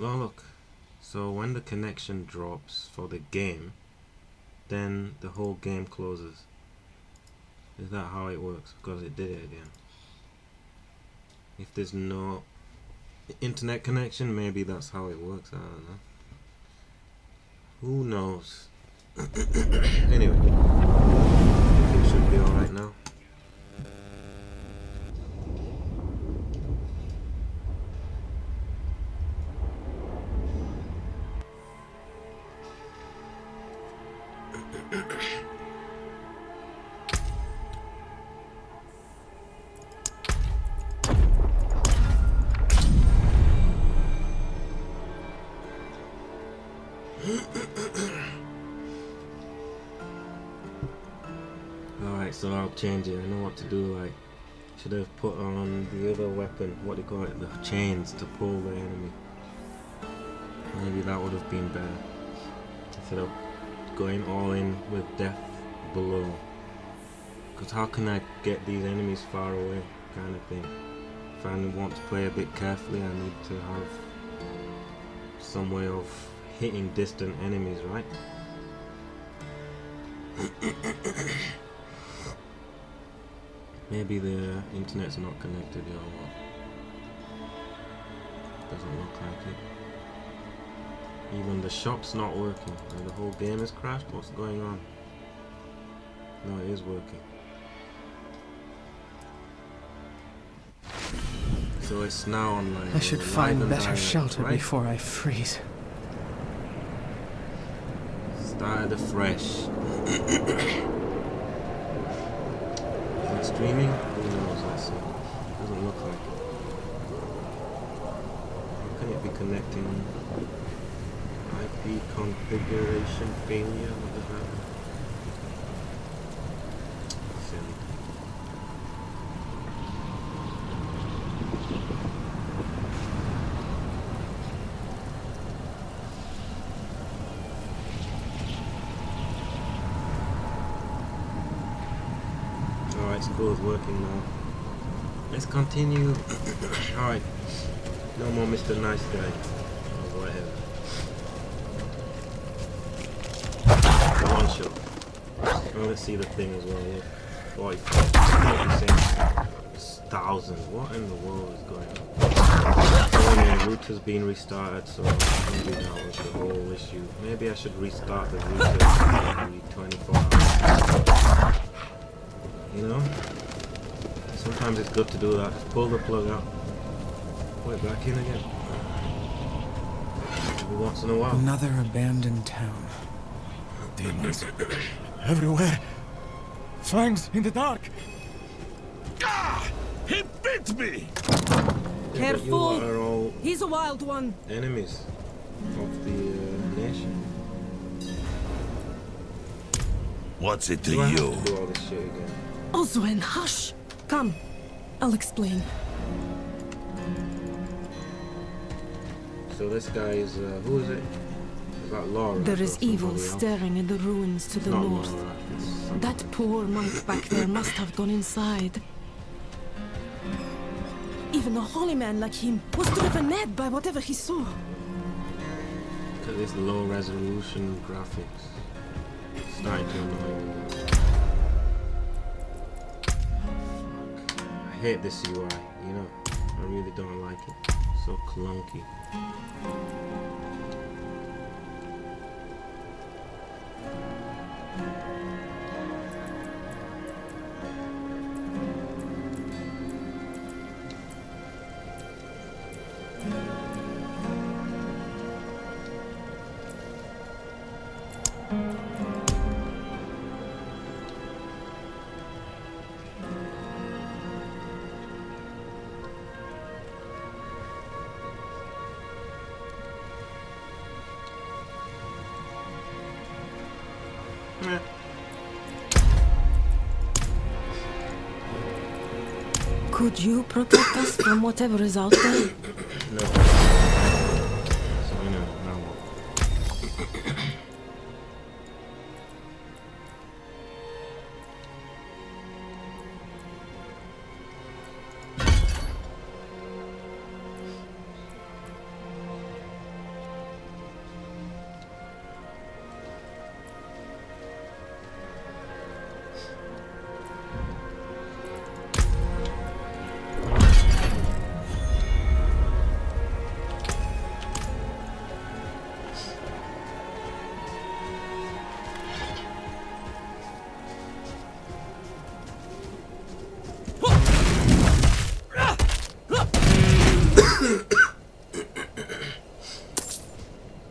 Well, look. So when the connection drops for the game, then the whole game closes. Is that how it works? Because it did it again. If there's no internet connection, maybe that's how it works. I don't know. Who knows? Anyway, I think it should be alright now. Alright, so I'll change it. I know what to do. Like, should have put on the other weapon, what do you call it, the chains to pull the enemy. Maybe that would have been better instead of going all in with death below. Because how can I get these enemies far away, kind of thing. If I want to play a bit carefully, I need to have some way of hitting distant enemies, right? Maybe the internet's not connected yet or what? Doesn't look like it. Even the shop's not working. Like the whole game has crashed. What's going on? No, it is working. So it's now online. I should find better shelter before I freeze. Started afresh. Is it streaming? Who knows? Let's see. Doesn't look like it. How can it be connecting? IP configuration failure? What does that mean? Silly. Alright, school is working now. Let's continue. Alright. No more Mr. Nice Guy. Or whatever. One shot. Oh, let's see the thing as well. Yeah. 45,000. What in the world is going on? Oh, the router's been restarted, so maybe that was the whole issue. Maybe I should restart the router every 24 hours. You know? Sometimes it's good to do that. Just pull the plug out. Put it back in again. Every once in a while. Another abandoned town. Demons everywhere. Fangs in the dark. Ah! He bit me! Yeah, Careful! you are all He's a wild one. enemies of the nation. What's it to Do I have you? to do all this shit again? Oswen, hush! Come, I'll explain. So this guy is, who is it? Is that Laura? There is or somebody evil else? staring in the ruins to the Not north. Laura. It's That poor monk back there must have gone inside. Even a holy man like him was driven mad by whatever he saw. because it's low resolution graphics. It's starting to annoy me. Fuck. I hate this UI, you know. I really don't like it. It's so clunky. Could you protect us from whatever is out there? No. So now what?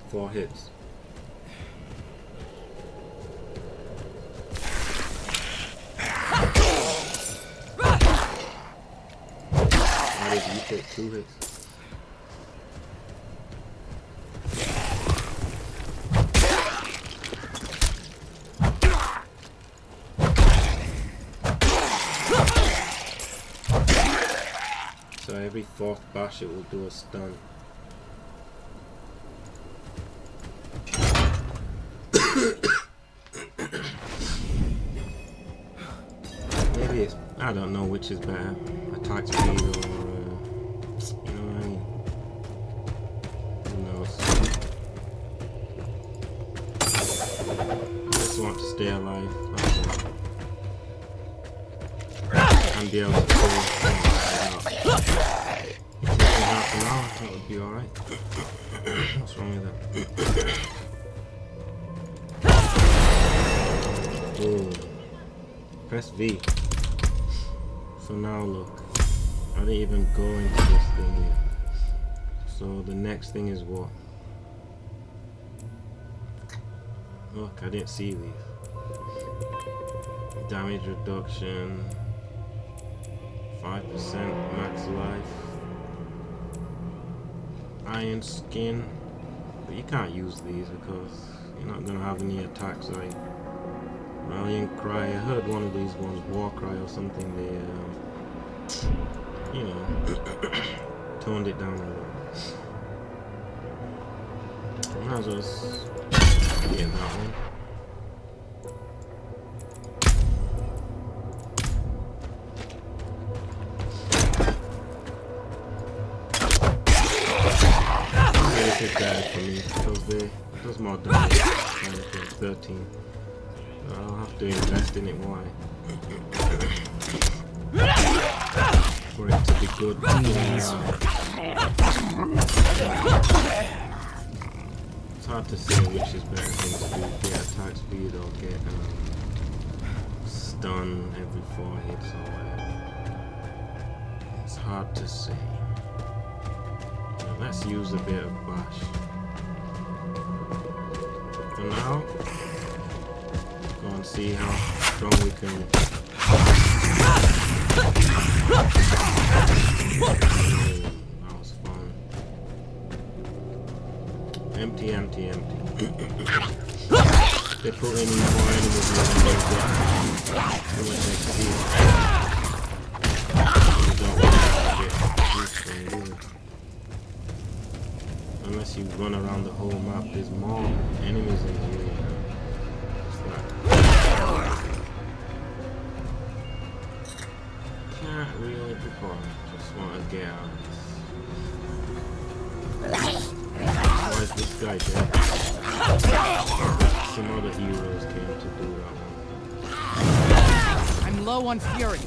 4 hits. Why did you take 2 hits? So every 4th bash it will do a stun. Maybe it's, I don't know which is better, attack speed or you know what I mean? Who knows? I just want to stay alive, that's all. And be able to pull out. If it takes half an hour, that would be alright. What's wrong with that? Oh. Press V. So now look, I didn't even go into this thing yet. So the next thing is what? Look, I didn't see these. Damage reduction, 5% max life, iron skin, but you can't use these because you're not gonna have any attacks like Rallying Cry. I heard one of these ones, War Cry or something, they you know, toned it down a little. Might as well just get that one. This is bad for me because it does more damage. 13. I'll have to invest in it. Why? For it to be good. It's hard to say which is better thing to do. Get attack speed or get stun every 4 hits or whatever. It's hard to say. Let's use a bit of bash. For now, go and see how strong we can. That was fun. Empty, empty, empty. They put in more enemies than they get too much XP. You don't want to get useful, do you? Unless you run around the whole map, there's more enemies in here. It's like, can't really be bothered. Just want to get out of this. Why is this guy dead? Some other heroes came to do that one. I'm low on fury.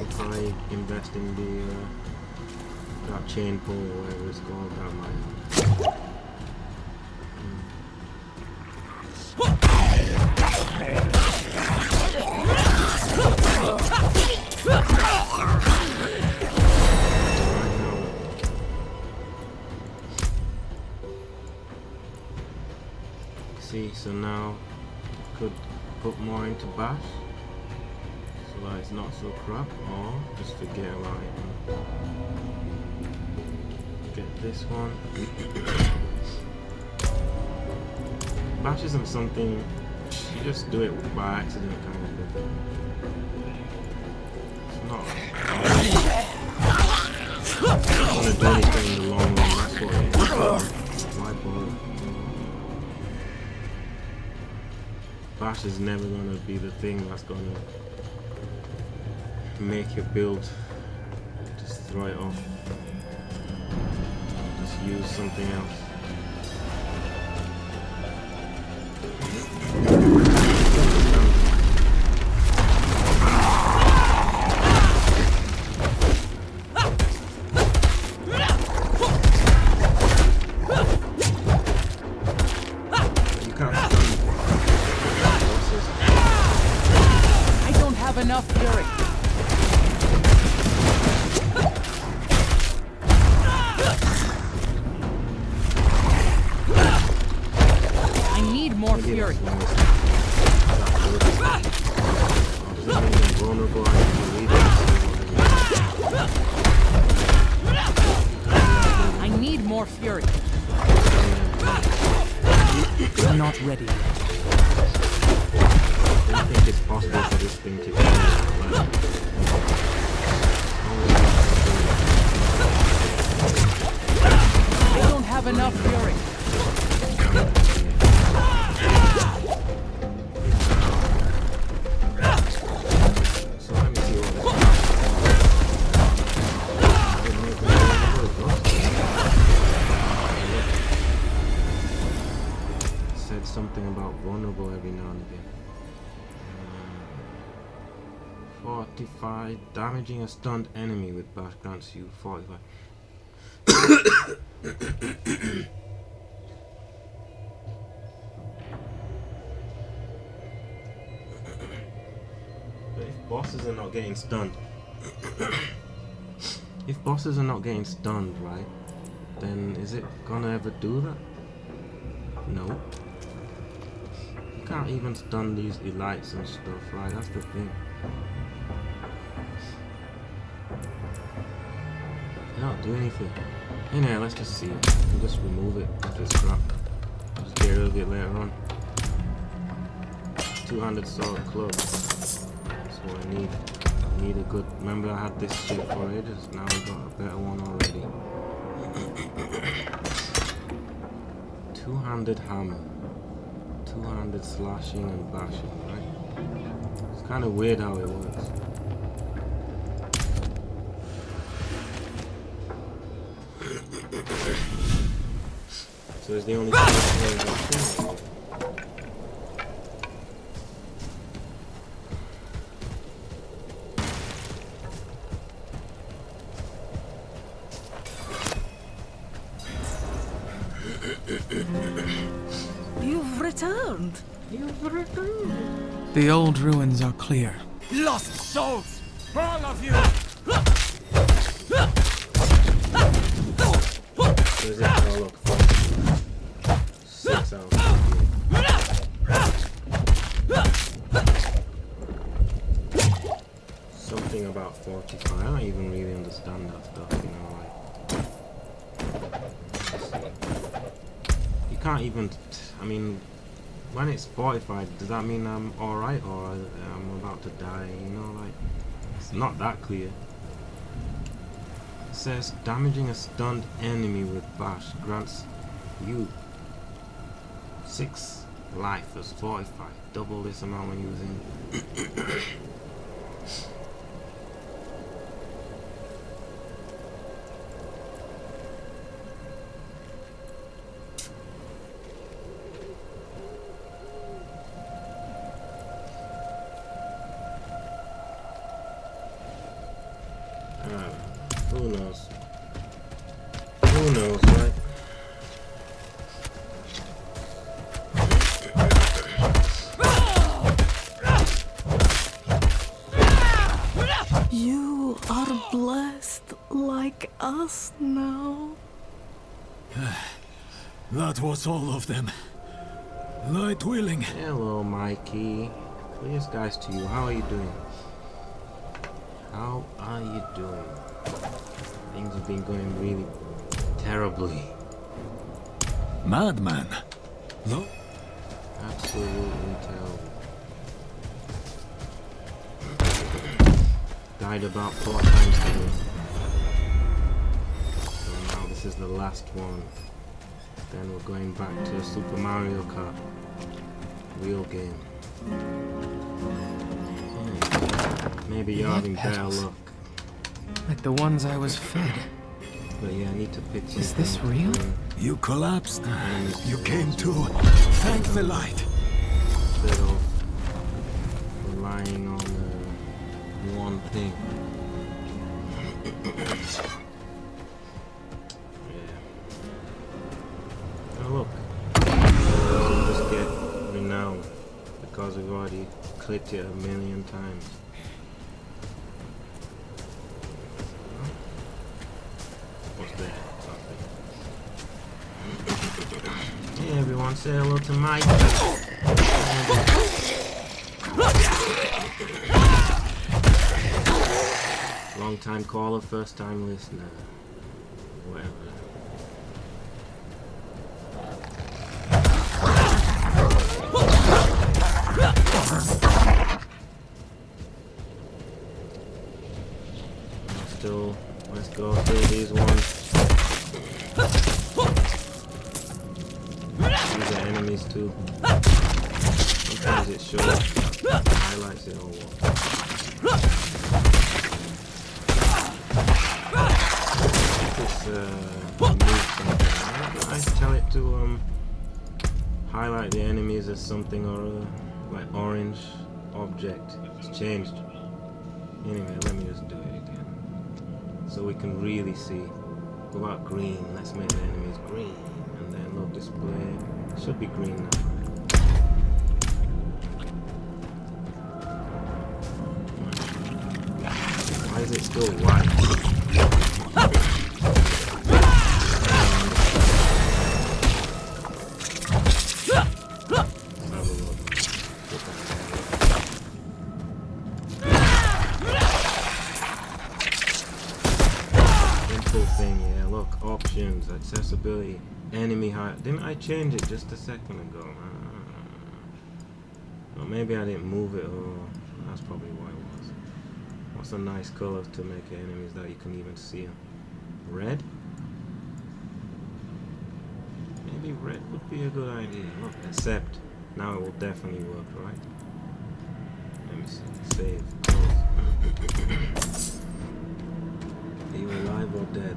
If I invest in the that chain pull or whatever it's called, that might. See, so now could put more into bash. So that it's not so crap, or just forget about it. Get this one. Bash isn't something you just do it by accident kind of thing. It's not. I don't want to do anything in the long run, that's what it is. Why bother? Bash is never going to be the thing that's going to make your build. Just throw it off. Just use something else. You can't stun bosses. have enough fury. I need more fury. I need more fury. I'm not ready yet. I don't think it's possible for this thing to kill me. I don't have enough fury. So let me see what this said something about vulnerable every now and again. 45. Damaging a stunned enemy with bash grants you 45. But if bosses are not getting stunned, if bosses are not getting stunned, right, then is it gonna ever do that? No. You can't even stun these elites and stuff, right? That's the thing. They don't do anything. Anyway, let's just see. We'll just remove it if it's crap. Just get rid of it later on. 200 sword club. That's what I need. I need a good. Remember, I had this shit for ages. Now we got a better one already. 200 hammer. 200 slashing and bashing, right? It's kind of weird how it works. So it's the only thing that's going. You've returned. The old ruins are clear. Lost souls! All of you! So is it all look for 6 hours? Something about 45. I don't even really understand that stuff, you know, like. You can't even. I mean, when it's 45, does that mean I'm alright or I'm about to die? You know, like. It's not that clear. It says damaging a stunned enemy with bash grants you 6 life as 45. Double this amount when using. Who knows? Who knows, right? You are blessed like us now. That was all of them. Light willing. Hello, Mikey. Please, guys, to you. How are you doing? How are you doing? Things have been going really terribly. Madman. No? Absolutely terrible. Died about 4 times today. So now this is the last one. Then we're going back to Super Mario Kart. Real game. Maybe you're having better petals. luck. Like the ones I was fed. But yeah, I need to pick Is this real? You collapsed. You came to. Thank the light. Instead of relying on one thing. Yeah. Oh look. Just get renowned. because we've already clicked it a million times. What's that? Something. Hey everyone, say hello to Mike. Long time caller, first time listener. Whatever. Still, let's go through these ones. These are enemies too. Sometimes it shows highlights it or what. I tell it to highlight the enemies as something or other, like orange object. It's changed. Anyway, let me just do it again so we can really see. What about green? Let's make the enemies green, and then look, display. It should be green now. Why is it still white? Options, accessibility, enemy height. Didn't I change it just a second ago? Well, maybe I didn't move it, or that's probably why it was. What's a nice color to make enemies that you can even see them? Red? Maybe red would be a good idea. Look, accept. Now it will definitely work, right? Let me see. Save. Close. Are you alive or dead?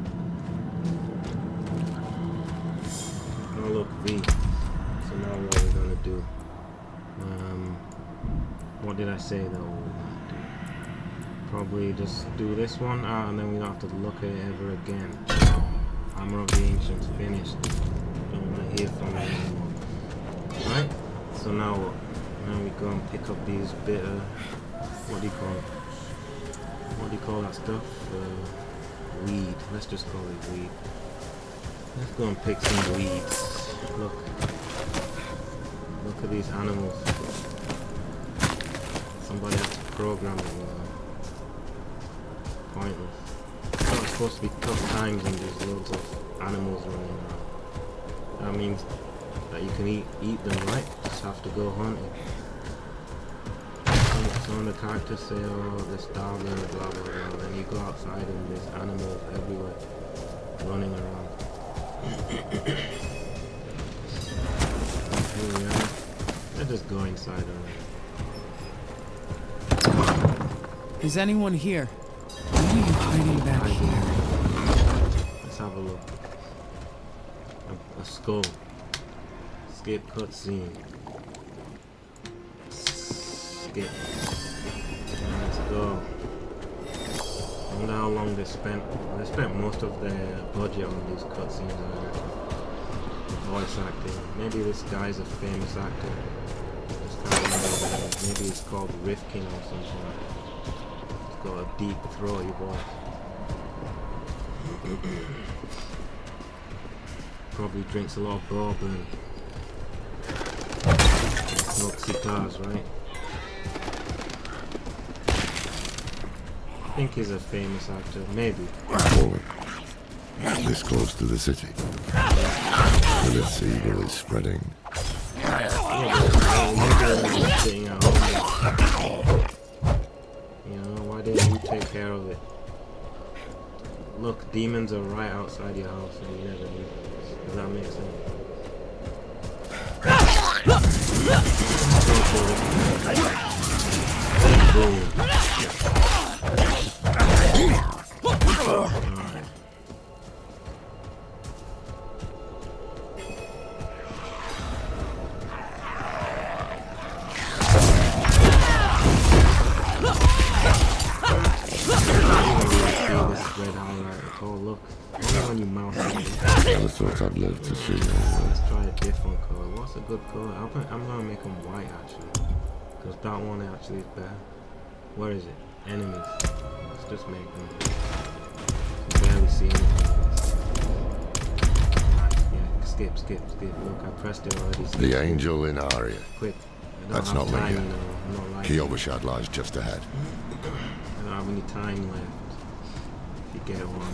Oh look, V. So now what we're gonna do? What did I say that we were gonna do? Probably just do this one, and then we don't have to look at it ever again. Armor of the Ancients finished. Don't want to hear from it anymore. Right? So now what? Now we go and pick up these bit of, what do you call it? What do you call that stuff? Weed. Let's just call it weed. Let's go and pick some weeds. Look. Look at these animals. Somebody has to program them. Pointless. It's not supposed to be tough times and there's loads of animals running around. That means that you can eat them, right? Just have to go hunting. Some of the characters say, oh, they're starving, blah blah blah. And then you go outside and there's animals everywhere running around. Here we are. Let's just go inside already. Is anyone here? Why are you hiding back here? Let's have a look. A skull. Skip cutscene. Skip. Let's go. I wonder how long they spent. They spent most of their budget on these cutscenes. Voice acting. Maybe this guy's a famous actor. Just can't remember his name. Maybe it's called Rifkin or something. It's got a deep throaty voice. Probably drinks a lot of bourbon. Smokes cigars, right? I think he's a famous actor, maybe. Forward. This close to the city. This evil is spreading. Sitting at home. You know, why didn't you take care of it? Look, demons are right outside your house and you never knew. Does that make sense? Boom. Alright. Oh look, only when you mouse it. I thought I'd live to see you. Let's try a different color. What's a good color? I'm gonna make them white actually. Because that one actually is better. Where is it? Enemies. Let's just make them. You barely see anything. Yeah, skip. Look, I pressed it already. The angel in Aria. Quick. That's not time, Linga. you know. I'm not like Kiyovershad lies just ahead. I don't have any time left. If you get what I'm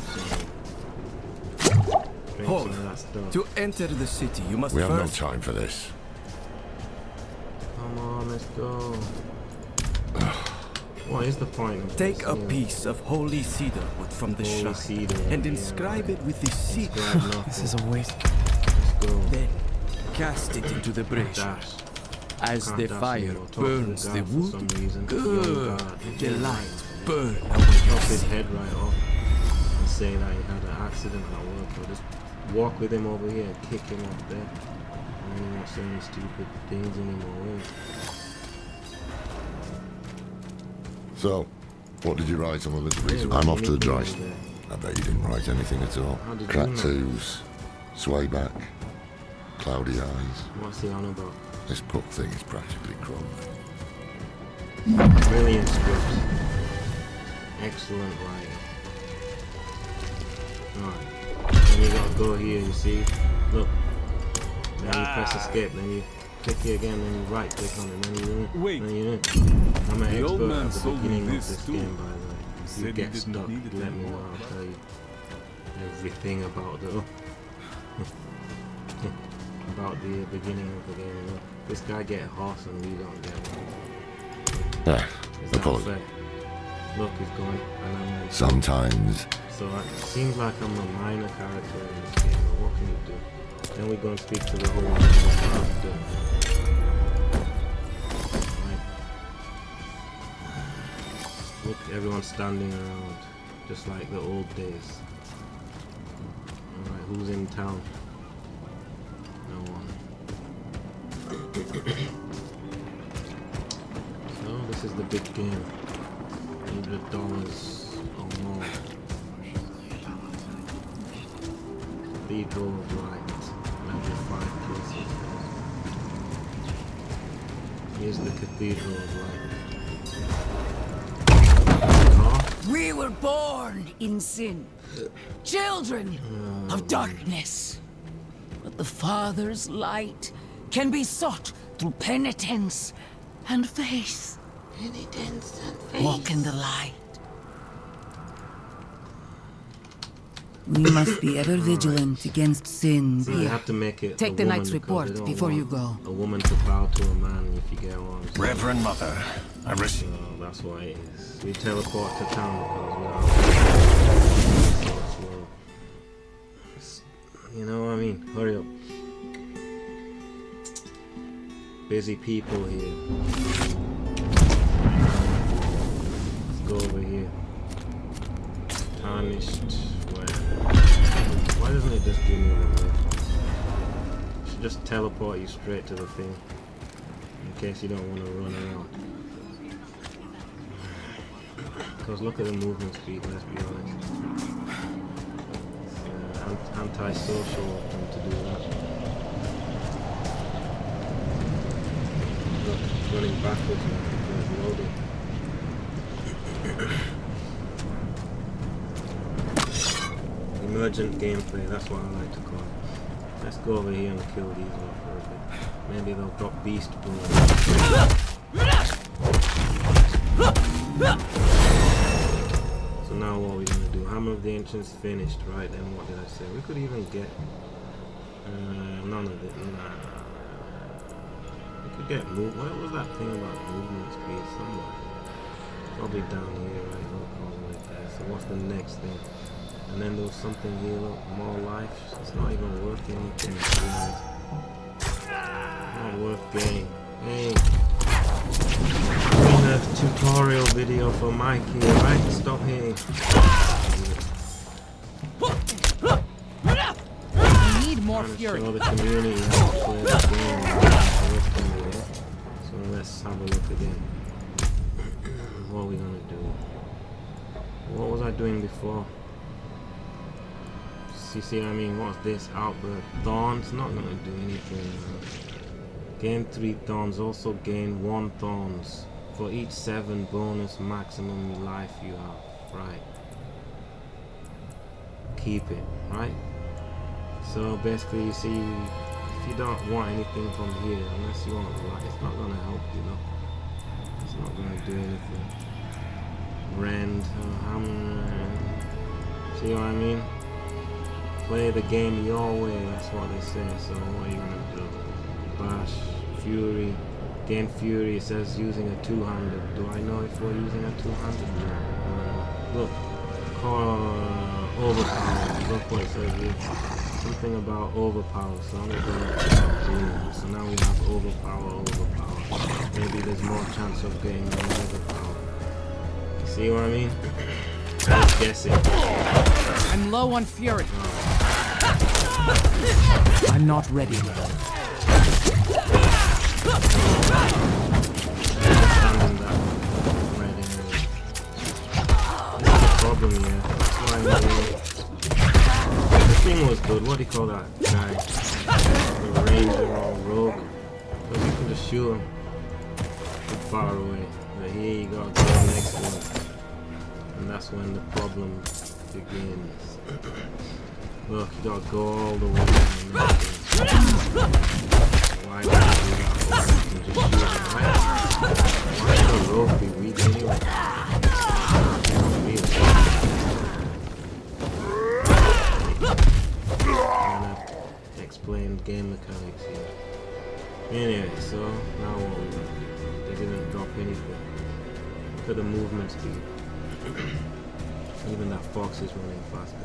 saying. Drink Hold. some of that stuff. To enter the city, you must We have no first... time for this. Come on, let's go. What is the point of Take this, a you know? piece of holy cedar wood from the Holy shrine cedar, and yeah, inscribe right. it with the secret. Inscribe nothing. This is a waste. Let's go. Then cast it into the breach. Dash. As Can't the dash fire anymore. Talk to burns the the guard for some wood, reason. good. Young guard. The Yeah, light right. burn Chop away. his head right off and say that he had an accident at work, or just walk with him over here and kick him off there. And then he won't say any stupid things anymore, will he? So, what did you write on the little piece? Yeah, I'm off to the dry anything spell. there. I bet you didn't write anything at all. How did you Cracked know? twos, sway back, cloudy eyes. What's he on about? This book thing is practically crumbed. Brilliant script. Excellent writing. Alright. Then you gotta go here, you see? Look. Then you press escape, then you click here again, then you right click on it, then you Wait. then you I'm an The old expert man at the sold me beginning of this this too. game, by the way. If said you he get didn't stuck, need it let me know, anymore. I'll tell you everything about the about the beginning of the game, you know? This guy get a horse and we don't get one. Ah, Is that apologies. fair? Look, he's going, and I'm like, Sometimes so it seems like I'm a minor character in this game, but what can you do? Then we go and speak to the whole after. Right. Look, everyone's standing around, just like the old days. Alright, who's in town? No one. So, this is the big game. $100 or more. Cathedral of Light. Level 5 places. Here's the Cathedral of Light. Oh, We were born in sin, children of darkness. But the Father's light can be sought through penitence and faith. Penitence and faith. Walk in the light. We must be ever vigilant against sin. see, you have to make it Take a the woman knight's because report they don't before you want go. A woman to bow to a man, if you get what I'm saying. Reverend Mother, I receive. So that's why it is. We teleport to town because we're so slow. You know what I mean? Hurry up. Busy people here. Let's go over here. Tarnished. Why doesn't it just give me the way? It should just teleport you straight to the thing. In case you don't want to run around. Because look at the movement speed, let's be honest. It's anti-social of them to do that. Look, it's running backwards now because it's loading. Emergent gameplay, that's what I like to call it. Let's go over here and kill these off for a bit. Maybe they'll drop beast blood. So now what are we gonna do? Hammer of the Ancients finished, right? Then what did I say? We could even get none of it. Nah. We could get move. What was that thing about movement speed? Somewhere. Probably down here, right? Look, all the way there. So what's the next thing? And then there was something here. Look, more life. It's not even worth anything. Not worth getting. Hey. Doing a tutorial video for Mike here, right? Stop hitting. I need more Trying to fury. show the community how to play the game. So let's have a look again. What are we gonna do? What was I doing before? See what I mean? What's this? Outburst. Thorns? Not gonna do anything. Gain 3 thorns, also gain 1 thorns for each 7 bonus maximum life you have. Right. Keep it, right? So basically, you see, if you don't want anything from here, unless you want a lot, it's not gonna help, you know. It's not gonna do anything. Rend, see what I mean? Play the game your way, that's what they say. So what are you gonna do? Bash, Fury, gain Fury. It says using a 200. Do I know if we're using a 200? Look, overpower. Look what it says here. Something about overpower. So I'm gonna go. So now we have overpower. Maybe there's more chance of getting an overpower. See what I mean? Just guessing. I'm low on fury. I'm not ready. Understanding that red area. This is the problem here. That's why the thing was good. What do you call that guy? The ranger or rogue. Because you can just shoot him from far away. But here you gotta go next one. And that's when the problem begins. Look, you gotta go all the way down. Why would you do that? You can just shoot him, right? Why should the rope be weak anyway? Trying to explain game mechanics here. Anyway, so now what we got? They didn't drop anything. Look at the movement speed. Even that fox is running faster.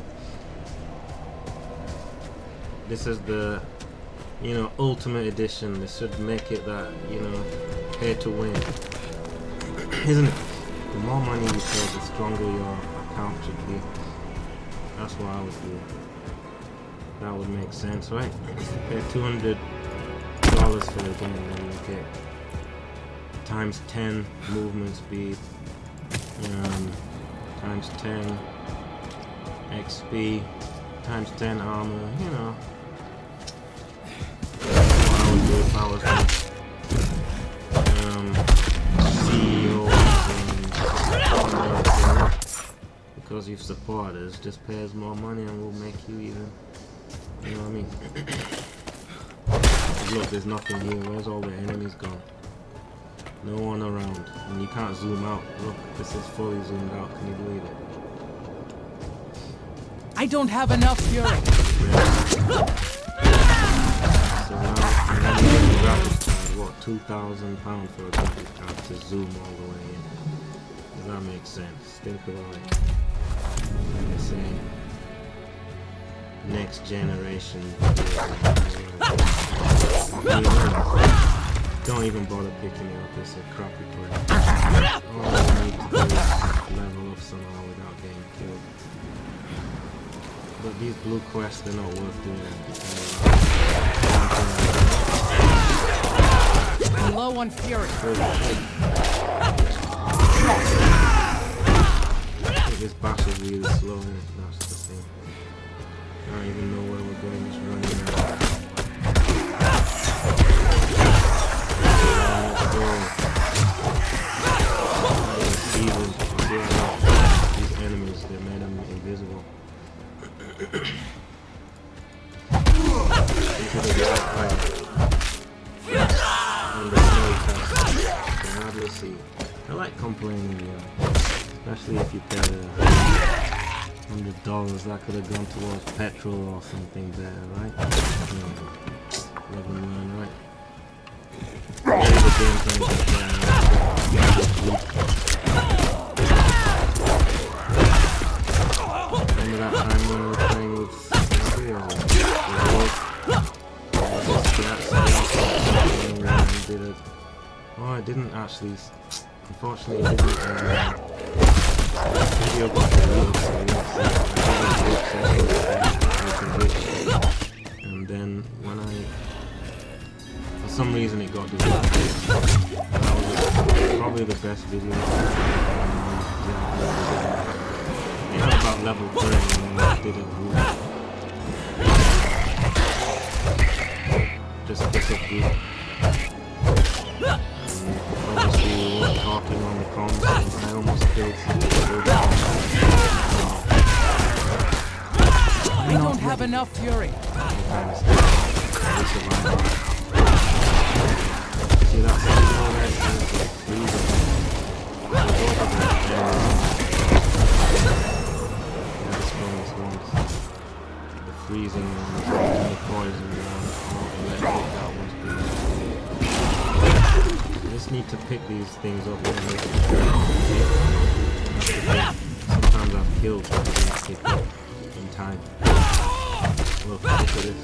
This is the, you know, ultimate edition. This should make it that, you know, pay to win, isn't it? The more money you pay, the stronger your account should be. That's what I would do. That would make sense, right? Pay $200 for the game, then you get times 10 movement speed, times 10 XP, times 10 armor, you know. That's what I would do if I was CEO and because you've supported us, just pay us more money and we'll make you even, you know what I mean? Look, there's nothing here. Where's all the enemies gone? No one around. And you can't zoom out. Look, this is fully zoomed out. Can you believe it? I don't have enough fury. Yeah. So now, and then you get the graphics card. What, £2,000 for a graphics card to zoom all the way in? Does that make sense? Think about it. Like I say, next generation. Don't even bother picking it up, it's a crappy play. All I need to do is level up somehow without getting killed. But these blue quests, they're not worth doing. I'm low on fury. This bash is really slow, isn't it? That's the thing. I don't even know where we're going, just running around. These enemies, they made them invisible. Into the dark light. And the snowy cast. You can hardly see. I like complaining, especially if you pay $100. That could have gone towards petrol or something better, right? Live and learn, right? Maybe the game plan is remember that time when we were playing with oh, I didn't actually. Unfortunately, I didn't. Video got deleted, so and then when for some reason it got deleted. That was probably the best video. Yeah, about level 30 and I did it. Just pick up Obviously, we weren't talking on the comms, and I almost killed somebody. I don't have enough fury. See that signal there? It's like freezing. Yeah, this one's the freezing ones, and the poison ones, electric, that one's good. I just need to pick these things up and make it. Sometimes I've killed, but I didn't pick up in time. Look at this.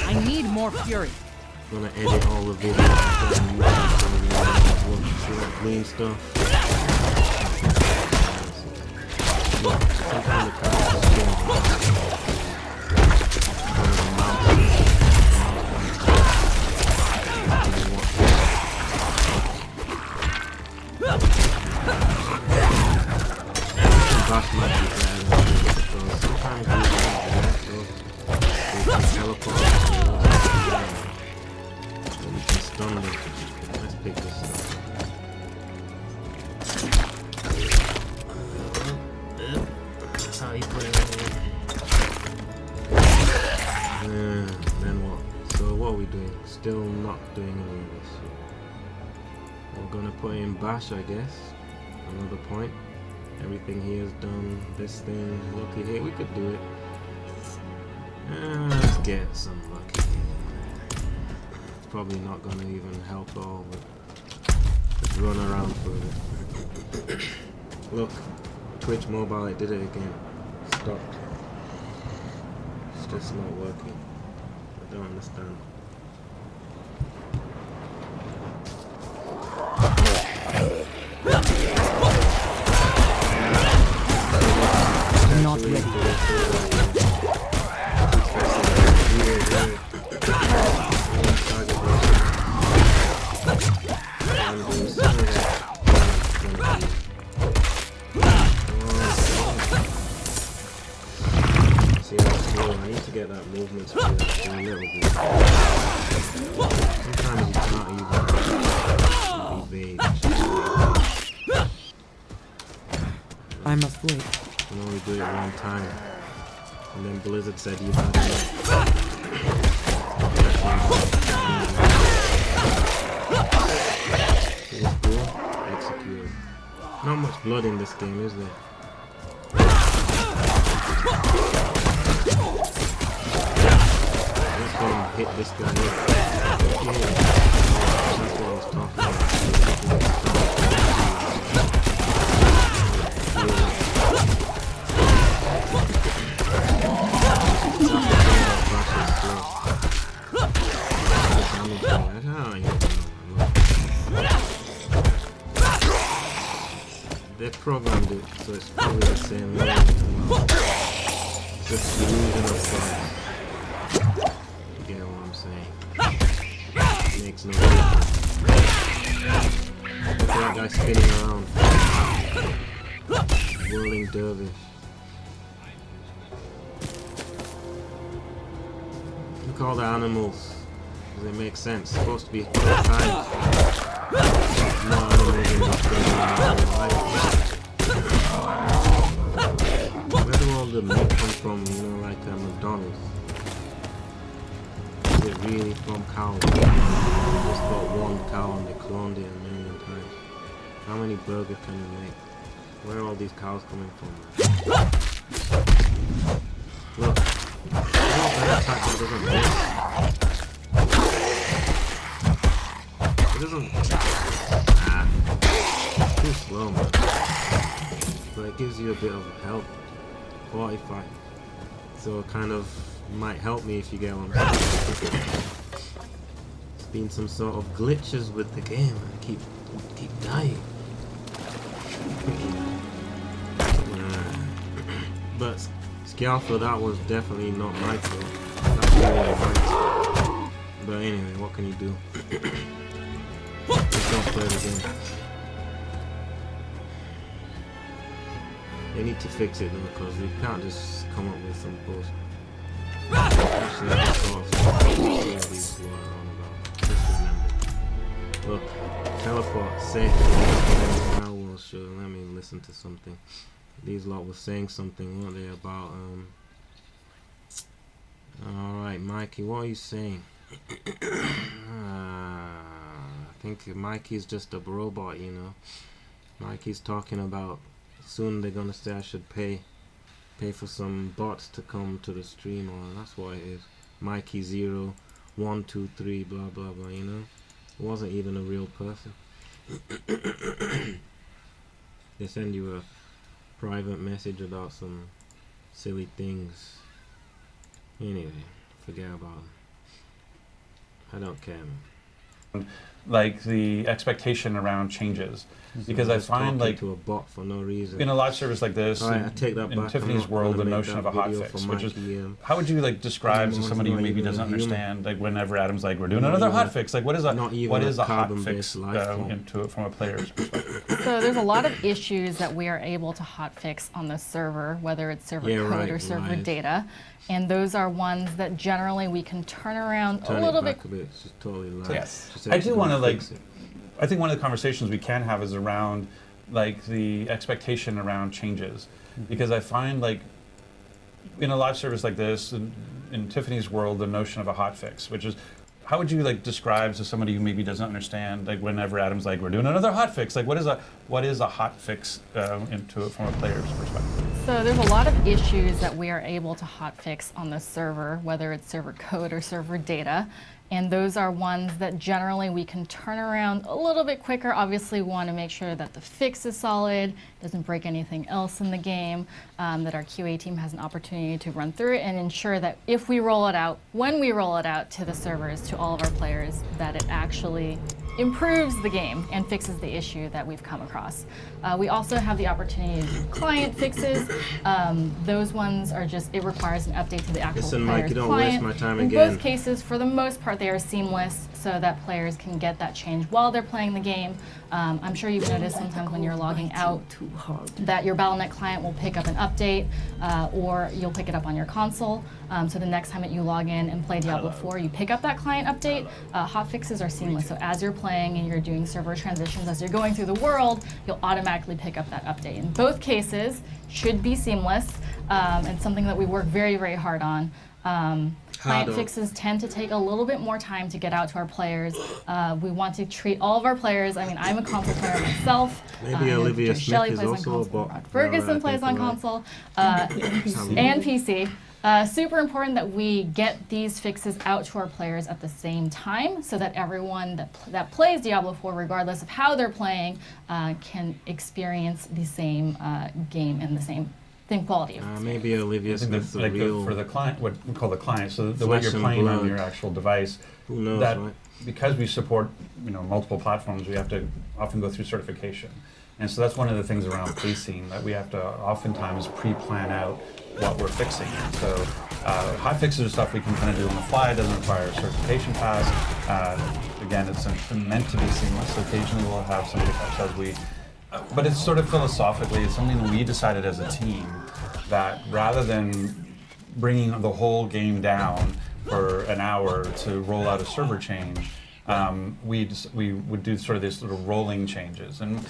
I need more fury. I'm gonna edit all the videos and see that green stuff. Look, sometimes the characters Bash might be better than this because sometimes they can teleport and we can stun them. Let's pick this up. That's how you put it in. Then what? So what are we doing? Still not doing any of this. We're gonna put in Bash, I guess. Another point. Everything here is done. This thing, lucky here, we could do it. Let's get some lucky. It's probably not gonna even help at all, but let's run around further. Look, Twitch mobile, it did it again. Stopped. It's just not working. I don't understand. Not ready. See how slow, I need to get that movement speed up a little bit. Sometimes you can't even evade. I'm asleep. You only do it one time. And then Blizzard said you had enough. See this cool? Executed. Not much blood in this game, is there? Let's go and hit this guy here. That's what I was talking about. They programmed it, so it's probably the same way. Just illusion of size. You get what I'm saying? Makes no difference. Look at that guy spinning around. Whirling dervish. Look at all the animals. Does it make sense? It's supposed to be time. No animals in this game. Where do all the meat come from, you know, like McDonald's? Is it really from cows? They just got one cow and they cloned it 1,000,000 times. How many burgers can you make? Where are all these cows coming from? Look. That attack doesn't miss. It doesn't... It's too slow, man. But it gives you a bit of help. 45. So it kind of might help me if you get what I'm saying. There's been some sort of glitches with the game and I keep dying. But Scalfer, that was definitely not my fault. That's really right. But anyway, what can you do? Let's not play the game. They need to fix it though, because we can't just come up with some bullshit. Actually, I just sort of see what these two are on about. Look, teleport safe. I will sure. Let me listen to something. These lot were saying something, weren't they, about Alright, Mikey, what are you saying? I think Mikey's just a robot, you know. Mikey's talking about soon they're gonna say I should pay for some bots to come to the stream, or that's what it is. Mikey 0, 1, 2, 3, blah blah blah, you know. It wasn't even a real person. They send you a private message about some silly things. Anyway, forget about them. I don't care, man. Like the expectation around changes, because I find like to a bot for no reason in a live service like this, I take that in back. Tiffany's world, the notion of a hotfix, which is how would you like describe to somebody who maybe doesn't understand, like whenever Adam's like, we're doing another hotfix, like what is a hotfix into it from a player's perspective? So there's a lot of issues that we are able to hotfix on the server, whether it's server code or server data. And those are ones that generally we can turn around a little bit. It's totally live. Yes. I do want to like, I think one of the conversations we can have is around like the expectation around changes, because I find like in a live service like this, in Tiffany's world, the notion of a hotfix, which is how would you like describe to somebody who maybe doesn't understand, like whenever Adam's like, we're doing another hotfix, like what is a hotfix into it from a player's perspective? So there's a lot of issues that we are able to hotfix on the server, whether it's server code or server data. And those are ones that generally we can turn around a little bit quicker. Obviously, we want to make sure that the fix is solid, doesn't break anything else in the game, that our QA team has an opportunity to run through it and ensure that if we roll it out, when we roll it out to the servers, to all of our players, that it actually improves the game and fixes the issue that we've come across. We also have the opportunity to do client fixes. Those ones are just, it requires an update to the actual player's Mike, you don't waste my time in again. both cases, for the most part, they are seamless so that players can get that change while they're playing the game. I'm sure you've noticed sometimes when you're logging out that your Battle.net client will pick up an update or you'll pick it up on your console. So the next time that you log in and play Diablo 4, you pick up that client update. Hotfixes are seamless, so as you're playing and you're doing server transitions, as you're going through the world, you'll automatically pick up that update. In both cases, should be seamless, and something that we work very, very hard on. Client fixes tend to take a little bit more time to get out to our players. We want to treat all of our players, I mean, I'm a console player myself. Maybe Olivia Smith Shelley is plays also on a console, bot. Rod Ferguson plays on console, and PC. Super important that we get these fixes out to our players at the same time so that everyone that plays Diablo 4, regardless of how they're playing, can experience the same game and the same quality of maybe Olivia Smith's like for the client, what we call the client, so the way you're playing on your actual device, who knows, that right? Because we support multiple platforms, we have to often go through certification. And so that's one of the things around pacing, that we have to oftentimes pre-plan out what we're fixing. So hot fixes are stuff we can kind of do on the fly. It doesn't require a certification pass. Again, it's meant to be seamless. Occasionally we'll have some hiccups as we, but it's sort of philosophically, it's something that we decided as a team that rather than bringing the whole game down for an hour to roll out a server change, we would do sort of these little rolling changes. And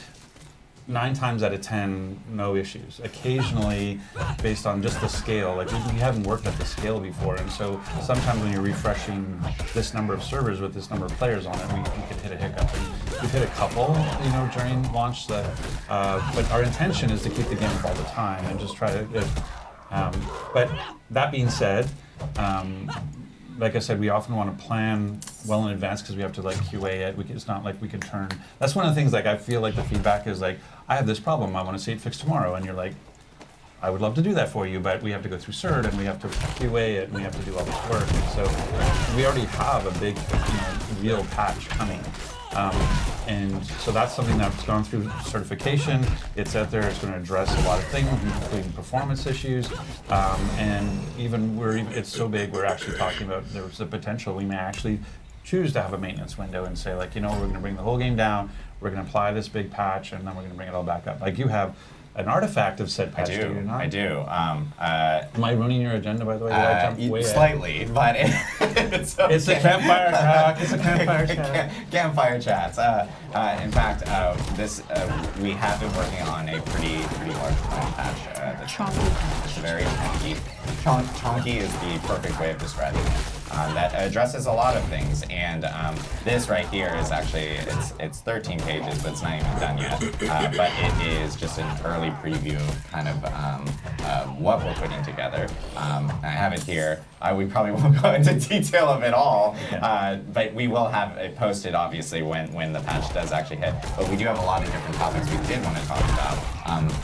9 times out of 10, no issues. Occasionally, based on just the scale, like we haven't worked at the scale before, and so sometimes when you're refreshing this number of servers with this number of players on it, we could hit a hiccup. And we've hit a couple, during launch. But our intention is to keep the game up all the time and just try to. But that being said. Like I said, we often want to plan well in advance because we have to QA it. It's not like we can turn. That's one of the things. I feel like the feedback is I have this problem. I want to see it fixed tomorrow, and you're like, I would love to do that for you, but we have to go through CERT and we have to QA it and we have to do all this work. And so we already have a big, real patch coming. And so that's something that's gone through certification. It's out there. It's going to address a lot of things, including performance issues. And even it's so big, we're actually talking about there's the potential we may actually choose to have a maintenance window and say, we're going to bring the whole game down. We're going to apply this big patch, and then we're going to bring it all back up. Like you have an artifact of said patch. Do you not? I do. Am I ruining your agenda, by the way? Did I jump way ahead? Slightly, but it's okay. It's a campfire talk. It's a campfire chat. Campfire chats. In fact, we have been working on a pretty large patch. It's very chunky. Chunky is the perfect way of describing it. That addresses a lot of things, and this right here is actually it's 13 pages, but it's not even done yet. But it is just an early preview, kind of what we're putting together. I have it here. We probably won't go into detail of it all, but we will have it posted, obviously, when the patch does actually hit. But we do have a lot of different topics we did want to talk about.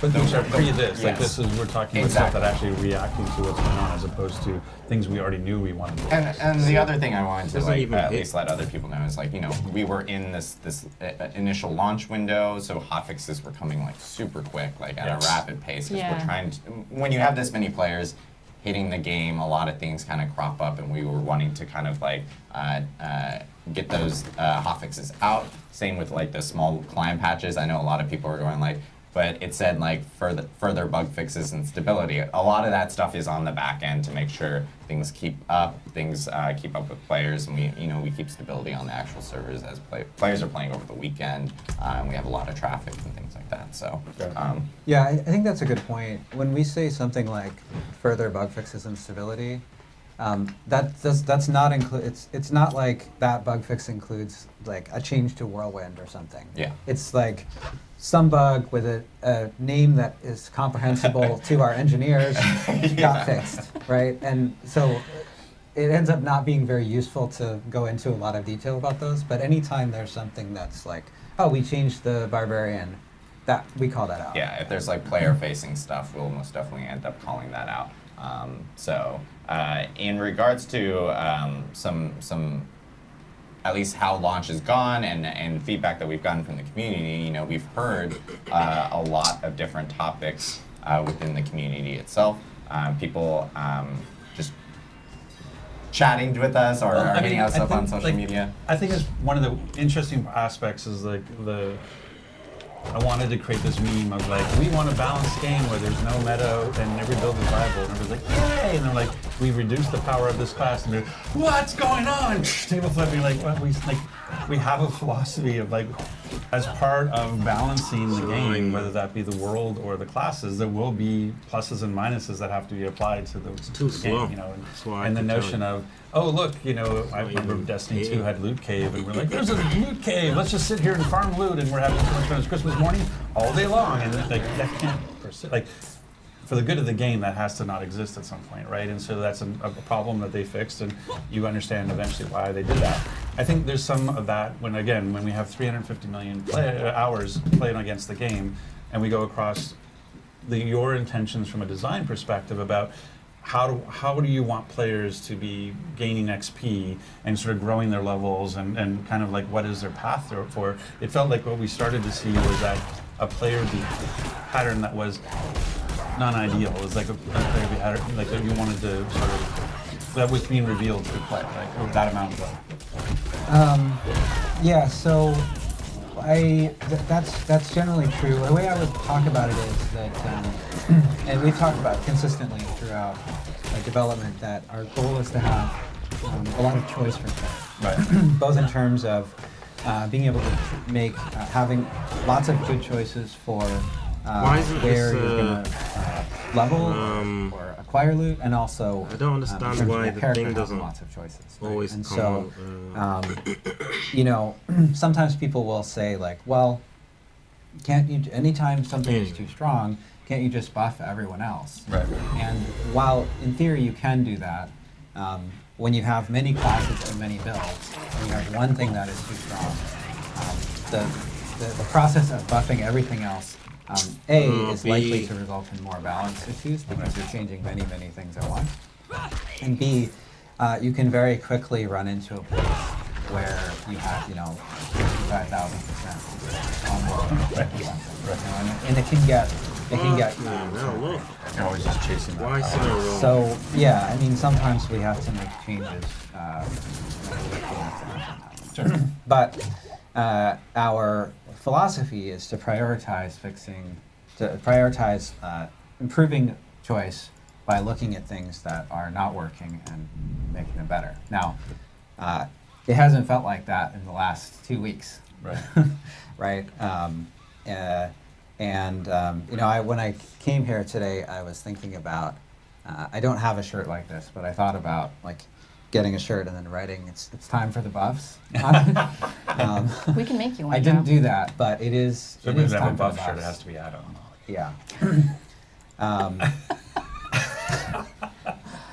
But those are this. Like Yes. this is we're talking about stuff that actually reacting to what's going on, as opposed to things we already knew we wanted to do. And the other thing I wanted to Doesn't even at hit. least let other people know is we were in this initial launch window, so hotfixes were coming super quick, at a rapid pace. 'Cause Yeah. we're trying to, when you have this many players hitting the game, a lot of things kind of crop up, and we were wanting to kind of get those hotfixes out. Same with the small client patches. I know a lot of people are going but it said further bug fixes and stability. A lot of that stuff is on the back end to make sure things keep up with players, and we keep stability on the actual servers as players are playing over the weekend, and we have a lot of traffic and things like that. So yeah, I think that's a good point. When we say something like further bug fixes and stability, that's not include. It's not like that bug fix includes a change to Whirlwind or something. Yeah. It's some bug with a name that is comprehensible to our engineers got fixed, right? And so it ends up not being very useful to go into a lot of detail about those, but anytime there's something that's oh, we changed the Barbarian, that we call that out. yeah, if there's player-facing stuff, we'll most definitely end up calling that out. In regards to some at least how launch has gone and feedback that we've gotten from the community, we've heard a lot of different topics within the community itself. People just chatting with us or hitting us up on social media. I think it's one of the interesting aspects is I wanted to create this meme of we want a balanced game where there's no meta and every build is viable, and everybody's yay, and they're we reduced the power of this class, and they're what's going on? Table flipping, we have a philosophy of as part of balancing the game, whether that be the world or the classes, there will be pluses and minuses that have to be applied to the game, and the notion of oh look, I remember Destiny 2 had Loot Cave, and we're there's a Loot Cave, let's just sit here and farm loot, and we're having so much fun. It's Christmas morning all day long, and that can't persist. For the good of the game, that has to not exist at some point, right? And so that's a problem that they fixed, and you understand eventually why they did that. I think there's some of that when we have 350 million hours played against the game, and we go across your intentions from a design perspective about how do you want players to be gaining XP and sort of growing their levels and kind of what is their path for. It felt like what we started to see was that a player pattern that was non-ideal. It was a player pattern that you wanted to sort of, that was being revealed through play, that amount of play. Yeah, so that's generally true. The way I would talk about it is that, and we've talked about consistently throughout development, that our goal is to have a lot of choice for players, right? Both in terms of being able to make having lots of good choices for where you're going to level or acquire loot, and also I don't understand why the thing doesn't lots of choices. Always and come so, sometimes people will say well, can't you? Anytime something is too strong, can't you just buff everyone else? Right. And while in theory you can do that, when you have many classes and many builds, and you have one thing that is too strong, the process of buffing everything else, is likely to result in more balance issues because you're changing many things at once. And B, you can very quickly run into a place where you have 55,000% on more, and it can get You're always just chasing that. Why so yeah, I mean sometimes we have to make changes. Sure. But our philosophy is to prioritize fixing to prioritize improving choice by looking at things that are not working and making them better. Now, it hasn't felt like that in the last 2 weeks. Right. Right. When I came here today, I was thinking about. I don't have a shirt like this, but I thought about like getting a shirt and then writing it's time for the buffs. We can make you one. I didn't do that, but it is. So it if is we have a time for the buff shirt, it buffs. has to be Adam. Yeah.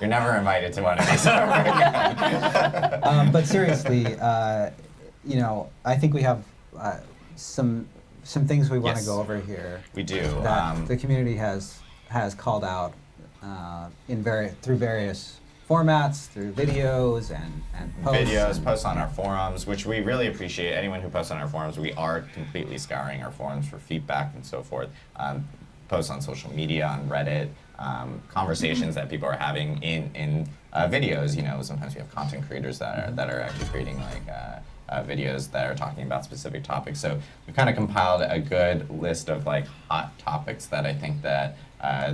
You're never invited to one of these. But seriously, I think we have some things we want to Yes. go over here. We do. That the community has called out through various formats, through videos and posts. Videos, posts on our forums, which we really appreciate. Anyone who posts on our forums, we are completely scouring our forums for feedback and so forth. Posts on social media, on Reddit, conversations that people are having in videos. Sometimes we have content creators that are actually creating videos that are talking about specific topics. So we've kind of compiled a good list of hot topics that I think that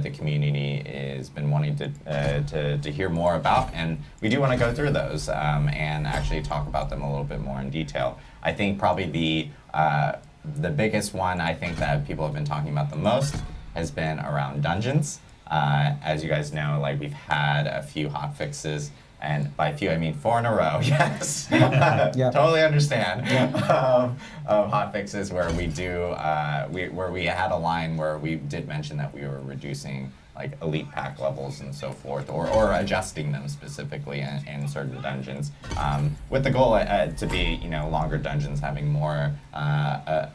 the community has been wanting to hear more about, and we do want to go through those and actually talk about them a little bit more in detail. I think probably the biggest one I think that people have been talking about the most has been around dungeons. As you guys know, we've had a few hot fixes, and by few I mean 4 in a row. Yes, totally understand. Of hot fixes where we where we had a line where we did mention that we were reducing elite pack levels and so forth, or adjusting them specifically in certain dungeons, with the goal to be longer dungeons having more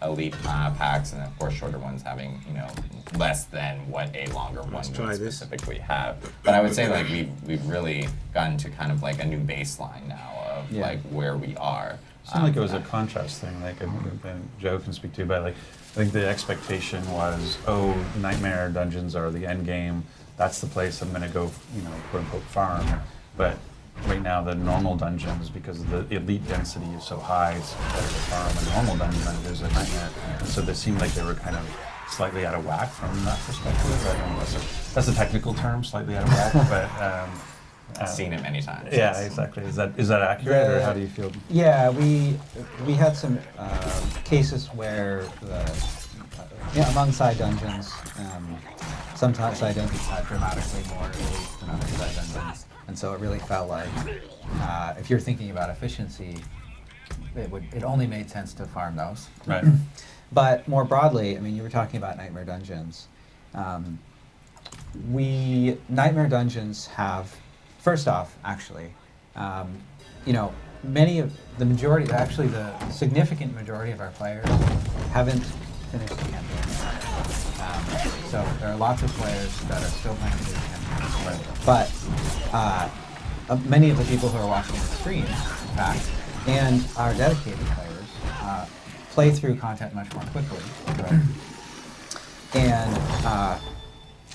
elite packs, and of course shorter ones having less than what a longer one would specifically have. But I would say we've really gotten to kind of a new baseline now of where we are. It seemed like it was a contrast thing, and Joe can speak to, but I think the expectation was, nightmare dungeons are the end game. That's the place I'm going to go, quote unquote farm. But right now, the normal dungeons, because the elite density is so high, it's better to farm a normal dungeon than it is a nightmare. So they seemed like they were kind of slightly out of whack from that perspective. I don't know, that's a technical term, slightly out of whack, but. I've seen it many times. Yeah, exactly. Is that accurate, or how do you feel? Yeah, we had some cases where among side dungeons, some side dungeons had dramatically more elites than other side dungeons, and so it really felt like if you're thinking about efficiency, it only made sense to farm those. Right. But more broadly, you were talking about nightmare dungeons. Nightmare dungeons have. First off, actually, the significant majority of our players haven't finished the campaign. So there are lots of players that are still playing through the campaign. But many of the people who are watching the streams, in fact, and our dedicated players, play through content much more quickly, right? And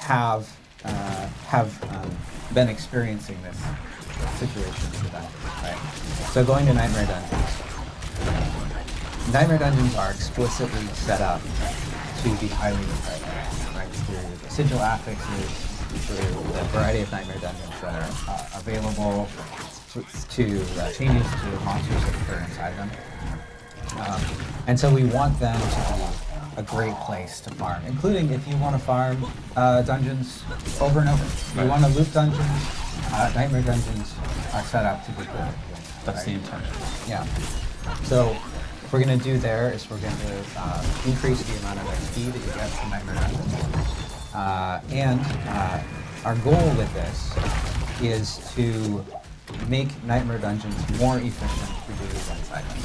have been experiencing this situation with dungeons, right? So going to Nightmare Dungeons. Nightmare Dungeons are explicitly set up to be highly repetitive, right? Through the sigil affixes, through the variety of Nightmare Dungeons that are available, to changes to monsters that occur inside them. And so we want them to be a great place to farm, including if you want to farm dungeons over and over. If you want to loop dungeons, Nightmare Dungeons are set up to be good. That's the intention. Yeah. So what we're going to do there is we're going to increase the amount of XP that you get from Nightmare Dungeons. And our goal with this is to make Nightmare Dungeons more efficient to do inside them,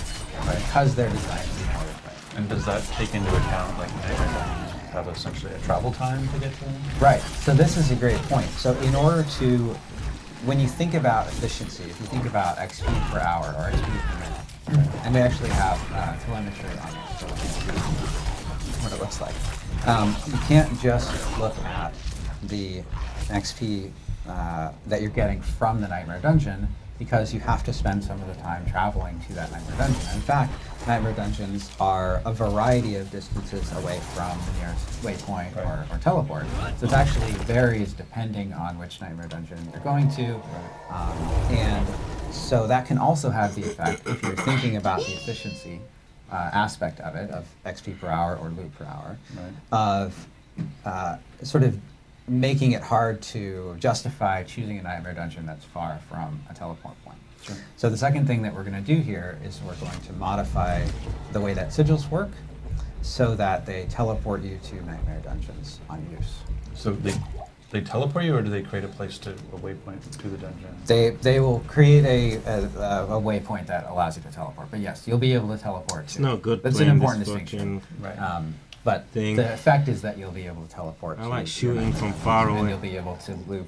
because they're designed to be more efficient. And does that take into account nightmare dungeons have essentially a travel time to get to them? Right. So this is a great point. So in order to, when you think about efficiency, if you think about XP per hour or XP per minute, and we actually have telemetry on it, so we can see what it looks like. You can't just look at the XP that you're getting from the Nightmare Dungeon. because you have to spend some of the time traveling to that Nightmare Dungeon. And in fact, Nightmare Dungeons are a variety of distances away from the nearest waypoint or teleport. So it actually varies depending on which Nightmare Dungeon you're going to. And so that can also have the effect, if you're thinking about the efficiency aspect of it, of XP per hour or loot per hour, of sort of making it hard to justify choosing a Nightmare Dungeon that's far from a teleport point. Sure. So the second thing that we're going to do here is we're going to modify the way that sigils work so that they teleport you to Nightmare Dungeons on use. So they teleport you, or do they create a place to a waypoint to the dungeon? They will create a waypoint that allows you to teleport. But yes, you'll be able to teleport. It's not good That's an playing important this distinction. Right. But thing. the effect is that you'll be able to teleport. I to like your shooting Nightmare from Dungeon, far and away. you'll be able to loop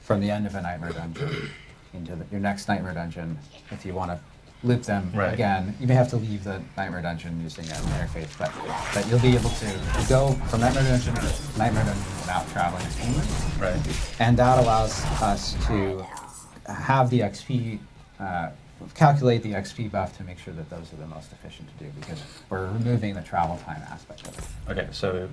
from the end of a Nightmare Dungeon into your next Nightmare Dungeon. If you want to loop them again, you may have to leave the Nightmare Dungeon using an interface, but you'll be able to go from Nightmare Dungeon to Nightmare Dungeon without traveling anywhere. Right. And that allows us to have the XP, calculate the XP buff to make sure that those are the most efficient to do, because we're removing the travel time aspect of it. Okay, so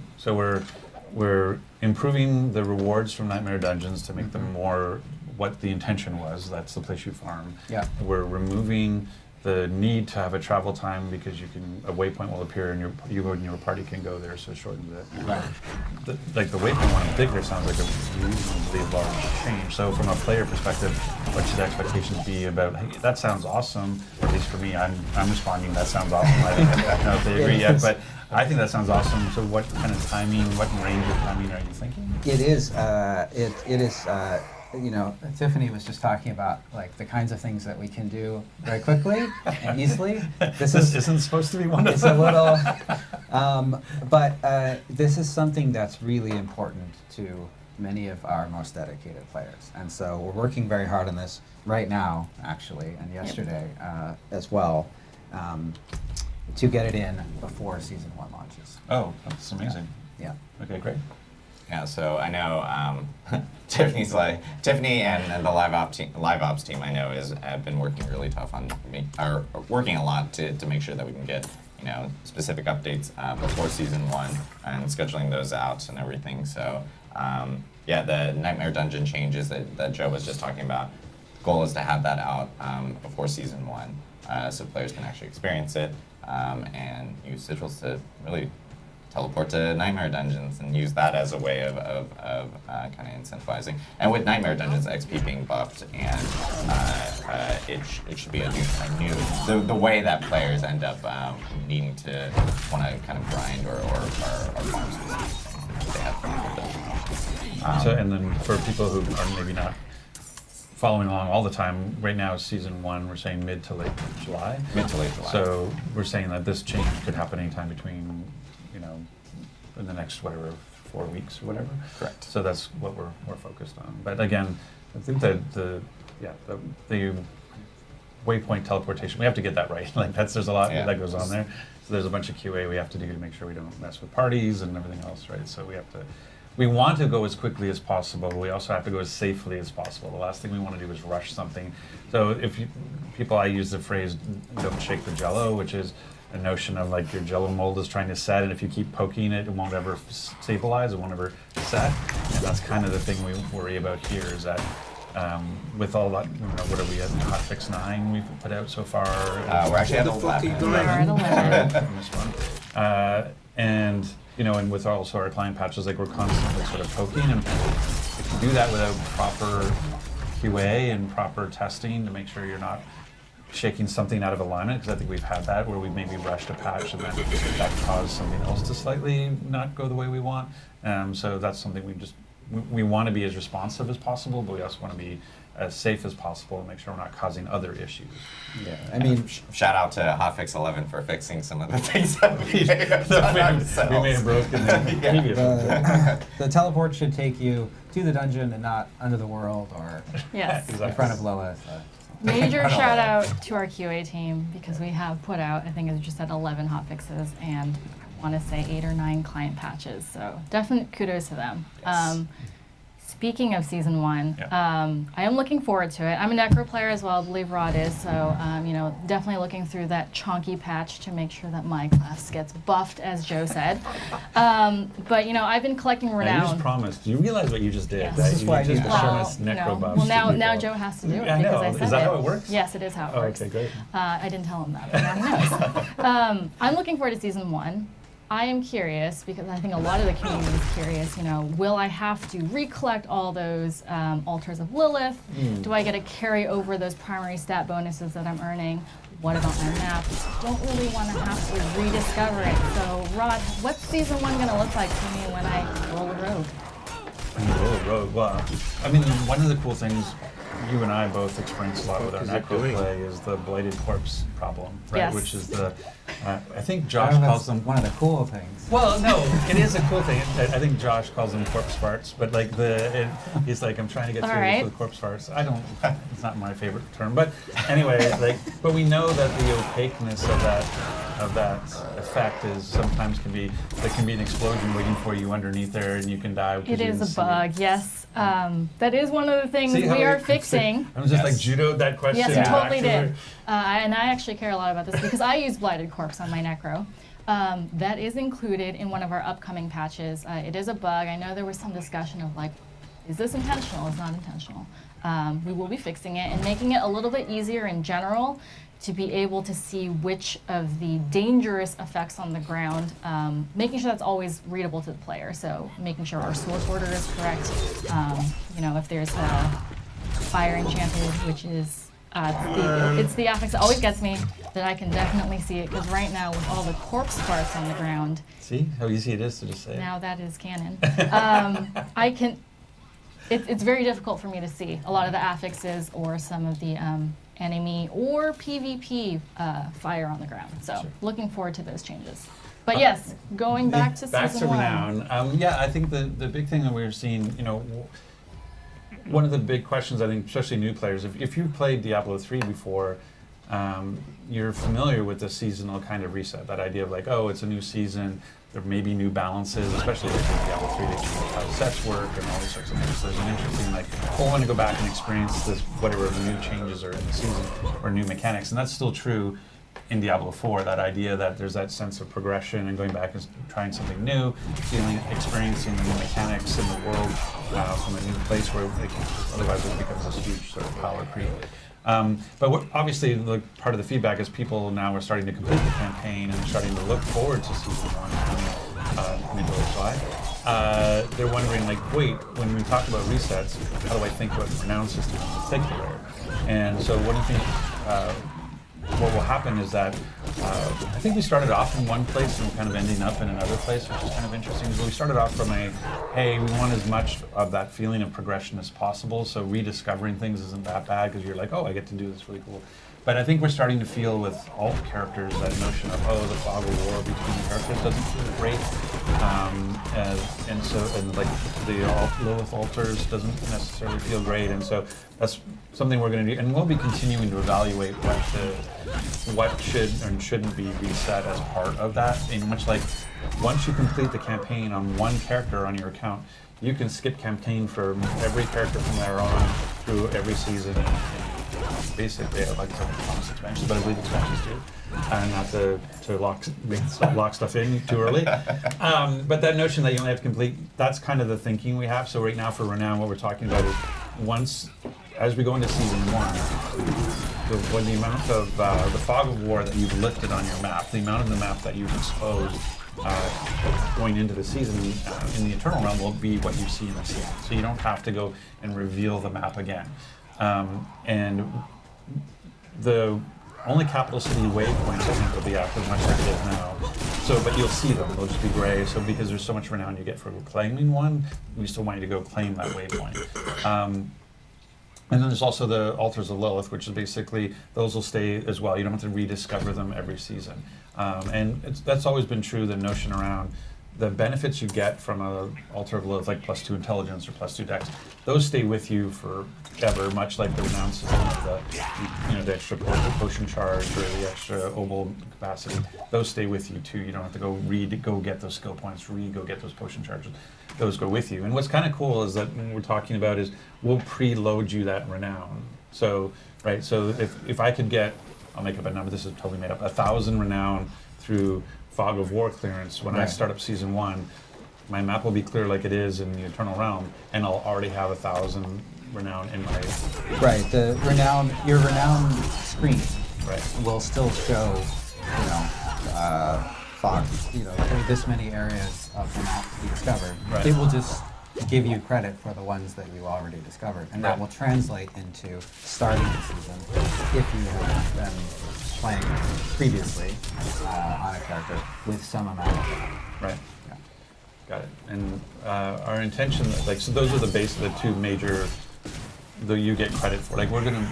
we're improving the rewards from Nightmare Dungeons to make them more what the intention was. That's the place you farm. Yeah. We're removing the need to have a travel time because a waypoint will appear and you and your party can go there, so it shortens it. Right. The waypoint one in particular sounds like a reasonably large change. So from a player perspective, what should expectations be about, hey, that sounds awesome, or at least for me, I'm responding, that sounds awesome. I don't know if they agree yet, but I think that sounds awesome. So what kind of timing, what range of timing are you thinking? It is, you know, Tiffany was just talking about like the kinds of things that we can do very quickly and easily. This isn't supposed to be one of it's them. a little, but this is something that's really important to many of our most dedicated players. And so we're working very hard on this right now, actually, and yesterday as well, to get it in before Season 1 launches. Oh, that's amazing. Yeah. Okay, great. Yeah, so I know Tiffany and the live ops team I know have been working really tough on are working a lot to make sure that we can get specific updates before Season 1 and scheduling those out and everything. So yeah, the Nightmare Dungeon changes that Joe was just talking about. Goal is to have that out before Season 1, so players can actually experience it and use sigils to really teleport to Nightmare Dungeons and use that as a way of kind of incentivizing. And with Nightmare Dungeons XP being buffed, and it should be a new the way that players end up needing to want to kind of grind or farm specific things that they have from the dungeon. So, and then for people who are maybe not following along all the time, right now Season 1, we're saying mid to late July. Mid to late July. So we're saying that this change could happen anytime between, in the next, 4 weeks or whatever. Correct. So that's what we're focused on. But again, I think that the waypoint teleportation, we have to get that right. Like there's a lot that goes on there. So there's a bunch of QA we have to do to make sure we don't mess with parties and everything else, right? So we want to go as quickly as possible, but we also have to go as safely as possible. The last thing we want to do is rush something. So I use the phrase, don't shake the jello, which is a notion of like your jello mold is trying to set, and if you keep poking it, it won't ever stabilize, it won't ever set. And that's kind of the thing we worry about here, is that with all that, what are we at, hotfix 9 we've put out so far? We're actually at 11. We're at 11. On this one. And with also our client patches, like we're constantly sort of poking, and if you do that without proper QA and proper testing to make sure you're not shaking something out of alignment, because I think we've had that where we maybe rushed a patch and then that caused something else to slightly not go the way we want. So that's something we want to be as responsive as possible, but we also want to be as safe as possible and make sure we're not causing other issues. Yeah, I mean, shout out to Hotfix 11 for fixing some of the things that we may have done ourselves. We may have broken the previous one. The teleport should take you to the dungeon and not under the world or Yes. in front of Lilith. Major shout out to our QA team, because we have put out, I think it's just at 11 hotfixes and I want to say 8 or 9 client patches. So definite kudos to them. Yes. Speaking of season 1, Yeah. I am looking forward to it. I'm a Necro player as well, I believe Rod is, so definitely looking through that chonky patch to make sure that my class gets buffed, as Joe said. But I've been collecting Now, renown. you just promised. Do you realize what you just did? Yes. That This is you why I need just to bought show it. us necro buffs. Well, to now people. Joe has to do it Yeah, I because know. I Is said that it. how it works? Yes, it is how it Oh, works. okay, great. I didn't tell him that, but now he knows. I'm looking forward to season 1. I am curious because I think a lot of the community is curious. Will I have to recollect all those altars of Lilith? Do I get to carry over those primary stat bonuses that I'm earning? What about my map? Don't really want to have to rediscover it. So, Rod, what's season 1 going to look like for me when I roll a rogue? Rogue. Well, I mean, one of the cool things you and I both experience a lot with our necro play is the blighted corpse problem, right? Yes. Which is the, I think I Josh don't know if calls that's them. one of the cool things. Well, no, it is a cool thing. I think Josh calls them corpse farts, but like he's like, I'm trying to get All through right. this with corpse farts. I don't. It's not my favorite term, but anyway, but we know that the opaqueness of that effect is sometimes can be an explosion waiting for you underneath there, and you can die. because It you is didn't a see it. bug, yes. That is one of the things See how we are it- fixing. I'm just like judoed that question. Yes, you back totally to her. did. And I actually care a lot about this because I use Blighted Corpse on my Necro. That is included in one of our upcoming patches. It is a bug. I know there was some discussion of like, is this intentional? It's not intentional. We will be fixing it and making it a little bit easier in general to be able to see which of the dangerous effects on the ground, making sure that's always readable to the player. So making sure our source order is correct. If there's a fire enchanted, which is it's the affix that always gets me, that I can definitely see it, because right now with all the corpse parts on the ground, See how easy it is to just say. now that is canon. It's very difficult for me to see a lot of the affixes or some of the enemy or PvP fire on the ground. So Sure. looking forward to those changes. But yes, going back to Back season to 1. Renown. Yeah, I think the big thing that we're seeing, one of the big questions, I think, especially new players, if you've played Diablo 3 before, you're familiar with the seasonal kind of reset. That idea of like, oh, it's a new season, there may be new balances, especially like in Diablo 3, they change how sets work and all these sorts of things. So there's an interesting, like, I want to go back and experience this, whatever new changes are in the season or new mechanics. And that's still true in Diablo 4, that idea that there's that sense of progression and going back and trying something new, experiencing the new mechanics in the world from a new place where otherwise it becomes this huge sort of power creep. But obviously, part of the feedback is people now are starting to complete the campaign and starting to look forward to season 1 mid-July. They're wondering, like, wait, when we talk about resets, how do I think about the renown system in particular? And so, what do you think? What will happen is that I think we started off in one place and kind of ending up in another place, which is kind of interesting. So we started off from hey, we want as much of that feeling of progression as possible. So rediscovering things isn't that bad because you're like, oh, I get to do this really cool. But I think we're starting to feel with all characters that notion of, oh, the fog of war between the characters doesn't feel great. And like the Lilith altars doesn't necessarily feel great. And so that's something we're going to do. And we'll be continuing to evaluate what should and shouldn't be reset as part of that. And much like once you complete the campaign on one character on your account, you can skip campaign for every character from there on through every season. Basically, I like to promise expansions, but I believe expansions do. Not to lock stuff in too early. But that notion that you only have to complete, that's kind of the thinking we have. So right now for Renown, what we're talking about is as we go into season 1, when the amount of the fog of war that you've lifted on your map, the amount of the map that you've exposed going into the season in the Eternal Realm will be what you see in the season. So you don't have to go and reveal the map again. And the only capital city waypoints I think will be up as much as it is now. So, but you'll see them; they'll just be gray. So, because there's so much renown you get for claiming one, we still want you to go claim that waypoint. And then there's also the altars of Lilith, which is basically those will stay as well. You don't have to rediscover them every season. And that's always been true. The notion around the benefits you get from a altar of Lilith, like +2 intelligence or +2 dex, those stay with you forever, much like the renown system of the extra potion charge or the extra obol capacity. Those stay with you too. You don't have to go get those skill points, go get those potion charges. Those go with you. And what's kind of cool is that when we're talking about is we'll preload you that renown. So, right, so if I could get, I'll make up a number, this is totally made up, 1,000 renown through Fog of War clearance, when I start up Season 1, my map will be clear like it is in the Eternal Realm, and I'll already have 1,000 renown in my... Right, your renown screen will still show, Fog, this many areas of the map to be discovered. Right. It will just give you credit for the ones that you already discovered, and that will translate into starting the season if you have been playing previously on a character with some amount of time. Right. Yeah. Got it. And our intention, so those are the two major you get credit for. Like we're gonna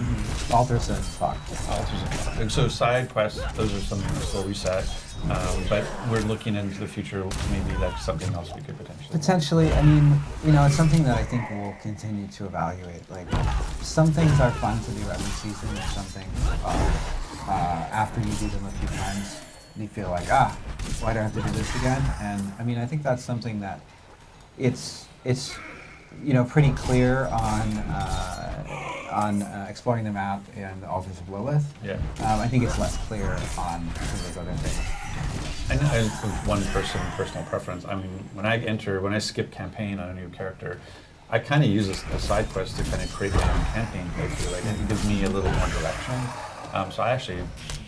Altars and Fog. Altars and Fog. And so side quests, those are something that still reset. But we're looking into the future. Maybe that's something else we could potentially. I mean, it's something that I think we'll continue to evaluate. Like some things are fun to do every season, and some things after you do them a few times, you feel like, why do I have to do this again? And I mean, I think that's something that it's pretty clear on exploring the map in the Altars of Lilith. Yeah. I think it's less clear on some of those other things. And one personal preference. I mean, when I skip campaign on a new character, I kind of use a side quest to kind of create my own campaign playthrough. Like it gives me a little more direction. So I actually,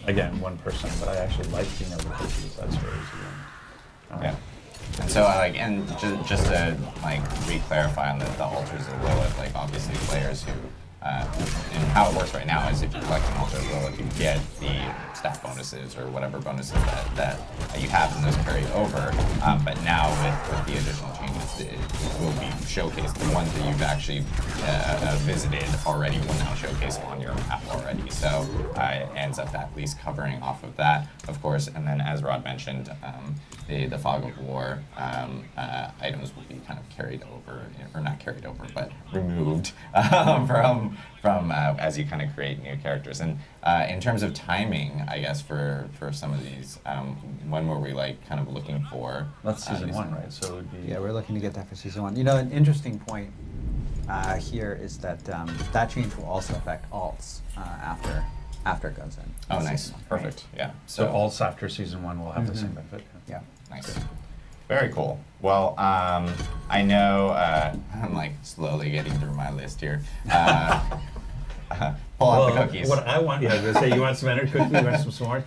again, one person, but I actually like being able to play these side stories again. Yeah. And so, and just to re-clarify on the Altars of Lilith, obviously players who, and how it works right now is if you collect an Altar of Lilith, you get the stat bonuses or whatever bonuses that you have, and those carry over. But now with the additional changes, it will be showcased. The ones that you've actually visited already will now showcase on your map already. So it ends up at least covering off of that, of course. And then, as Rod mentioned, the Fog of War items will be kind of carried over, or not carried over, but removed from as you kind of create new characters. And in terms of timing, I guess for some of these, when were we kind of looking for? That's Season 1, right? So it would be... Yeah, we're looking to get that for Season 1. An interesting point here is that that change will also affect alts after it goes in. Oh, nice. Perfect. Yeah. So alts after Season 1 will have the same benefit. Yeah. Nice. Very cool. Well, I know I'm slowly getting through my list here. Pull out the cookies. What I want, to say, you want some energy cookies, you want some s'mores?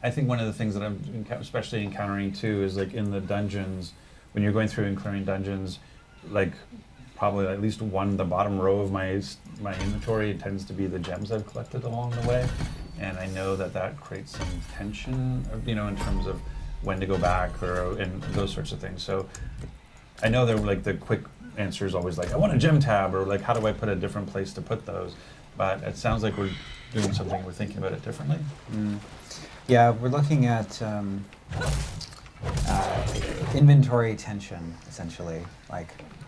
I think one of the things that I'm especially encountering too is in the dungeons, when you're going through and clearing dungeons, probably at least the bottom row of my inventory tends to be the gems I've collected along the way, and I know that creates some tension, in terms of when to go back and those sorts of things. So I know they're the quick answer is always I want a gem tab, or how do I put a different place to put those? But it sounds like we're doing something, we're thinking about it differently. Yeah, we're looking at inventory tension, essentially,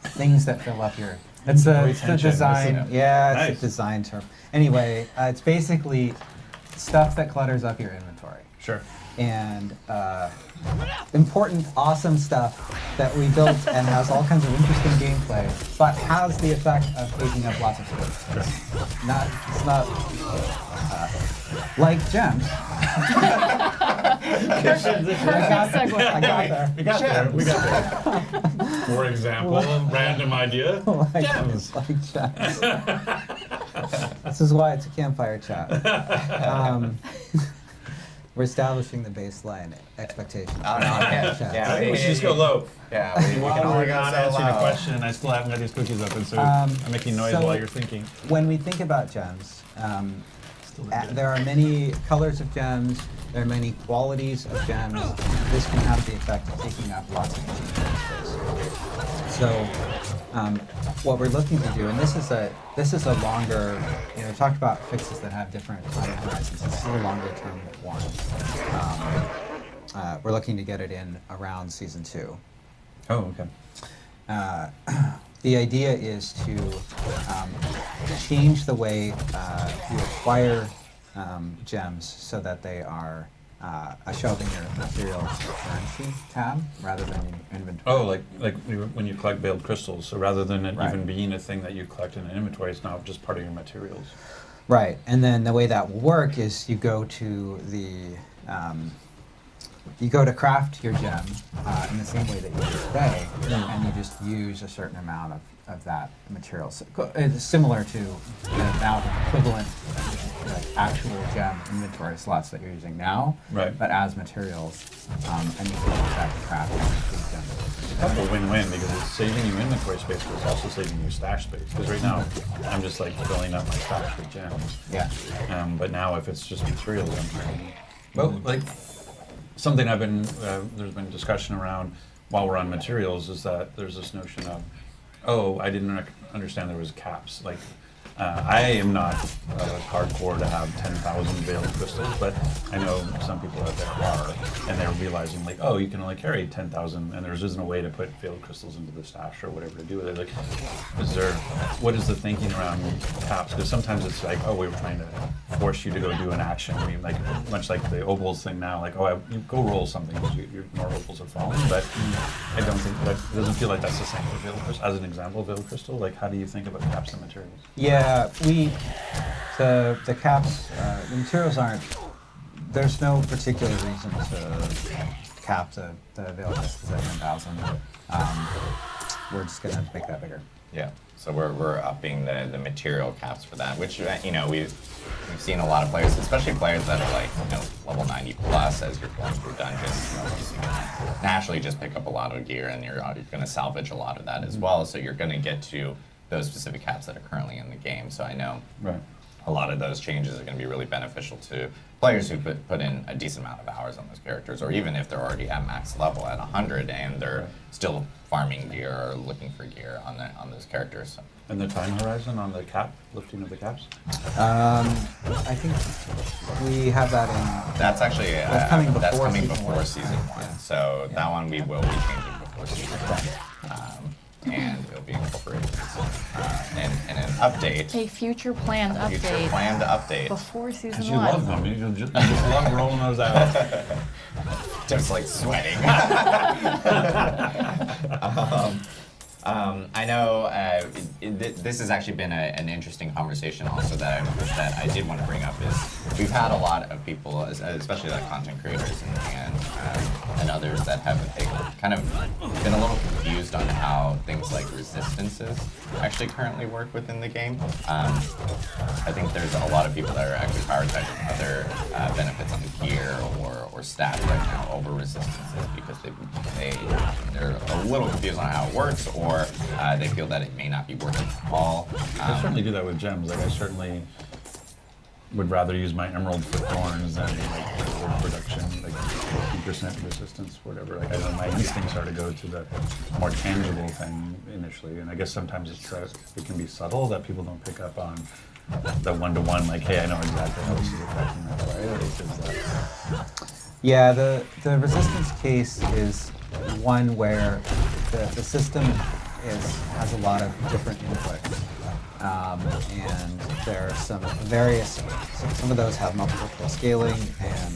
things that fill up your... It's a design. Yeah, it's nice. A design term. Anyway, it's basically stuff that clutters up your inventory. Sure. And important, awesome stuff that we built and has all kinds of interesting gameplay, but has the effect of taking up lots of space. Sure. It's not like gems. I got there. For example, random idea. Gems. Like gems. This is why it's a campfire chat. We're establishing the baseline expectation. Oh, no, yeah. We should just go low. Yeah, we can only go so answering low. a question, and I still haven't got these cookies open, so I'm making noise while you're thinking. When we think about gems, there are many colors of gems, there are many qualities of gems. This can have the effect of taking up lots of inventory space. So what we're looking to do, and this is a longer, we talked about fixes that have different time horizons. This is a longer term one. we're looking to get it in around season 2. Oh, okay. The idea is to change the way you acquire gems so that they are show up in your materials currency tab rather than in your inventory. Oh, like when you collect veiled crystals. So rather than it Right. even being a thing that you collect in an inventory, it's now just part of your materials. Right, and then the way that will work is you go to you go to craft your gem in the same way that you do today, and you just use a certain amount of that material. So, it's similar to now the equivalent like actual gem inventory slots that you're using now, Right. but as materials, and you can use that to craft these gems. That's a win-win because it's saving you inventory space, but it's also saving you stash space. Because right now, I'm just like filling up my stash with gems. Yeah. But now, if it's just materials, well, like something I've been there's been discussion around while we're on materials is that there's this notion of, oh, I didn't understand there was caps. Like, I am not hardcore to have 10,000 veiled crystals, but I know some people out there are, and they're realizing like, oh, you can only carry 10,000, and there isn't a way to put veiled crystals into the stash or whatever to do with it. Like, what is the thinking around caps? Because sometimes it's like, oh, we were trying to force you to go do an action. I mean, like much like the opals thing now, like, oh, you go roll something because your more opals are falling. But I don't think that it doesn't feel like that's the same for veiled crystal. As an example, veiled crystal, like, how do you think about caps and materials? Yeah, the caps, the materials aren't, there's no particular reason to cap the veil crystals at 10,000. We're just going to make that bigger. Yeah, so we're upping the material caps for that, which, you know, we've seen a lot of players, especially players that are like, you know, level 90 plus as you're going through dungeons, you know, you can naturally just pick up a lot of gear and you're going to salvage a lot of that as well, so you're going to get to those specific caps that are currently in the game. So I know a lot of those changes are going to be really beneficial to players who put in a decent amount of hours on those characters, or even if they're already at max level at 100 and they're still farming gear or looking for gear on those characters. So. And the time horizon on the cap, lifting of the caps? I think we have that in... That's actually that's coming before season 1. So that one we will be changing before season 1. And it'll be incorporated in an update. A future planned update. Future planned update. Before season 1. You love them. You just love rolling those out. Just like sweating. I know this has actually been an interesting conversation also that I did want to bring up is we've had a lot of people, especially like content creators and others that have kind of been a little confused on how things like resistances actually currently work within the game. I think there's a lot of people that are actually prioritizing other benefits on the gear or stats right now over resistances because they're a little confused on how it works, or they feel that it may not be working at all. I certainly do that with gems. Like, I certainly would rather use my emerald for thorns than like wood production, like 50% resistance, whatever. Like, I know my instincts are to go to the more tangible thing initially, and I guess sometimes it can be subtle that people don't pick up on the one-to-one. Like, hey, I know exactly how this is affecting my player. Yeah, the resistance case is one where the system has a lot of different inputs, and there are some of those have multiple scaling, and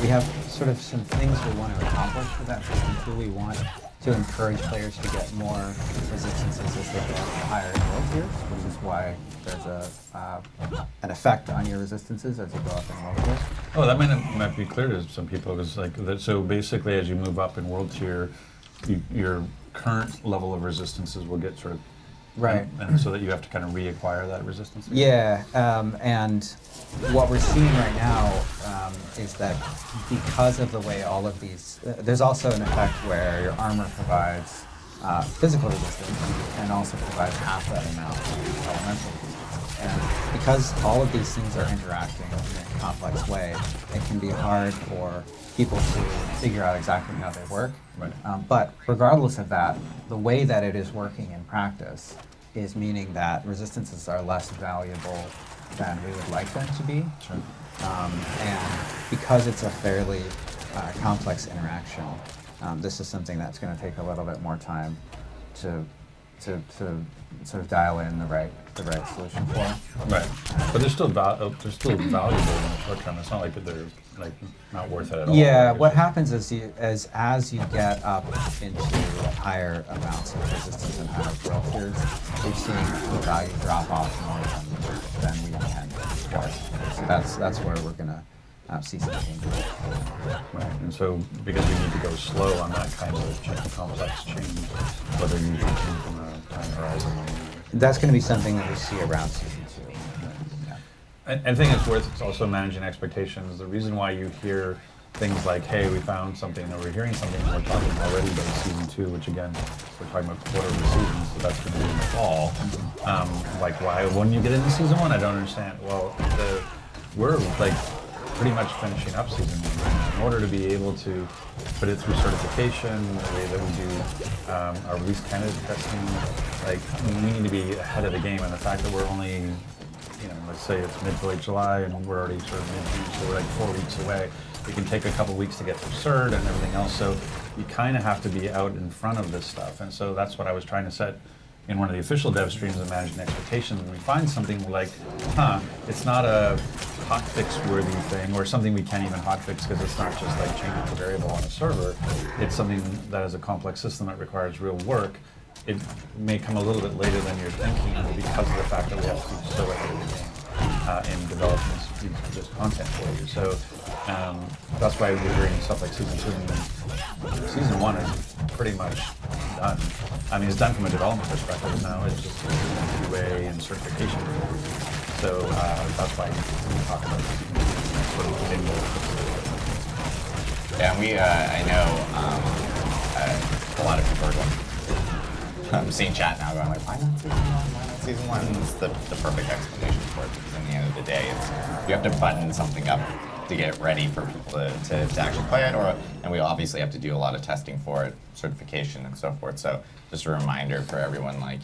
we have sort of some things we want to accomplish with that system too. We want to encourage players to get more resistances as they go up to higher world tiers, which is why there's an effect on your resistances as you go up in world tiers. Oh, that might be clear to some people. Because like so basically, as you move up in world tier, your current level of resistances will get sort of right, and so that you have to kind of reacquire that resistance. Yeah, and what we're seeing right now is that because of the way all of these, there's also an effect where your armor provides physical resistance and also provides half that amount of elemental resistance. And because all of these things are interacting in a complex way, it can be hard for people to figure out exactly how they work. Right. But regardless of that, the way that it is working in practice is meaning that resistances are less valuable than we would like them to be. Sure. And because it's a fairly complex interaction, this is something that's going to take a little bit more time to sort of dial in the right solution for. Right, but they're still valuable in the short term. It's not like they're like not worth it at all. Yeah, what happens is as you get up into higher amounts of resistance and higher growth tiers, we've seen the value drop off more than we intend. So that's where we're gonna see some changes. Right, and so because we need to go slow on that kind of complex change, whether you're thinking from a time horizon. That's going to be something that we see around season 2. Yeah. And I think it's worth also managing expectations. The reason why you hear things like, hey, we found something, or we're hearing something, and we're talking already about season 2, which again, we're talking about quarter of the season, so that's going to be in the fall. Like, why wouldn't you get into season 1? I don't understand. Well, we're like pretty much finishing up season 1. In order to be able to put it through certification, the way that we do our release candidate testing, like we need to be ahead of the game. And the fact that we're only, let's say it's mid to late July and we're already sort of mid-June, so we're like 4 weeks away. It can take a couple weeks to get through CERT and everything else. So you kind of have to be out in front of this stuff. And so that's what I was trying to set in one of the official dev streams of managing expectations. And we find something like, it's not a hotfix worthy thing or something we can't even hotfix because it's not just like changing a variable on a server. It's something that is a complex system that requires real work. It may come a little bit later than you're thinking because of the fact that we have to be so ahead of the game in developing this content for you. So that's why we're doing stuff like season 2. And season 1 is pretty much done. I mean, it's done from a development perspective. Now it's just QA and certification. So that's why we talk about sort of getting more. Yeah, I know a lot of people are going. I'm seeing chat now going like, why not season 1? Why not season 1? And it's the perfect explanation for it because in the end of the day, you have to button something up to get it ready for people to actually play it, and we obviously have to do a lot of testing for it, certification and so forth. So just a reminder for everyone, like,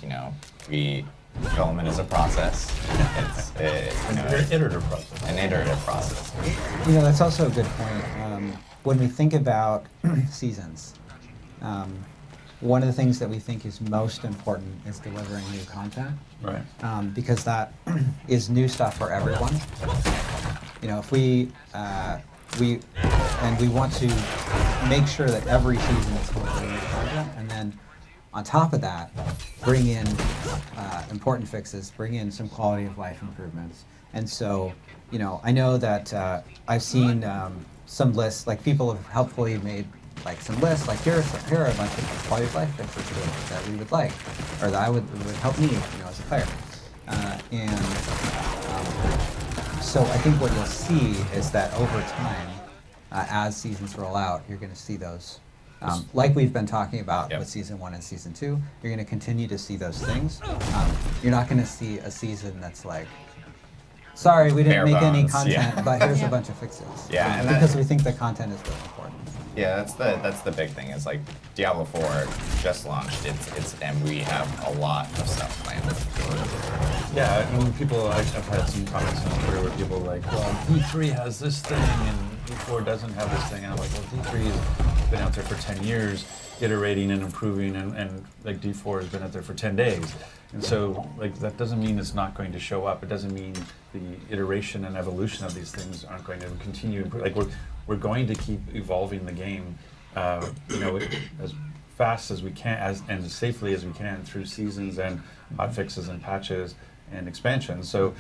development is a process. It's an iterative process. An iterative process. That's also a good point. When we think about seasons, one of the things that we think is most important is delivering new content. Right. Because that is new stuff for everyone. If we want to make sure that every season is delivering new content, and then on top of that, bring in important fixes, bring in some quality of life improvements. And so, I know that I've seen some lists, like people have helpfully made like some lists, like here are a bunch of quality of life fixes that we would like, or that would help me, as a player. So I think what you'll see is that over time, as seasons roll out, you're going to see those. Like we've been talking about with season 1 and season 2, you're going to continue to see those things. You're not going to see a season that's like, sorry, we didn't make any content, but here's a bunch of fixes. Yeah, because we think the content is really important. Yeah, that's the big thing. Is like Diablo 4 just launched. And we have a lot of stuff planned. Yeah, I've had some comments on Twitter where people are like, well, D3 has this thing and D4 doesn't have this thing. And I'm like, well, D3 has been out there for 10 years, iterating and improving, and like D4 has been out there for 10 days. And so, like, that doesn't mean it's not going to show up. It doesn't mean the iteration and evolution of these things aren't going to continue. Like, we're going to keep evolving the game, as fast as we can, and as safely as we can through seasons and hotfixes and patches and expansions. So,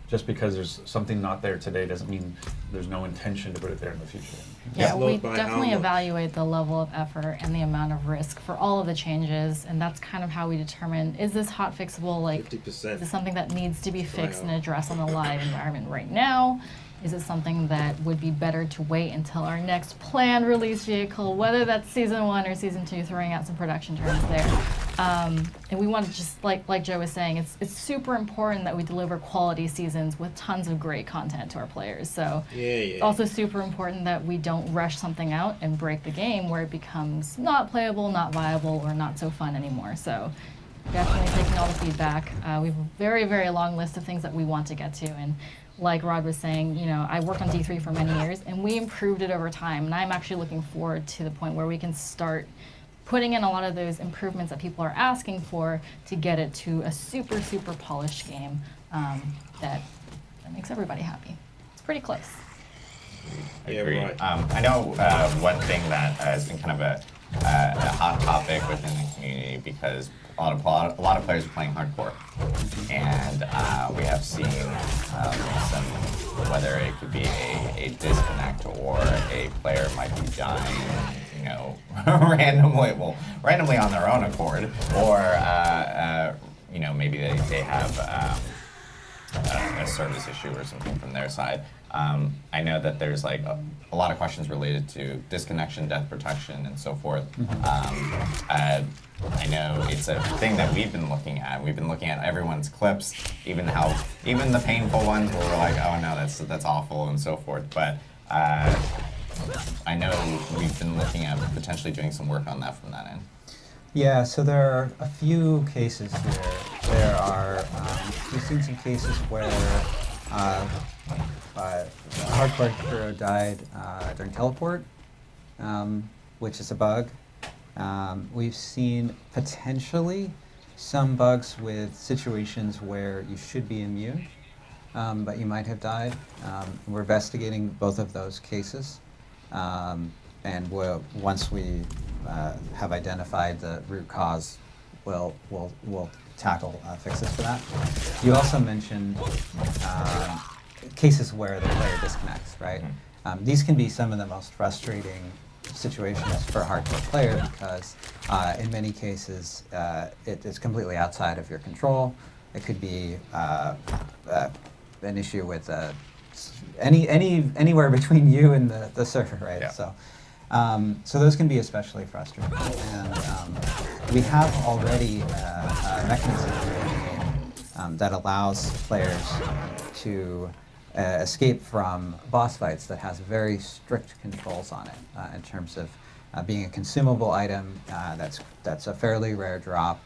just because there's something not there today doesn't mean there's no intention to put it there in the future. Yeah, we definitely evaluate the level of effort and the amount of risk for all of the changes, and that's kind of how we determine, is this hot fixable, like, 50%. Is this something that needs to be fixed and addressed on the live environment right now? Is it something that would be better to wait until our next planned release vehicle, whether that's season 1 or season 2, throwing out some production terms there? And we want to just, like Joe was saying, it's super important that we deliver quality seasons with tons of great content to our players. So it's also super important that we don't rush something out and break the game where it becomes not playable, not viable, or not so fun anymore. So definitely taking all the feedback. We have a very, very long list of things that we want to get to, and like Rod was saying, I worked on D3 for many years, and we improved it over time. And I'm actually looking forward to the point where we can start putting in a lot of those improvements that people are asking for to get it to a super, super polished game that makes everybody happy. It's pretty close. I agree. I know one thing that has been kind of a hot topic within the community because a lot of players are playing hardcore, and we have seen some, whether it could be a disconnect or a player might be dying, randomly on their own accord, or maybe they have a service issue or something from their side. I know that there's like a lot of questions related to disconnection, death protection, and so forth. I know it's a thing that we've been looking at. We've been looking at everyone's clips, even the painful ones where we're like, oh no, that's awful and so forth. But I know we've been looking at potentially doing some work on that from that end. Yeah, so there are a few cases here. There are, we've seen some cases where a hardcore hero died during teleport, which is a bug. We've seen potentially some bugs with situations where you should be immune, but you might have died. We're investigating both of those cases, and once we have identified the root cause, we'll tackle fixes for that. You also mentioned cases where the player disconnects, right? These can be some of the most frustrating situations for a hardcore player because in many cases it is completely outside of your control. It could be an issue with anywhere between you and the server, right? Yeah. So those can be especially frustrating. And we have already a mechanism in the game that allows players to escape from boss fights that has very strict controls on it in terms of being a consumable item that's a fairly rare drop,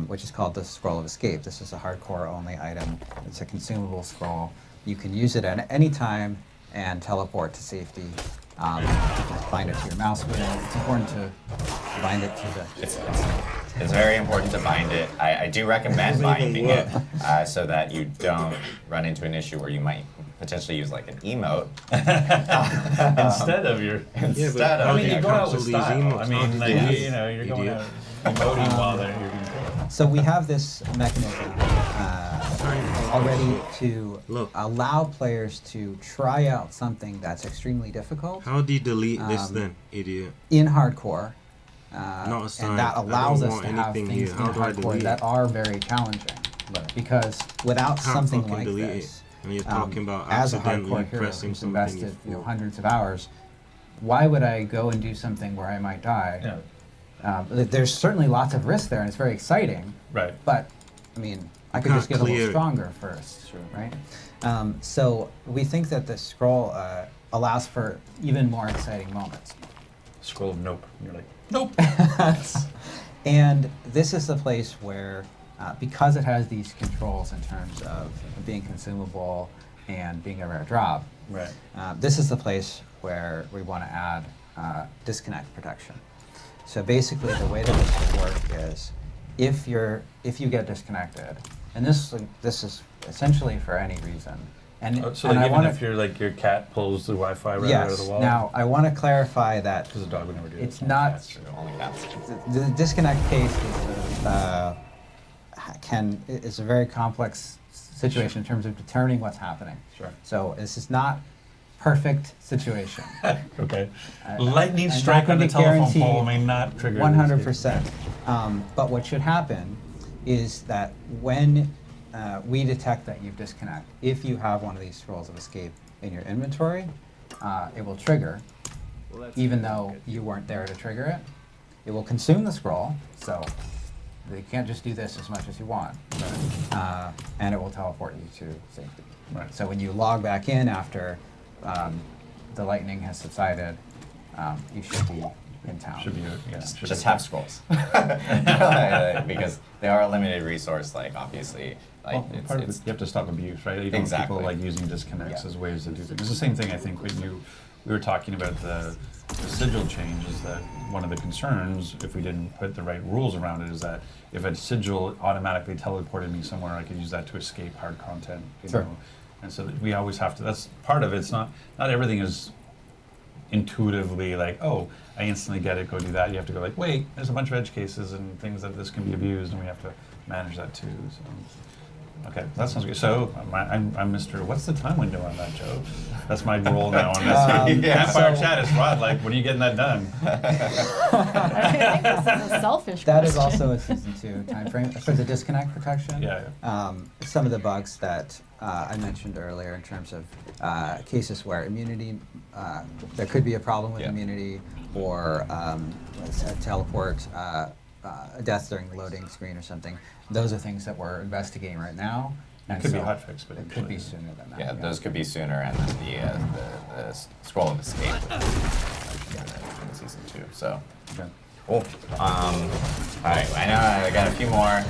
which is called the Scroll of Escape. This is a hardcore only item. It's a consumable scroll. You can use it at any time and teleport to safety. You can bind it to your mouse wheel. It's important to bind it to the... It's very important to bind it. I do recommend binding it so that you don't run into an issue where you might potentially use like an emote instead of your. You go out with style. I mean, you're going out emoting while you're being killed. So we have this mechanism already to allow players to try out something that's extremely difficult. How do you delete this then, idiot? In hardcore. Not aside. And that allows us to have anything things here. in How do I hardcore delete that it? are very challenging. Because without Can't something fucking like delete this, it. And you're talking about as a accidentally hardcore hero pressing who's something. invested hundreds of hours, why would I go and do something where I might die? Yeah. There's certainly lots of risk there, and it's very exciting. Right. But I mean, I could can't just get a little clear it. stronger first, right? So we think that the scroll allows for even more exciting moments. Scroll of nope. And you're like, nope. And this is the place where, because it has these controls in terms of being consumable and being a rare drop, right. This is the place where we want to add disconnect protection. So basically, the way that this would work is, if you get disconnected, and this is essentially for any reason. So like even if your cat pulls the Wi-Fi right out of the wall? Now, I want to clarify that because a dog would never do it's that. not, the disconnect case is a very complex situation in terms of determining what's happening. Sure. So this is not perfect situation. Okay. Lightning strike on the telephone pole may not trigger 100%. But what should happen is that when we detect that you've disconnected, if you have one of these scrolls of escape in your inventory, it will trigger, even though you weren't there to trigger it. It will consume the scroll, so you can't just do this as much as you want, and it will teleport you to safety. Right. So when you log back in after the lightning has subsided, you should be in town. Should be, Just have scrolls. Because they are a limited resource, like, obviously. Like, Well, part of it, you have to stop abuse, right? You don't want people like using disconnects as ways to do things. It's the same thing, I think, when we were talking about the sigil change, is that one of the concerns, if we didn't put the right rules around it, is that if a sigil automatically teleported me somewhere, I could use that to escape hard content, you know? And so that we always have to, that's part of it. It's not everything is intuitively like, oh, I instantly get it, go do that. You have to go like, wait, there's a bunch of edge cases and things that this can be abused, and we have to manage that too. So, okay, that sounds good. So I'm Mr. What's the time window on that, Joe? That's my role now on this. Campfire chat is Rod. Like, when are you getting that done? I think this is a selfish That question. is also a season 2 time frame for the disconnect protection. Yeah. Some of the bugs that I mentioned earlier in terms of cases where immunity, there could be a problem with immunity, or a teleport, a death during the loading screen or something. Those are things that we're investigating right now. It could be hotfix, but it could be sooner than that. Yeah, those could be sooner, and then the scroll of escape in season 2. So, cool. All right, I know I got a few more.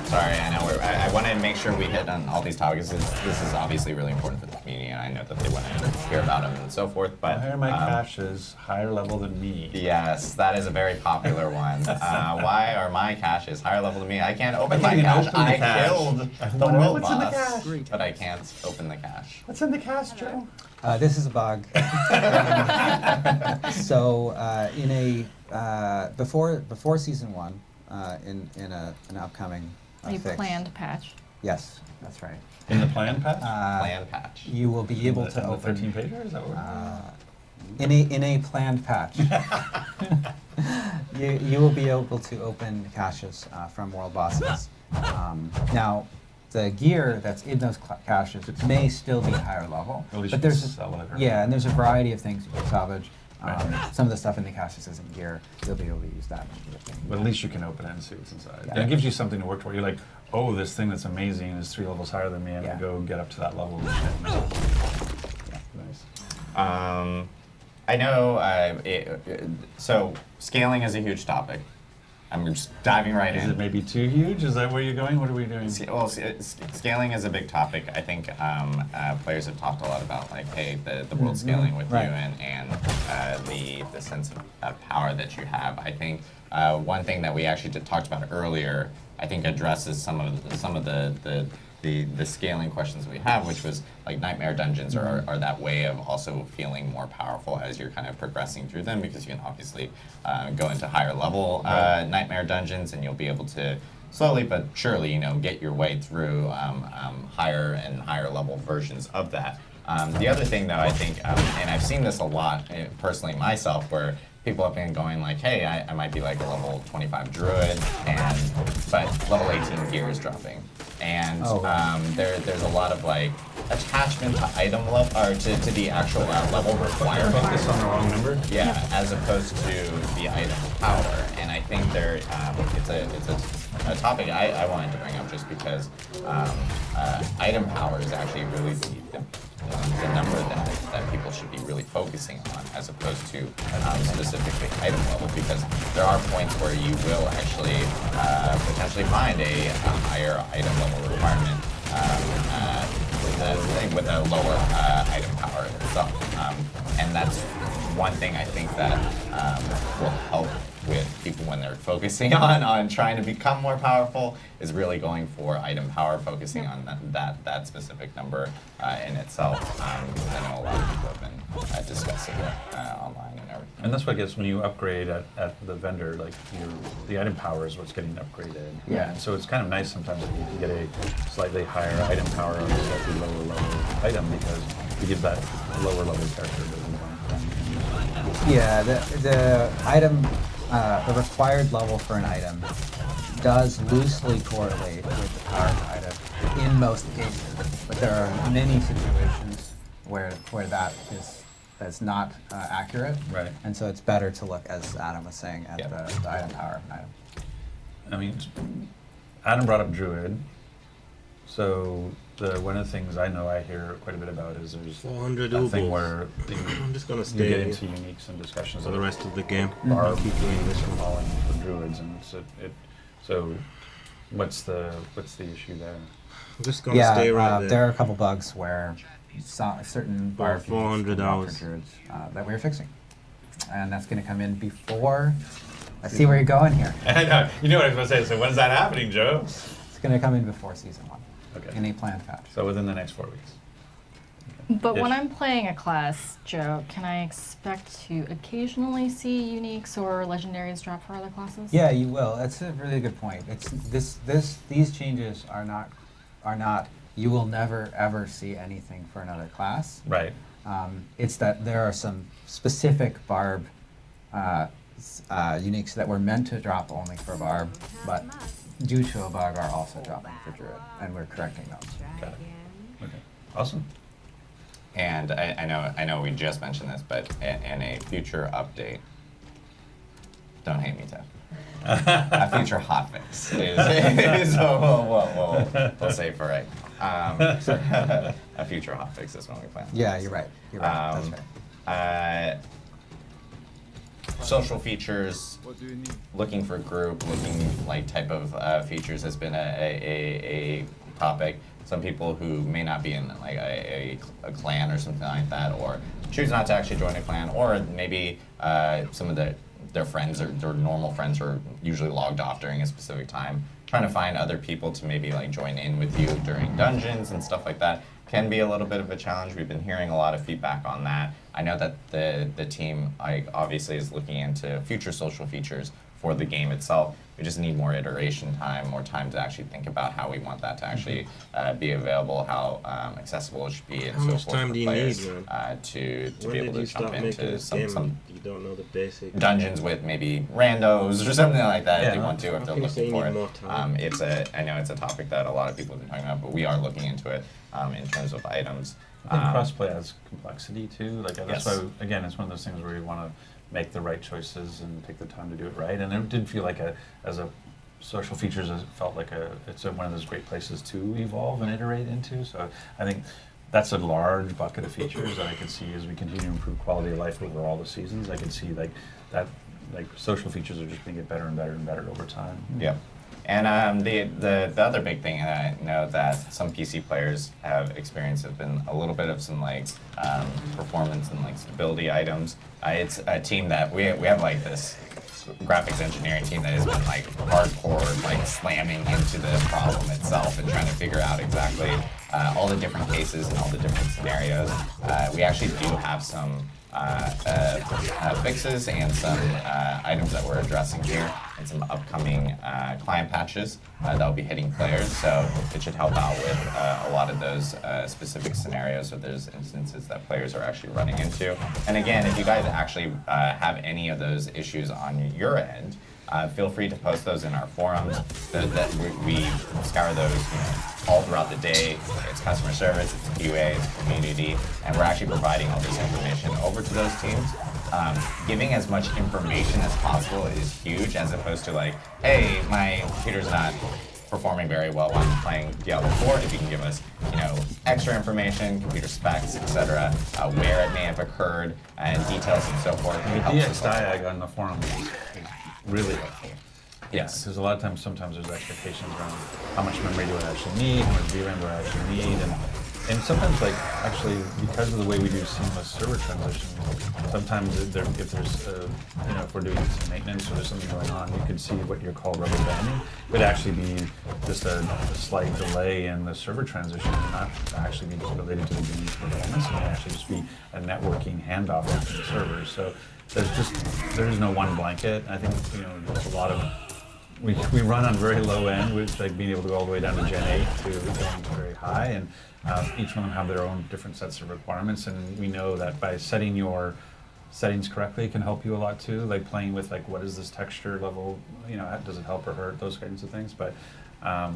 Sorry, I know I wanted to make sure we hit on all these topics. This is obviously really important for the community, and I know that they want to hear about them and so forth. But higher my cache is higher level than me. Yes, that is a very popular one. Why are my caches higher level than me? I can't open my cache. I killed the world What's in the boss, cache? but I can't open the cache. What's in the cache, Joe? This is a bug. So in a before season 1, in an upcoming A fix. planned patch. Yes, that's right. In the plan patch? Planned patch. You will be able to the open 13 pager. Is that what? in a planned patch. you will be able to open caches from world bosses. Now, the gear that's in those caches may still be higher level, At least but you there's can sell it, or- and there's a variety of things you can salvage. Some of the stuff in the caches isn't gear. You'll be able to use that. But at least you can open it and see what's inside. Yeah. And it gives you something to work toward. You're like, oh, this thing that's amazing is 3 levels higher than me. I'm Yeah. gonna go get up to that level. Nice. I know. So scaling is a huge topic. I'm just diving right in. Is it maybe too huge? Is that where you're going? What are we doing? Scaling is a big topic. I think players have talked a lot about, like, hey, the world scaling with you and the sense of power that you have. I think one thing that we actually talked about earlier, I think addresses some of the scaling questions we have, which was like nightmare dungeons are that way of also feeling more powerful as you're kind of progressing through them, because you can obviously go into higher level nightmare dungeons, and you'll be able to slowly but surely, get your way through higher and higher level versions of that. The other thing, though, I think, and I've seen this a lot personally myself, where people have been going like, hey, I might be like a level 25 druid, but level 18 gear is dropping. And there's a lot of like attachment to item level, or to the actual level requirement. Focus on the wrong number? Yeah, as opposed to the item power. And I think it's a topic I wanted to bring up, just because item power is actually really the number that people should be really focusing on, as opposed to specifically item level, because there are points where you will actually potentially find a higher item level requirement with a lower item power itself. And that's one thing I think that will help with people when they're focusing on trying to become more powerful, is really going for item power, focusing on that specific number in itself. I know a lot of people have been discussing it online and everything. And that's what I guess when you upgrade at the vendor, like the item power is what's getting upgraded. Yeah. And so it's kind of nice sometimes that you can get a slightly higher item power on a slightly lower level item, because you give that lower level character a bit more. Yeah, the item, the required level for an item does loosely correlate with the power of the item in most cases, but there are many situations where that is not accurate. Right. And so it's better to look, as Adam was saying, at the item power of an item. I mean, Adam brought up druid, so one of the things I know I hear quite a bit about is there's 400 that thing Ubers. where I'm just gonna you stay get here into uniques and discussions for the rest of the game. Barb Keep doing this one. falling for druids, and so what's the issue there? I'm just gonna stay right there there. are a couple bugs where certain For barb 400 uniques hours. for druids that we're fixing, and that's going to come in before. I see where you're going here. I know. You know what I was going to say. So when is that happening, Joe? It's going to come in before season 1. Okay. In a planned patch. So within the next 4 weeks. But when Ish. I'm playing a class, Joe, can I expect to occasionally see uniques or legendaries drop for other classes? Yeah, you will. That's a really good point. It's these changes are not. You will never ever see anything for another class. Right. It's that there are some specific barb uniques that were meant to drop only for barb, but due to a bug are also dropping for druid, and we're correcting those. Got it. Okay. Awesome. And I know we just mentioned this, but in a future update, don't hate me, Ted. A future hotfix is we'll say for right. A future hotfix is when we plan. Yeah, you're right. You're right. That's right. Social features, looking for group, looking like type of features has been a topic. Some people who may not be in like a clan or something like that, or choose not to actually join a clan, or maybe some of their friends or their normal friends are usually logged off during a specific time. Trying to find other people to maybe like join in with you during dungeons and stuff like that can be a little bit of a challenge. We've been hearing a lot of feedback on that. I know that the team obviously is looking into future social features for the game itself. We just need more iteration time, more time to actually think about how we want that to actually be available, how accessible it should be, and How so much forth time for do you players need, to When be able did to you jump start making into this game? some You don't know the basics. dungeons with maybe randos or something like that if they Yeah. want to, if How they're can you say looking you for need it. more time? I know it's a topic that a lot of people have been talking about, but we are looking into it in terms of items. I think crossplay adds complexity too. Like that's Yes. why again, it's one of those things where you want to make the right choices and take the time to do it right. And it did feel like as a social features, it felt like it's one of those great places to evolve and iterate into. So I think that's a large bucket of features that I could see as we continue to improve quality of life over all the seasons. I could see like social features are just going to get better and better and better over time. Yeah. And the other big thing that I know that some PC players have experienced has been a little bit of some like performance and like stability items. It's a team that we have like this graphics engineering team that has been like hardcore like slamming into the problem itself and trying to figure out exactly all the different cases and all the different scenarios. We actually do have some fixes and some items that we're addressing here, and some upcoming client patches that will be hitting players. So it should help out with a lot of those specific scenarios or those instances that players are actually running into. And again, if you guys actually have any of those issues on your end, feel free to post those in our forums. That we scour those all throughout the day. It's customer service, it's QA, it's community, and we're actually providing all this information over to those teams. Giving as much information as possible is huge, as opposed to like, hey, my computer's not performing very well when I'm playing Diablo 4. If you can give us, extra information, computer specs, etc., where it may have occurred, and details and so forth. The helps DX us all. diag on the forum is really helpful. Yes. Because a lot of times, sometimes there's expectations around how much memory do I actually need, how much VRAM do I actually need, and sometimes, like, actually, because of the way we do seamless server transition, sometimes if there's, if we're doing some maintenance or there's something going on, you could see what you call rubber banding. It would actually be just a slight delay in the server transition, and not actually be related to the game's performance. It would actually just be a networking handoff between servers. So there is no one blanket. I think there's a lot of we run on very low end, with like being able to go all the way down to Gen 8 to going very high, and each one of them have their own different sets of requirements. And we know that by setting your settings correctly can help you a lot too. Like playing with like what is this texture level? Does it help or hurt? Those kinds of things. But that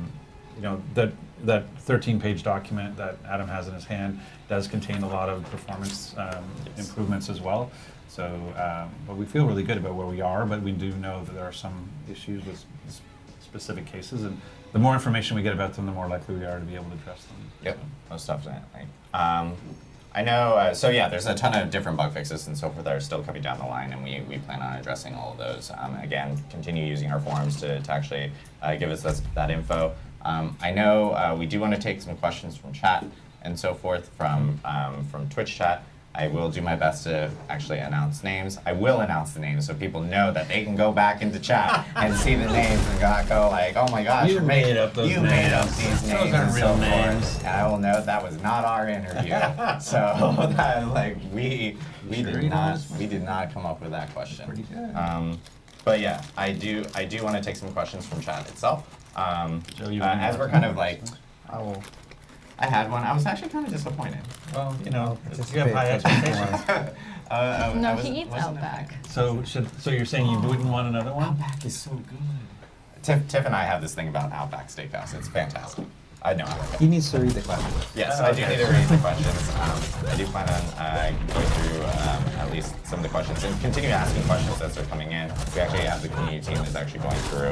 13-page document that Adam has in his hand does contain a lot of performance improvements as well. So, but we feel really good about where we are, but we do know that there are some issues with specific cases, and the more information we get about them, the more likely we are to be able to address them. Yep, most definitely. I know, so yeah, there's a ton of different bug fixes and so forth that are still coming down the line, and we plan on addressing all of those. Again, continue using our forums to actually give us that info. I know we do want to take some questions from chat and so forth from Twitch chat. I will do my best to actually announce names. I will announce the names so people know that they can go back into chat and see the names and not go like, oh my gosh, You made up those you made up names. these Those names aren't and real so names. forth. And I will note that was not our interview. So that like we did not come up with that question. Pretty good. But yeah, I do want to take some questions from chat itself. Joe, you as we're kind of like, Oh, I had one. I was actually kind of disappointed. Well, you know, Just you have high pay attention to expectations. No, he eats Outback. So you're saying you wouldn't want another one? Outback is so good. Tiff and I have this thing about Outback Steakhouse. It's fantastic. I know. he needs to read the question. Yes, I do need to read the questions. I do plan on going through at least some of the questions and continue asking questions as they're coming in. We actually have the community team that's actually going through.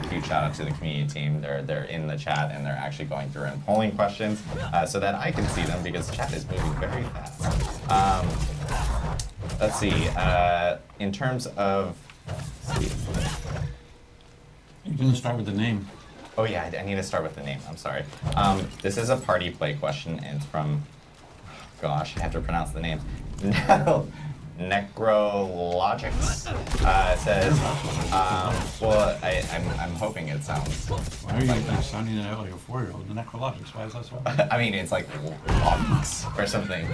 Huge shout out to the community team. They're in the chat and they're actually going through and polling questions so that I can see them because the chat is moving very fast. Let's see. In terms of, You can start with the name. oh yeah, I need to start with the name. I'm sorry. This is a party play question, and it's from, gosh, I have to pronounce the name. Necrologics says, well, I'm hoping it sounds. Why are you sounding it out like a 4-year-old? The necrologics. Why is that so? I mean, it's like logics or something.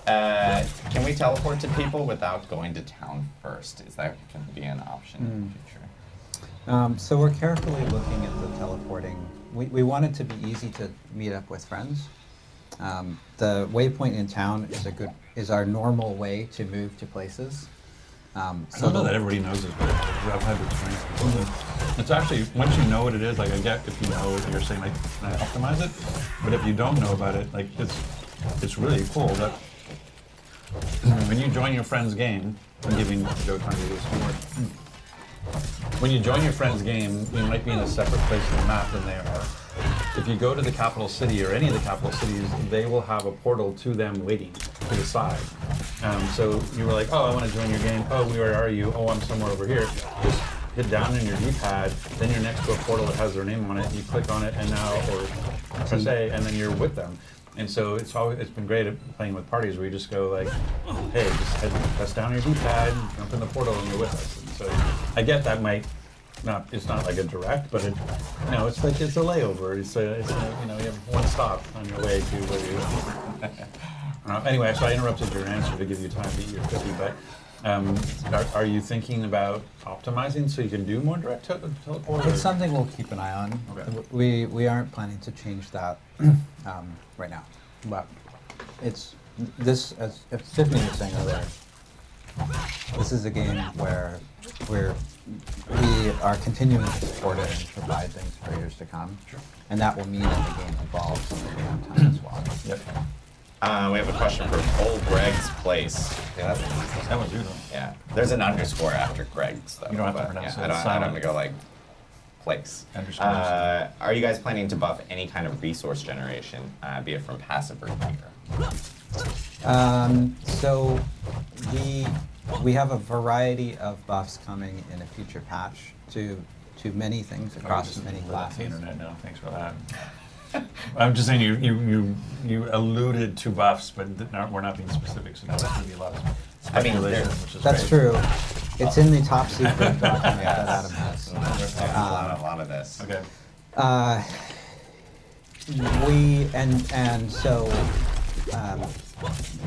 Can we teleport to people without going to town first? Is that going to be an option in the future? So we're carefully looking at the teleporting. We want it to be easy to meet up with friends. The waypoint in town is our normal way to move to places. I don't know that everybody knows this, but I've had to explain it to people. It's actually, once you know what it is, like I get if you know it, you're saying like, can I optimize it? But if you don't know about it, like it's really cool that when you join your friend's game, I'm giving Joe time to do some work. When you join your friend's game, you might be in a separate place on the map than they are. If you go to the capital city or any of the capital cities, they will have a portal to them waiting to the side. So you were like, oh, I want to join your game. Oh, where are you? Oh, I'm somewhere over here. Just hit down in your D-pad, then you're next to a portal that has their name on it. You click on it, and now, or press A, and then you're with them. And so it's been great at playing with parties where you just go like, hey, just press down your D-pad, jump in the portal, and you're with us. And so I get that might not, it's not like a direct, but it, you know, it's like it's a layover. It's a you know, you have one stop on your way to where you. Anyway, so I interrupted your answer to give you time to eat your cookie, but. Are you thinking about optimizing so you can do more direct teleport? It's something we'll keep an eye on. Okay. We aren't planning to change that right now, but it's this, as Tiffany was saying earlier, this is a game where we are continuing to support it and provide things for years to come, and that will mean that the game evolves in the game time as well. Yep. We have a question for Old Greg's Place. Yeah, that's easy. That was you though. Yeah, there's an underscore after Greg's though. You don't have to but, pronounce yeah, it. I don't have to go like place. Underscore. Are you guys planning to buff any kind of resource generation, be it from passive or gear? So we have a variety of buffs coming in a future patch to many things across many classes. The internet now. Thanks for that. I'm just saying you alluded to buffs, but we're not being specific, so now there's going to be a lot of speculation, which is that's great. true. It's in the top secret document that Adam has. There's a lot of this. Okay.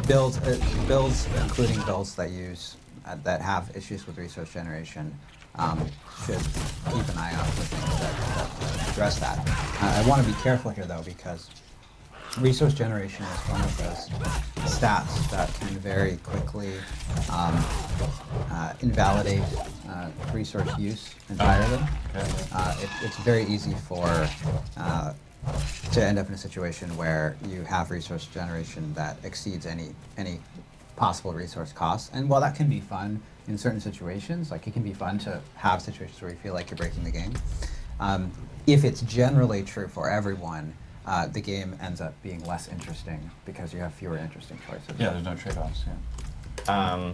Builds, including builds that use that have issues with resource generation, should keep an eye out for things that address that. I want to be careful here though, because resource generation is one of those stats that can very quickly invalidate resource use entirely. It's very easy to end up in a situation where you have resource generation that exceeds any possible resource costs. And while that can be fun in certain situations, like it can be fun to have situations where you feel like you're breaking the game, if it's generally true for everyone, the game ends up being less interesting because you have fewer interesting choices. Yeah, there's no trade-offs. Yeah.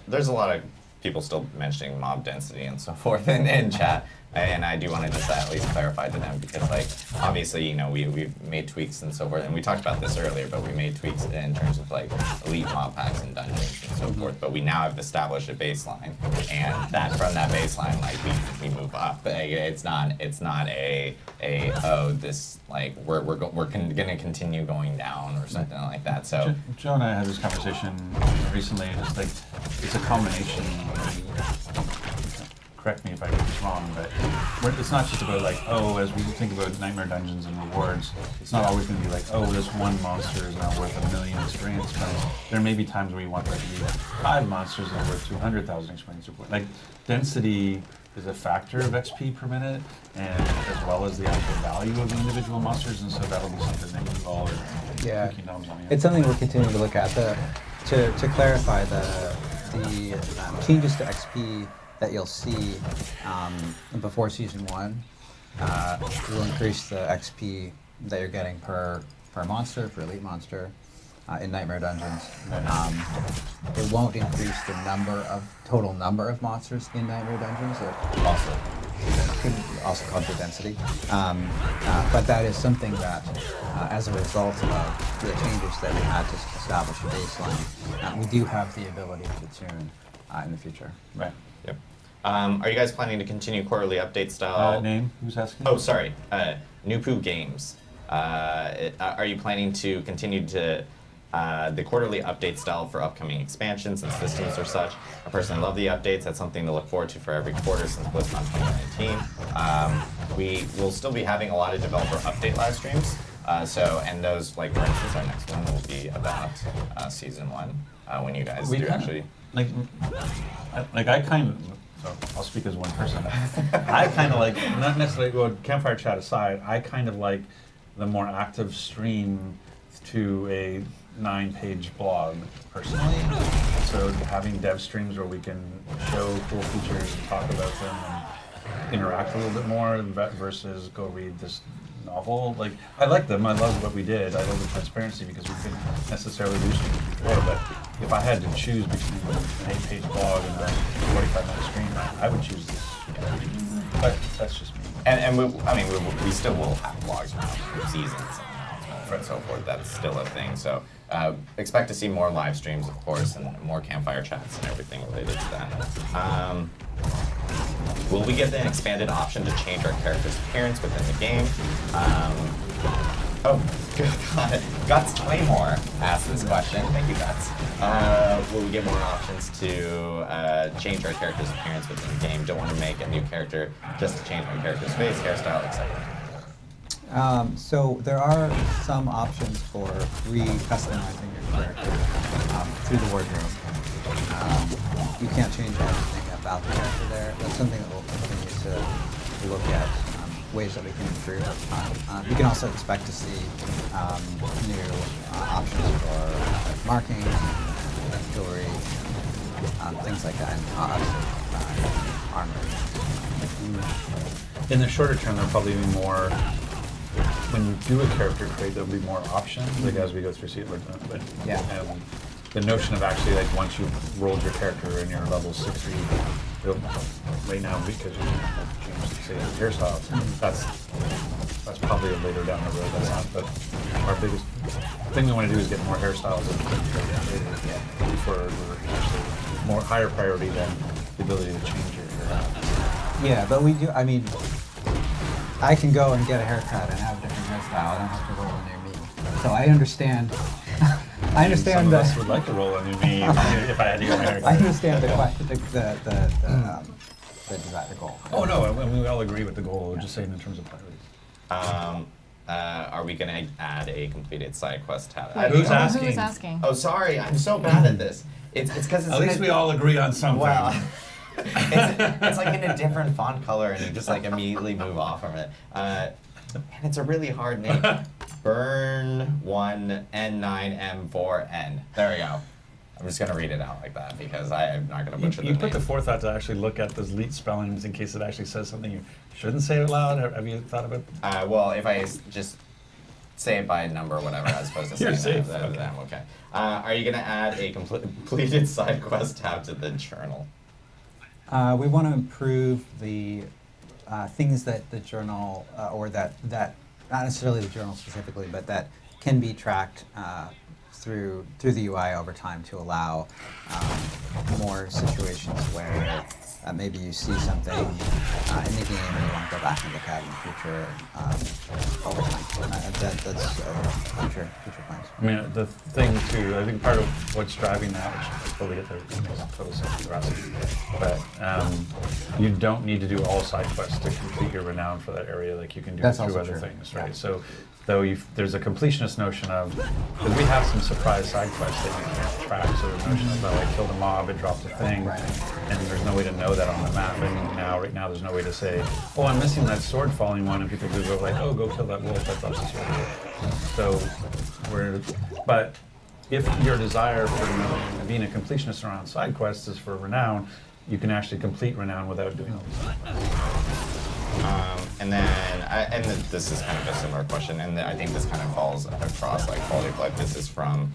There's a lot of people still mentioning mob density and so forth in chat, and I do want to just at least clarify to them because, like, obviously, we've made tweaks and so forth, and we talked about this earlier, but we made tweaks in terms of like elite mob packs and dungeons and so forth. But we now have established a baseline, and that from that baseline, like we move up. It's not a this like we're going to continue going down or something like that. So Joe and I had this conversation recently. Just like it's a combination. Correct me if I get this wrong, but it's not just about like, oh, as we think about Nightmare Dungeons and rewards, it's not always going to be like, oh, this one monster is now worth 1 million experience points. There may be times where you want there to be 5 monsters that are worth 200,000 experience points. Like, density is a factor of XP per minute, and as well as the actual value of the individual monsters, and so that'll be something that you all are cooking down on. It's something we're continuing to look at. To clarify, the changes to XP that you'll see before Season 1 will increase the XP that you're getting per monster, per elite monster, in Nightmare Dungeons. It won't increase the total number of monsters in Nightmare Dungeons. It could also called the density. But that is something that, as a result of the changes that we had to establish a baseline, we do have the ability to tune in the future. Right. Yep. Are you guys planning to continue quarterly update style? Name? Who's asking? Oh, sorry. Nupu Games. Are you planning to continue to the quarterly update style for upcoming expansions and systems or such? I personally love the updates. That's something to look forward to for every quarter since BlizzCon 2019. We will still be having a lot of developer update live streams. And those, like for instance, our next one will be about Season 1 when you guys do actually. I kind of. So I'll speak as one person. I kind of like, not necessarily, well, Campfire Chat aside, I kind of like the more active stream to a 9-page blog, personally. So having dev streams where we can show cool features and talk about them and interact a little bit more versus go read this novel. Like, I like them. I love what we did. I love the transparency because we couldn't necessarily do something before. But if I had to choose between an 8-page blog and a 45-minute stream, I would choose this. But that's just me. And we still will have blogs around seasons and so forth. That's still a thing. So expect to see more live streams, of course, and more campfire chats and everything related to that. Will we get an expanded option to change our character's appearance within the game? Guts Claymore asked this question. Thank you, Guts. Will we get more options to change our character's appearance within the game? Don't want to make a new character just to change my character's face, hairstyle, etc. So there are some options for re-customizing your character through the wardrobe. You can't change everything about the character there. That's something that we'll continue to look at, ways that we can improve over time. You can also expect to see new options for marking, jewelry, things like that, and obviously armor. In the shorter term, there'll probably be more. When you do a character create, there'll be more options, like as we go through season. But the notion of actually, like, once you've rolled your character and you're level 60, right now, because you have changed, say, hairstyle, that's probably later down the road. That's not, but our biggest thing we want to do is get more hairstyles before we're actually more higher priority than the ability to change your hair. Yeah, but we do, I mean, I can go and get a haircut and have a different hairstyle. I don't have to roll near me. So I understand. I understand some of us would like to roll on me if I had to get my haircut. I understand the question, the desire, the goal. Oh no, I mean, we all agree with the goal. We're just saying in terms of priorities. Are we going to add a completed side quest tab? Who's asking? Who's asking? Oh, sorry, I'm so bad at this. It's because at least we all agree on something. Well, it's like in a different font color, and you just like immediately move off from it. And it's a really hard name. Burn 1 N9 M4N. There we go. I'm just gonna read it out like that because I am not gonna butcher You the put the name. forethought to actually look at those elite spellings in case it actually says something you shouldn't say out loud. Have you thought of it? Well, if I just say it by number or whatever, as opposed to You're saying safe. that, then I'm okay. Are you gonna add a completed side quest tab to the journal? We want to improve the things that the journal, or that not necessarily the journal specifically, but that can be tracked through the UI over time to allow more situations where maybe you see something in the game and you want to go back and look at in the future over time. That's future plans. I mean, the thing too, I think part of what's driving that, which I totally get makes total sense for the rest of you, but you don't need to do all side quests to complete your renown for that area like you can do That's through also other true. things, right? Yeah. So, though there's a completionist notion of, because we have some surprise side quests that you can't track, so the notion of, I killed a mob, it dropped a thing, Right. and there's no way to know that on the map, and right now there's no way to say, oh, I'm missing that sword falling one, and people go like, oh, go kill that wolf, that drops the sword. So, but if your desire for being a completionist around side quests is for renown, you can actually complete renown without doing all this. And then this is kind of a similar question, and I think this kind of falls across like quality of life. This is from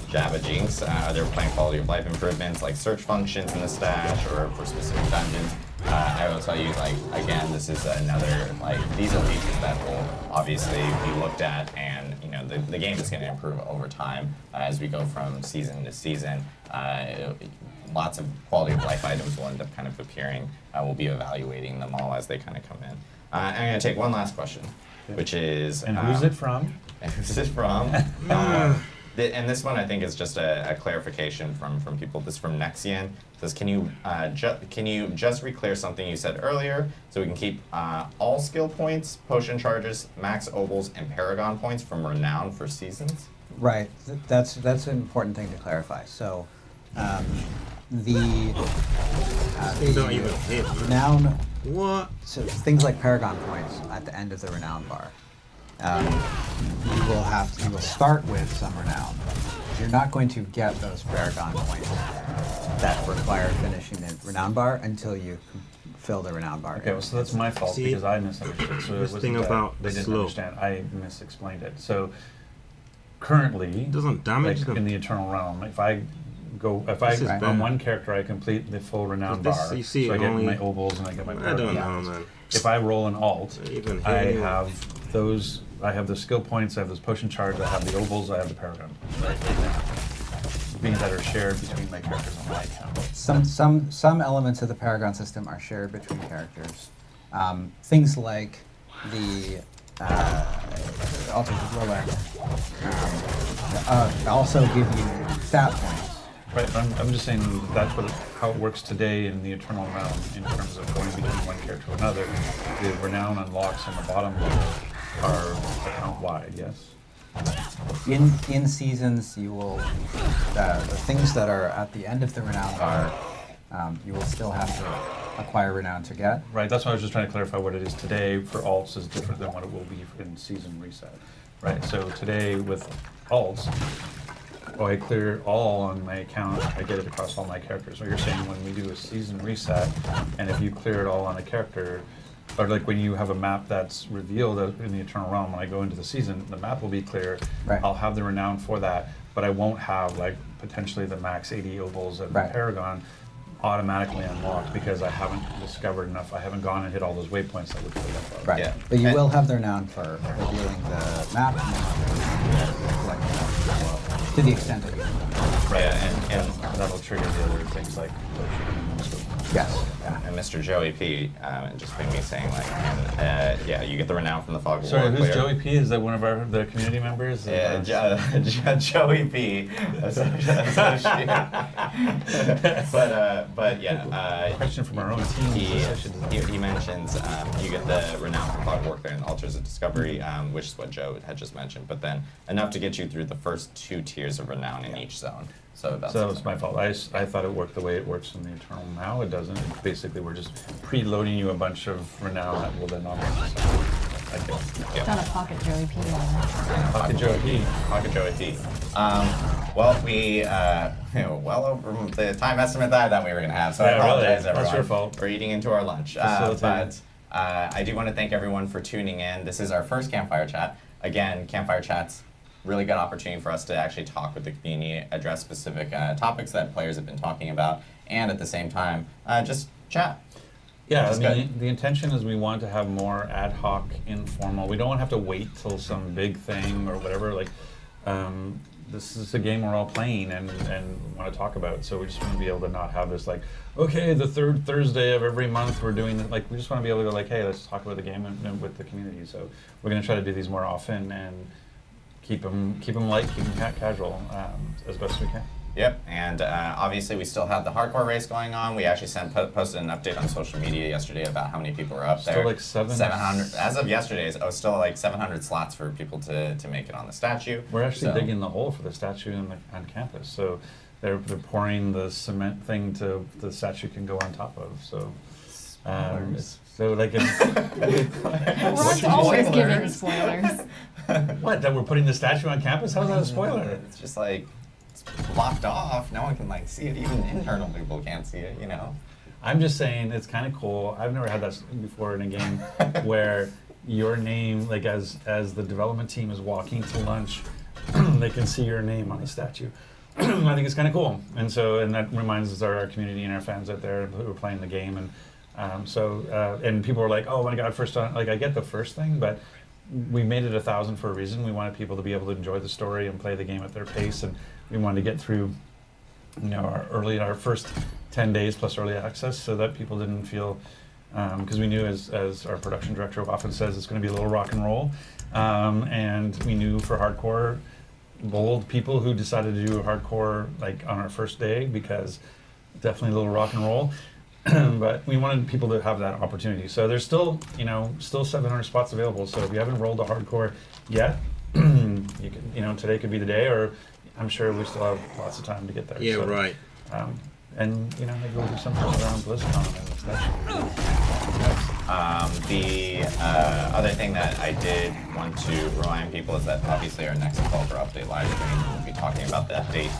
Java Jinx. Are there planned quality of life improvements like search functions in the stash or for specific dungeons? I will tell you, like, again, this is another, like, these are features that will obviously be looked at, and you know the game is going to improve over time as we go from season to season. Lots of quality of life items will end up kind of appearing. We'll be evaluating them all as they kind of come in. I'm going to take one last question, which is... And who's it from? And who's it from? And this one I think is just a clarification from people. This is from Nexian. It says, can you just re-clear something you said earlier so we can keep all skill points, potion charges, max obols, and paragon points from renown for seasons? Right. That's an important thing to clarify. So the don't even hit. renown. What? So things like paragon points at the end of the renown bar. You will start with some renown. You're not going to get those paragon points that require finishing the renown bar until you fill the renown bar. Okay, well, so that's my fault because I misunderstood. So this thing about they the didn't slope. understand. I misexplained it. So currently, It doesn't damage like them. in the Eternal Realm, if I This is on bad. one character I complete the full renown This- bar, you see so I it get only- my obols and I get my I paragon don't know, points. man. If I roll an alt, Even I here. have those. I have the skill points. I have those potion charge. I have the obols. I have the paragon. Being that are shared between my characters on my account. Some elements of the paragon system are shared between characters. Things like the altars of Roller also give you stat points. Right, but I'm just saying that's how it works today in the Eternal Realm in terms of going between one character to another. The renown unlocks on the bottom level are account-wide, yes? In seasons, you will the things that are at the end of the renown bar, you will still have to acquire renown to get. Right, that's why I was just trying to clarify what it is today for alts is different than what it will be in season reset. Right, so today with alts, I clear all on my account, I get it across all my characters. So you're saying when we do a season reset, and if you clear it all on a character, or like when you have a map that's revealed in the Eternal Realm, when I go into the season, the map will be clear. Right. I'll have the renown for that, but I won't have like potentially the max 80 obols and Right. the Paragon automatically unlocked because I haven't discovered enough. I haven't gone and hit all those waypoints that would fill that bar. Right. Yeah. But you And- will have the renown for revealing the map and collecting it to the extent that you can. Right, Yeah, and that'll trigger the other things like potion and so Yes. Yeah. And Mr. Joey P just pinged me saying like, yeah, you get the renown from the fog. of Sorry, War who's clear. Joey P? Is that one of the community members? Yeah, Joey P. associate. but yeah. Question from our own team. He mentions you get the renown from Fog Warfare and Altars of Discovery, which is what Joe had just mentioned, but then enough to get you through the first 2 tiers of renown in each zone. So that's it's my fault. I thought it worked the way it works in the Eternal. Now it doesn't. Basically, we're just preloading you a bunch of renown that will then unlock. Thank you. Yeah. Got a pocket Joey P. Pocket Joey P. Pocket Joey P. Well, we well over the time estimate that we were gonna have, so I apologize, everyone. That's your fault. We're eating into our lunch. But I do want to thank everyone for tuning in. This is our first Campfire Chat. Again, Campfire Chat's really good opportunity for us to actually talk with the community, address specific topics that players have been talking about, and at the same time, just chat. Yeah, I mean, the intention is we want to have more ad hoc, informal. We don't want to have to wait till some big thing or whatever. Like, this is a game we're all playing and want to talk about. So we just want to be able to not have this like, okay, the third Thursday of every month we're doing it. Like, we just want to be able to go like, hey, let's talk about the game and with the community. So we're going to try to do these more often and keep them light, keep them casual as best as we can. Yep, and obviously we still have the hardcore race going on. We actually posted an update on social media yesterday about how many people are up there. Still like 700. As of yesterday, it's still like 700 slots for people to make it on the statue. We're actually digging the hole for the statue on campus. So they're pouring the cement thing to the statue can go on top of. So so like We're always giving spoilers. What, that we're putting the statue on campus? How's that a spoiler? It's just like it's blocked off. No one can like see it. Even internal people can't see it. You know. I'm just saying it's kind of cool. I've never had that before in a game where your name, like as the development team is walking to lunch, they can see your name on the statue. I think it's kind of cool, and that reminds us of our community and our fans out there who are playing the game, and and people are like, oh my god, first time. Like I get the first thing, but we made it 1,000 for a reason. We wanted people to be able to enjoy the story and play the game at their pace, and we wanted to get through, our first 10 days plus early access, so that people didn't feel, because we knew, as our production director often says, it's going to be a little rock and roll, and we knew for hardcore, bold people who decided to do a hardcore like on our first day, because definitely a little rock and roll. But we wanted people to have that opportunity. So there's still 700 spots available. So if you haven't rolled a hardcore yet, you can, today could be the day, or I'm sure we still have lots of time to get there. Yeah, so, right. And maybe we'll do something around BlizzCon and stuff. The other thing that I did want to remind people is that obviously our next Developer Update live stream, we'll be talking about the update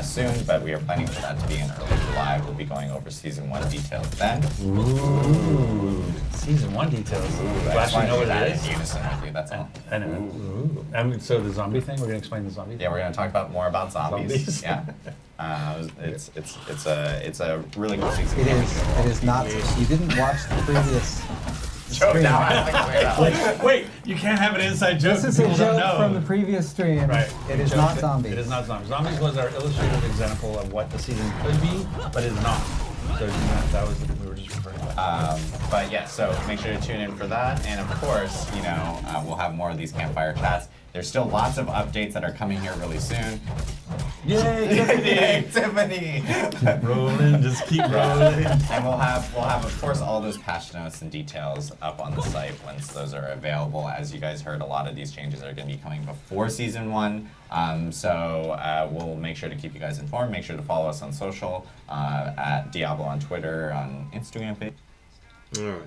soon, but we are planning for that to be in early July. We'll be going over Season 1 details then. Ooh, Season 1 details. I actually know what it is. In unison with you, that's all. I know. Ooh. So the zombie thing, we're going to explain the zombie thing? Yeah, we're going to talk more about zombies. Yeah. It's a really cool season. It is not. You didn't watch the previous stream. Now I have to clear it up. Wait, you can't have an inside joke. This is a joke from the previous stream. Right. It is not zombies. It is not zombies. Zombies was our illustrative example of what the season could be, but is not. So that was what we were just referring to. But yeah, so make sure to tune in for that, and of course, we'll have more of these campfire chats. There's still lots of updates that are coming here really soon. Yay, Tiffany! Keep rolling, just keep rolling. And we'll have of course all those patch notes and details up on the site once those are available. As you guys heard, a lot of these changes are going to be coming before Season 1. So we'll make sure to keep you guys informed. Make sure to follow us on social, at Diablo on Twitter, on Instagram page. All right.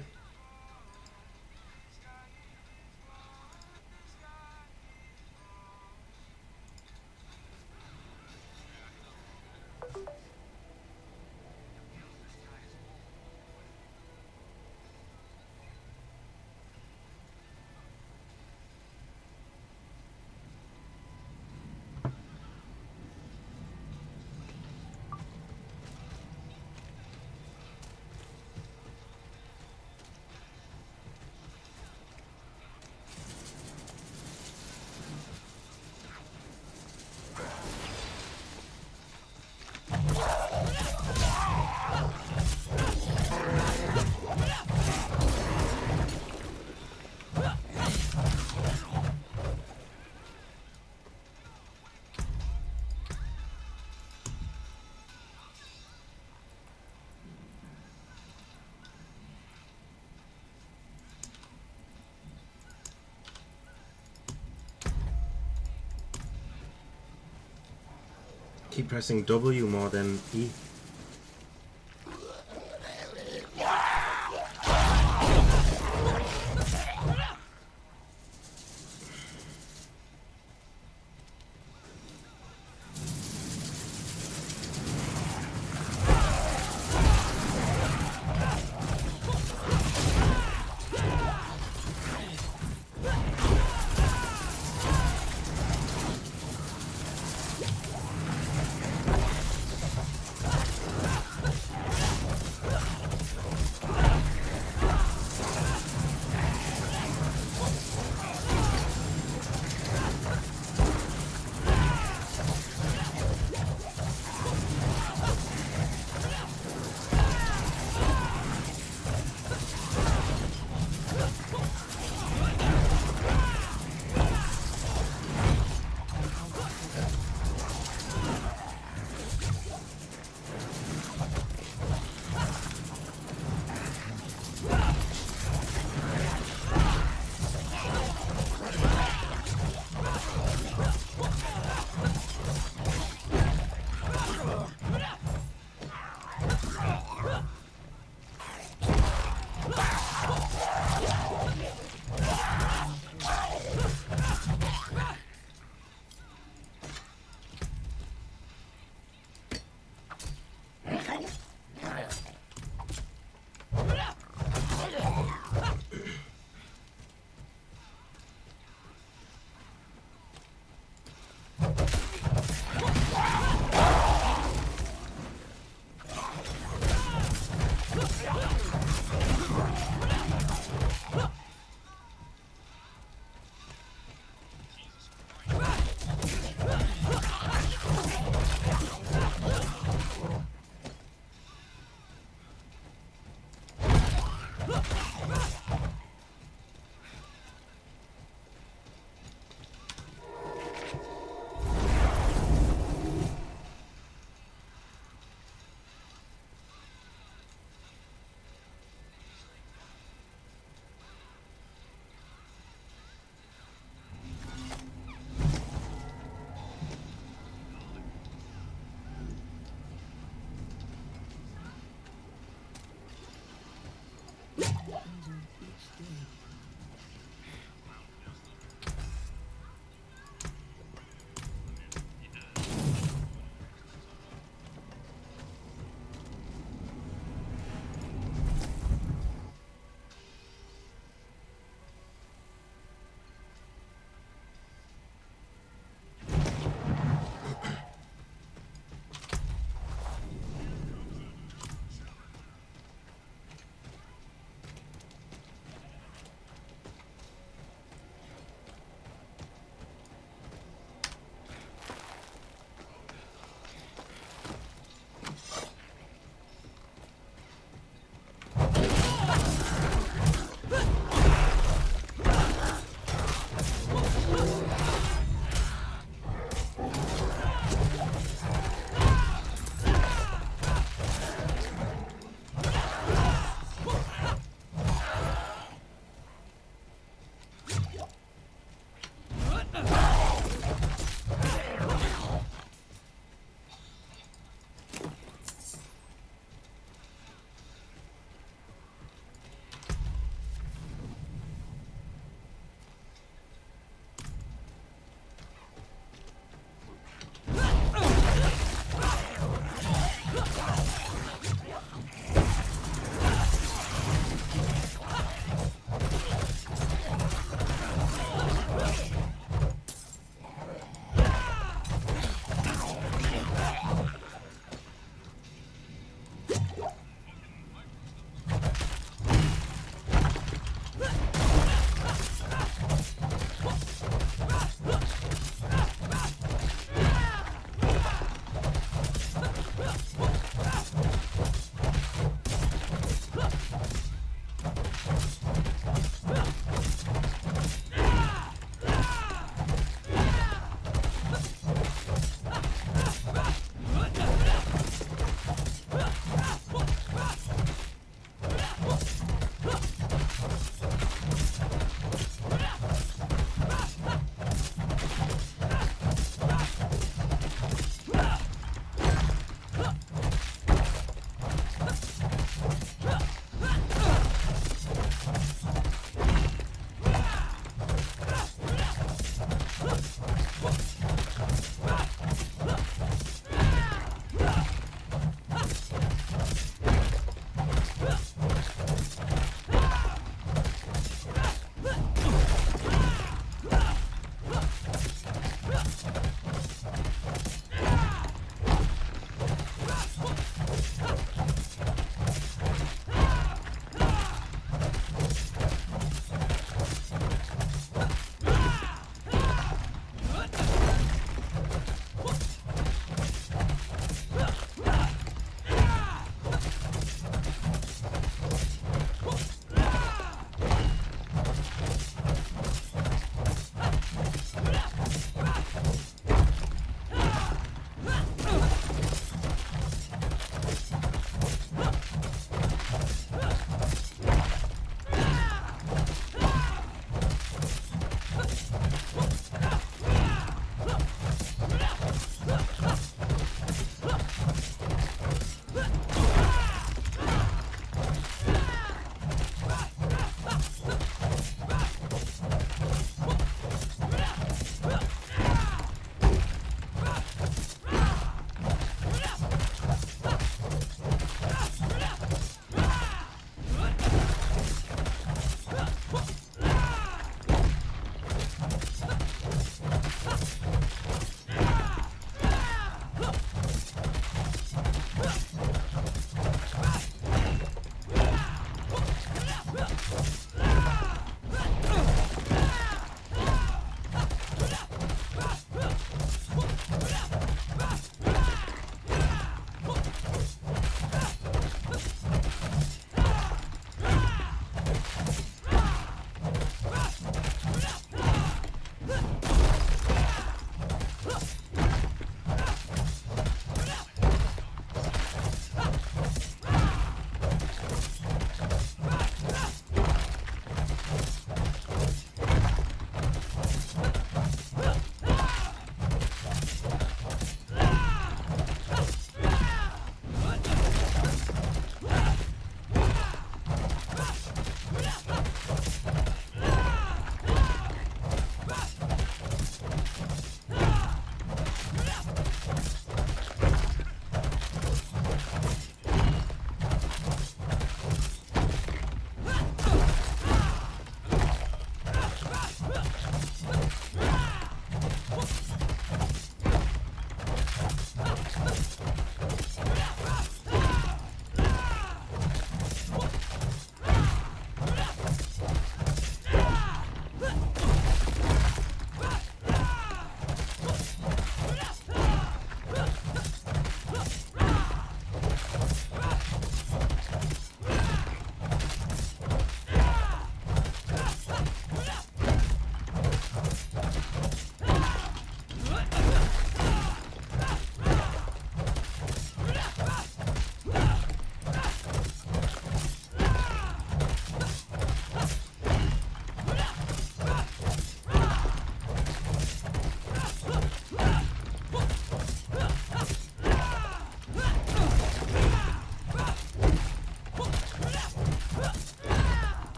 Keep pressing W more than E.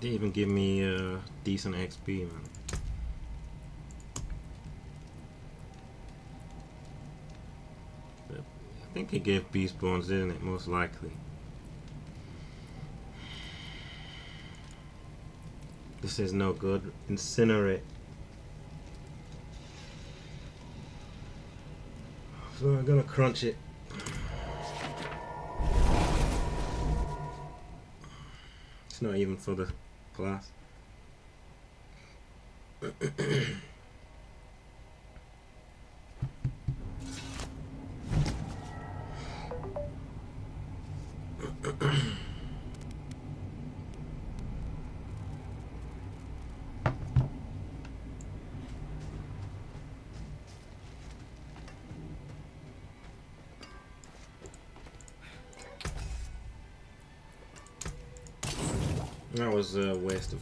Didn't even give me decent XP, man. But I think it gave beast bones, didn't it? Most likely. This is no good. Incinerate. So I'm gonna crunch it. It's not even for the class. That was a waste of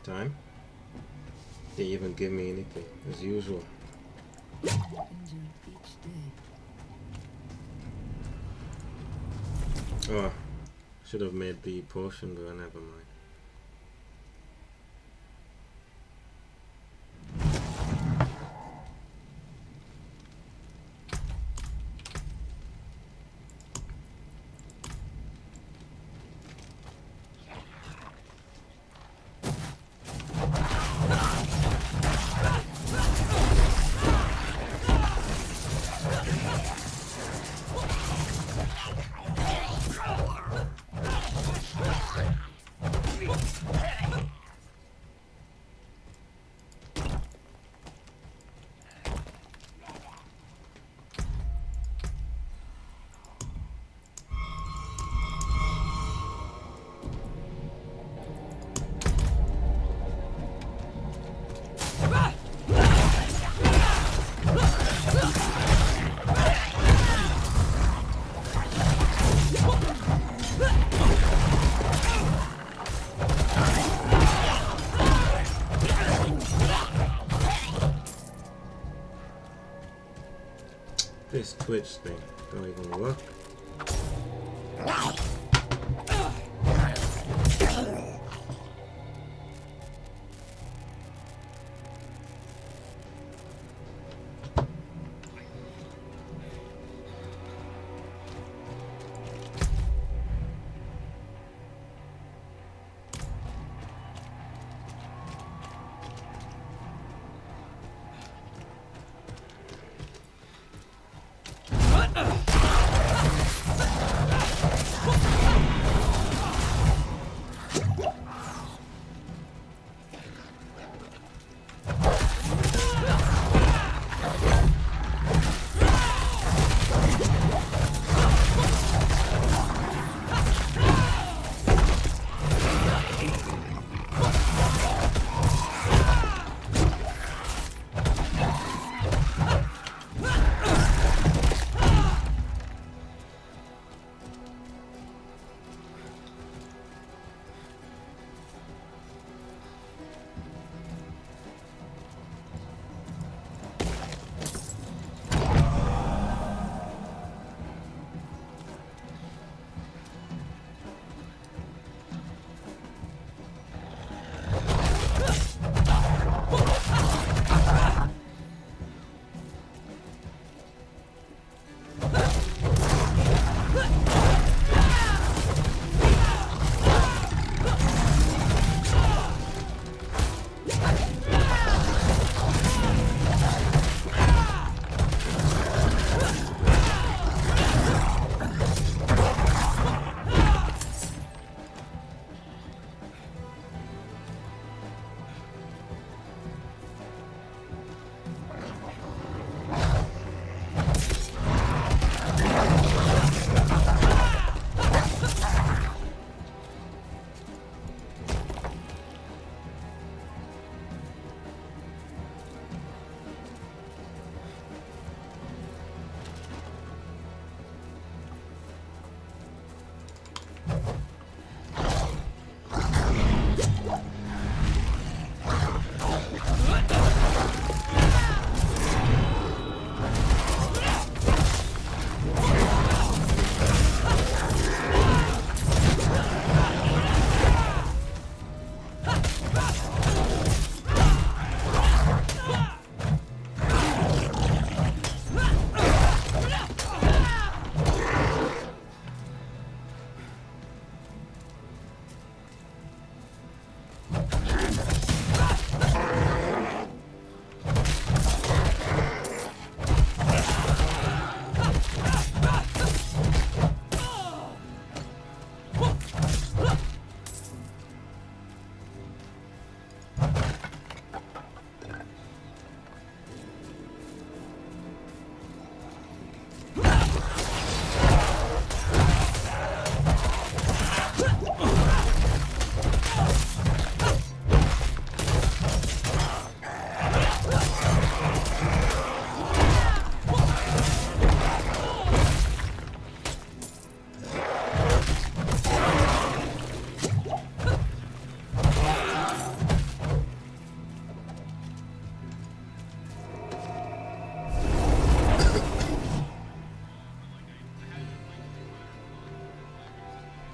time. Didn't even give me anything, as usual. Oh, should have made the potion, but never mind. This Twitch thing don't even work.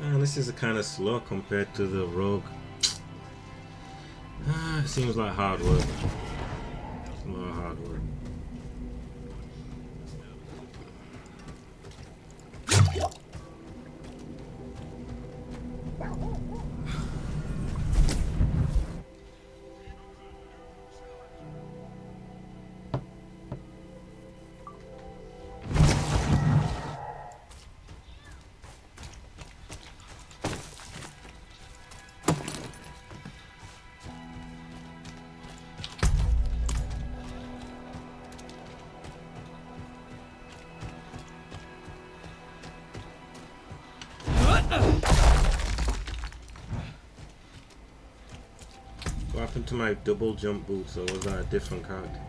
Man, this is kind of slow compared to the rogue. It seems like hard work. A lot of hard work. What happened to my double jump boots, or was that a different character?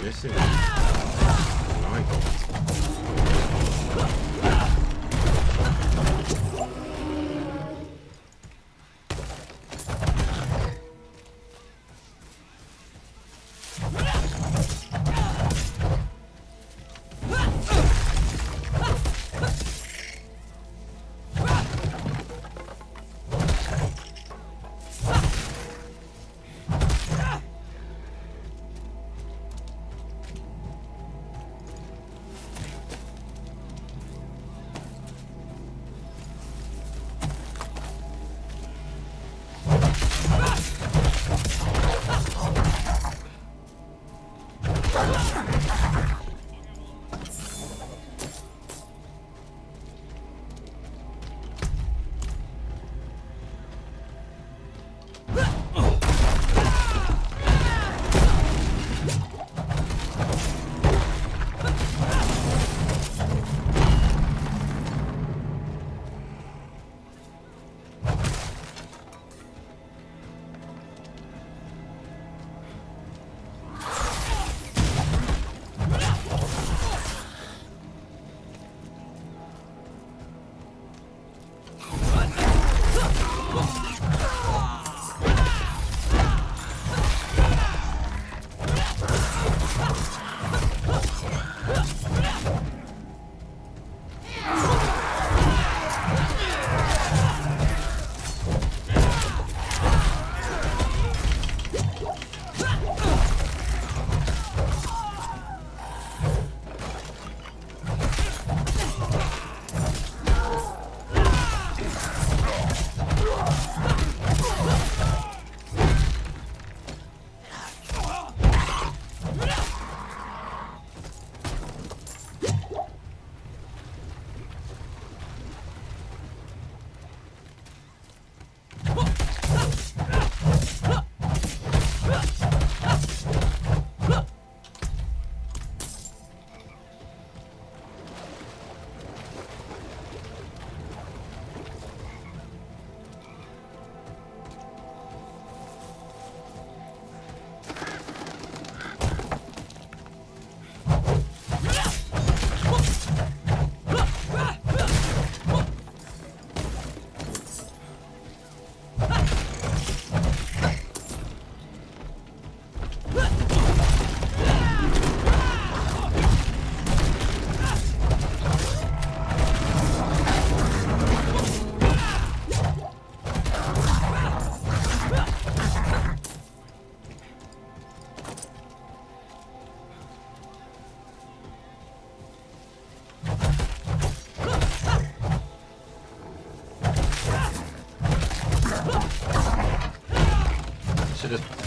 Missing.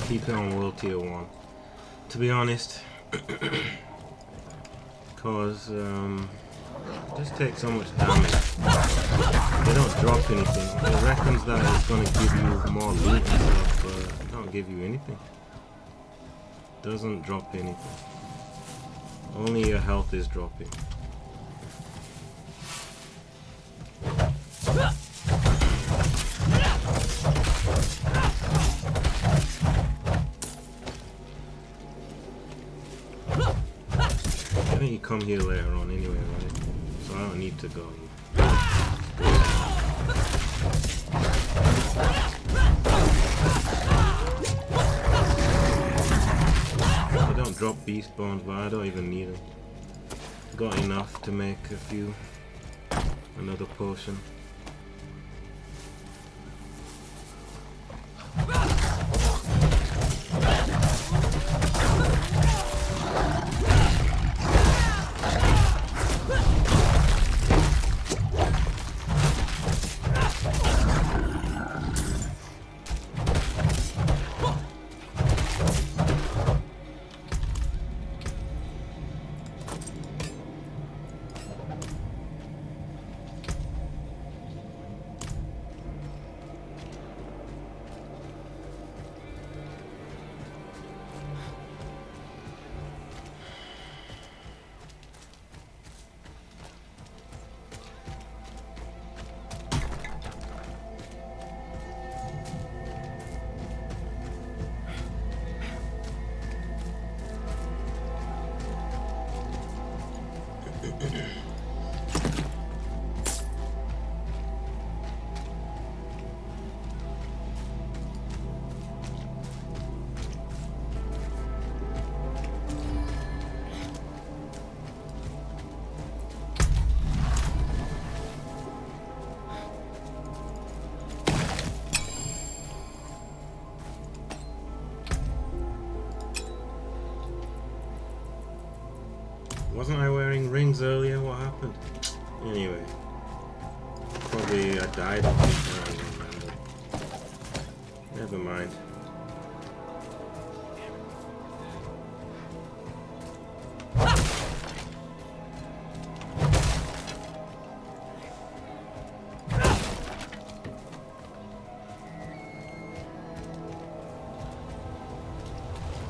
keep it on world tier 1. To be honest, cause just take so much damage. They don't drop anything. It reckons that it's gonna give you more loot and stuff, but it don't give you anything. Doesn't drop anything. Only your health is dropping. I think you come here later on anyway, right? So I don't need to go here. I don't drop beast bones, but I don't even need them. Got enough to make a few. Another potion. Wasn't I wearing rings earlier? What happened? Anyway. Probably I died or something, I don't remember. Never mind.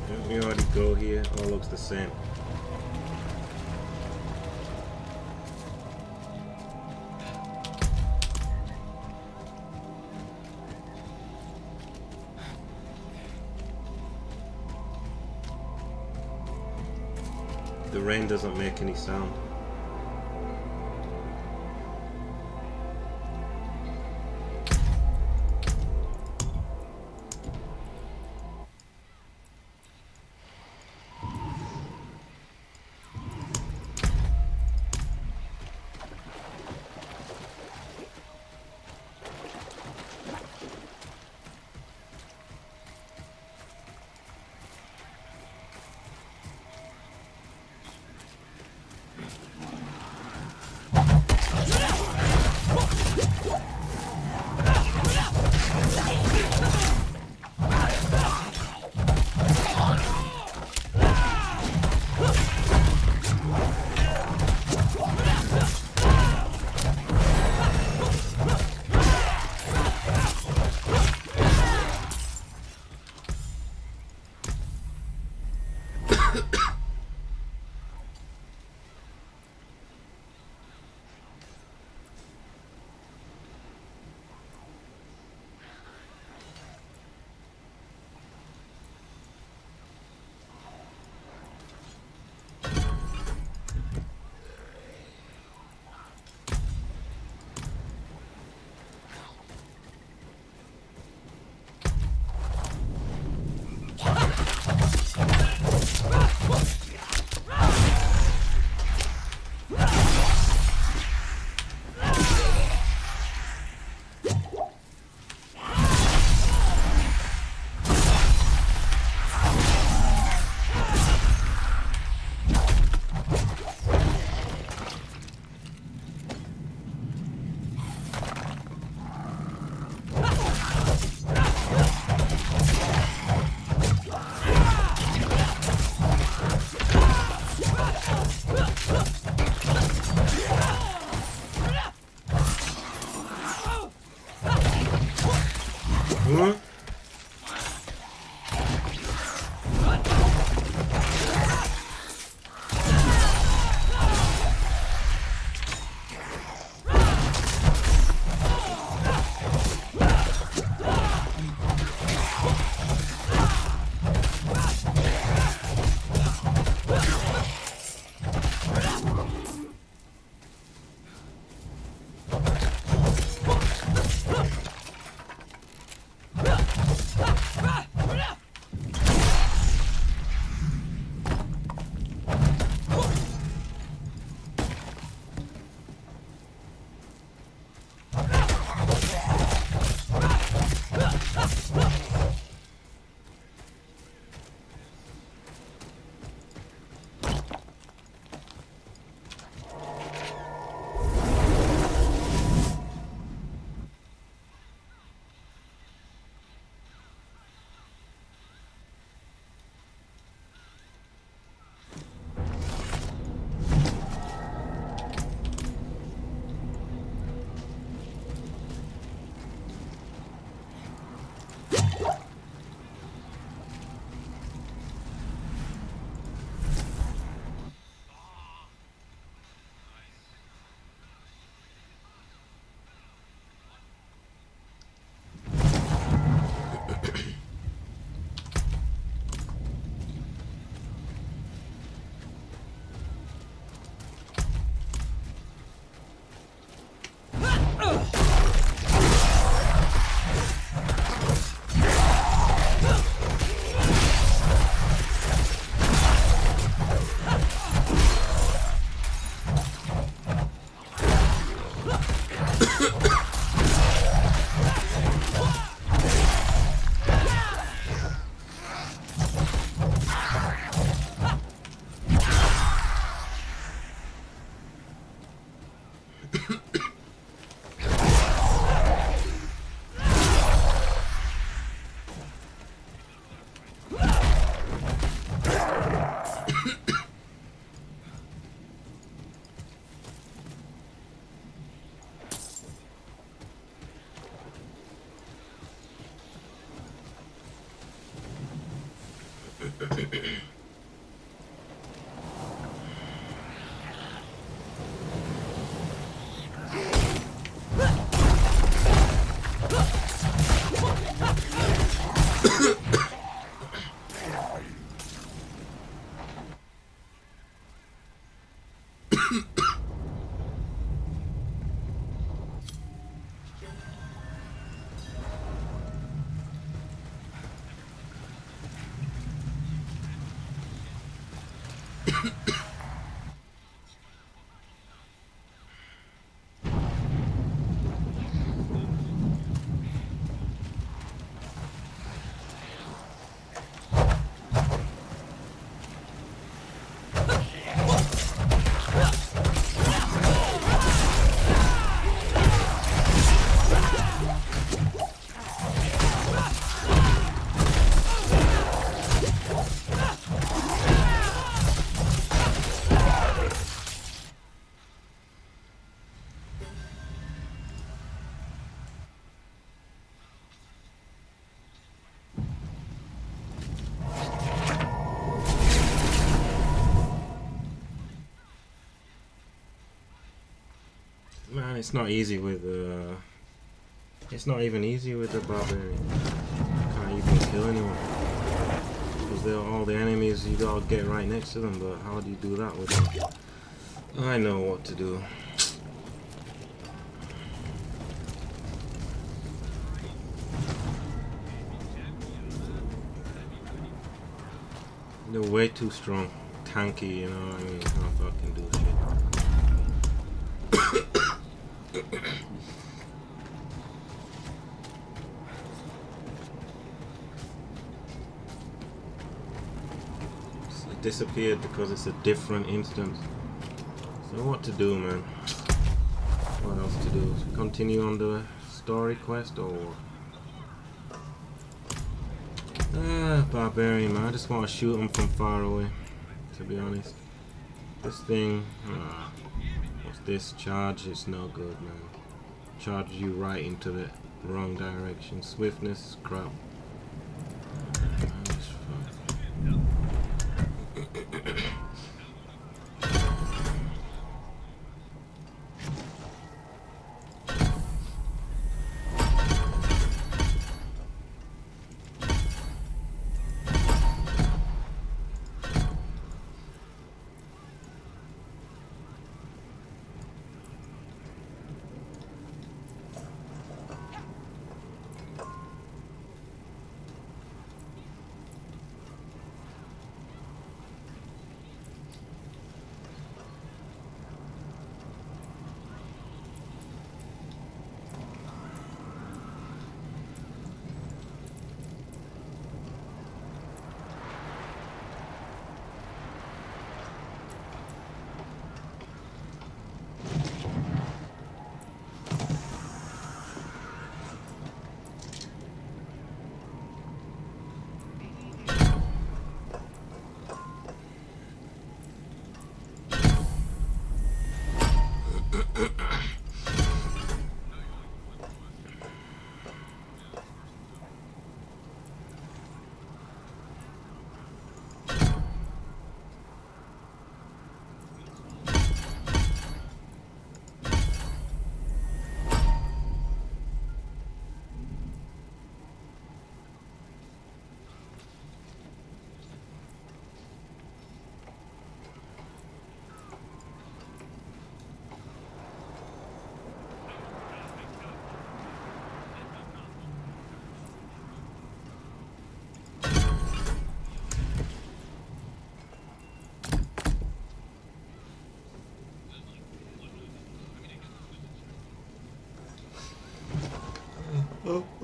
Didn't we already go here? All looks the same. The rain doesn't make any sound. Man, it's not easy with it's not even easy with the barbarian. Can't even kill anyone because they're all the enemies. You gotta get right next to them. But how do you do that with them? I know what to do. They're way too strong, tanky. You know what I mean? Can't fucking do shit. It disappeared because it's a different instance. So what to do, man? What else to do? Continue on the story quest or barbarian, man. I just want to shoot him from far away, to be honest. This thing, what's this? Charge is no good, man. Charge you right into the wrong direction. Swiftness, crap.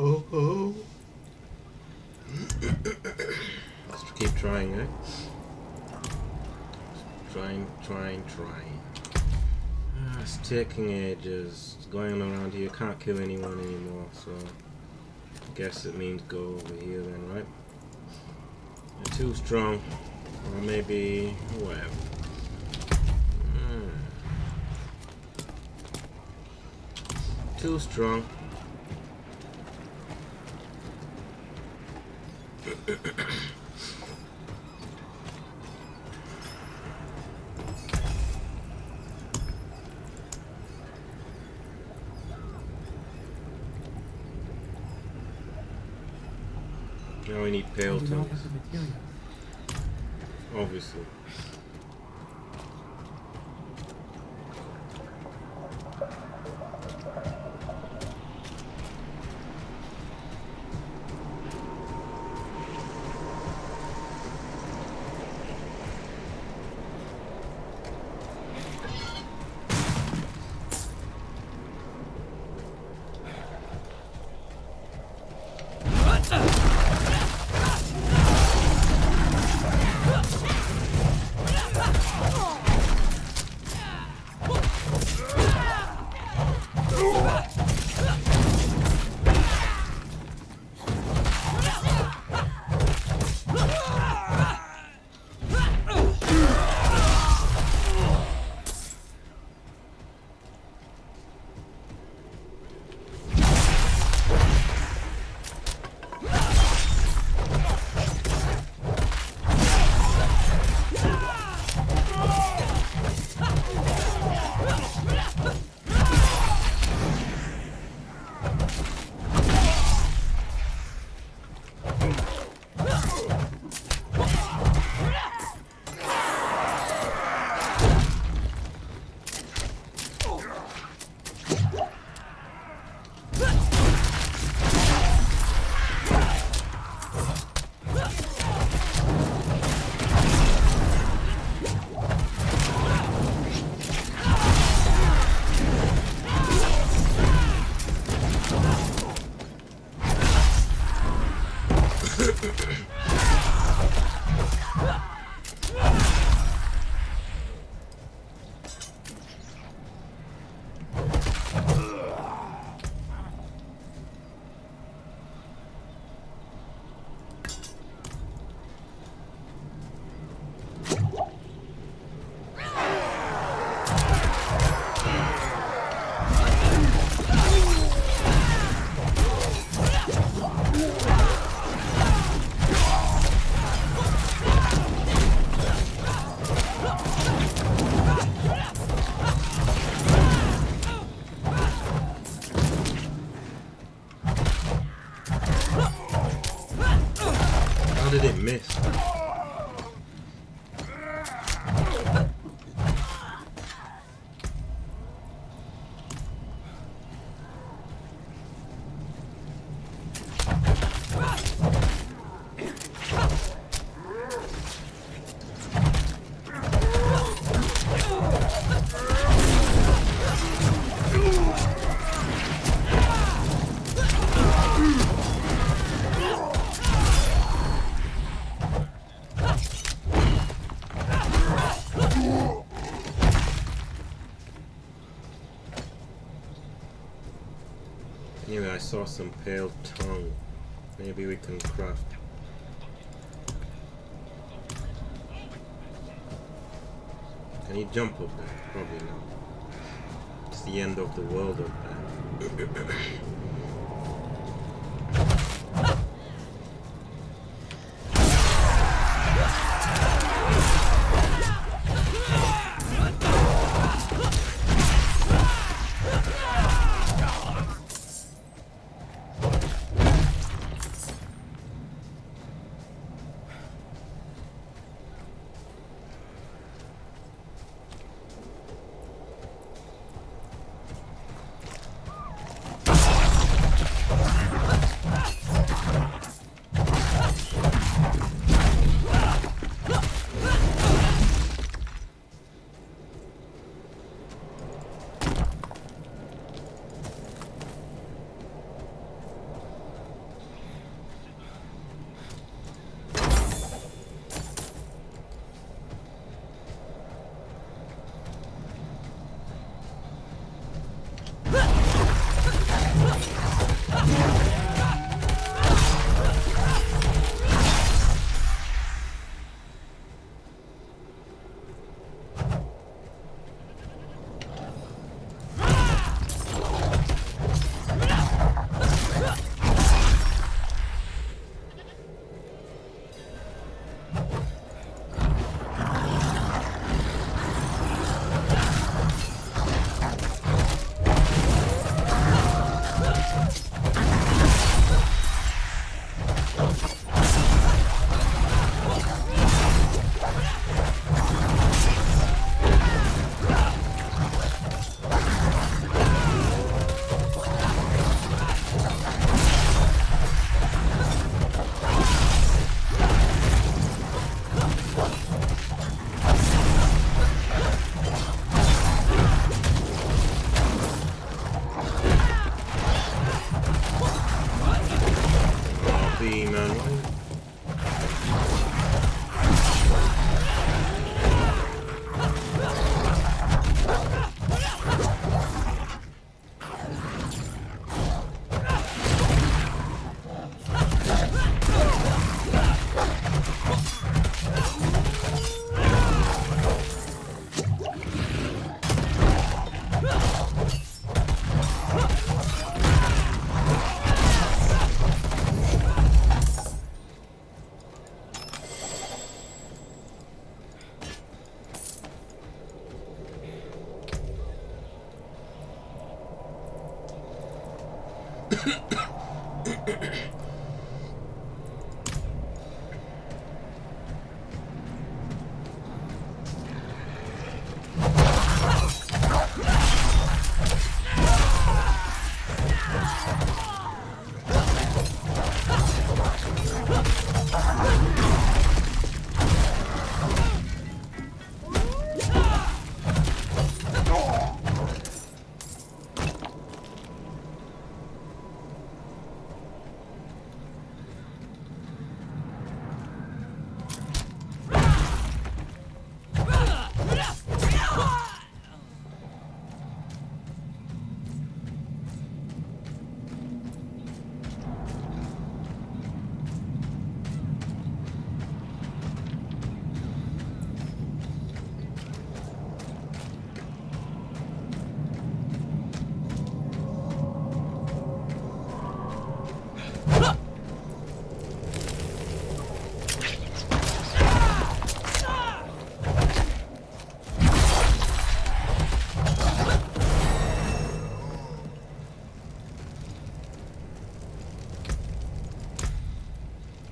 Oh. Let's keep trying, eh? Trying. It's taking ages. It's going around here. Can't kill anyone anymore, so I guess it means go over here then, right? They're too strong. Or maybe whatever. Too strong. Now we need pale We don't tongues. have the material. Obviously. Did it miss? Anyway, I saw some pale tongue. Maybe we can craft. Can you jump up there? Probably not. It's the end of the world up there.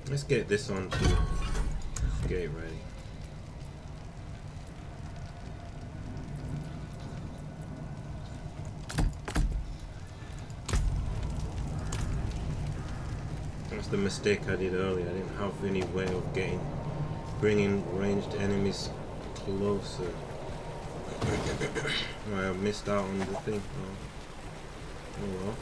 Let's get this on too. Get it ready. That's the mistake I did earlier. I didn't have any way of bringing ranged enemies closer. I missed out on the thing. Oh well.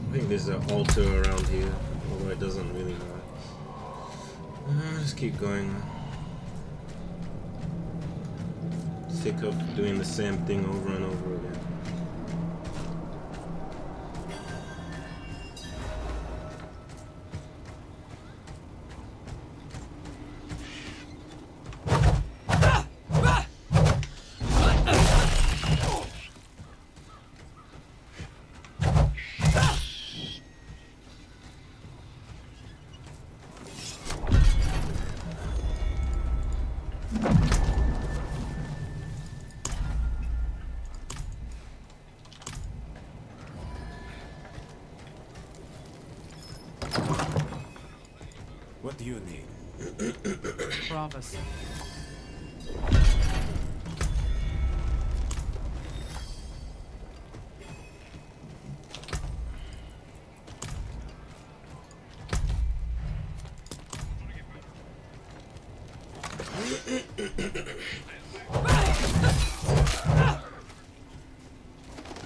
I think there's an altar around here, although it doesn't really matter. Just keep going. Sick of doing the same thing over and over again. What do you need? Prophecy.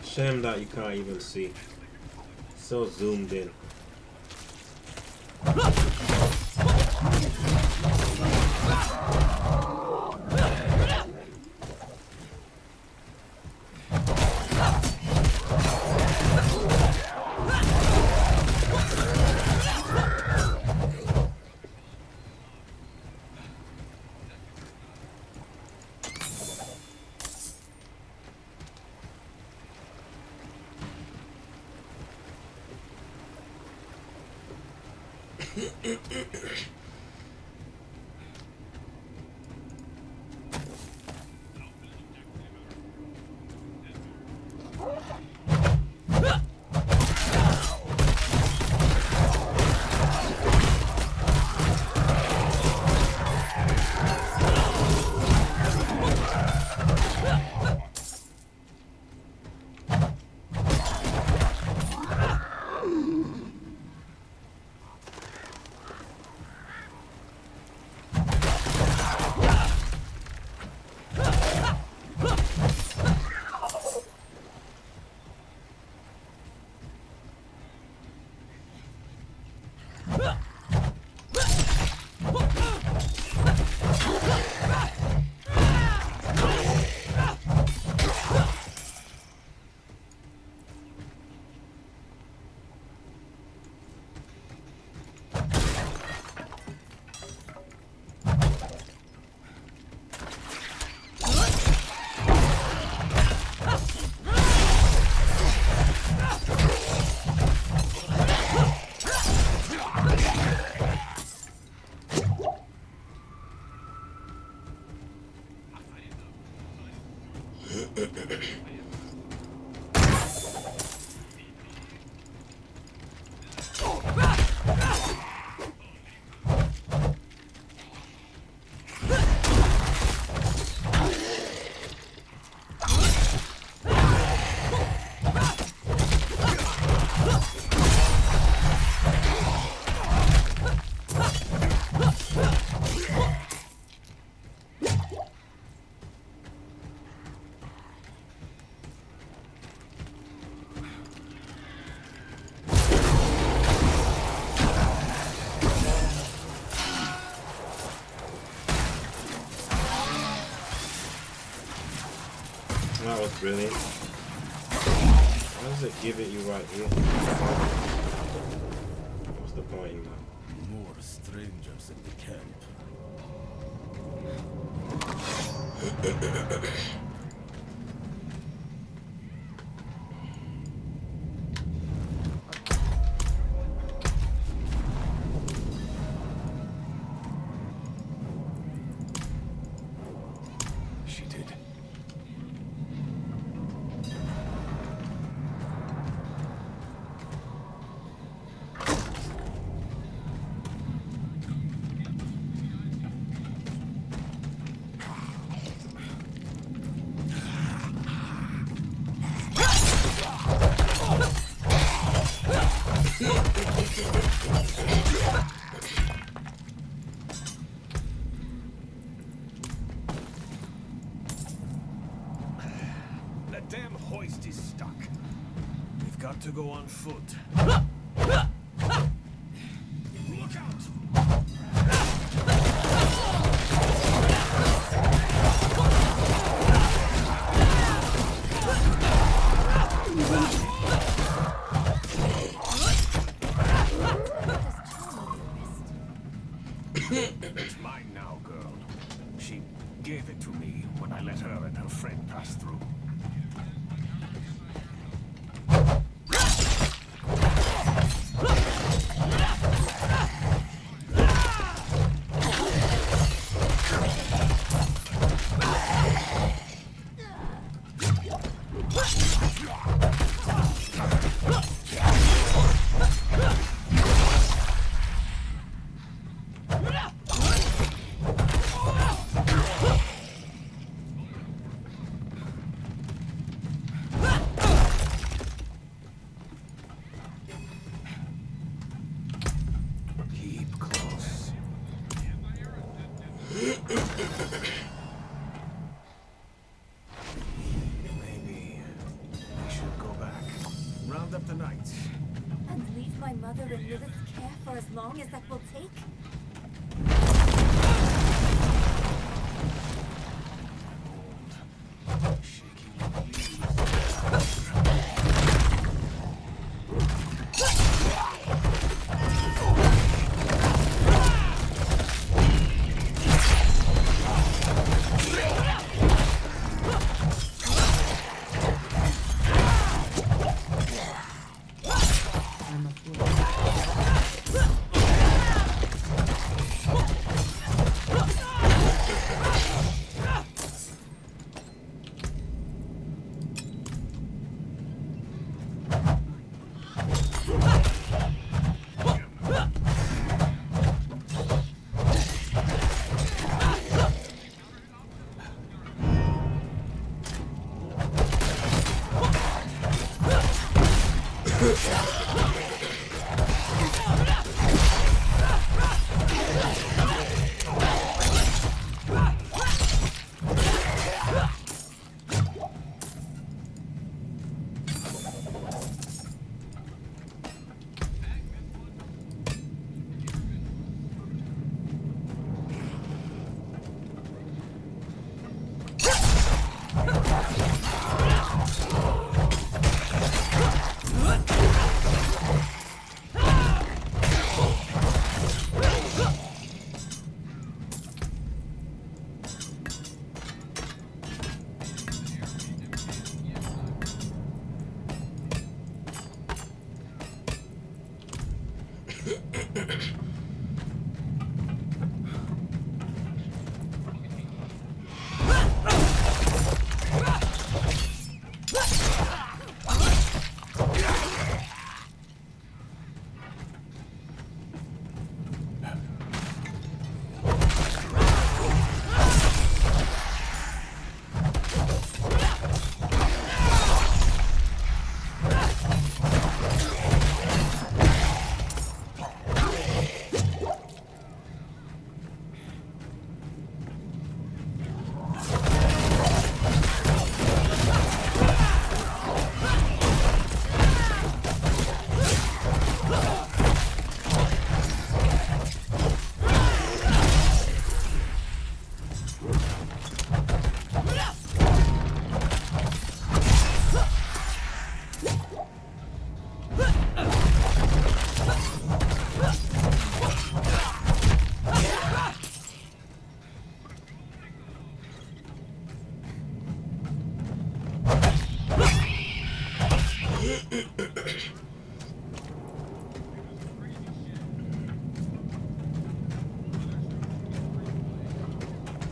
Shame that you can't even see. So zoomed in. brilliant. Why does it give it you right here? What's the point in that? More strangers in the camp. She did. That damn hoist is stuck. We've got to go on foot. Look out! It's mine now, girl. She gave it to me when I let her and her friend pass through. Keep close. Maybe we should go back. Round up the knights. And leave my mother in Lilith's care for as long as that will take?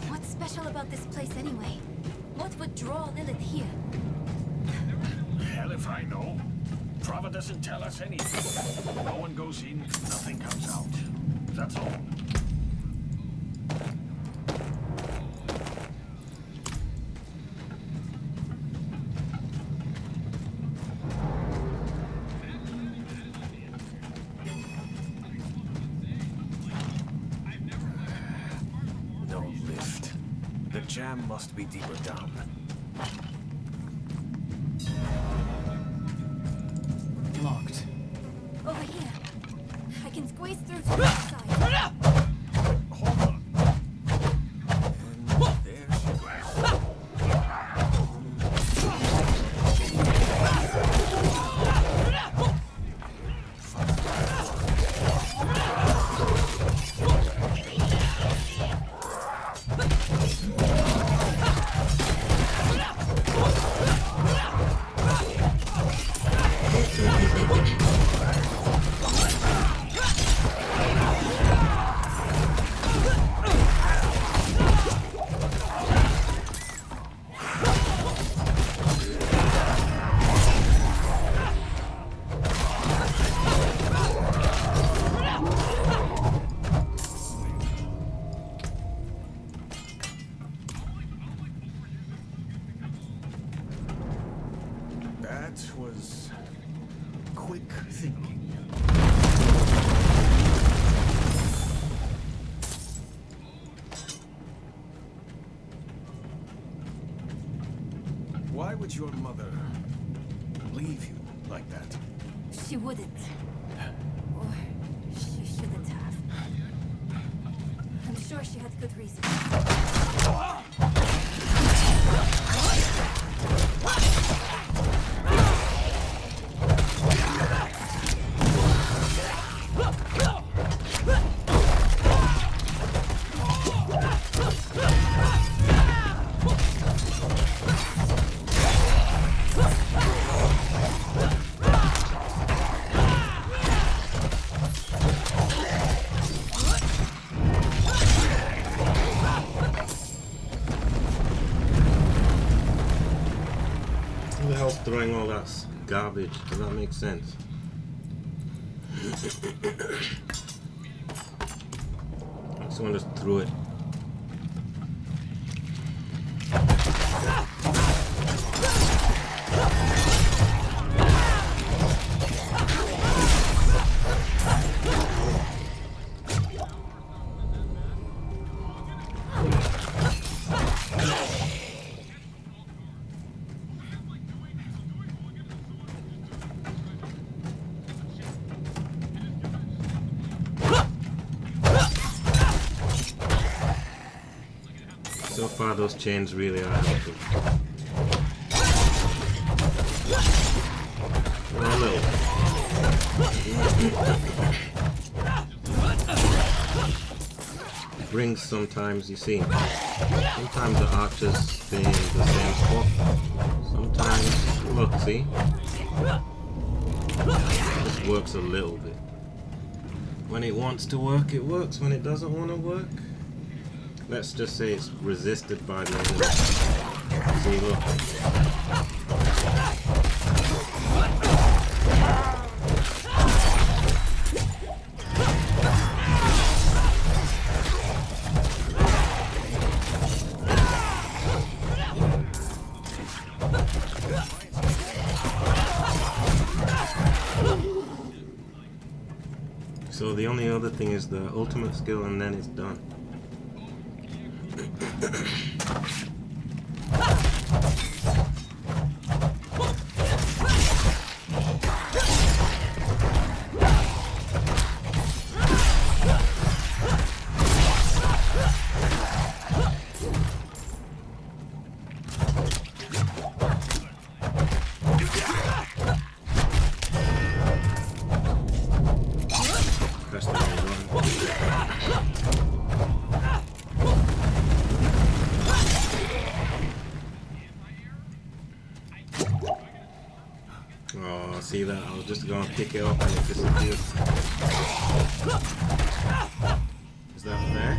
What's special about this place anyway? What would draw Lilith here? Hell if I know. Trava doesn't tell us anything. No one goes in, nothing comes out. That's all. No lift. The jam must be deeper down. Locked. Over here. I can squeeze through to the side. Hold on. And there she goes. That was quick thinking. Why would your mother leave you like that? She wouldn't. Or she shouldn't have. I'm sure she had good reasons. Who the hell's throwing all that garbage? Does that make sense? Someone just threw it. So far, those chains really are helpful. Well, a little. Rings sometimes, you see. Sometimes the archers stay in the same spot. Sometimes, look, see? This works a little bit. When it wants to work, it works. When it doesn't want to work, let's just say it's resisted by the enemy. See, look. So the only other thing is the ultimate skill, and then it's done. Press the wrong button. Oh, see that? I was just gonna pick it up and it disappeared. Is that fair?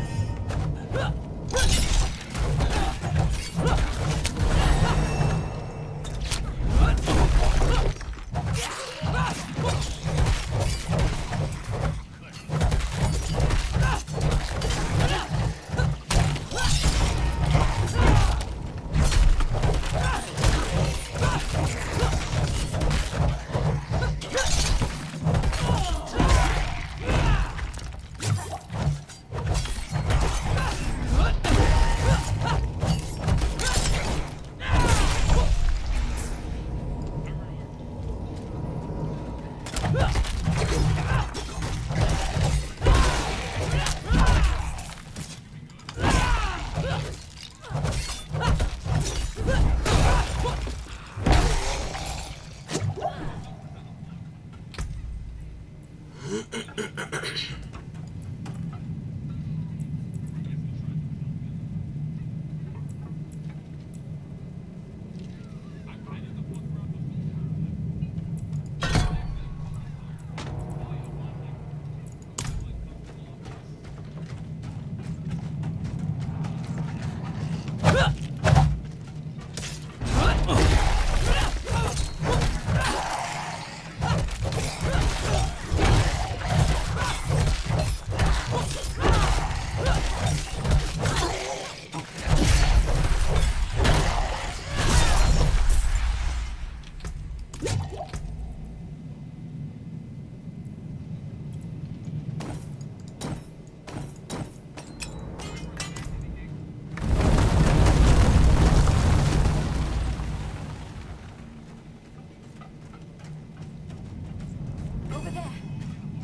Over there.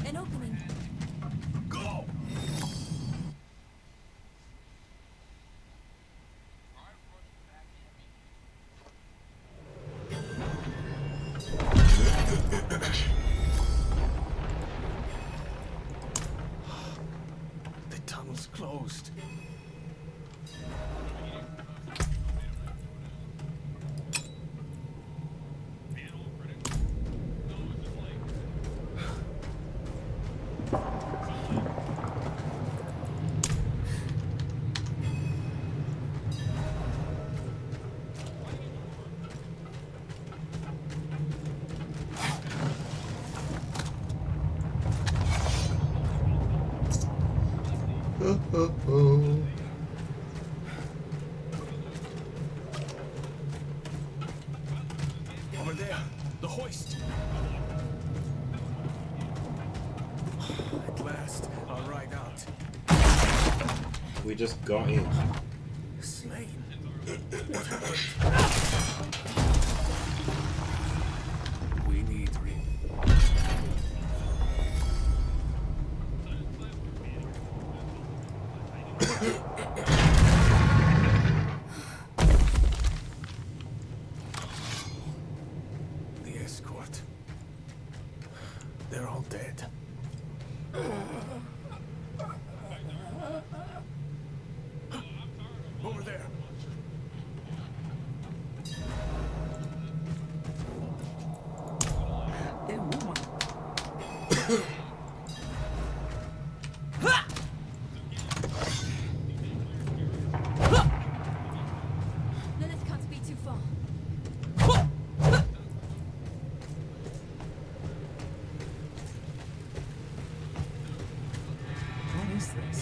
An opening. Go! The tunnel's closed. Over there, the hoist. At last, I'll ride out. We just got it. Slain. What happened? We need the escort. They're all dead. Over there. Lilith can't be too far. What is this?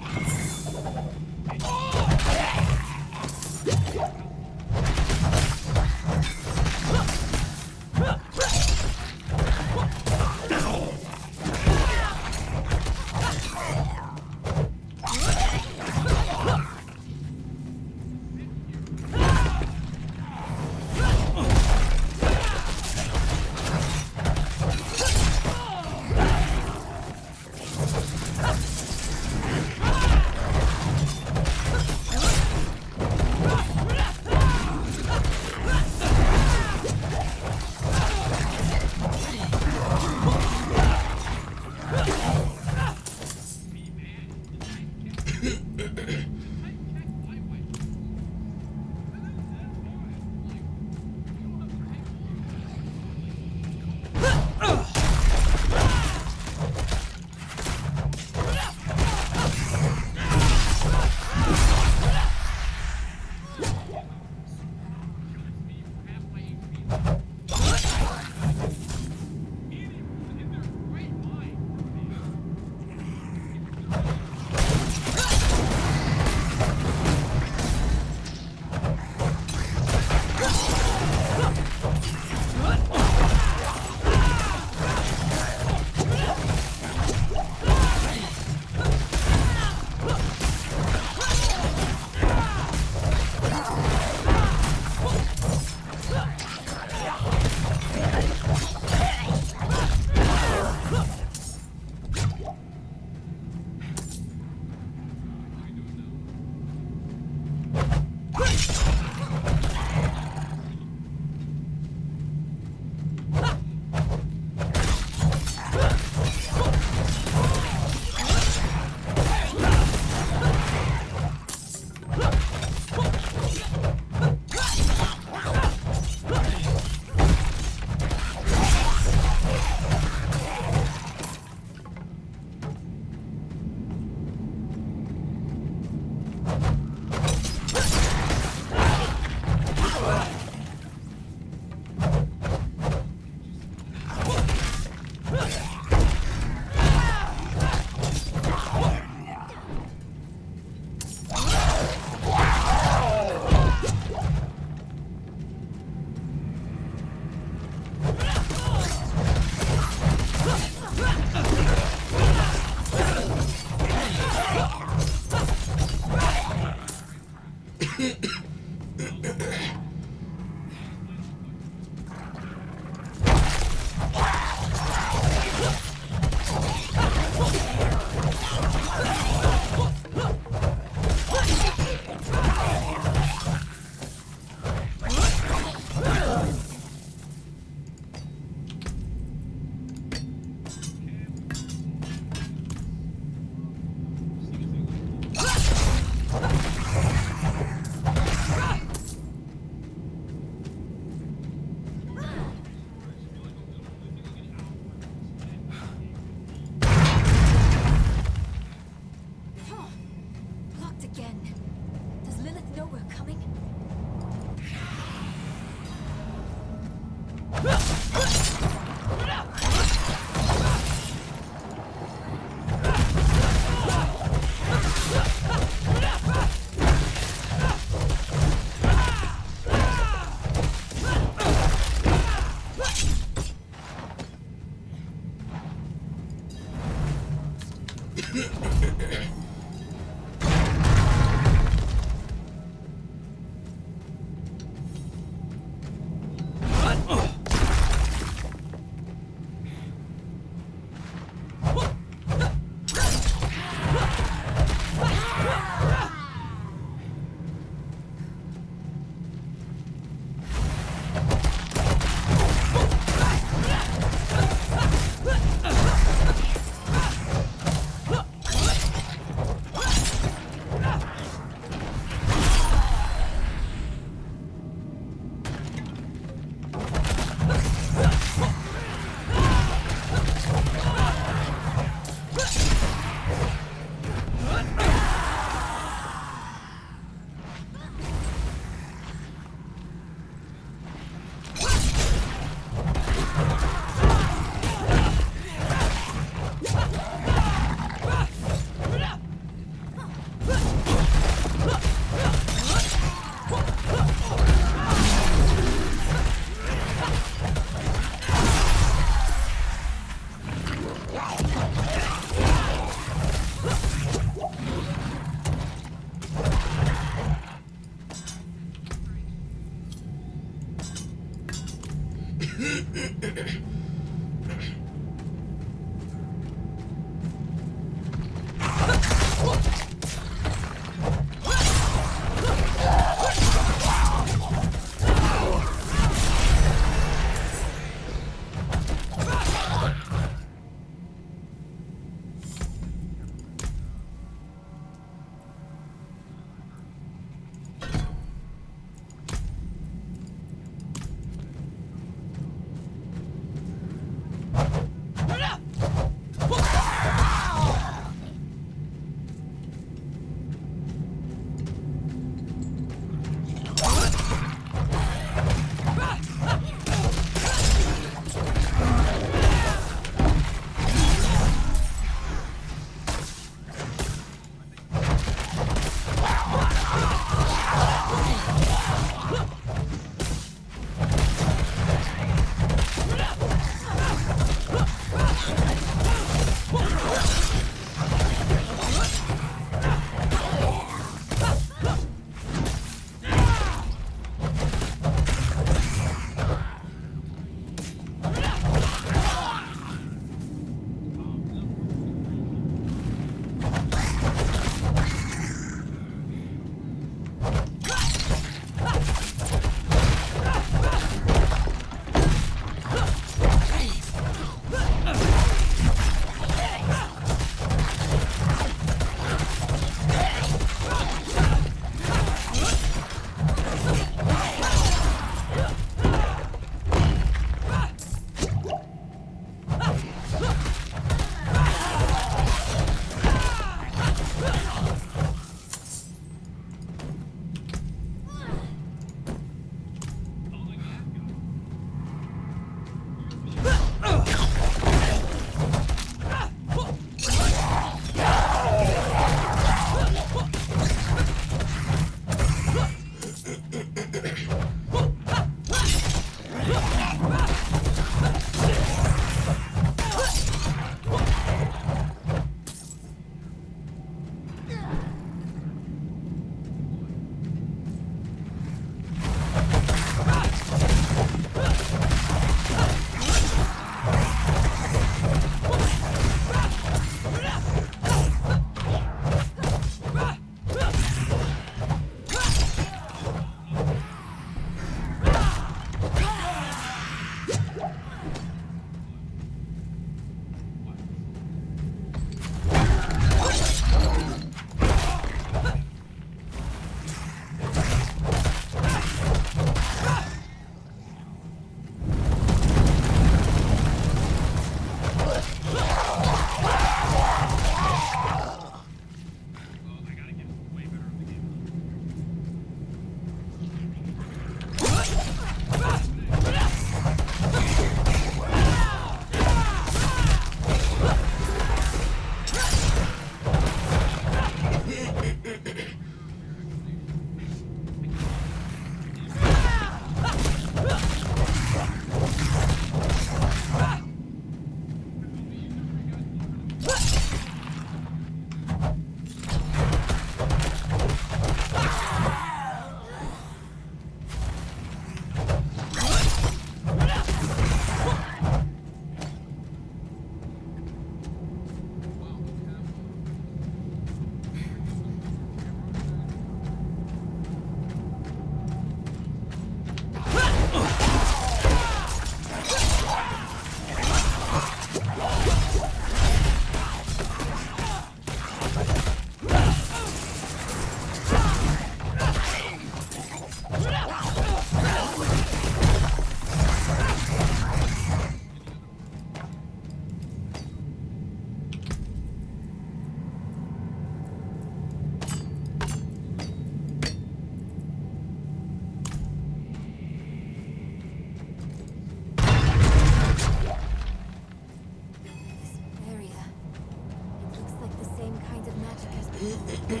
think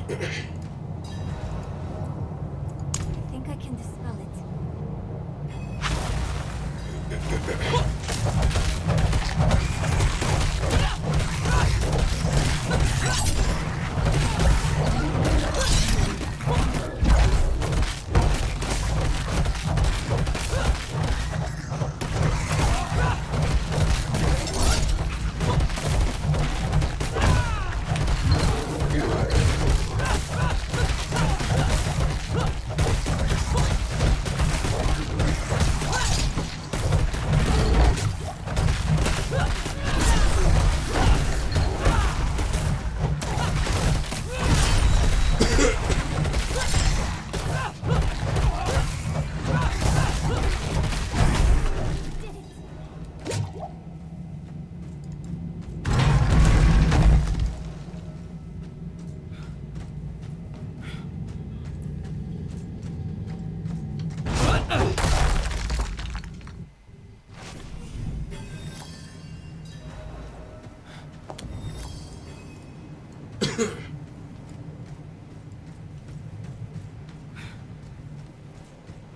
I can dispel it.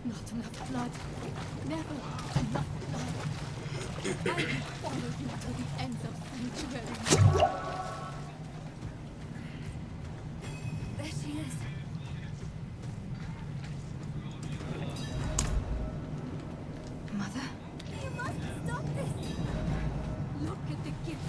Not enough blood. Never enough blood. I will follow you to the ends of sanctuary. There she is. Mother? You must stop this. Look at the gift.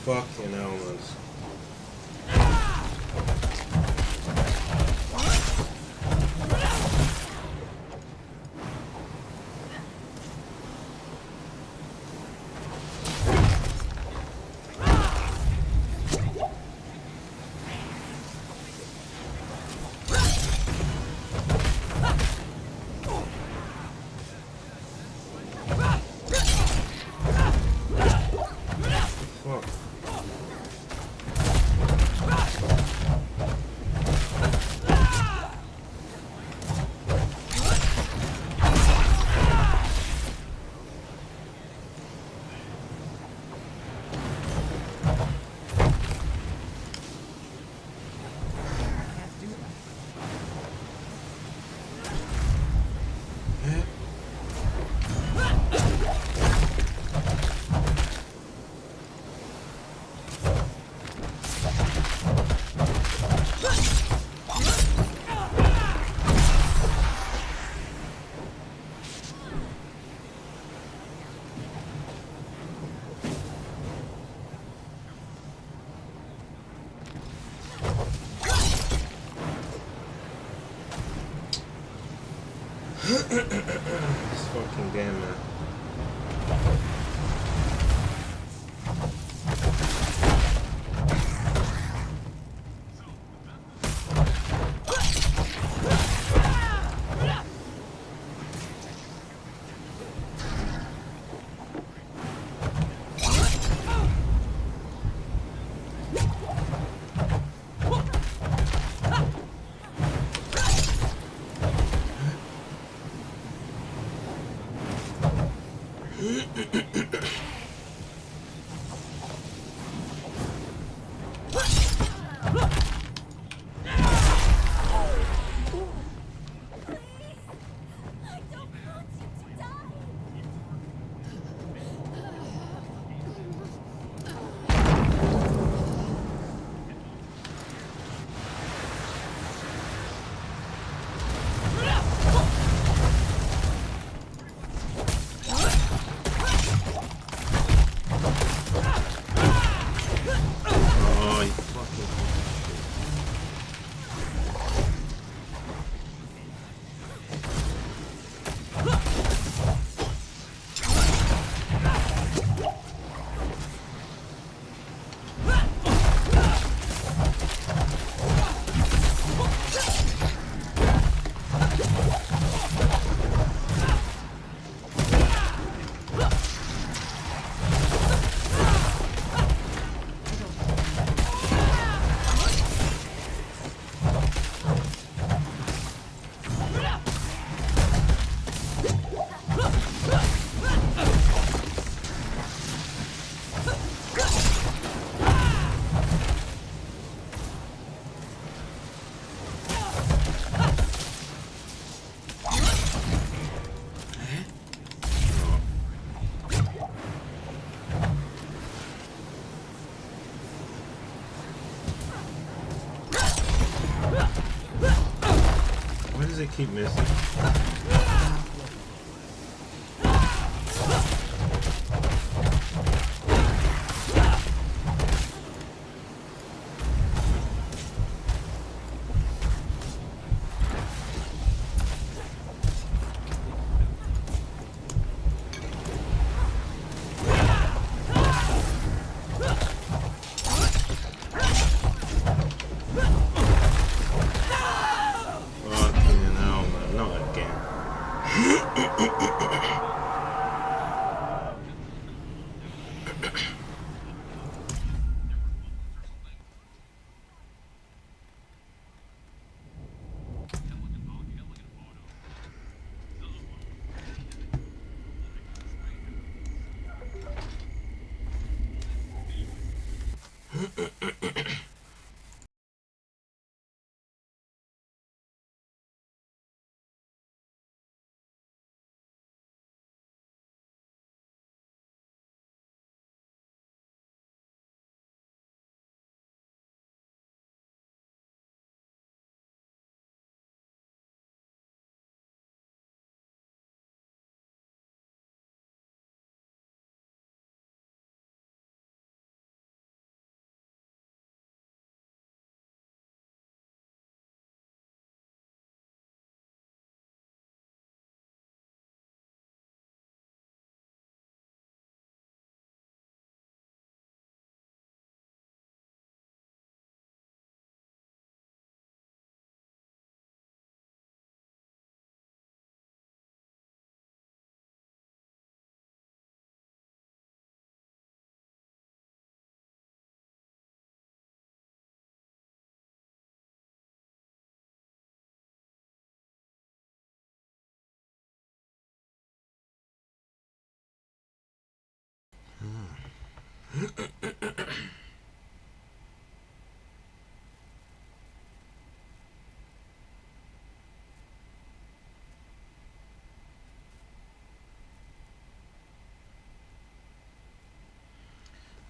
Fucking hell, man. This fucking game, man. Why does it keep missing?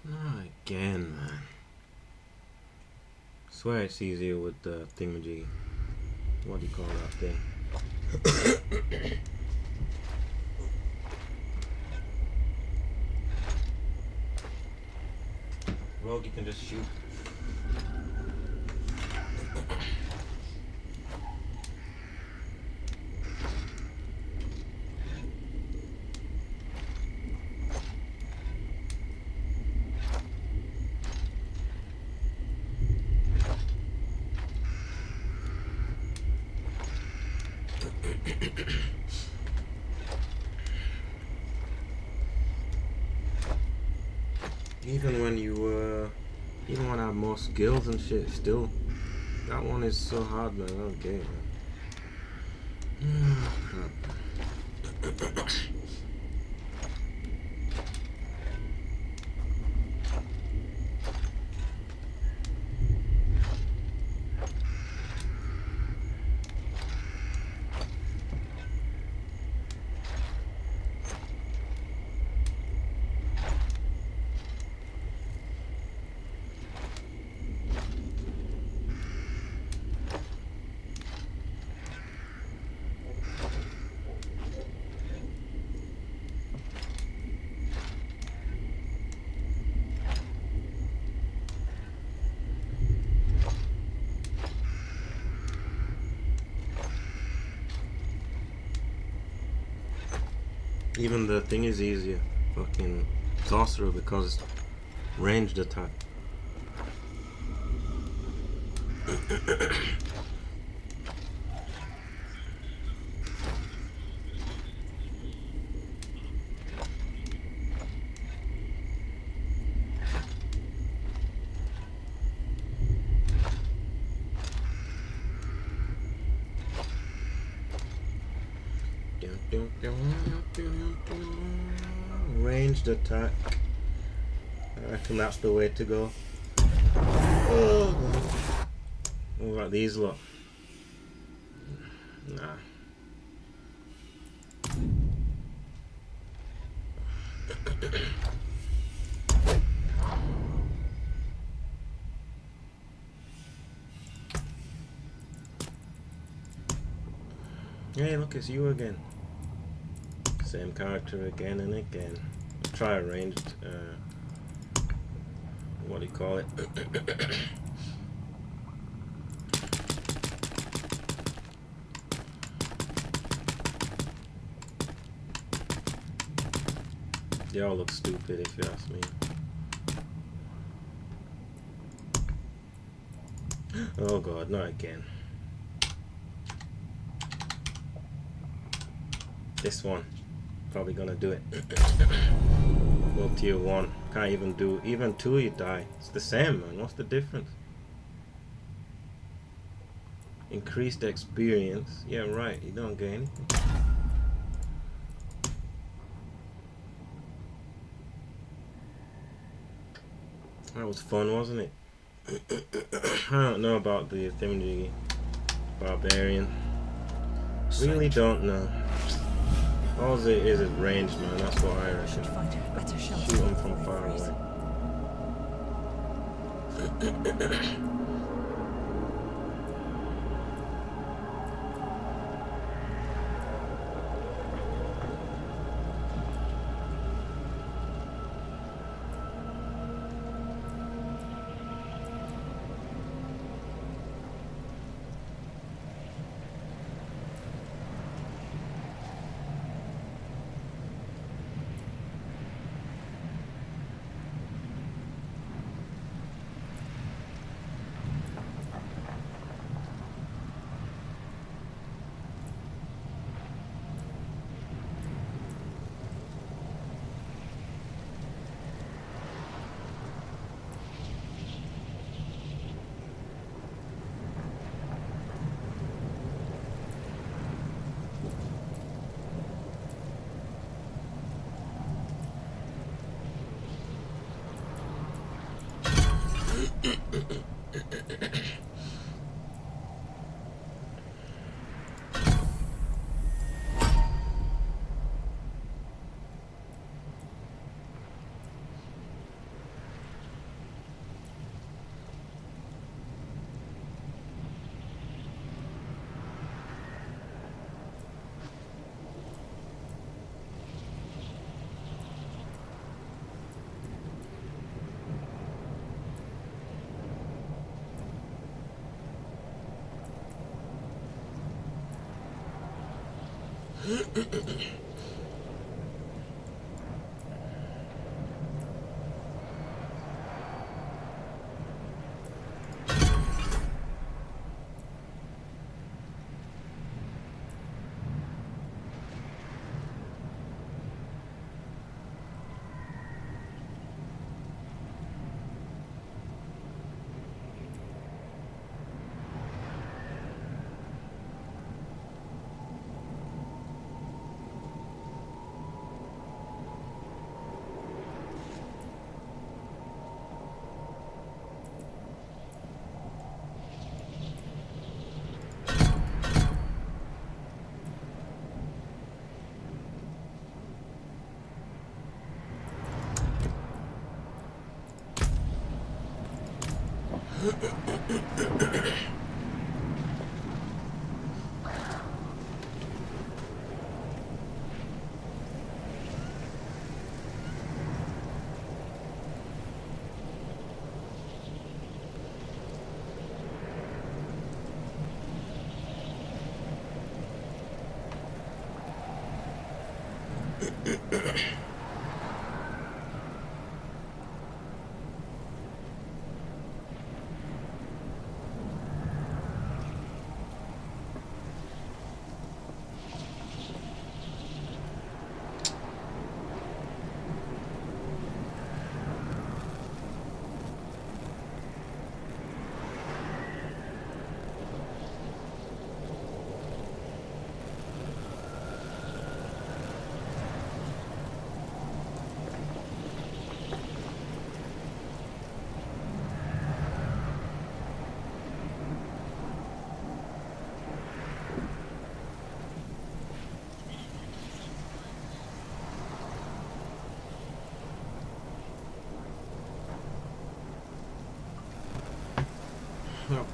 Not again, man. Swear it's easier with the thingamajig. What do you call that thing? Rogue, you can just shoot. Even when I have more skills and shit, still, that one is so hard, man. I don't get it, man. Even the thing is easier. Fucking sorcerer because it's ranged attack. Ranged attack. I reckon that's the way to go. Oh, what about these lot? Nah. Hey, look, it's you again. Same character again and again. Try a ranged, what do you call it? They all look stupid if you ask me. Oh god, not again. This one. Probably gonna do it. Well, tier 1. Can't even do even 2 you die. It's the same, man. What's the difference? Increased experience. Yeah, right. You don't get anything. That was fun, wasn't it? I don't know about the Thingy Barbarian. Really don't know. All it is ranged, man. That's what I should find a better shot. Shoot them from far away.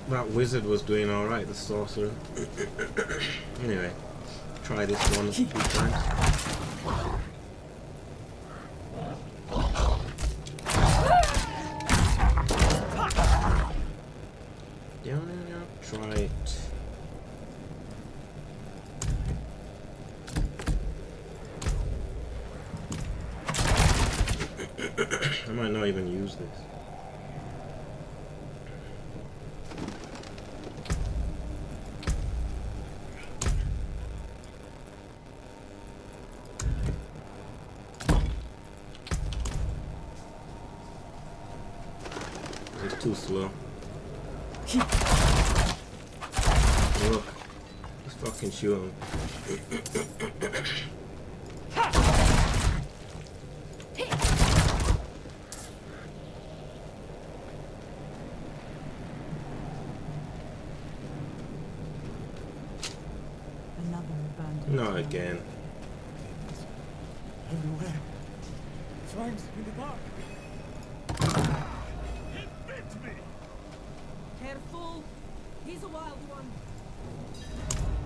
That wizard was doing alright, the sorcerer. Anyway, try this one a few times. Try it. I might not even use this. It's too slow. Look, just fucking shoot him. Not again. Everywhere. Flames in the dark. It bit me. Careful. He's a wild one.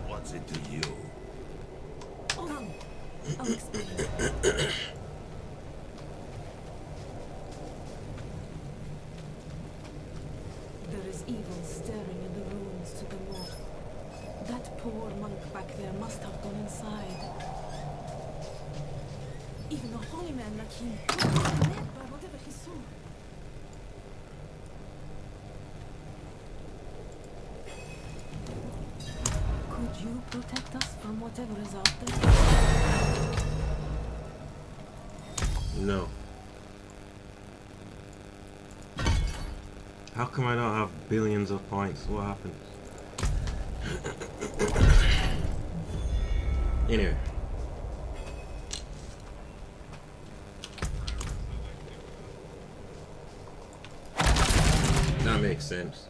What's it to you? Come. I'll explain. There is evil staring in the ruins to the north. That poor monk back there must have gone inside. Even a holy man like him was led by whatever he saw. Could you protect us from whatever is out there? No. How come I don't have billions of points? What happened? Anyway. That makes sense.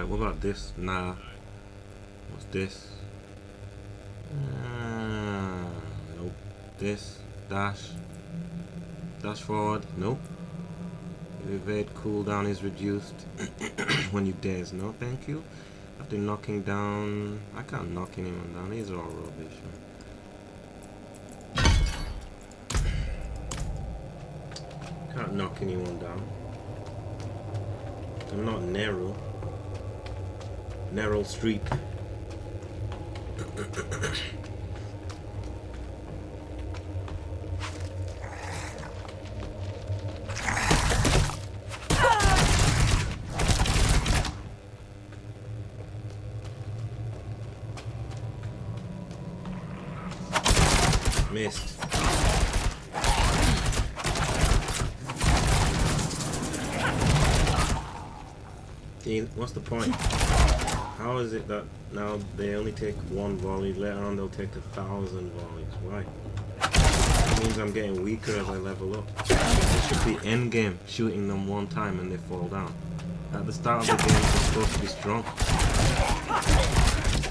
What about this? Nah. What's this? Nope. This. Dash. Dash forward. Nope. Your evade cooldown is reduced when you daze. No, thank you. After knocking down... I can't knock anyone down. These are all rubbish. Can't knock anyone down. I'm not narrow. Narrow streak. Missed. See, what's the point? How is it that now they only take one volley, later on they'll take 1,000 volleys? Why? It means I'm getting weaker as I level up. It should be end game, shooting them one time and they fall down. At the start of the game, they're supposed to be strong.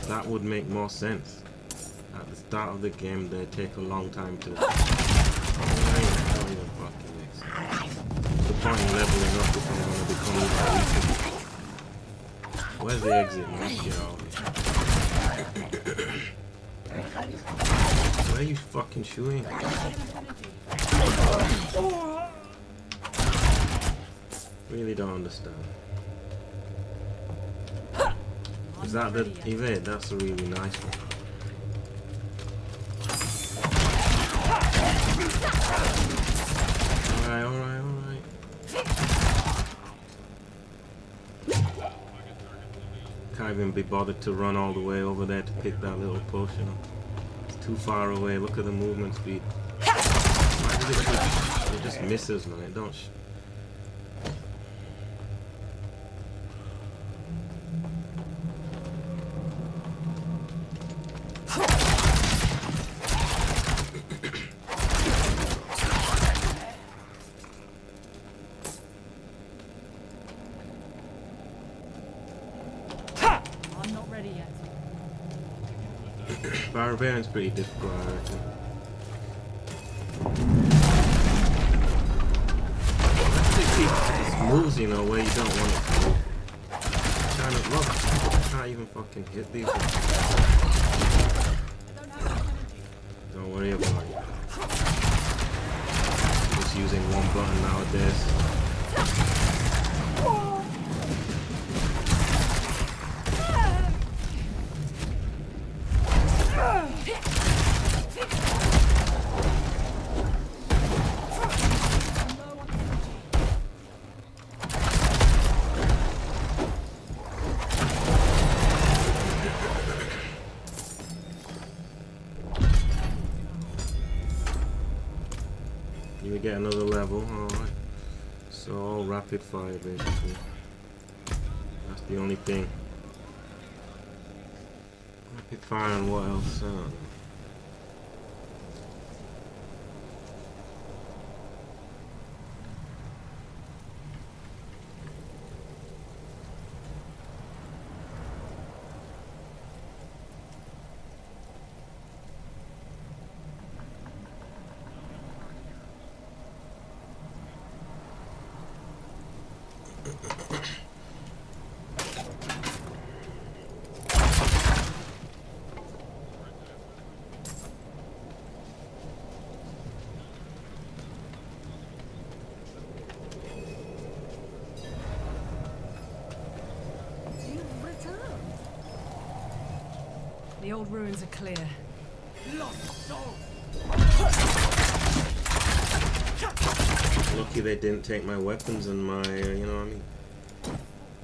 That would make more sense. At the start of the game, they take a long time to... Don't even fucking make sense. What's the point in leveling up if I'm gonna become even weaker? Where's the exit, man? Get out of here. Where are you fucking shooting? Really don't understand. Is that the evade? That's a really nice one. Alright, alright, alright. Can't even be bothered to run all the way over there to pick that little potion up. It's too far away. Look at the movement speed. Why did it just misses, man. It don't. Barbarian's pretty difficult, I reckon. It's moves, you know, where you don't want it to move. Trying to look, I can't even fucking hit these ones. Don't worry about it. Just using one button nowadays. You get another level, alright. So all rapid fire basically. That's the only thing. Rapid fire and what else? I don't know. The old ruins are clear. Lucky they didn't take my weapons and my, you know what I mean?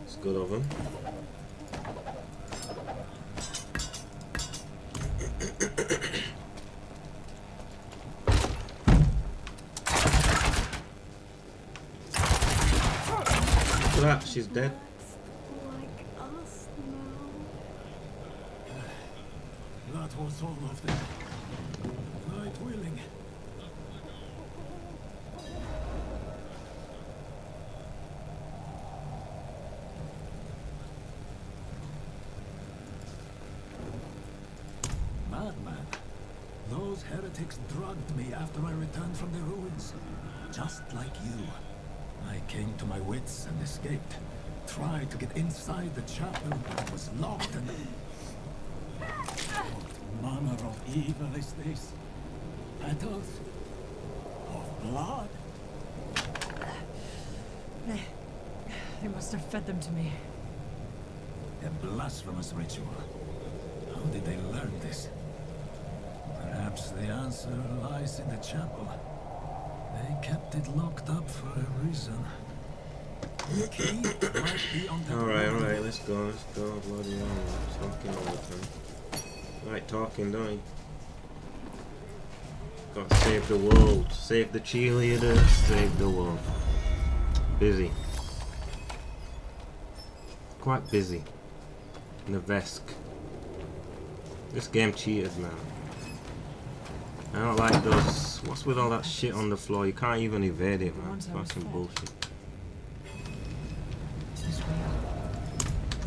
It's good of them. Look at that, she's dead. That was all of them. Right willing. Madman. Those heretics drugged me after I returned from the ruins. Just like you. I came to my wits and escaped. Tried to get inside the chapel, but it was locked and... What manner of evil is this? Petals of blood? They must have fed them to me. A blasphemous ritual. How did they learn this? Perhaps the answer lies in the chapel. They kept it locked up for a reason. The key might be on the Alright, let's go. Bloody hell, I'm talking all the time. Like talking, don't you? Gotta save the world. Save the cheerleaders. Save the world. Busy. Quite busy. Nevesk. This game cheated, man. I don't like those. What's with all that shit on the floor? You can't even evade it, man. It's fucking bullshit.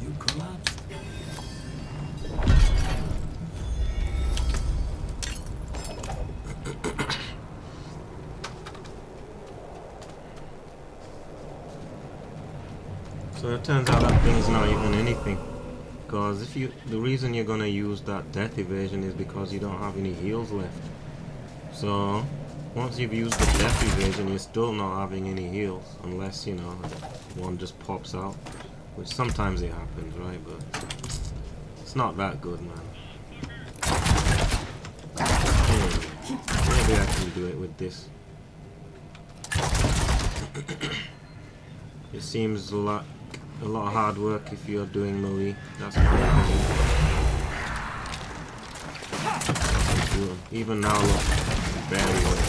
You collapsed. So it turns out that thing's not even anything. Because if you, the reason you're gonna use that death evasion is because you don't have any heals left. So once you've used the death evasion, you're still not having any heals, unless, you know, one just pops out, which sometimes it happens, right? But it's not that good, man. Maybe I can do it with this. It seems a lot of hard work if you're doing melee. That's my opinion. Even now, look, barely work.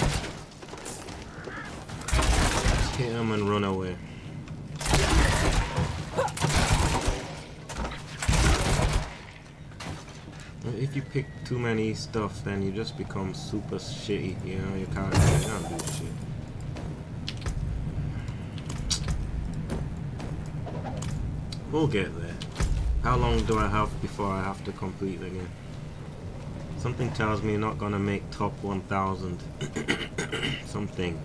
Just hit him and run away. If you pick too many stuff, then you just become super shitty. You know, you can't do shit. We'll get there. How long do I have before I have to complete the game? Something tells me you're not gonna make top 1000. Something.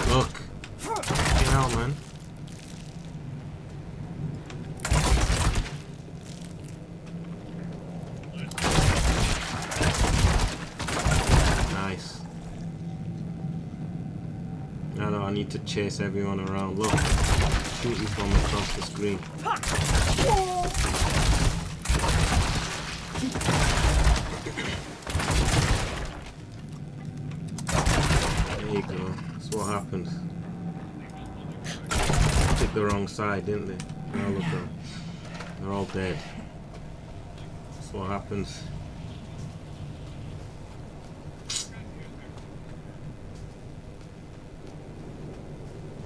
Look. Get out, man. Nice. Now I need to chase everyone around. Look. Shoot you from across the screen. There you go. That's what happened. Took the wrong side, didn't they? Now look, they're all dead. That's what happens.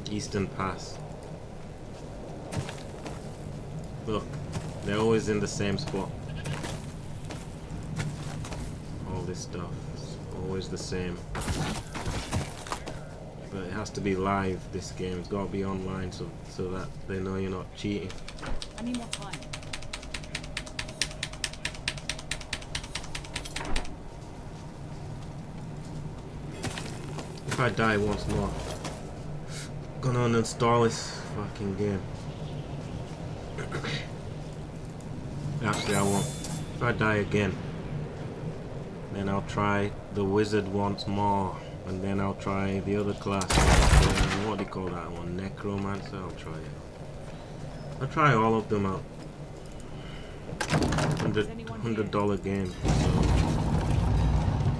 Eastern Pass. Look, they're always in the same spot. All this stuff is always the same. But it has to be live, this game. It's got to be online so that they know you're not cheating. I need more time. If I die once more, I'm gonna uninstall this fucking game. Actually, I won't. If I die again, then I'll try the wizard once more, and then I'll try the other class. What do you call that one? Necromancer. I'll try it. I'll try all of them out. $100 game. So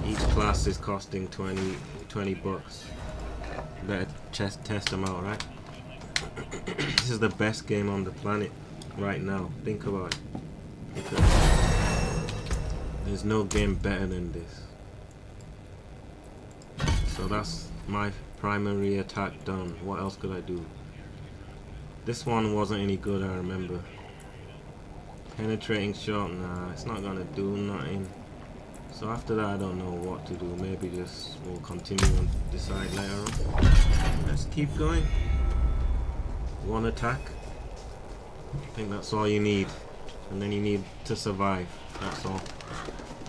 each class is costing 20 bucks. Better test them out, right? This is the best game on the planet right now. Think about it. Because there's no game better than this. So that's my primary attack done. What else could I do? This one wasn't any good, I remember. Penetrating shot, nah, it's not gonna do nothing. So after that, I don't know what to do. Maybe just we'll continue and decide later on. Let's keep going. One attack. I think that's all you need. And then you need to survive. That's all.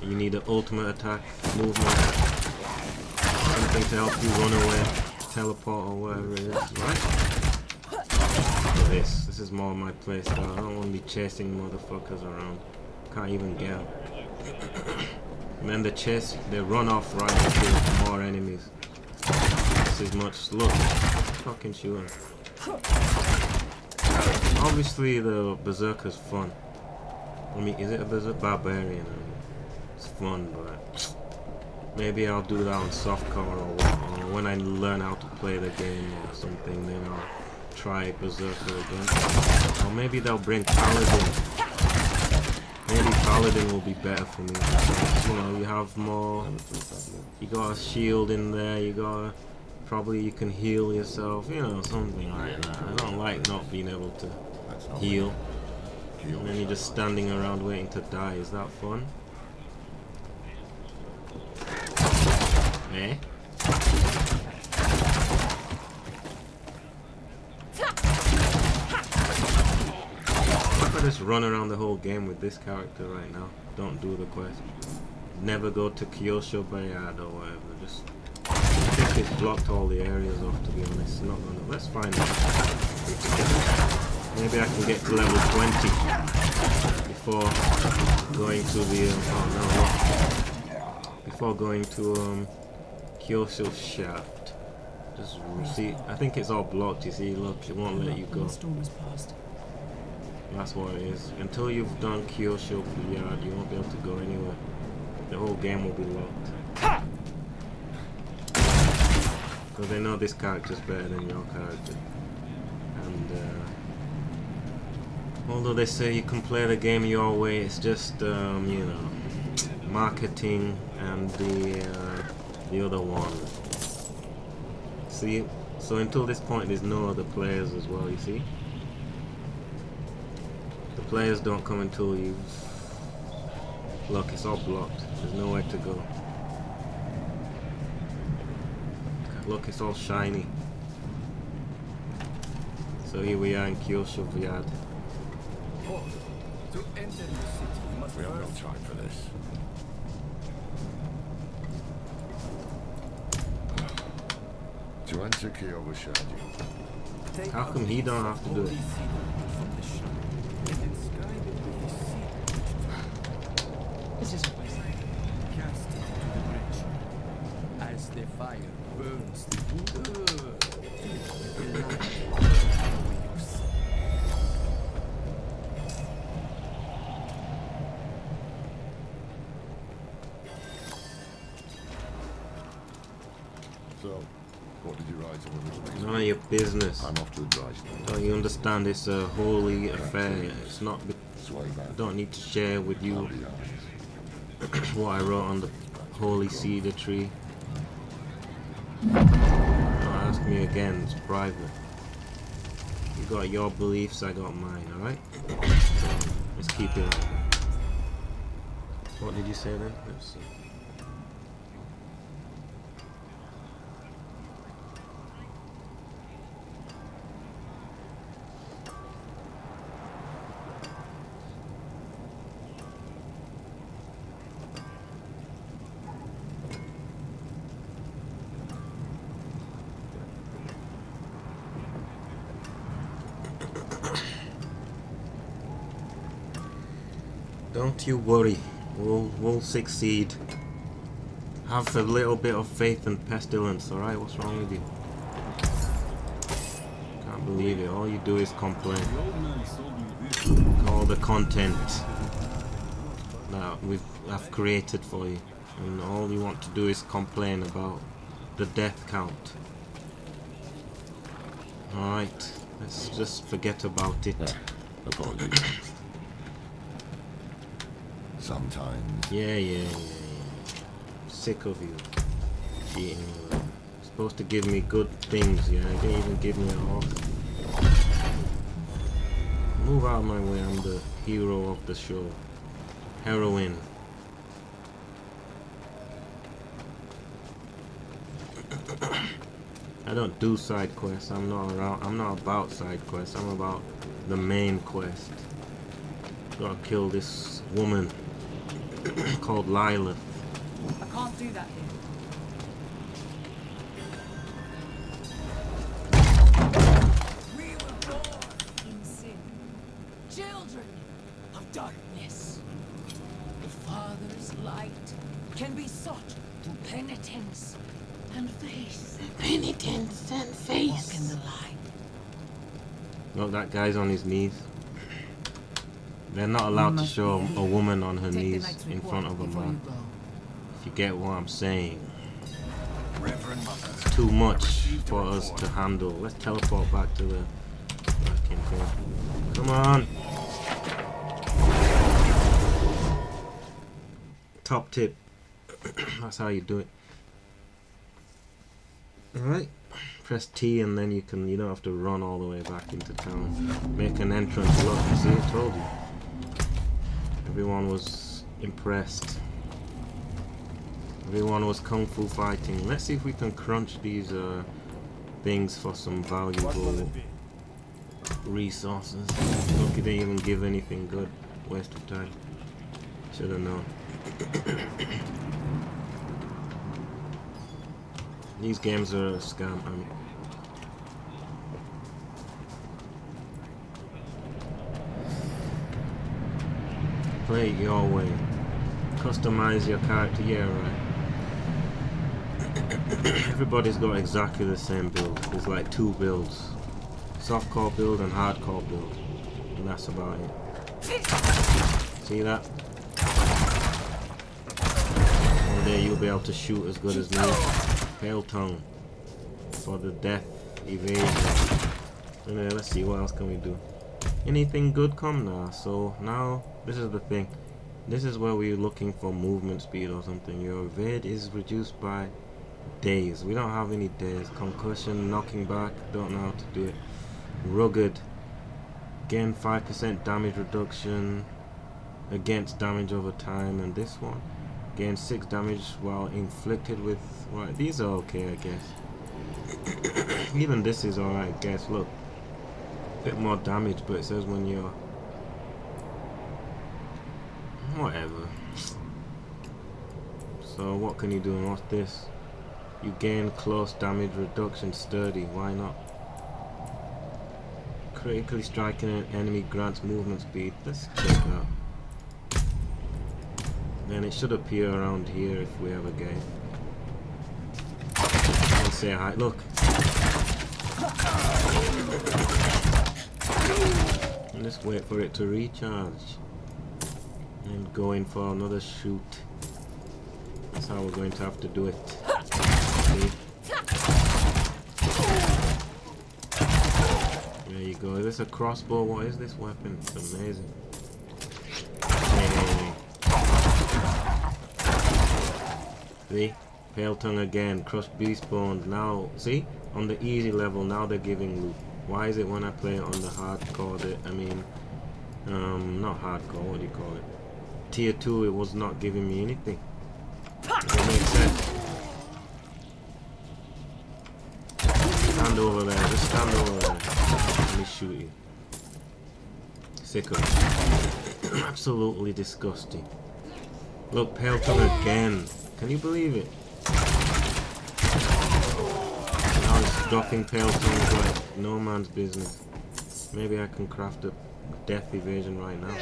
You need an ultimate attack, movement, something to help you run away, teleport or whatever it is, right? This is more my playstyle. I don't want to be chasing motherfuckers around. Can't even get them. And then they run off right into more enemies. This is much. Look, fucking shoot him. Obviously the berserker's fun. I mean, there's a barbarian. It's fun, but maybe I'll do that on softcore or when I learn how to play the game or something. Then I'll try Berserker again. Or maybe they'll bring Paladin. Maybe Paladin will be better for me. Because, you know, you have more. You got a shield in there. You got probably you can heal yourself. You know, something like that. I don't like not being able to heal. And then you're just standing around waiting to die. Is that fun? Eh? I just run around the whole game with this character right now. Don't do the quest. Never go to Kyosho Bayard or whatever. Just I think it's blocked all the areas off, to be honest. Not gonna. Let's find out. Maybe I can get to level 20 before going to the oh no, before going to Kyosho Shaft. Just see. I think it's all blocked. You see, look, it won't let you go. That's what it is. Until you've done Kyosho Yard, you won't be able to go anywhere. The whole game will be locked. Because they know this character's better than your character. And although they say you can play the game your way, it's just you know, marketing and the other one. See, so until this point, there's no other players as well. You see. The players don't come until you look, it's all blocked. There's nowhere to go. Look, it's all shiny. So here we are in Kyosho Vyad. To enter the city, you must. We have no time for this. To enter Kyowa Shaji. How come he don't have to do it? This is cast it to the bridge. As the fire burns the wood, the light burns. So, what did you write on this? None of your business. I'm off to the dry store. Don't you understand? It's a holy affair. It's not. I don't need to share with you what I wrote on the holy cedar tree. Don't ask me again. It's private. You got your beliefs. I got mine. All right. Let's keep it. What did you say then? Let's see. Don't you worry, we'll succeed. Have a little bit of faith and pestilence, alright? What's wrong with you? Can't believe it, all you do is complain. All the content that I've created for you, and all you want to do is complain about the death count. Alright, let's just forget about it. Apologies. Sometimes. Yeah. Sick of you. Cheating. Supposed to give me good things, yeah? You didn't even give me a horse. Move out of my way, I'm the hero of the show. Heroine. I don't do side quests. I'm not about side quests. I'm about the main quest. Gotta kill this woman called Lilith. I can't do that here. We were born in sin, children of darkness. The Father's light can be sought through penitence and faith. Penitence and faith. Walk in the light. Look, that guy's on his knees. They're not allowed to show a woman on her Take the knees knight's in report front of a before man. you go. If you get what I'm saying. Reverend Mother, It's too much for us to handle. Let's teleport back to the fucking thing. Come on. Top tip. That's how you do it. Alright. Press T and then you don't have to run all the way back into town. Make an entrance. Look, see, I told you. Everyone was impressed. Everyone was kung fu fighting. Let's see if we can crunch these things for some valuable resources. Look, they didn't even give anything good. Waste of time. Should have known. These games are a scam. Play it your way. Customize your character. Yeah, right. Everybody's got exactly the same build. There's like 2 builds. Softcore build and hardcore build. And that's about it. See that? One day you'll be able to shoot as good as me. Pale tongue. For the death evasion. Anyway, let's see what else can we do. Anything good come now? So now this is the thing. This is where we're looking for movement speed or something. Your evade is reduced by days. We don't have any days. Concussion, knocking back, don't know how to do it. Rugged, gain 5% damage reduction against damage over time, and this one gain 6 damage while inflicted with. Right, these are okay, I guess. Even this is alright, I guess. Look, a bit more damage, but it says when you're whatever. So what can you do? And what's this? You gain close damage reduction, sturdy. Why not? Critically striking an enemy grants movement speed. Let's check it out. Then it should appear around here if we have a game. And say hi. Look. And just wait for it to recharge. And go in for another shoot. That's how we're going to have to do it. See? There you go. Is this a crossbow? What is this weapon? It's amazing. Hey. See? Pale tongue again. Crushed beast bones. Now, see? On the easy level, now they're giving loot. Why is it when I play it on the hardcore not hardcore, what do you call it? Tier 2, it was not giving me anything. That makes sense. Stand over there, just stand over there. Let me shoot you. Sicko. Absolutely disgusting. Look, pale tongue again. Can you believe it? Now it's dropping pale tongues like no man's business. Maybe I can craft a death evasion right now.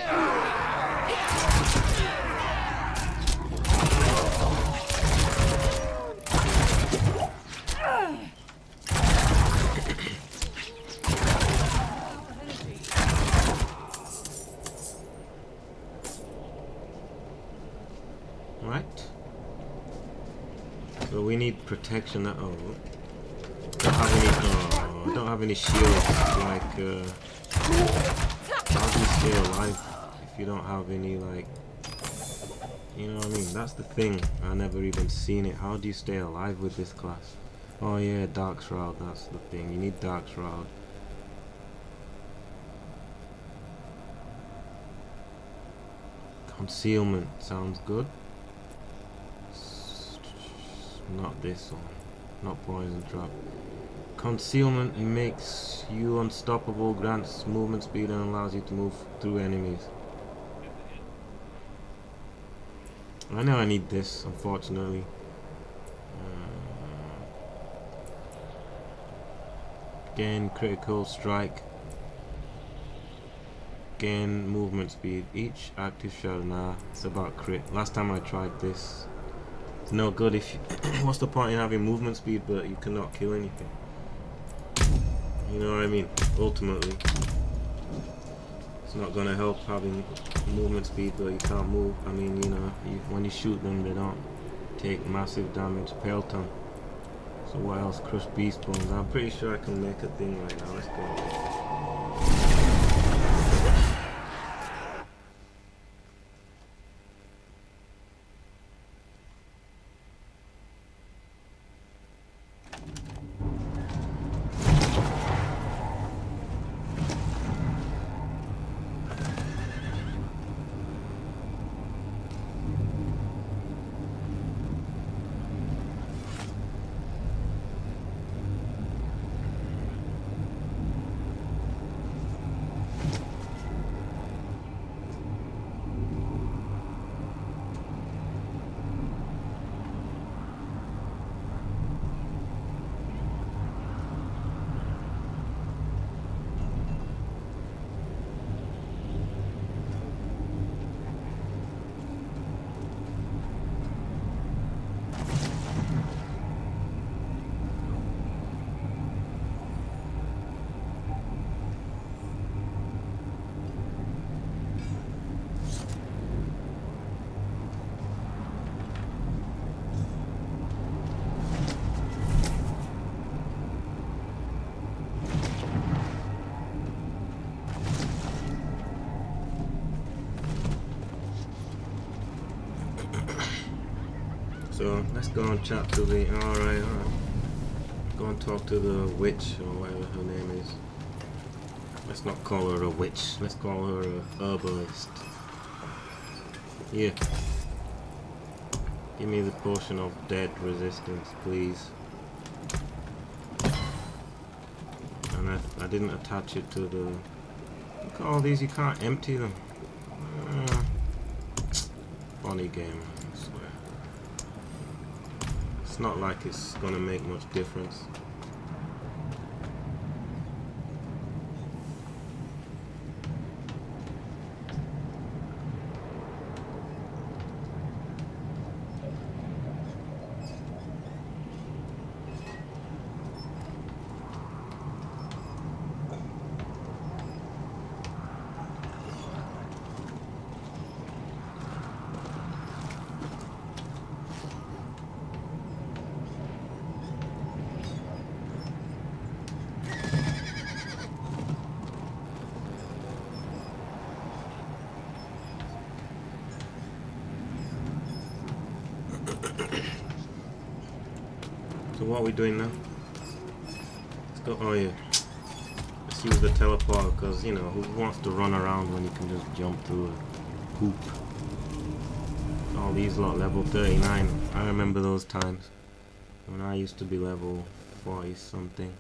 Right. So we need protection. Don't have any shields. Like, how do you stay alive if you don't have any, like, you know what I mean? That's the thing. I never even seen it. How do you stay alive with this class? Oh yeah, Dark Shroud. That's the thing. You need Dark Shroud. Concealment sounds good. Not this one. Not poison trap. Concealment makes you unstoppable, grants movement speed, and allows you to move through enemies. I know I need this, unfortunately. Gain critical strike. Gain movement speed. Each active shell. Nah, it's about crit. Last time I tried this, it's no good if you what's the point in having movement speed but you cannot kill anything? You know what I mean? Ultimately. It's not gonna help having movement speed, but you can't move. I mean, you know, when you shoot them, they don't take massive damage. Pale tongue. So what else? Crush beast bones. I'm pretty sure I can make a thing right now. Let's go. So let's go and chat to the. Alright. Go and talk to the witch or whatever her name is. Let's not call her a witch. Let's call her a herbalist. Yeah. Give me the potion of dead resistance, please. And I didn't attach it to the. Look at all these. You can't empty them. Funny game. I swear. It's not like it's gonna make much difference. So what are we doing now? Let's go. Oh yeah. Let's use the teleport because, you know, who wants to run around when you can just jump through a hoop? All these lot level 39. I remember those times when I used to be level 40 something,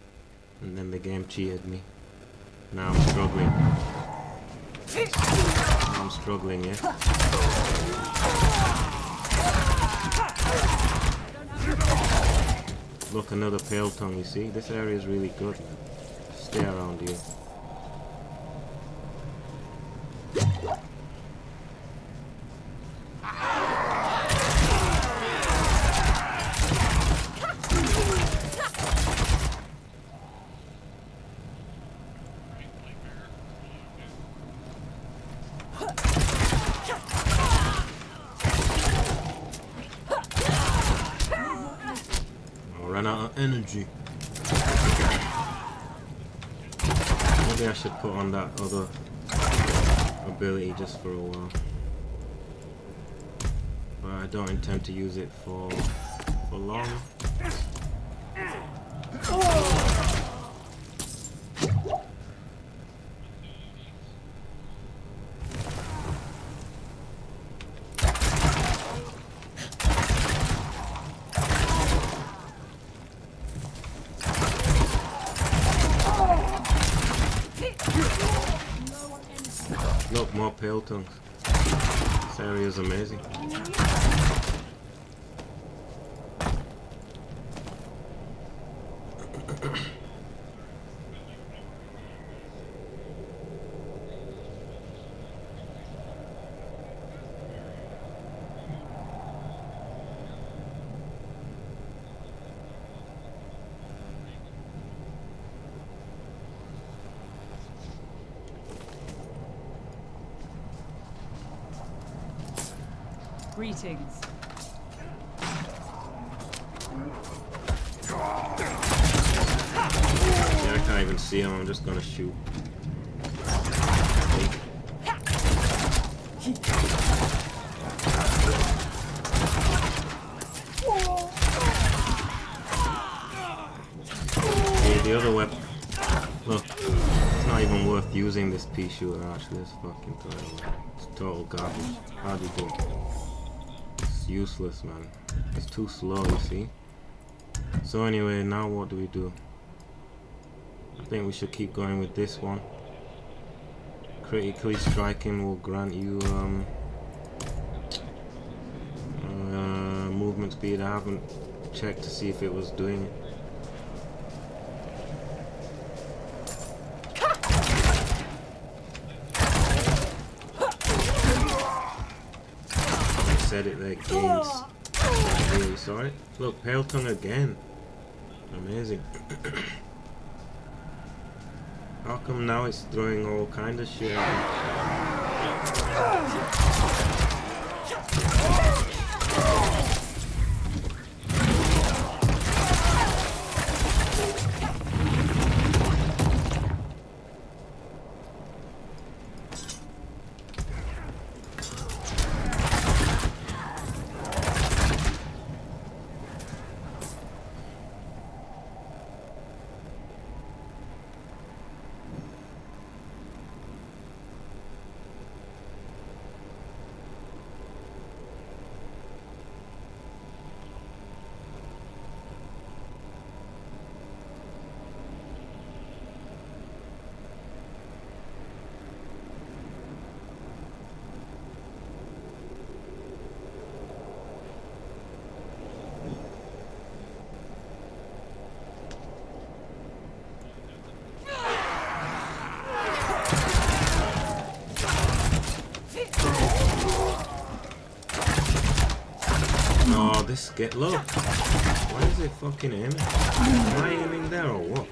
and then the game cheated me. Now I'm struggling. I'm struggling, yeah. Look, another pale tongue, you see? This area is really good. Stay around here. Run out of energy. Maybe I should put on that other ability just for a while. But I don't intend to use it for long. Look, more pale tongues. This area is amazing. Greetings. Yeah, I can't even see him. I'm just gonna shoot. The other weapon. Look, it's not even worth using this pea shooter. Actually, it's fucking total. It's total garbage. How do you do? It's useless, man. It's too slow, you see. So anyway, now what do we do? I think we should keep going with this one. Critically striking will grant you movement speed. I haven't checked to see if it was doing it. I said it there, games. Really sorry. Look, Pale Tongue again. Amazing. How come now it's throwing all kind of shit at this get look. Why is it fucking aiming? Am I aiming there or what?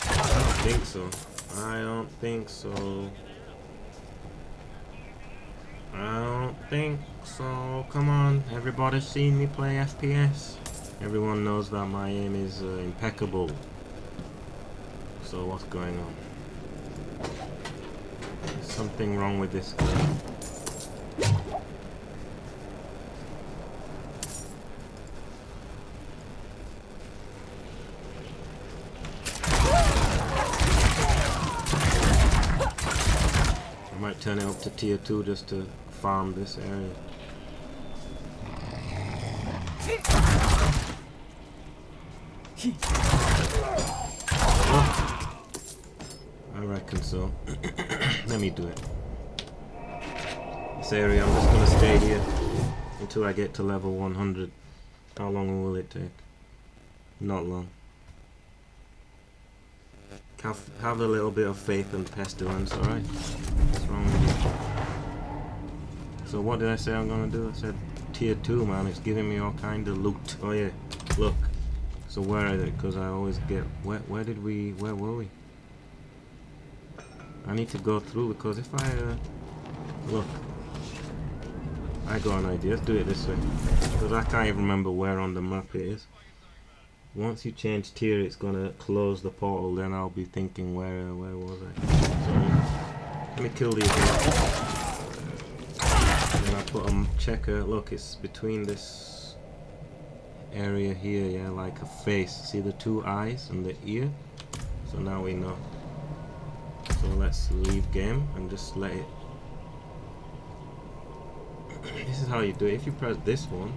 I don't think so. I don't think so. I don't think so. Come on, everybody's seen me play FPS. Everyone knows that my aim is impeccable. So what's going on? There's something wrong with this game. Turn it up to tier 2 just to farm this area. Oh, I reckon so. Let me do it. This area, I'm just gonna stay here until I get to level 100. How long will it take? Not long. Have a little bit of faith and pestilence, alright? What's wrong with you? So what did I say I'm gonna do? I said tier 2, man. It's giving me all kind of loot. Oh yeah, look. So where is it? Because I always get... Where were we? I need to go through because if I... look. I got an idea. Let's do it this way. Because I can't even remember where on the map it is. Once you change tier, it's gonna close the portal. Then I'll be thinking, where was I? So let me kill these guys. Then I put a checker. Look, it's between this area here, yeah, like a face. See the 2 eyes and the ear? So now we know. So let's leave game and just let it. This is how you do it. If you press this one,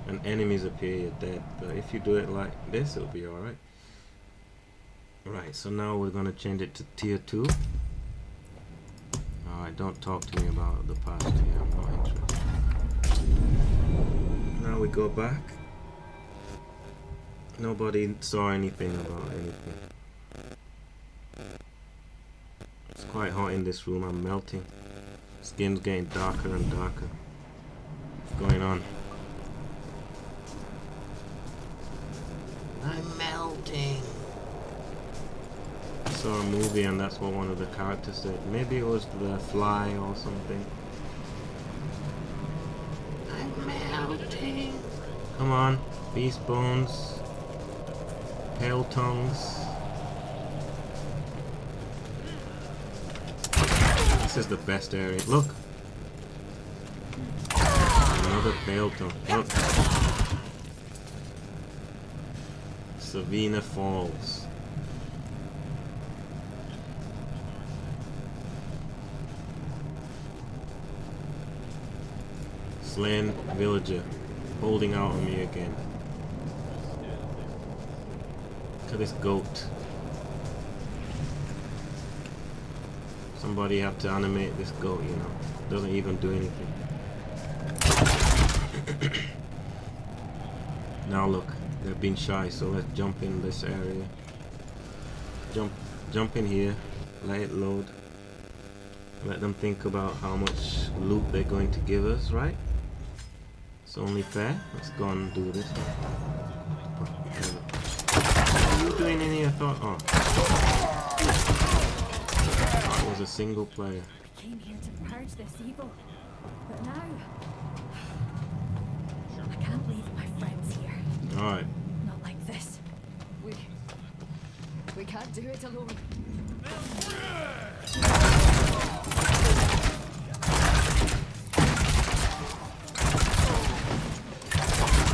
and enemies appear, you're dead. But if you do it like this, it'll be alright. Right, so now we're gonna change it to tier 2. Alright, don't talk to me about the past here, I'm not interested. Now we go back. Nobody saw anything about anything. It's quite hot in this room, I'm melting. Skin's getting darker and darker. What's going on? I'm melting. I saw a movie and that's what one of the characters said. Maybe it was The Fly or something. Come on, beast bones, pale tongues. This is the best area. Look, another pale tongue. Look, Savina Falls. Slain villager, holding out on me again. Look at this goat. Somebody have to animate this goat, you know. Doesn't even do anything. Now look, they've been shy, so let's jump in this area. Jump in here, let it load. Let them think about how much loot they're going to give us, right? It's only fair. Let's go and do this. What are you doing in here? I thought, oh. That was a single player. We came here to purge this evil, but now I can't leave my friends here. Alright. Not like this. We can't do it alone.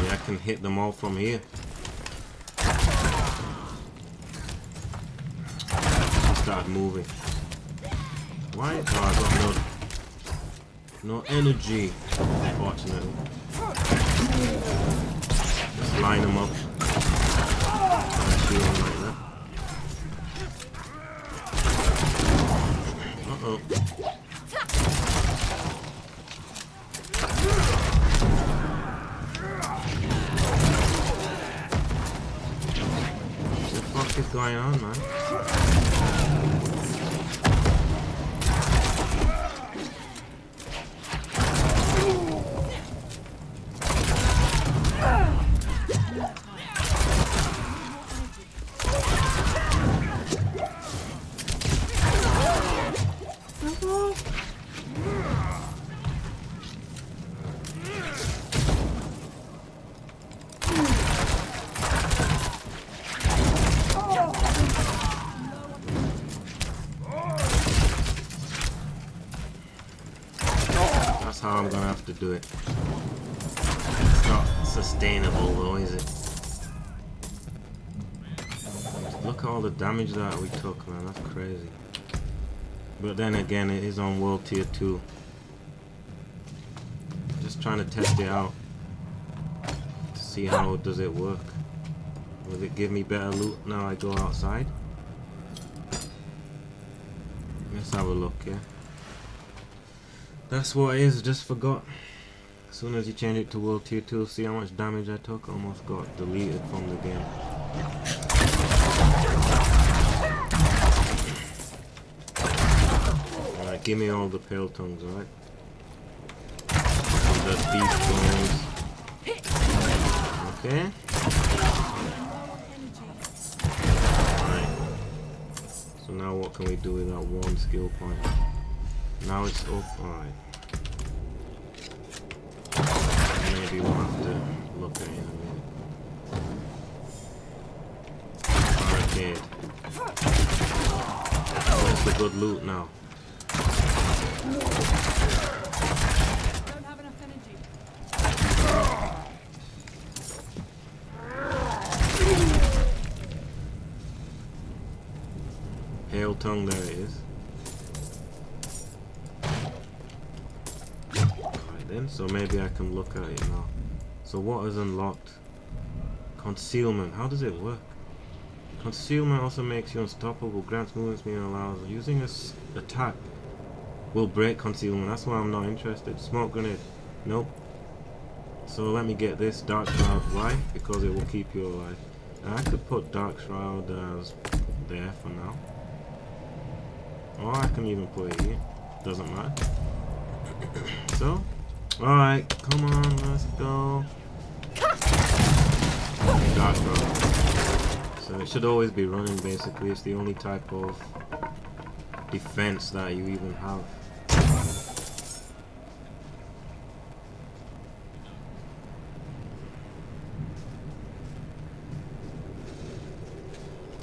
Yeah, I can hit them all from here. Start moving. Why? Oh, I got no energy, unfortunately. Just line them up. Shoot them like that. Uh-oh. What the fuck is going on, man? That's how I'm gonna have to do it. It's not sustainable though, is it? Look at all the damage that we took, man. That's crazy. But then again, it is on World Tier 2. Just trying to test it out. To see how does it work. Will it give me better loot now I go outside? Let's have a look, yeah. That's what it is, just forgot. As soon as you change it to World Tier 2, see how much damage I took? Almost got deleted from the game. Alright, give me all the pale tongues, alright? The beast bones. Okay. Alright. So now what can we do with that one skill point? Now it's up. Alright. Maybe we'll have to look at it in a minute. Arcade. Where's the good loot now? Don't have enough energy. Pale tongue, there it is. Then, so maybe I can look at it now. So what is unlocked? Concealment. How does it work? Concealment also makes you unstoppable, grants movement speed and allows using a attack will break concealment. That's why I'm not interested. Smoke grenade. Nope. So let me get this dark shroud. Why? Because it will keep you alive. And I could put dark shroud as there for now. Or I can even put it here. Doesn't matter. So alright, come on, let's go. Dark shroud. So it should always be running basically. It's the only type of defense that you even have.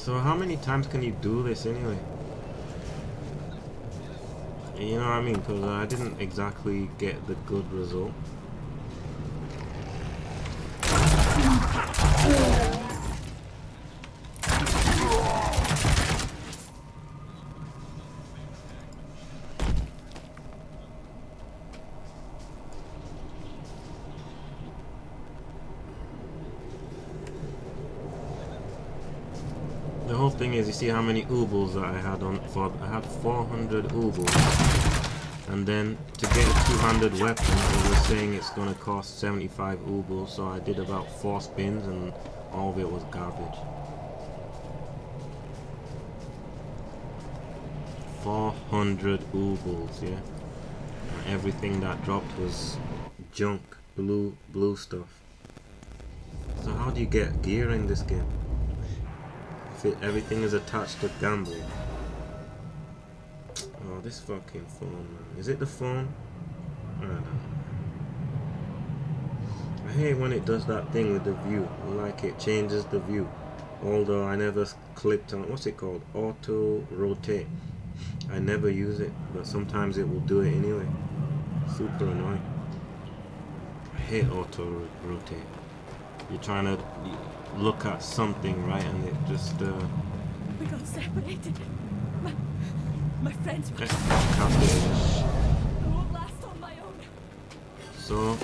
So how many times can you do this anyway? You know what I mean? Because I didn't exactly get the good result. The whole thing is, you see how many oobles that I had on for. I had 400 oobles, and then to get a 200 weapon, they were saying it's gonna cost 75 oobles. So I did about 4 spins, and all of it was garbage. 400 oobles, yeah. And everything that dropped was junk, blue stuff. So how do you get gear in this game? Everything is attached to gambling. Oh, this fucking phone, man. Is it the phone? I don't know. I hate when it does that thing with the view. Like it changes the view. Although I never clicked on, what's it called? Auto rotate. I never use it, but sometimes it will do it anyway. Super annoying. I hate auto rotate. You're trying to look at something, right, and it just We got separated. My friends were. I won't last on my own. So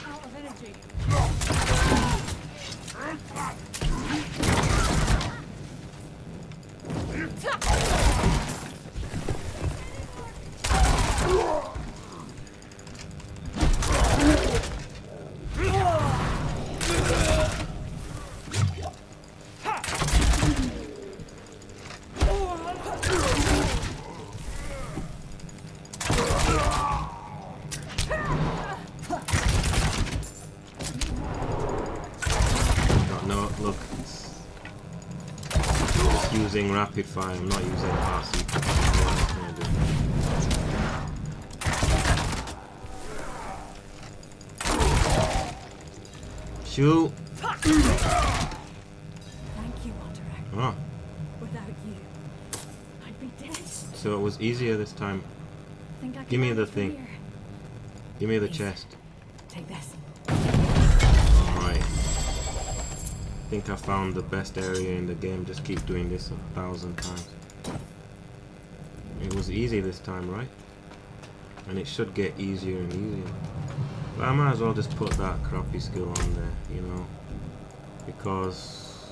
Out of energy. no, look, it's just using rapid fire. I'm not using RC. Shoot! Thank you, Wandering. Oh, Without you, I'd be dead. so it was easier this time. Think I Give can me have the it from thing. here? Give me the Please. chest. Take this. Alright. I think I found the best area in the game. Just keep doing this 1,000 times. It was easy this time, right? And it should get easier and easier. But I might as well just put that crappy skill on there, you know? Because...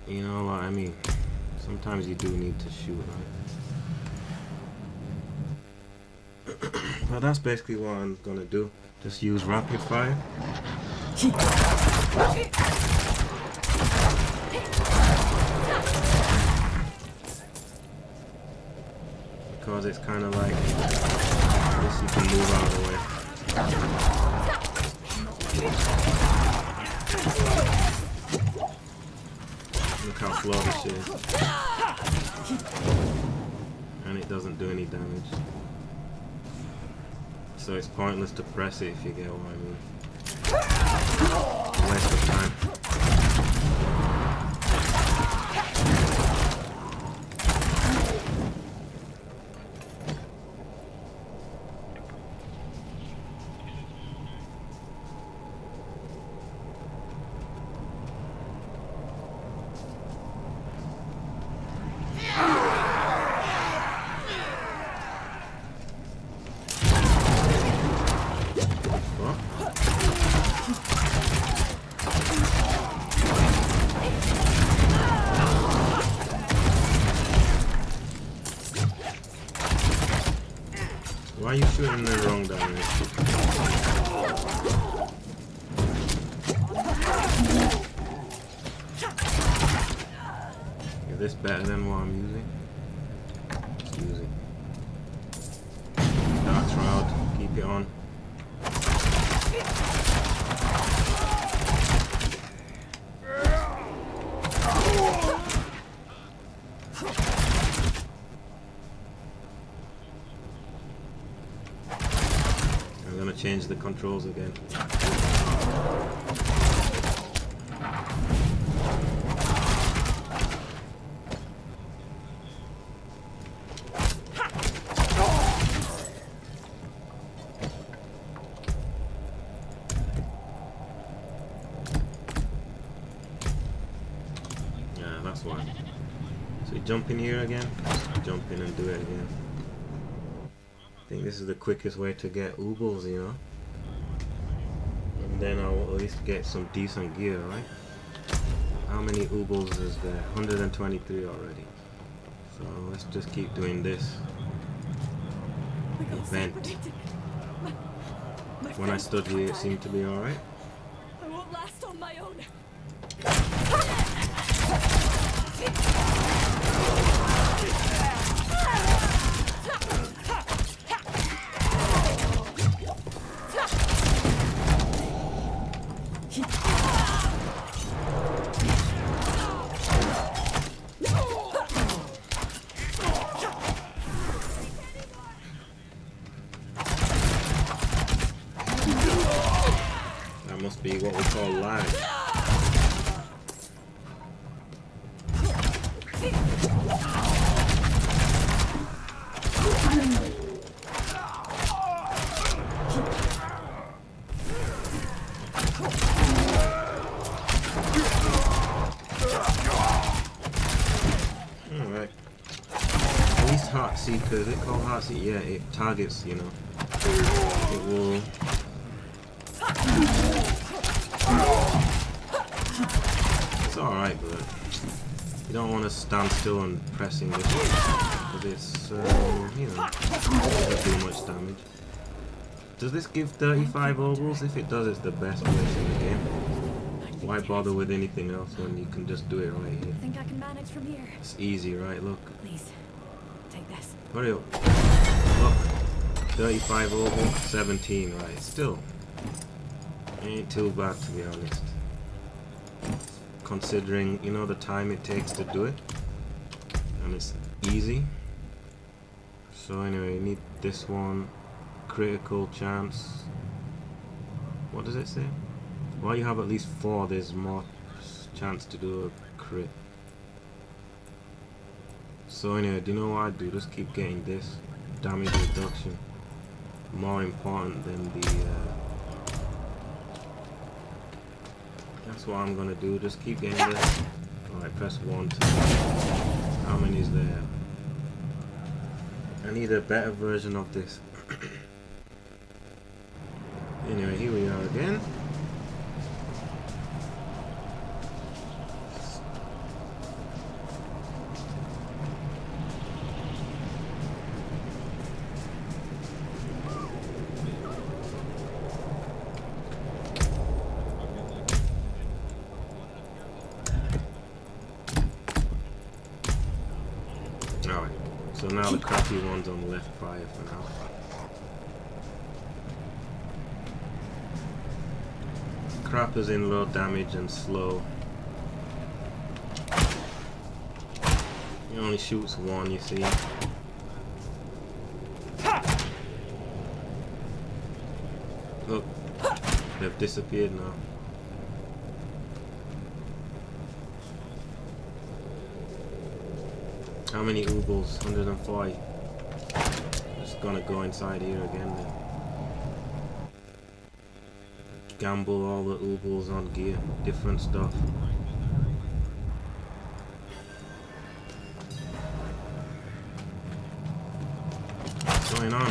you know what I mean? Sometimes you do need to shoot, right? But that's basically what I'm gonna do. Just use rapid fire. Because it's kind of like this, you can move out of the way. Look how slow this shit is. And it doesn't do any damage. So it's pointless to press it, if you get what I mean. Waste of time. Why are you shooting the wrong direction? Is this better than what I'm using? Let's use it. Dark Shroud, keep it on. change the controls again. Yeah, that's why. So you jump in here again, jump in and do it again. I think this is the quickest way to get oobles, you know. And then I'll at least get some decent gear, right? How many oobles is there? 123 already. So let's just keep doing this. Event. When I stood here, it seemed to be alright. I won't last on my own. That must be what we call lag. Alright. At least Heart Seeker, is it called Heart Seeker? Yeah, it targets, you know. It will. It's alright, but you don't want to stand still and pressing this because it's, you know, doesn't do much damage. Does this give 35 obols? If it does, it's the best place in the game. Why bother with anything else when you can just do it right here? Think I can manage from here? It's easy, right? Look. Please, take this. Hurry up. Look. 35 obol, 17, right? Still. Ain't too bad, to be honest. Considering, you know, the time it takes to do it. And it's easy. So anyway, you need this one. Critical chance. What does it say? Well, you have at least 4, there's more chance to do a crit. So anyway, do you know what I do? Just keep getting this. Damage reduction. More important than the... that's what I'm gonna do. Just keep getting this. Alright, press 1, 2. How many is there? I need a better version of this. Anyway, here we are again. Alright, so now the crappy one's on the left fire for now. Crap is in low damage and slow. He only shoots 1, you see. Look, they've disappeared now. How many oobles? 140. Just gonna go inside here again then. Gamble all the oobles on gear, different stuff. What's going on?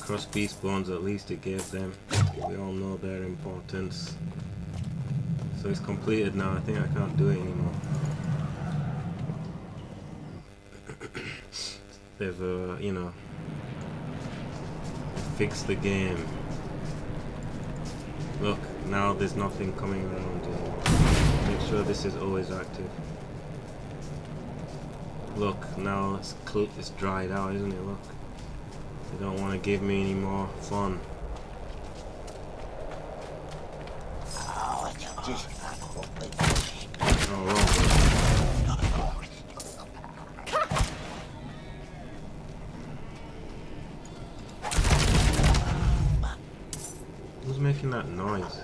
Cross beast bones, at least it gave them. We all know their importance. So it's completed now. I think I can't do it anymore. They've, you know, fixed the game. Look. now there's nothing coming around. Make sure this is always active. Look, now it's dried out, isn't it? Look. They don't want to give me any more fun. Oh, wrong. Who's making that noise?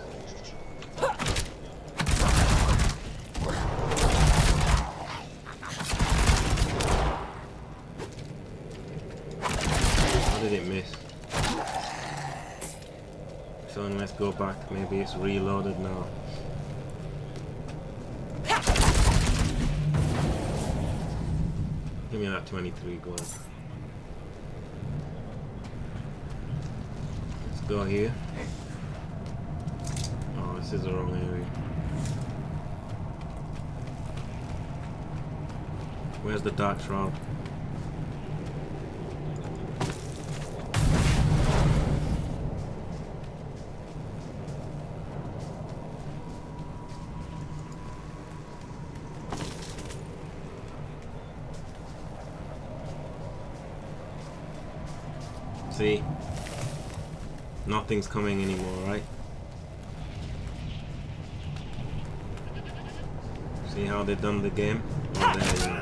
How did it miss? So let's go back. Maybe it's reloaded now. Give me that 23 gold. Let's go here. Oh, this is the wrong area. Where's the dark shroud? See? Nothing's coming anymore, right? See how they done the game? Oh, there you go.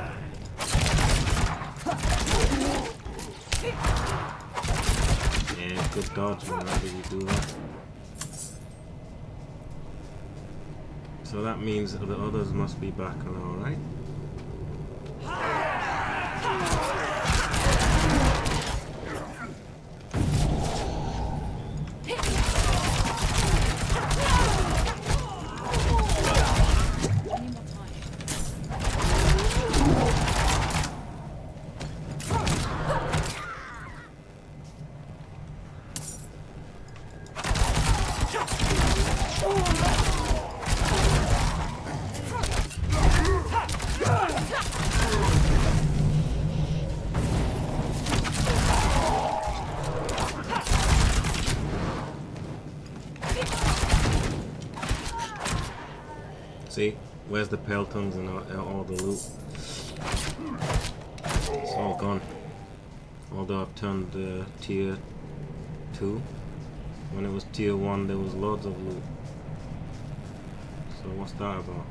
Yeah, good dodge, man. How did you do that? So that means the others must be back now, right? See? Where's the peltons and all the loot? It's all gone. Although I've turned tier 2. When it was tier 1 there was loads of loot. So what's that about?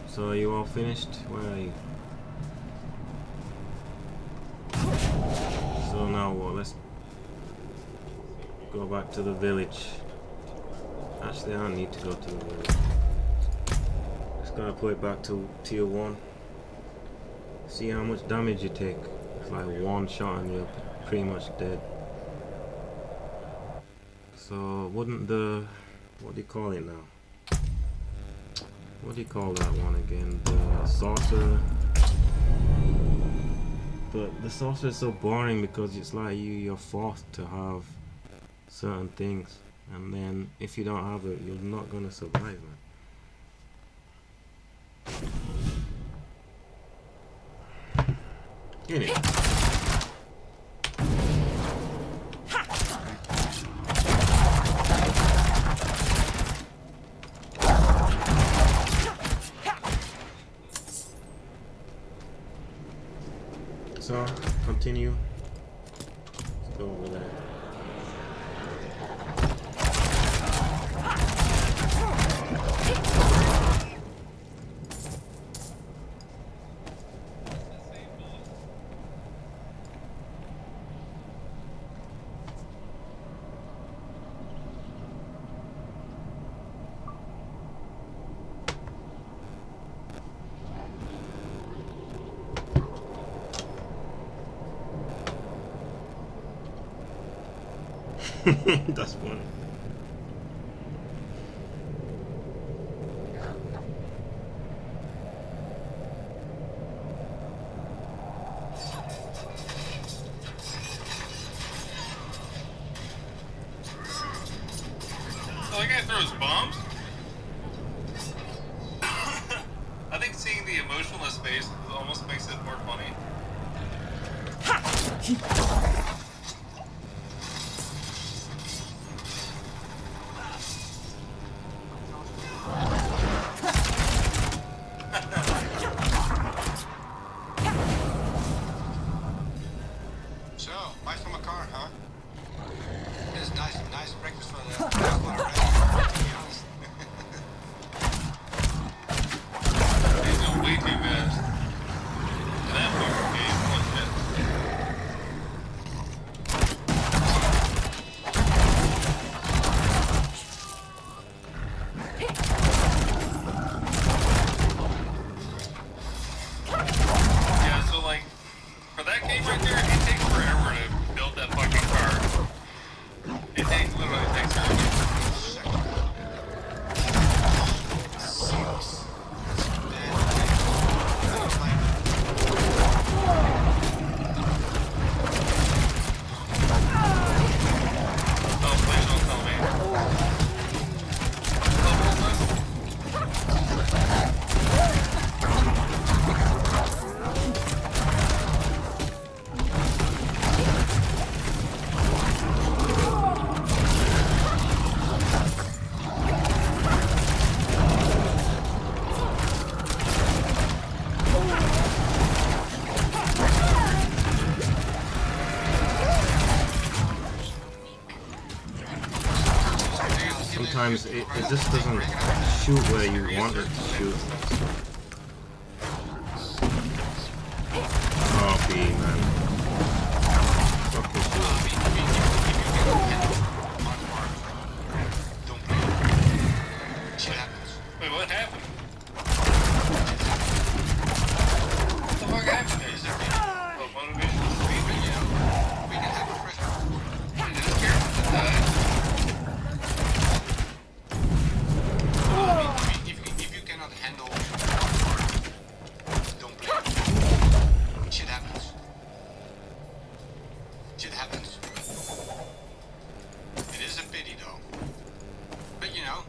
So are you all finished? Where are you? So now what? Let's go back to the village. Actually, I don't need to go to the village. Just gotta put it back to tier 1. See how much damage you take. It's like one shot and you're pretty much dead. So wouldn't the... what do you call it now? What do you call that one again? The sorcerer. But the sorcerer is so boring because it's like you're forced to have certain things. And then, if you don't have it, you're not going to survive, man. Get it. So, continue. Let's go over there. That's funny. Oh, that guy throws bombs? I think seeing the emotionless face almost makes it more funny. Sometimes it just doesn't shoot where you want it to shoot. Oh, B, man. Fucking shoot. Wait, what happened? What the fuck happened there? What motivation? We can have a fresh. Wait, this character just died. If you cannot handle don't play. Shit happens. Shit happens. It is a pity though. But you know,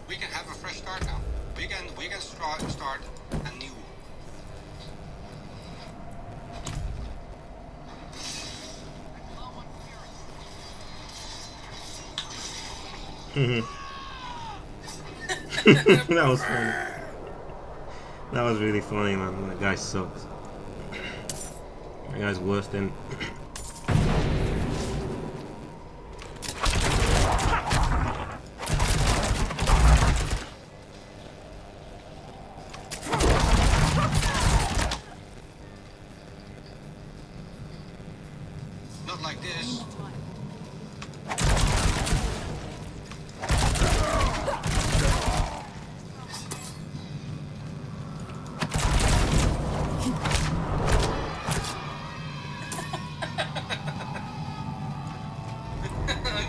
we can have a fresh start now. We can start anew. That was funny. That was really funny, man. That guy sucks. That guy's worse than. Not like this.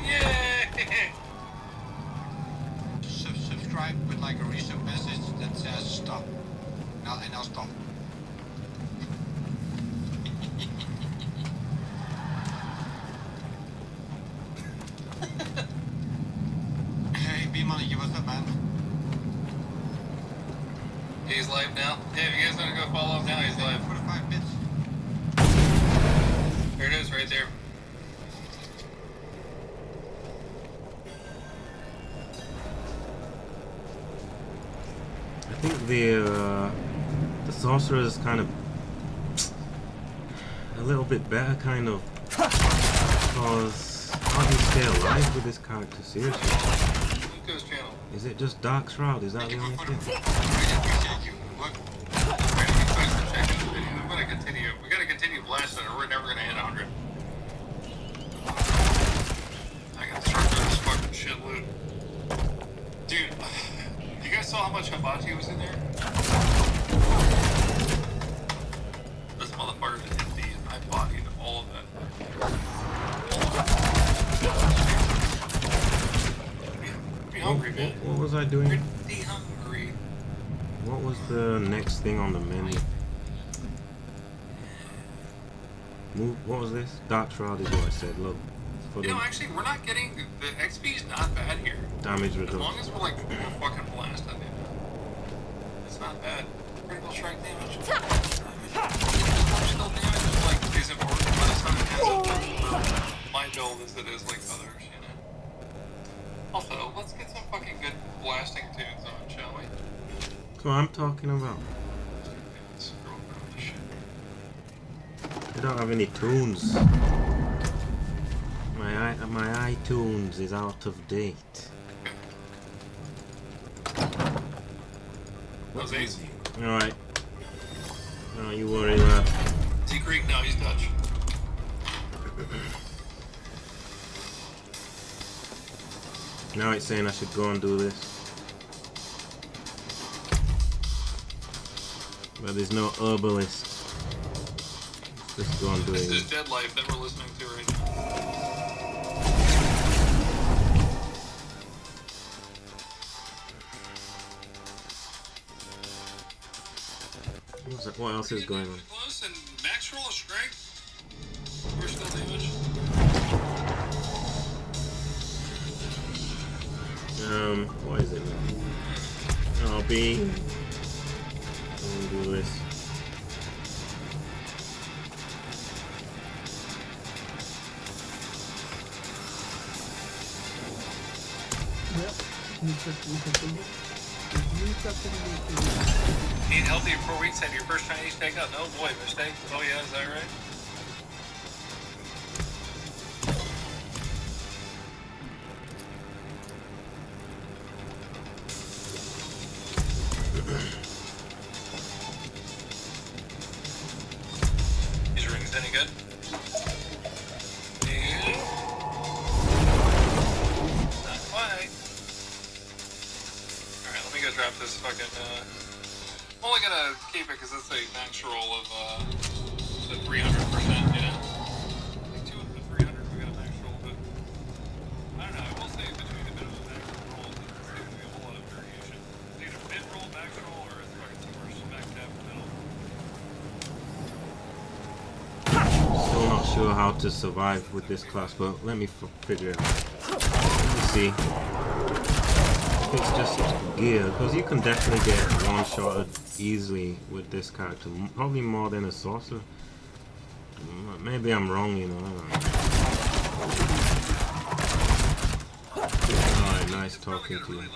Yay! Subscribe with like a recent message that says stop. Now stop. Hey, B-Money, you what's up, man? He's live now. Yeah, if you guys want to go follow him now, he's live. 45 bits. There it is, right there. I think the sorcerer is kind of a little bit better, kind of, because how do you stay alive with this character? Seriously, Nico's channel. is it just Dark Shroud? Is that the only thing? We gotta continue blasting or we're never gonna hit 100. I gotta start doing this fucking shit loot. Dude, you guys saw how much hibachi was in there? This motherfucker just hit these and I bodied all of that. Be hungry, man. What was I doing? Pretty hungry. What was the next thing on the menu? Move. What was this? Dark Shroud is what I said. Look. For You the know, actually, we're not getting the XP's not bad here. damage As reduction. long as we're like fucking blasting it, it's not bad. Critical strike damage. Functional damage is like is important, but it's not as important my build as it is like others, you know. Also, let's get some fucking good blasting tunes on, shall we? That's what I'm talking about. Let's scroll through this shit. I don't have any tunes. My iTunes is out of date. That was easy. Alright. Don't you worry, lad. Is he Greek? No, he's Dutch. Now it's saying I should go and do this. But there's no herbalist. Let's just go and do This it. is Dead Life that we're listening to right now. What else is going on? Close and max roll of strength. We're still damaged. What is it now? Oh, B. I'll do this. Need healthy for 4 weeks. Have your first Chinese takeout? No, boy, mistake. Oh yeah, is that right? gonna drop this fucking, I'm only gonna keep it because it's a max roll of, the 300%, yeah. Like 2 of the 300 we got a max roll, but I don't know, I will say between the minimum and max rolls, there's gonna be a whole lot of variation. It's either mid roll, max roll, or it's fucking too much back cap middle. Still not sure how to survive with this class, but let me figure it out. Let me see. It's just gear, because you can definitely get one-shotted easily with this character, probably more than a sorcerer. Maybe I'm wrong, you know. I don't know. Alright, nice talking to you.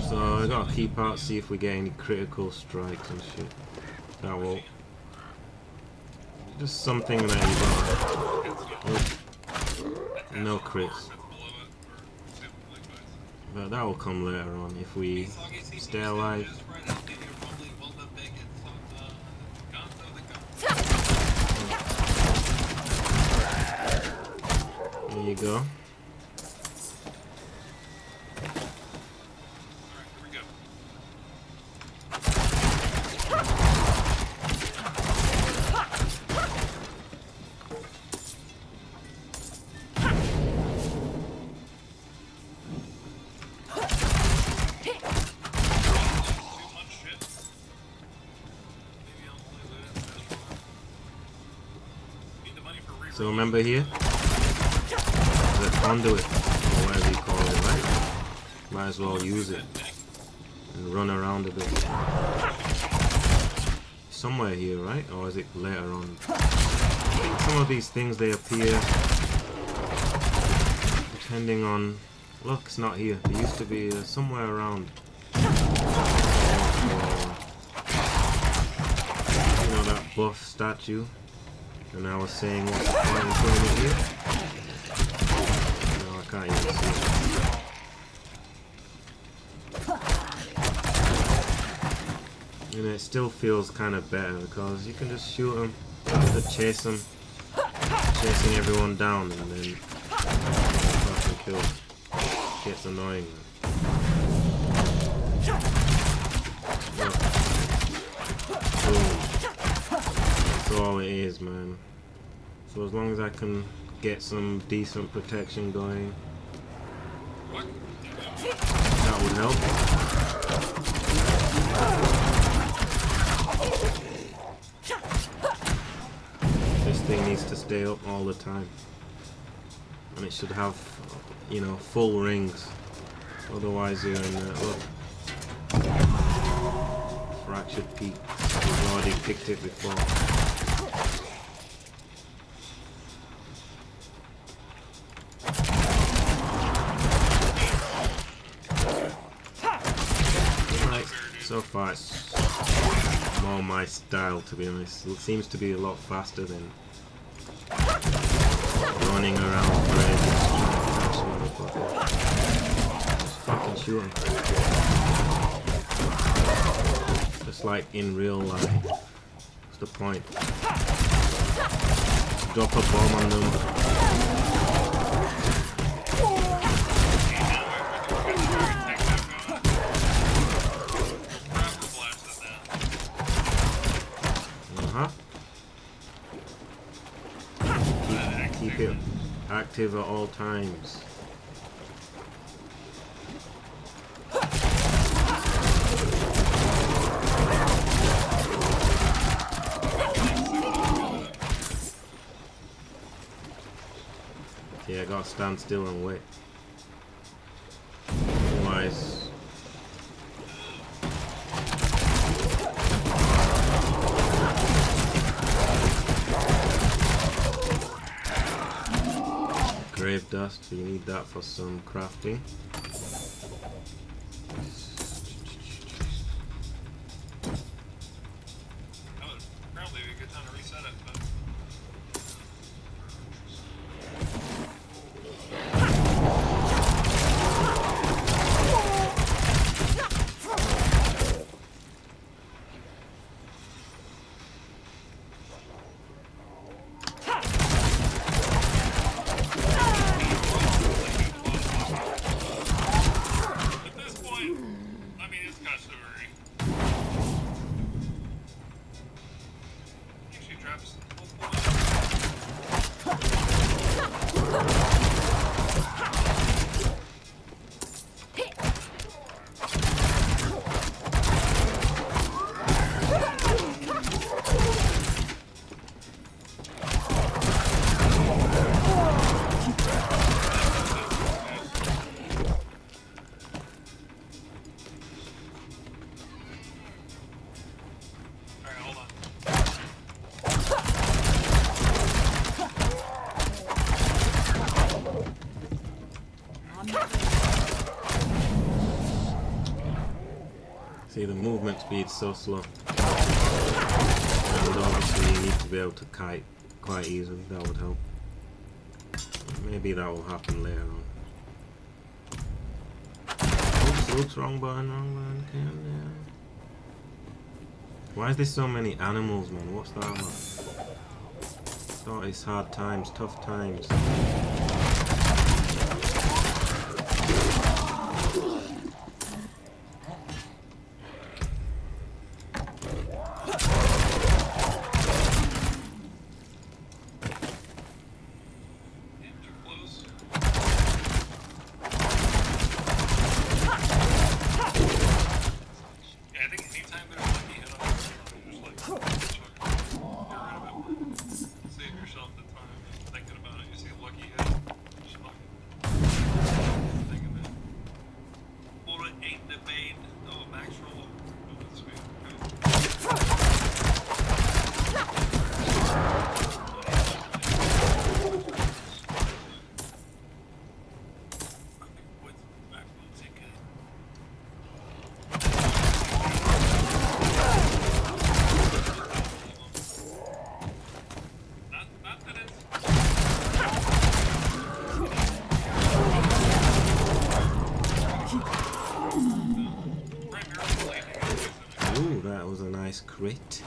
So I gotta keep out, see if we get any critical strikes and shit. That will. Just something that you got. No crits. But that will come later on if we stay alive. There you go. So remember here, the conduit, or whatever you call it, right? Might as well use it and run around a bit. Somewhere here, right? Or is it later on? I think some of these things, they appear depending on... Look, it's not here. There used to be somewhere around. You know, that buff statue? And I was saying what's the point in putting it here? No, I can't even see it. And it still feels kind of better because you can just shoot them, chase them, chasing everyone down, and then fucking kill. Gets annoying. Boom. That's all it is, man. So as long as I can get some decent protection going, that would help. This thing needs to stay up all the time, and it should have, you know, full rings. Otherwise, you're in look, fractured peak. We've already picked it before. So far it's more my style, to be honest. It seems to be a lot faster than running around crazy. Just fucking shoot him. Just like in real life. What's the point? Drop a bomb on them. Keep it active at all times. Yeah, I gotta stand still and wait. Otherwise... Grave dust, you need that for some crafting. That would probably be a good time to reset it, but... See, the movement speed's so slow. And obviously you need to be able to kite quite easily, that would help. Maybe that will happen later on. Oops, wrong button, calm down. Why is there so many animals, man? What's that about? Oh, it's hard times, tough times. Ooh, that was a nice crit.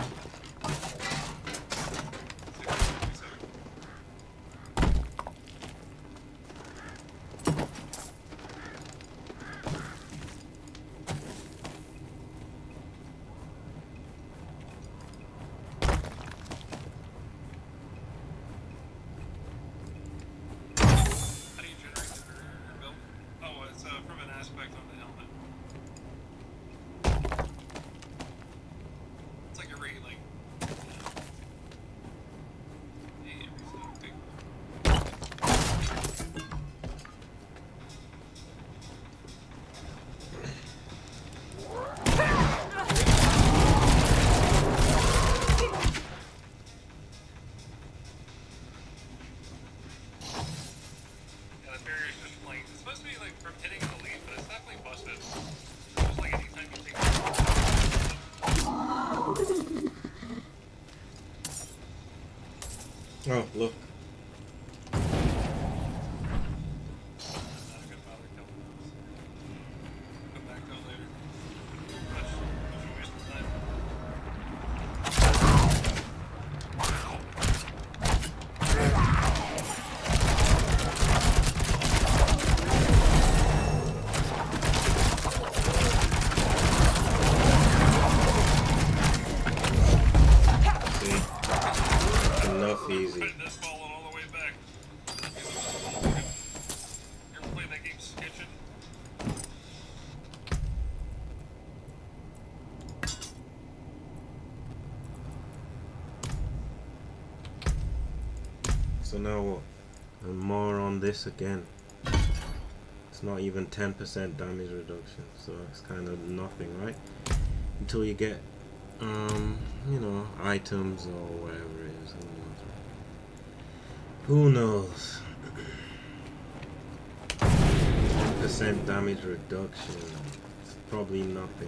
Oh, look. Easy. So now what? And more on this again. It's not even 10% damage reduction, so it's kind of nothing, right? Until you get you know, items or whatever it is. Who knows? 10% damage reduction. It's probably nothing.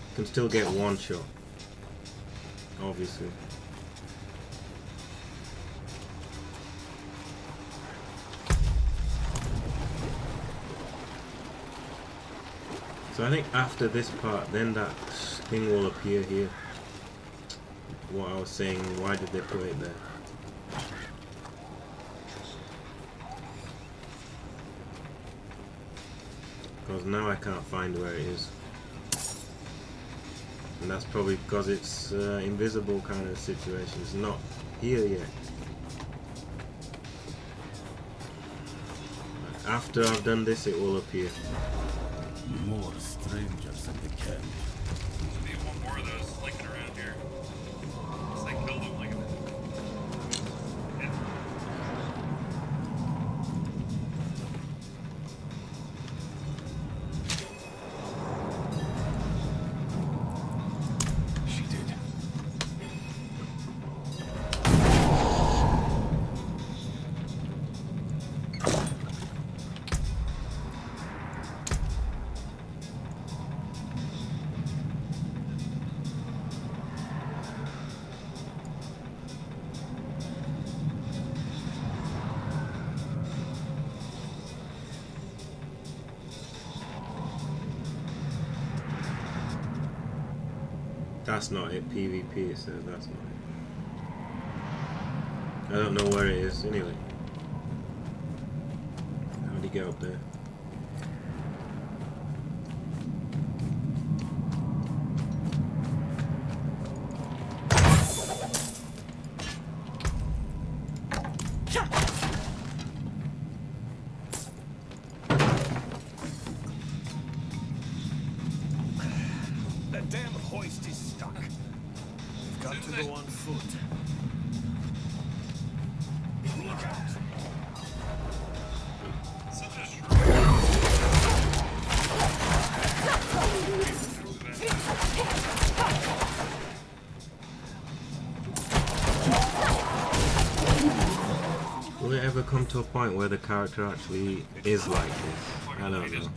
You can still get one shot, obviously. So I think after this part, then that thing will appear here. What I was saying, why did they put it there? Because now I can't find where it is. And that's probably because it's invisible kind of situation. It's not here yet. After I've done this, it will appear. More strangers in the camp. There'll be one more of those slinking around here. Unless they kill them, like She did. That's not it. PvP, it says that's not it. I don't know where it is anyway. How do you get up there? The damn hoist is stuck. We've got to go on foot. Look out. Will it ever come to a point where the character actually is like this? I don't know.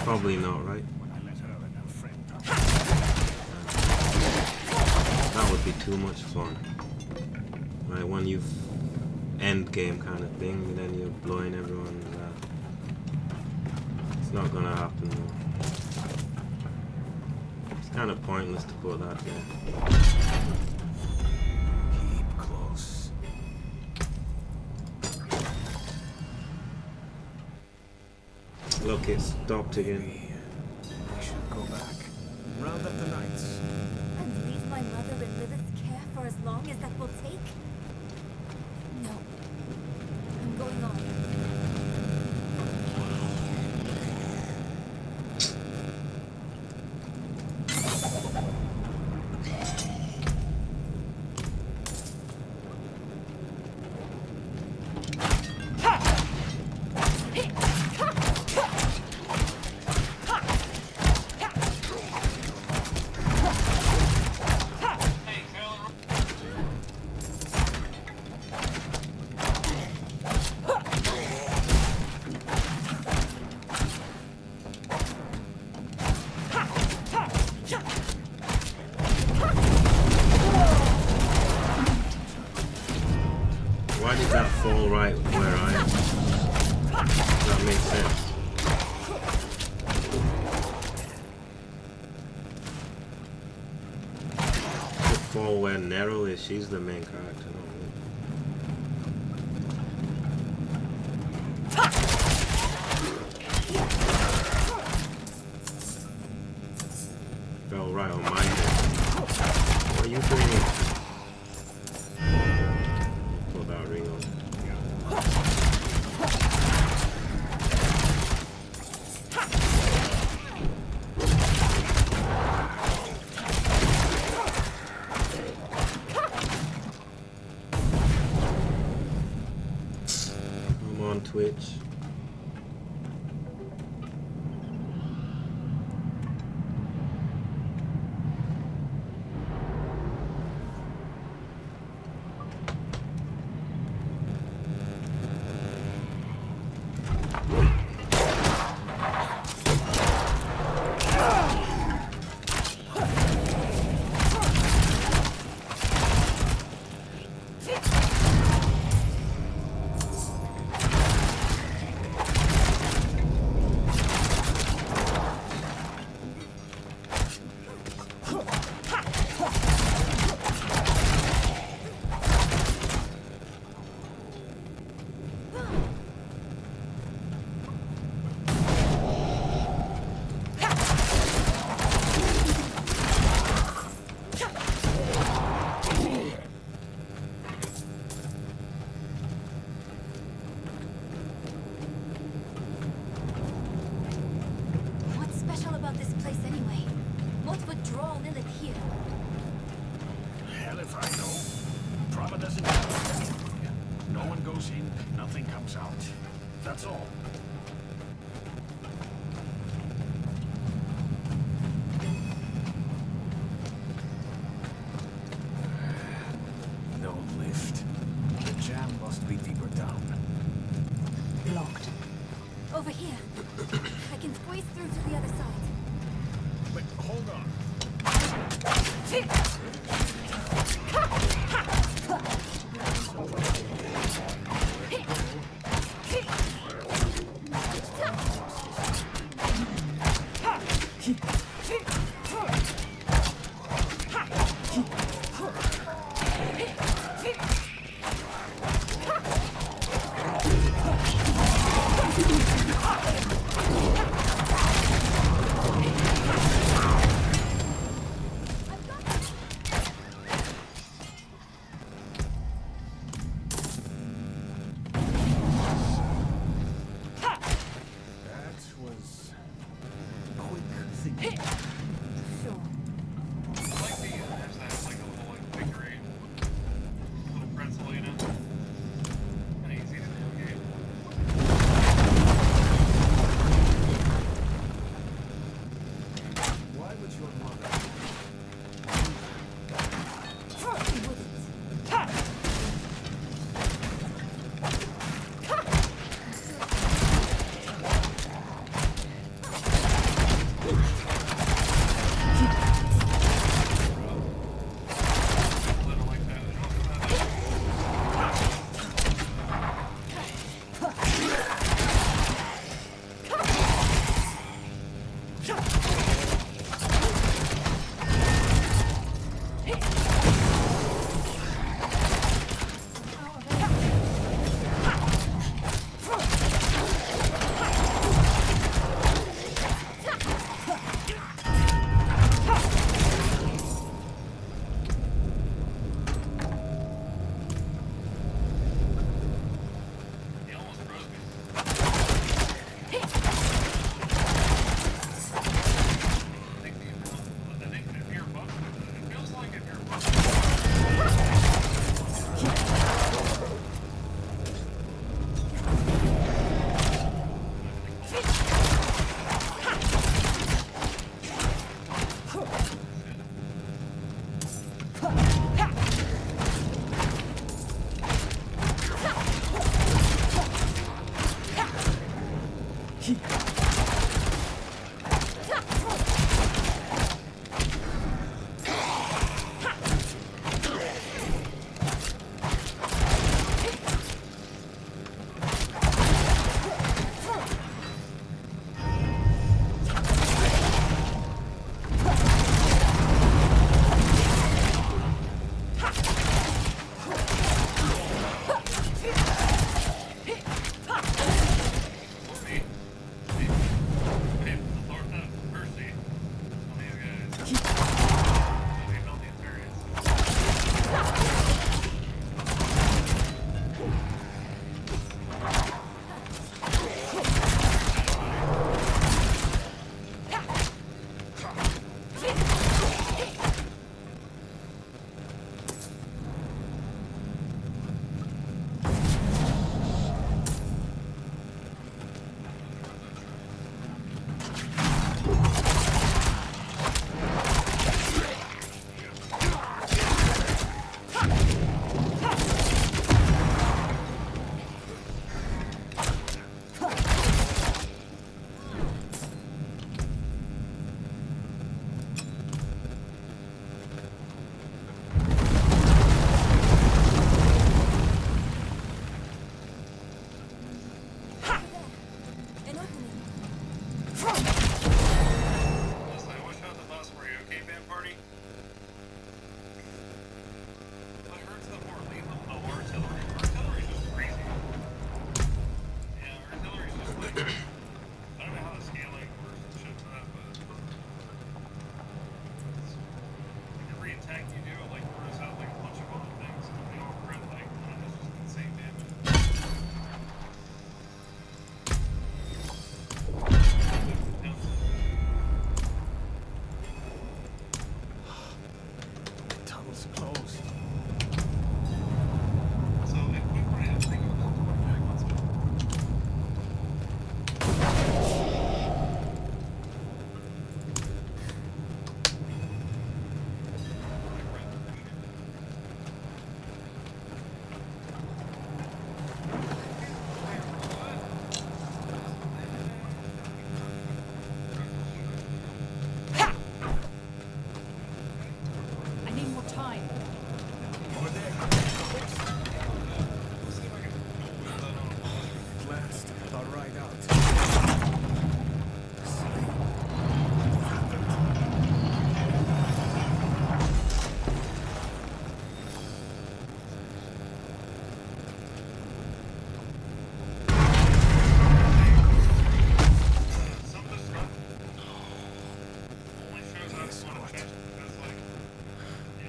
Probably not, right? That would be too much fun. Right, when you've end game kind of thing, and then you're blowing everyone. It's not gonna happen though. It's kind of pointless to put that there. Keep close. Look, it stopped again. We should go back. Round up the knights. And leave my mother in Lilith's care for as long as that will take? No. I'm going on. Why did that fall right where I am? Does that make sense? The fall where Nero is, she's the main character, not me. Fell right on my head. What are you doing? Pull that ring on. I'm on Twitch. What's special about this place anyway? What would draw Lilith here? Hell if I know. Drama doesn't happen. No one goes in, nothing comes out. That's all. No lift. The jam must be deeper down. Blocked. Over here. I can squeeze through to the other side. Wait, hold on.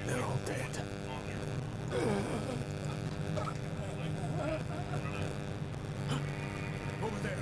They're all dead. Over there.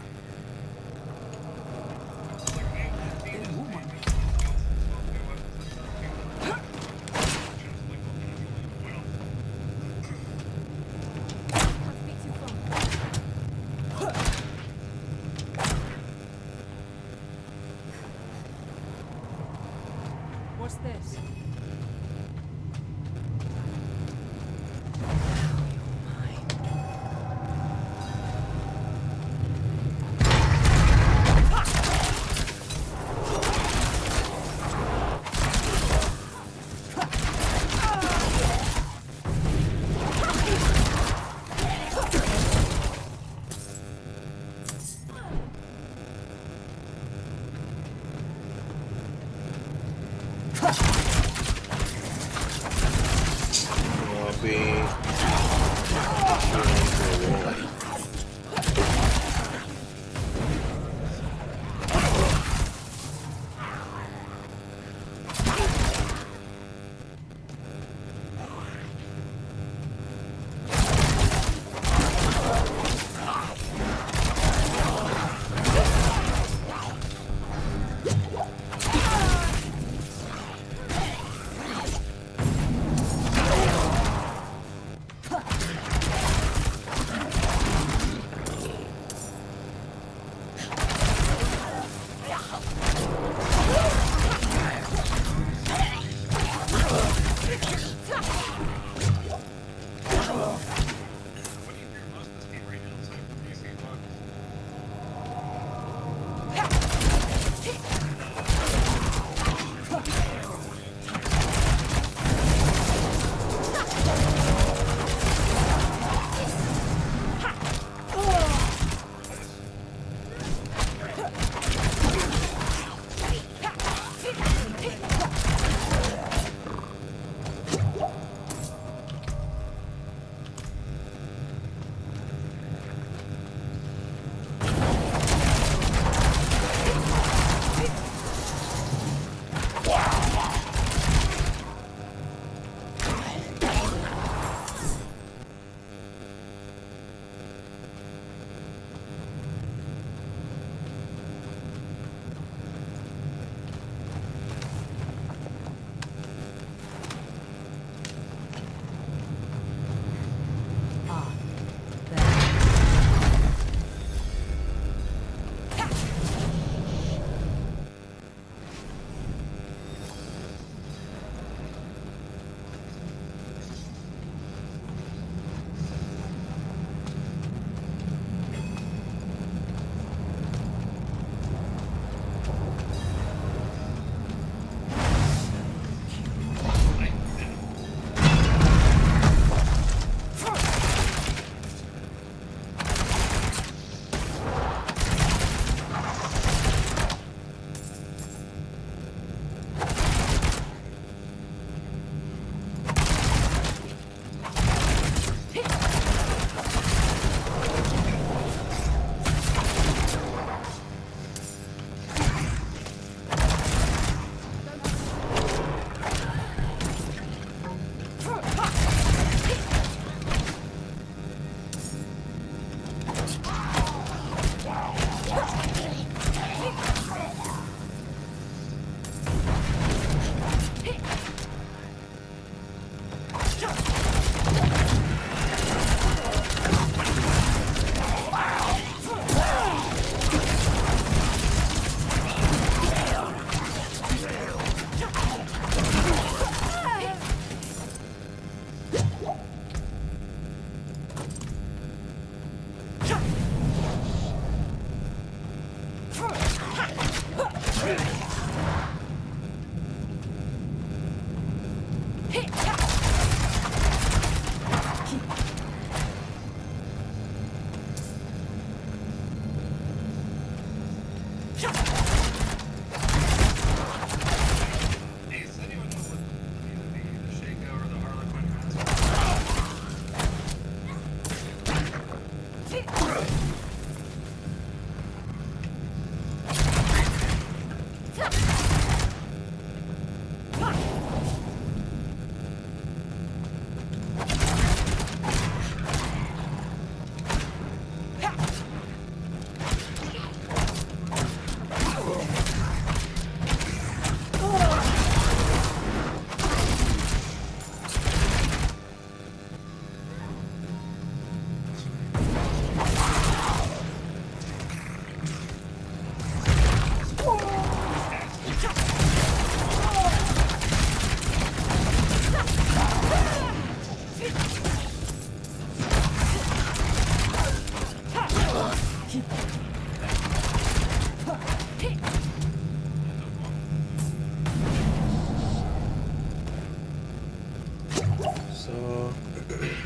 So,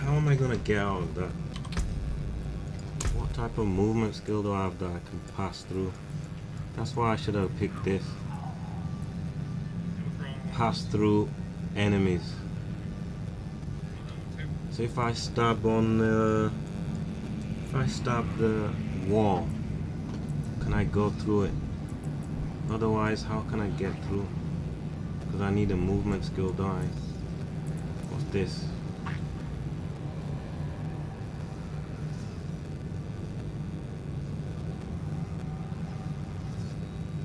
how am I gonna get out of that? What type of movement skill do I have that I can pass through? That's why I should have picked this. Pass through enemies. So if I stab on the... If I stab the wall, can I go through it? Otherwise, how can I get through? Because I need a movement skill, don't I? What's this?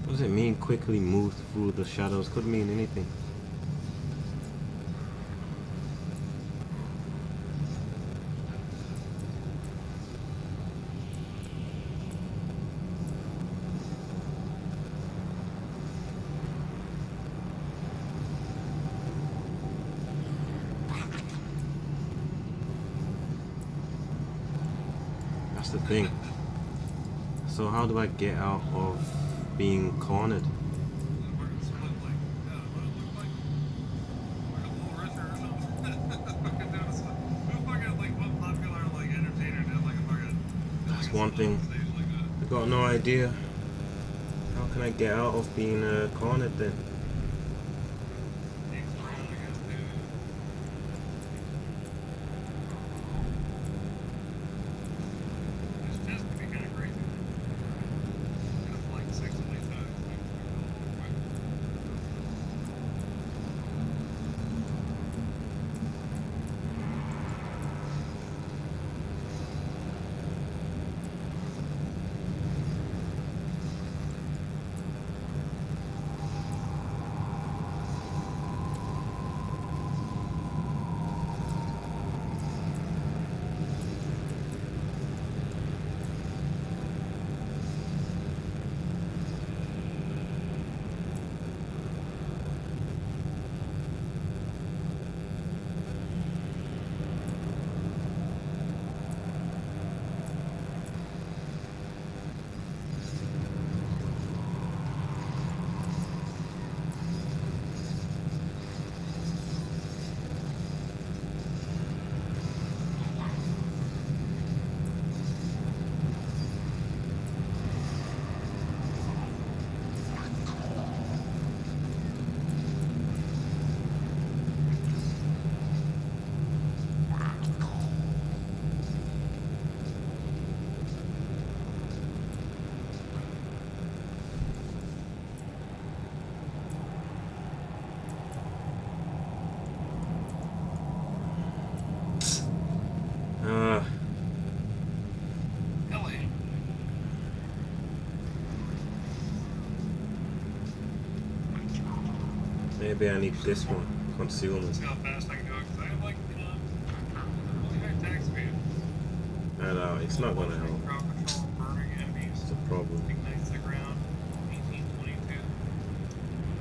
What does it mean quickly move through the shadows? Could mean anything. That's the thing. So how do I get out of being cornered? That's one thing. I got no idea. How can I get out of being cornered then? Maybe I need this one, concealment. See how fast I can do it, because I have like, really high attack speed. I know, it's not gonna help. Crowd control, burning enemies, It's a problem. ignites the ground, 1822.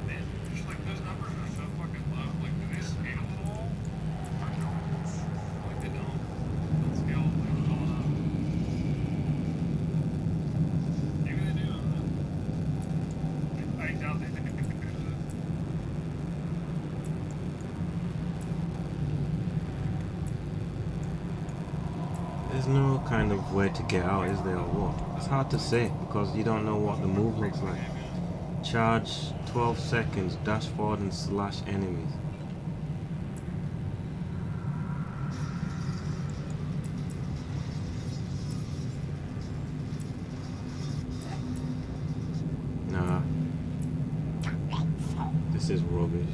Man, just like those numbers are so fucking low. Like, do they scale at all? Like, they don't. Don't scale like tall enough. Maybe they do, I don't know. I doubt they do. There's no kind of way to get out, is there, or what? It's hard to say because you don't know what the move looks like. Charge 12 seconds, dash forward and slash enemies. Nah. This is rubbish.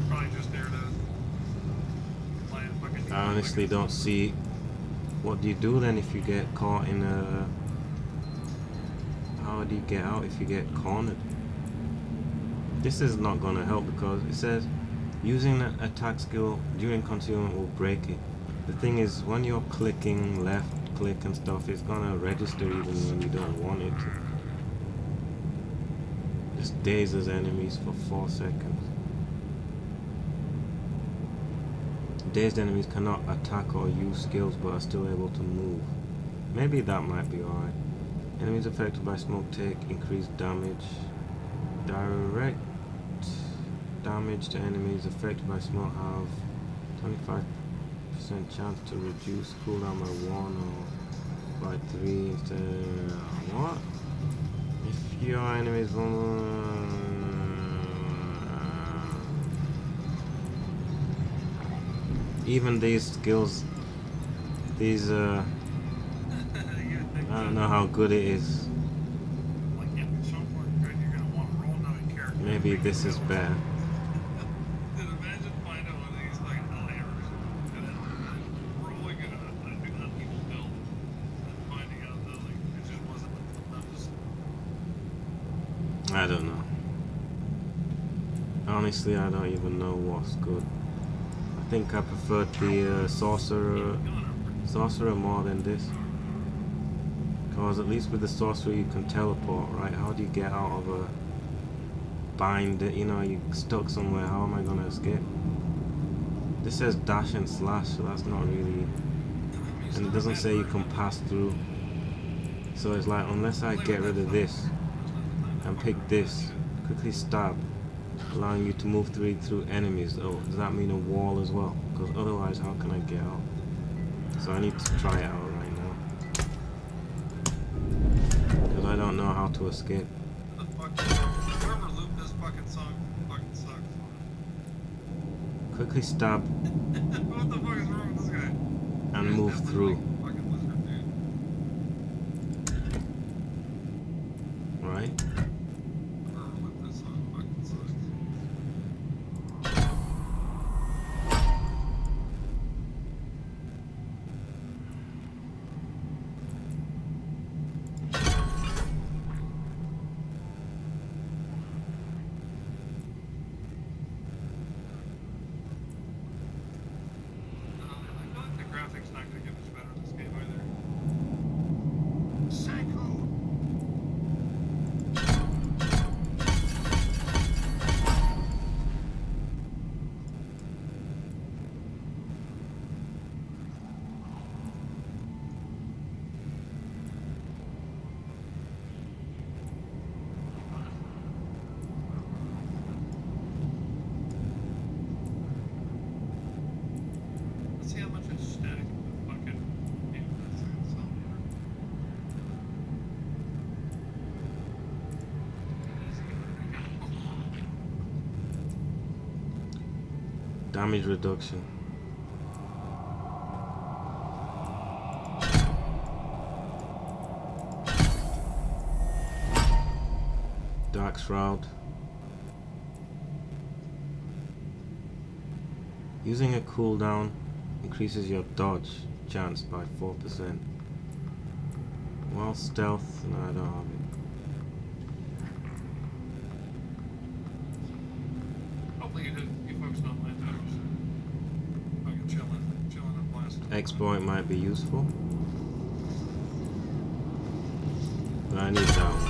Probably just there to play a fucking. I honestly don't see. What do you do then if you get caught in a... How do you get out if you get cornered? This is not going to help because it says using an attack skill during concealment will break it. The thing is, when you're clicking left click and stuff, it's going to register even when you don't want it to. Just dazes enemies for 4 seconds. Dazed enemies cannot attack or use skills but are still able to move. Maybe that might be alright. Enemies affected by smoke take increased damage. Direct damage to enemies affected by smoke have 25% chance to reduce cooldown by 1 or by 3 instead. What? If your enemies even these skills, these I don't know how good it is. Maybe this is better. Imagine finding one of these like hammers and then rolling it on an evil build and finding out that like it just wasn't enough to. I don't know. Honestly, I don't even know what's good. I think I preferred the sorcerer more than this. Because at least with the sorcerer you can teleport, right? How do you get out of a bind? You know, you're stuck somewhere. How am I gonna escape? This says dash and slash, so that's not really. And it doesn't say you can pass through. So it's like, unless I get rid of this and pick this, quickly stab, allowing you to move through enemies. Oh, does that mean a wall as well? Because otherwise, how can I get out? So I need to try it out right now. Because I don't know how to escape. Whoever looped this fucking song fucking sucks. Quickly stab What the fuck is wrong with this guy? and move through. Fucking lizard dude. Right? Whoever looped this song fucking sucks. I feel like the graphics not gonna get much better in this game either. Psycho! Let's see how much it's static with fucking Damage reduction. Dark Shroud. Using a cooldown increases your dodge chance by 4%. While stealth, no, I don't have it. Hopefully you folks don't mind those. Fucking chilling and blasting. Exploit might be useful. But I need that one.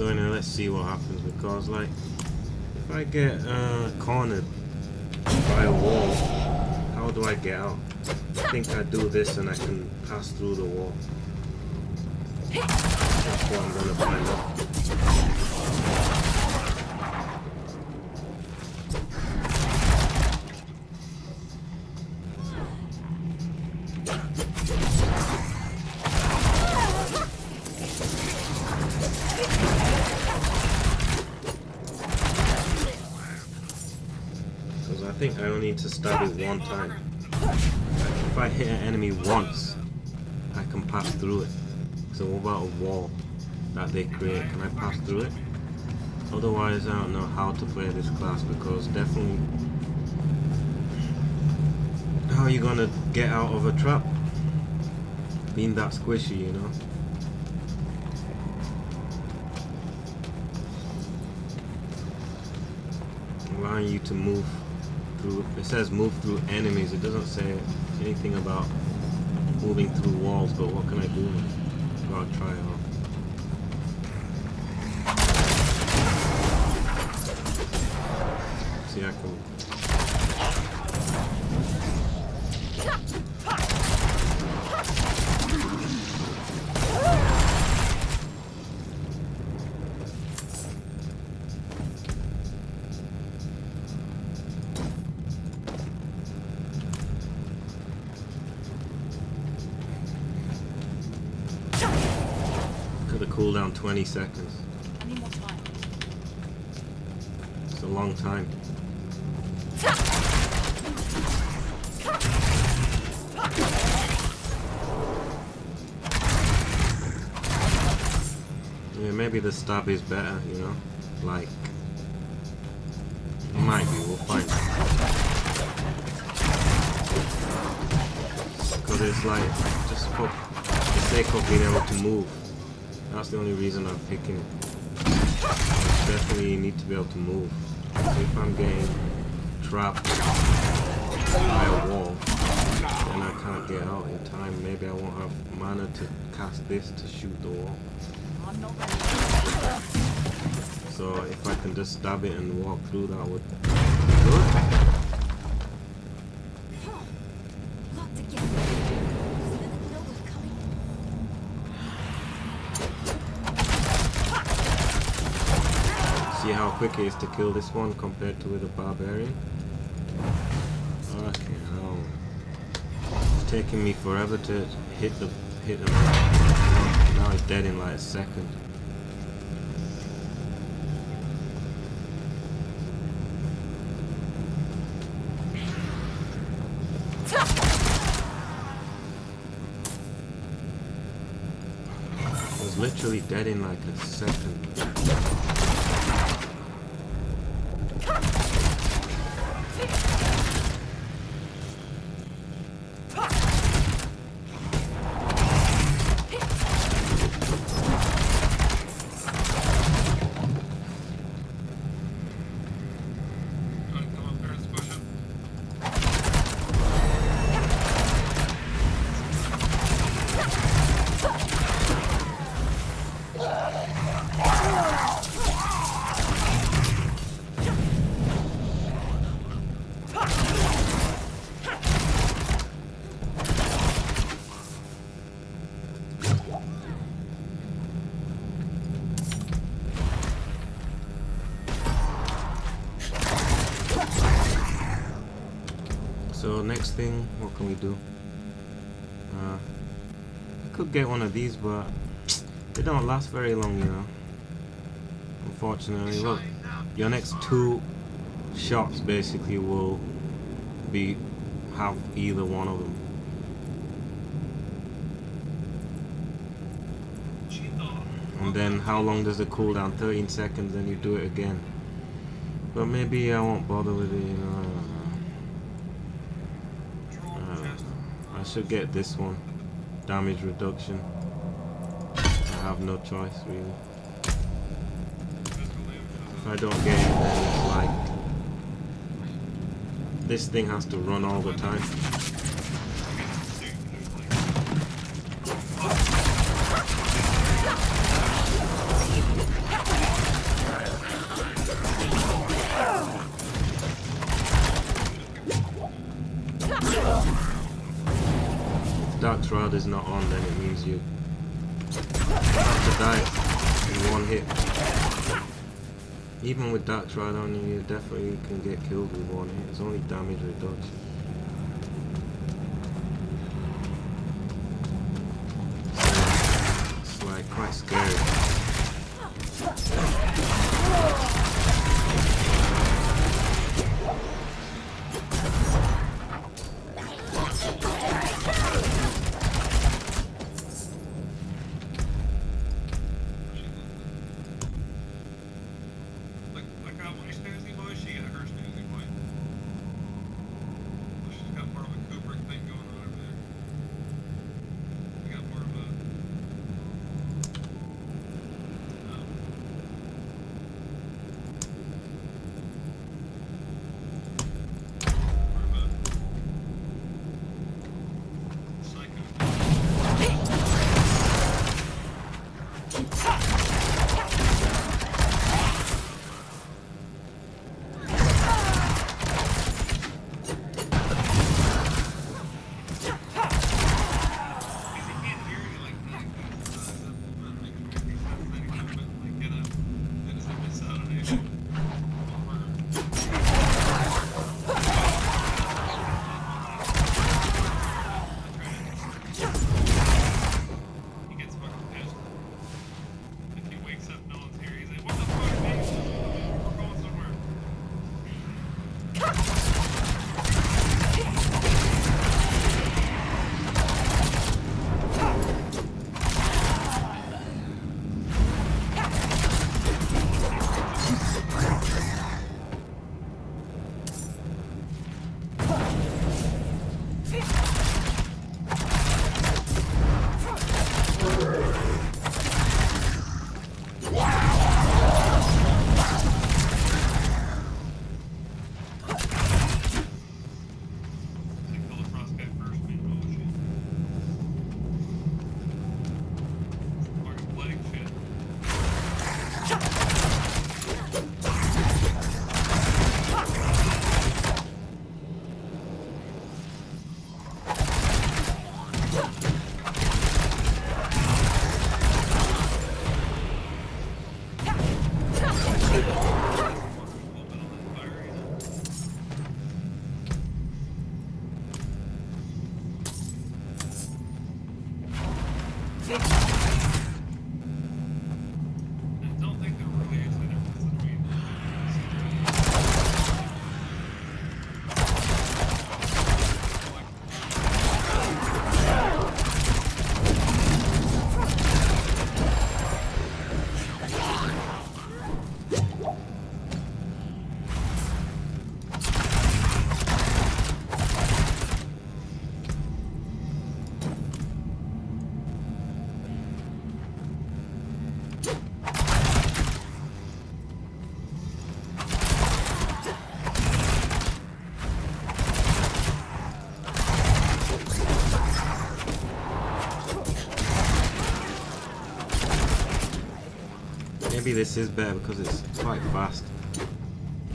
So anyway, let's see what happens, because like if I get cornered by a wall, how do I get out? I think I do this and I can pass through the wall. That's what I'm gonna find out. Because I think I only need to stab it one time. If I hit an enemy once, I can pass through it. So what about a wall that they create? Can I pass through it? Otherwise, I don't know how to play this class, because definitely, how are you gonna get out of a trap? Being that squishy, you know? Allowing you to move through. It says move through enemies. It doesn't say anything about moving through walls, but what can I do? I'll try it out. See, I can. Could have cooled down 20 seconds. I need more time. It's a long time. Yeah, maybe the stab is better, you know? Like, it might be, we'll find out. Because it's like, just for the sake of being able to move. That's the only reason I'm picking it. Definitely need to be able to move. So if I'm getting trapped by a wall, then I can't get out in time. Maybe I won't have mana to cast this to shoot the wall. So if I can just stab it and walk through, that would be good. Locked together. See how quick it is to kill this one compared to with a barbarian? Okay, hell. It's taking me forever to hit him. Now he's dead in like a second. He was literally dead in like a second. So next thing, what can we do? I could get one of these, but they don't last very long, you know. Unfortunately, look, your next 2 shots basically will have either one of them. And then how long does it cool down? 13 seconds, then you do it again. But maybe I won't bother with it, you know. I don't know. I should get this one. Damage reduction. I have no choice, really. If I don't get it, then it's like this thing has to run all the time. Dark Shroud is not on, then it means you have to die in one hit. Even with Dark Shroud on, you definitely can get killed with one hit. It's only damage reduction. So it's like quite scary. Maybe this is better because it's quite fast.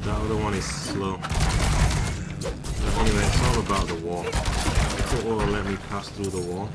That other one is slow. But anyway, it's all about the wall. It will let me pass through the wall.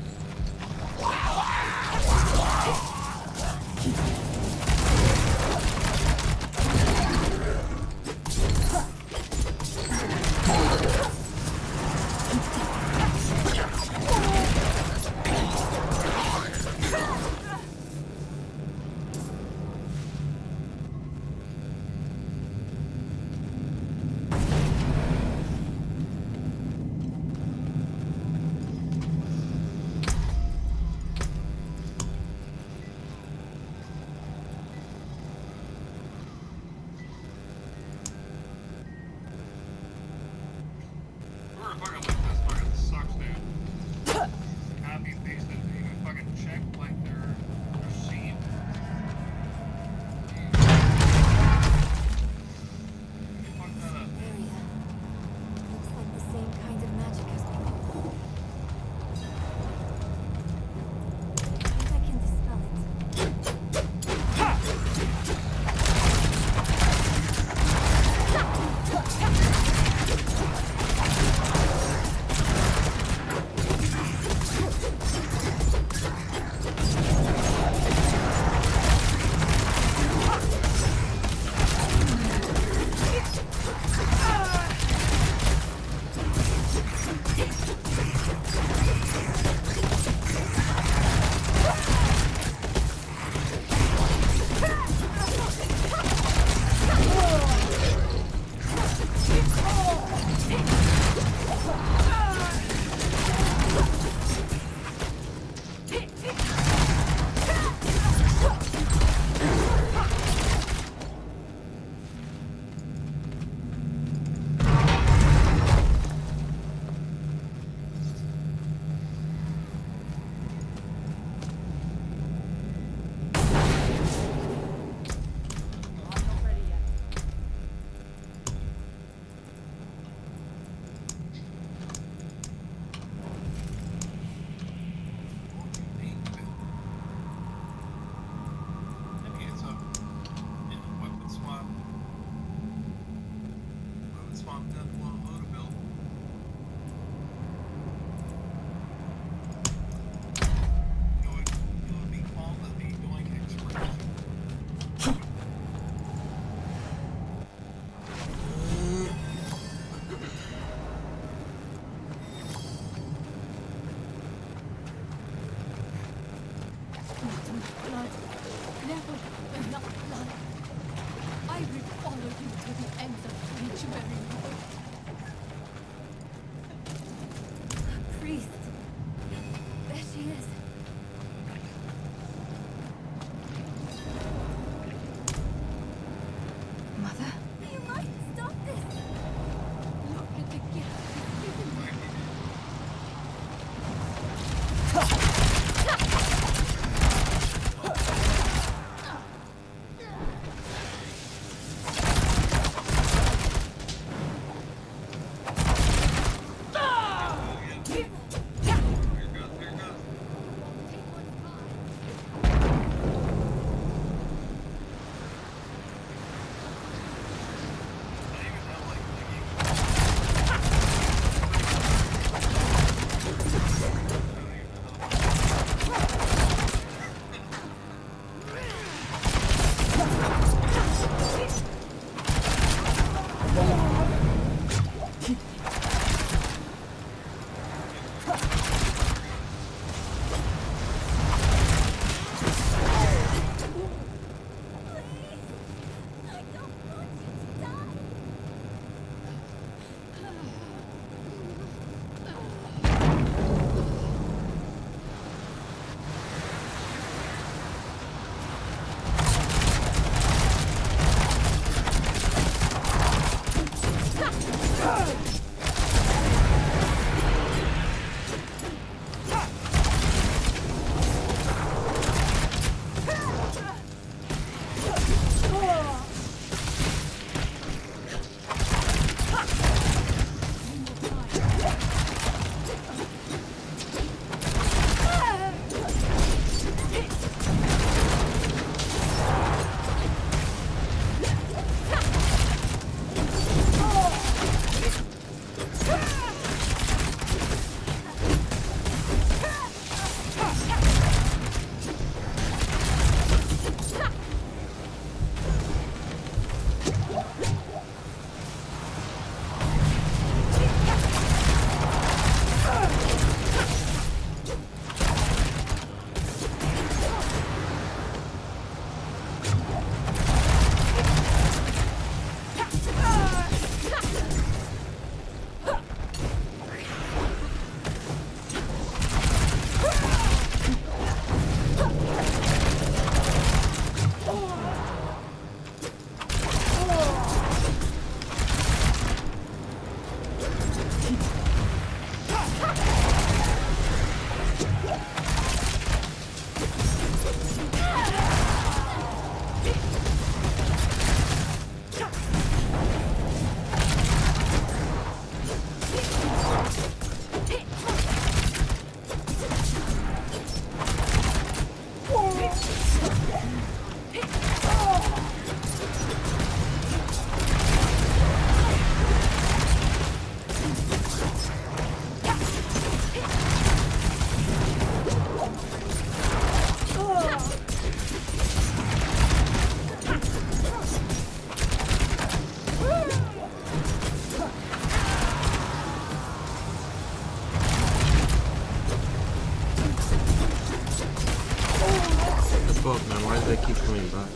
fuck, man? Why do they keep coming back?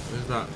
Where's that?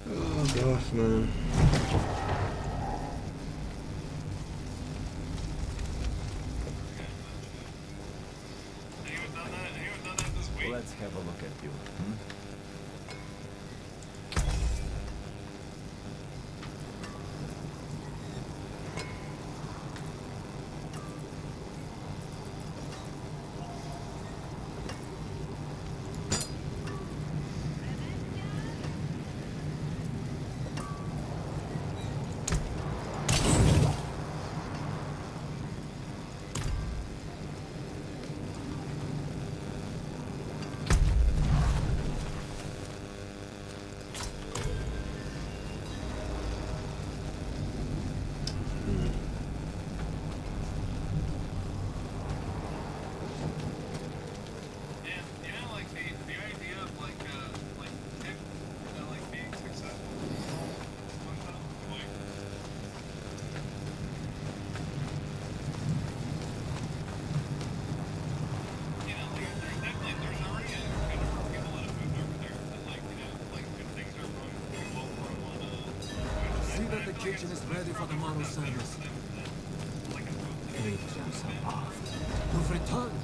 Oh gosh, man. Let's have a look at you. See that the kitchen is ready for tomorrow's service. Great You've returned.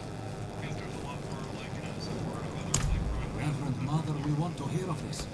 Reverend Mother, we want to hear of this.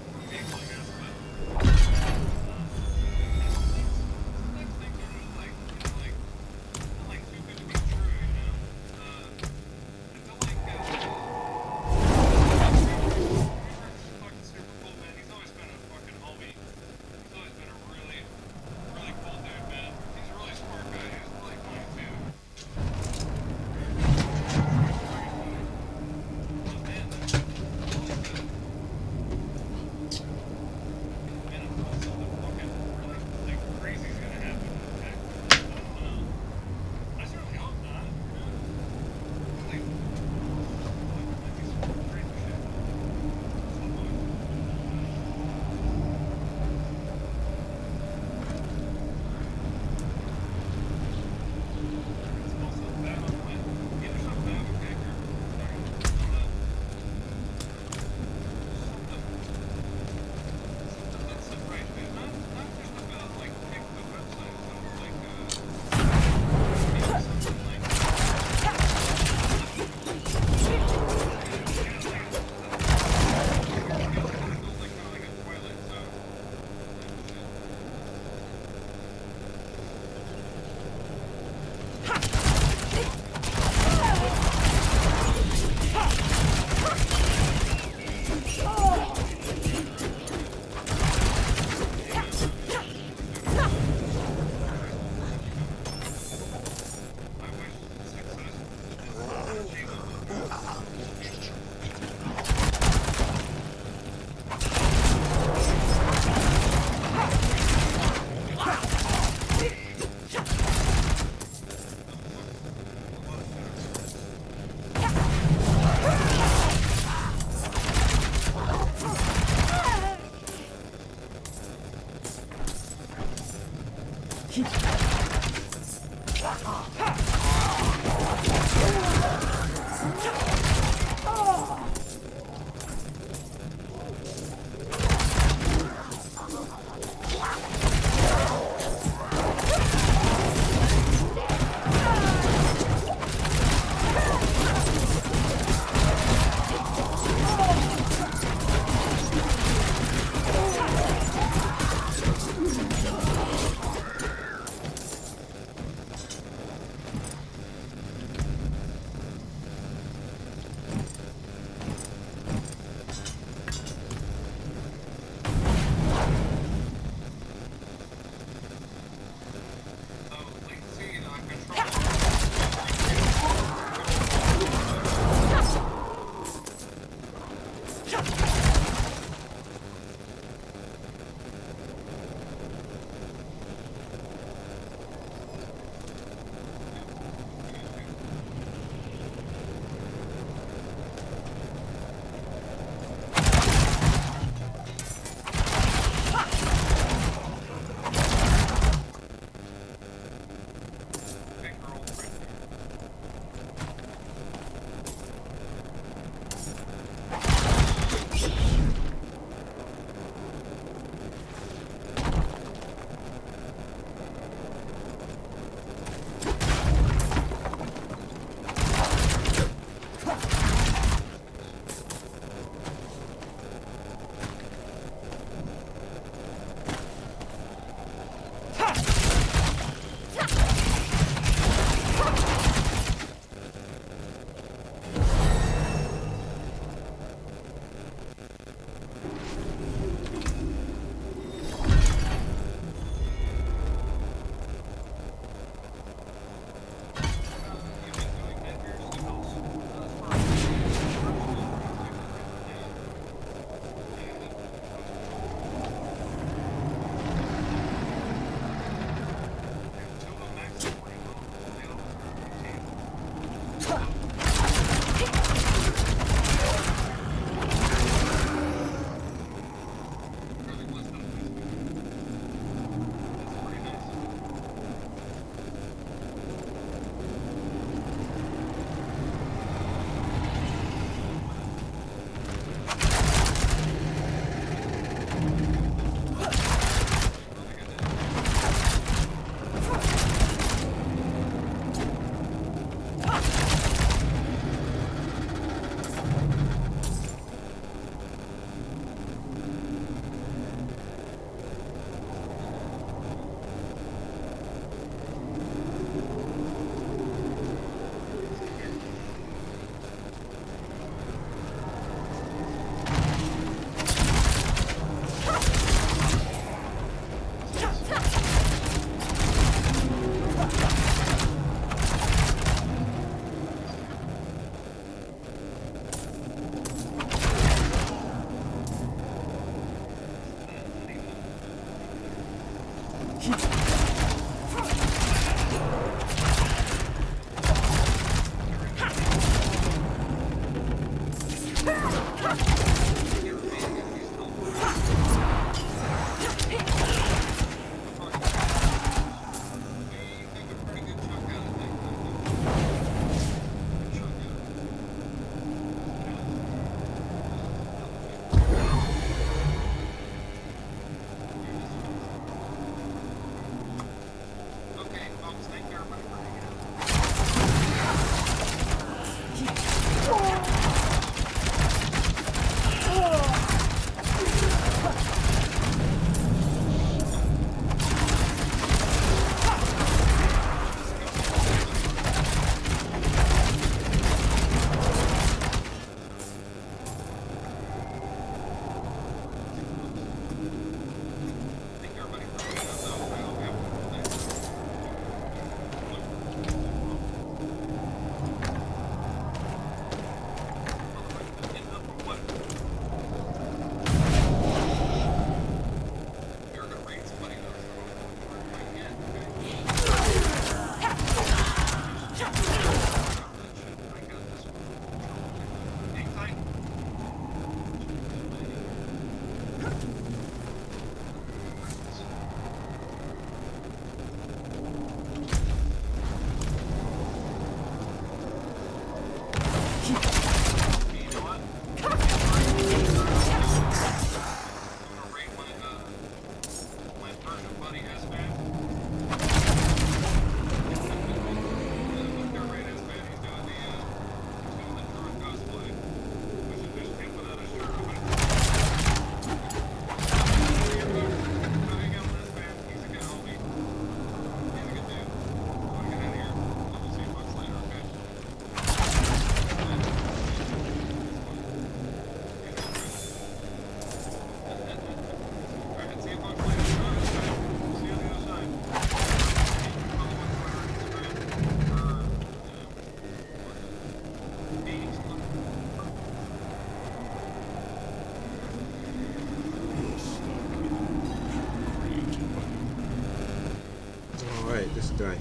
Right.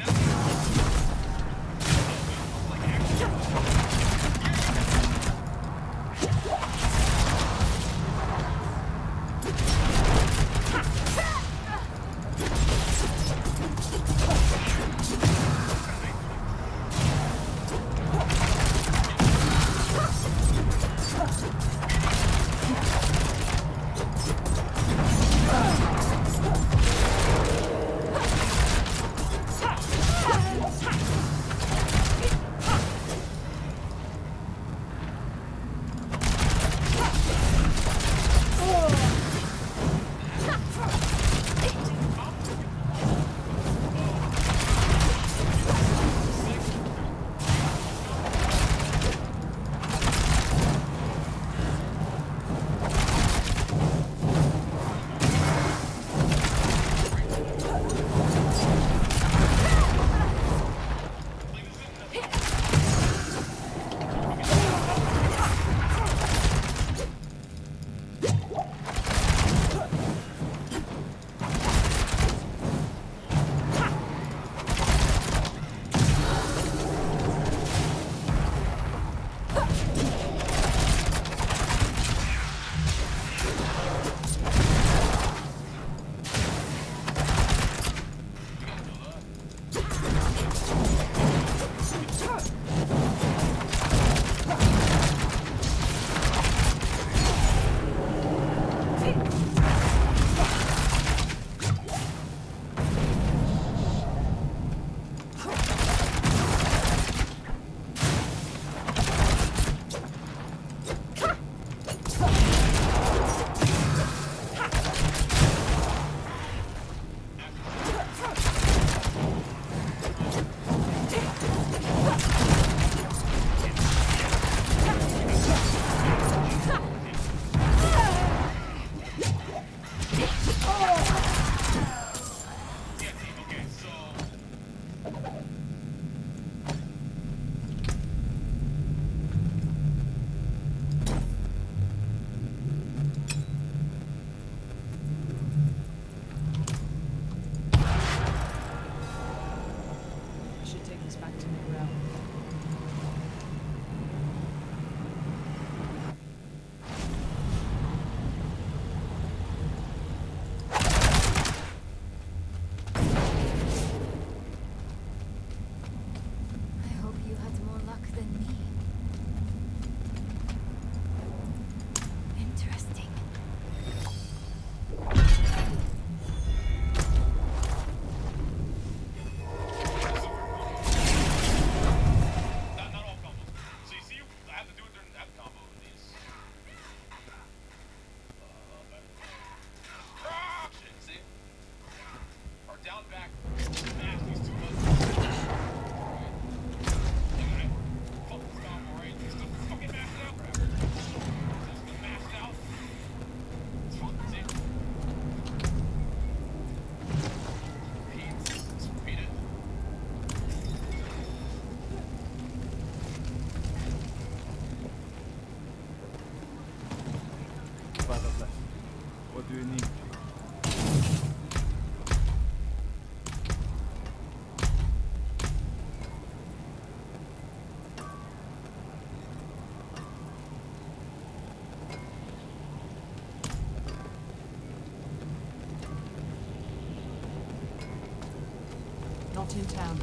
That's I should take this back to New Realm. I hope you had more luck than me. Interesting. Not all combos. So you see, I have to do it during that combo of these. Shit, see? Or down back. Smash these two buttons. Alright. Fuck this combo, right? He's still fucking mashed out. Just get mashed out. See? Repeat it. Father bless. What do you need? Not in town.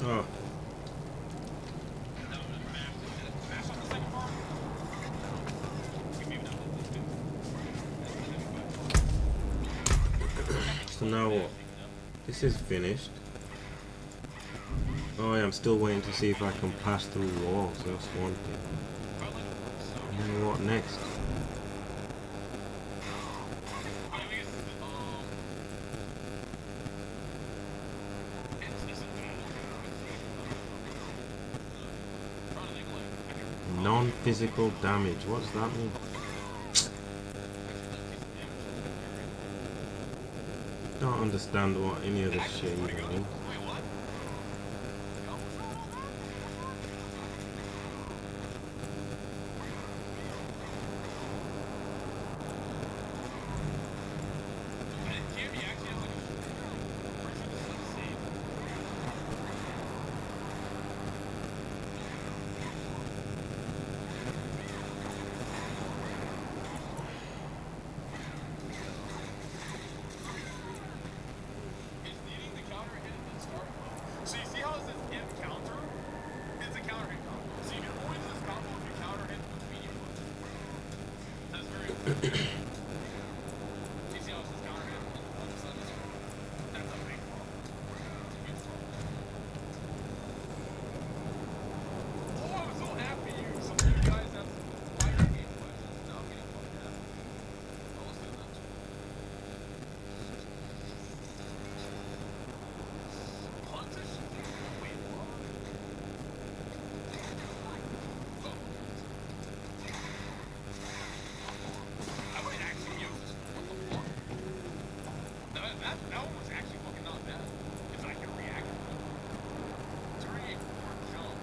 Oh. So now what? This is finished. Oh yeah, I'm still waiting to see if I can pass through walls. That's one thing. And then what next? Non-physical damage. What does that mean? Don't understand what any of this shit even means. So you see how it says if counter? It's a counter hit combo. So you can always do this combo if you counter hit with medium punch. That's very important. You see how it says counter hit? That's a big problem. Oh, I'm so happy some of you guys have fighting game questions. Now I'm getting fucking happy. I was doing that too. Punches? Wait, what? I might actually use this one. What the fuck? That one was actually fucking not bad. If I can react to it. Turning a forward jump.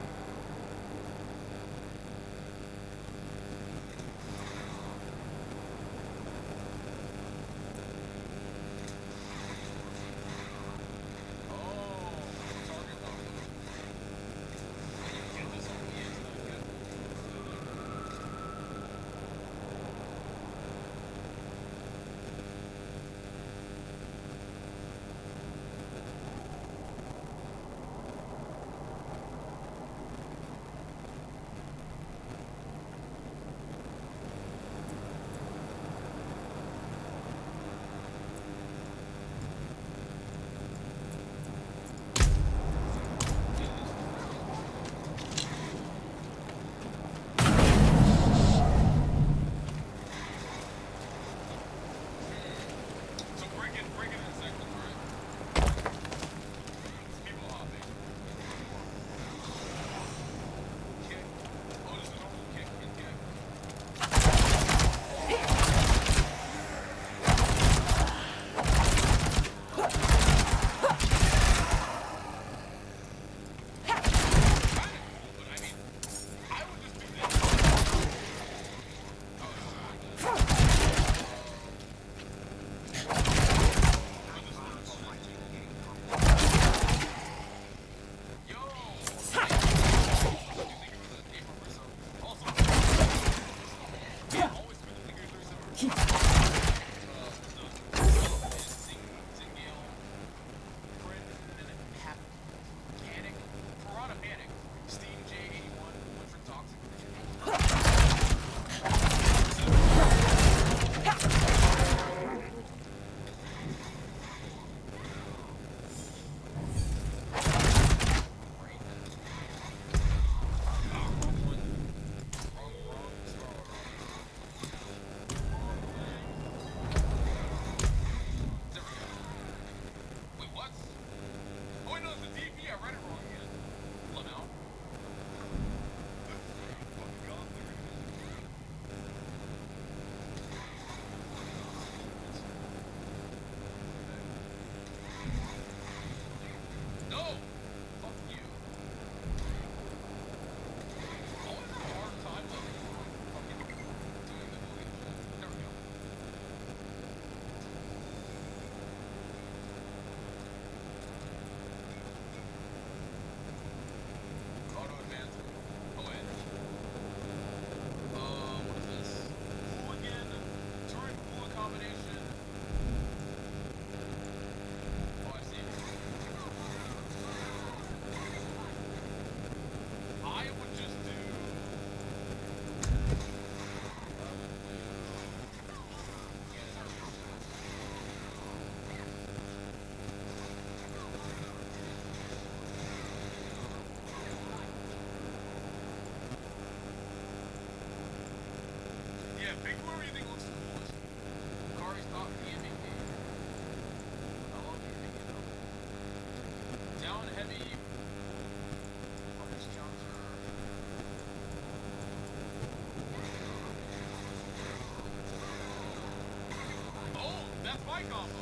combo.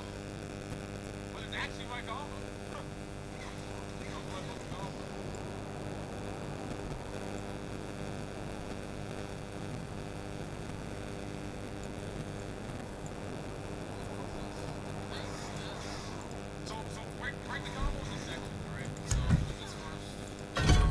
But it's actually my combo. So break the combos in sections, alright? So this first. So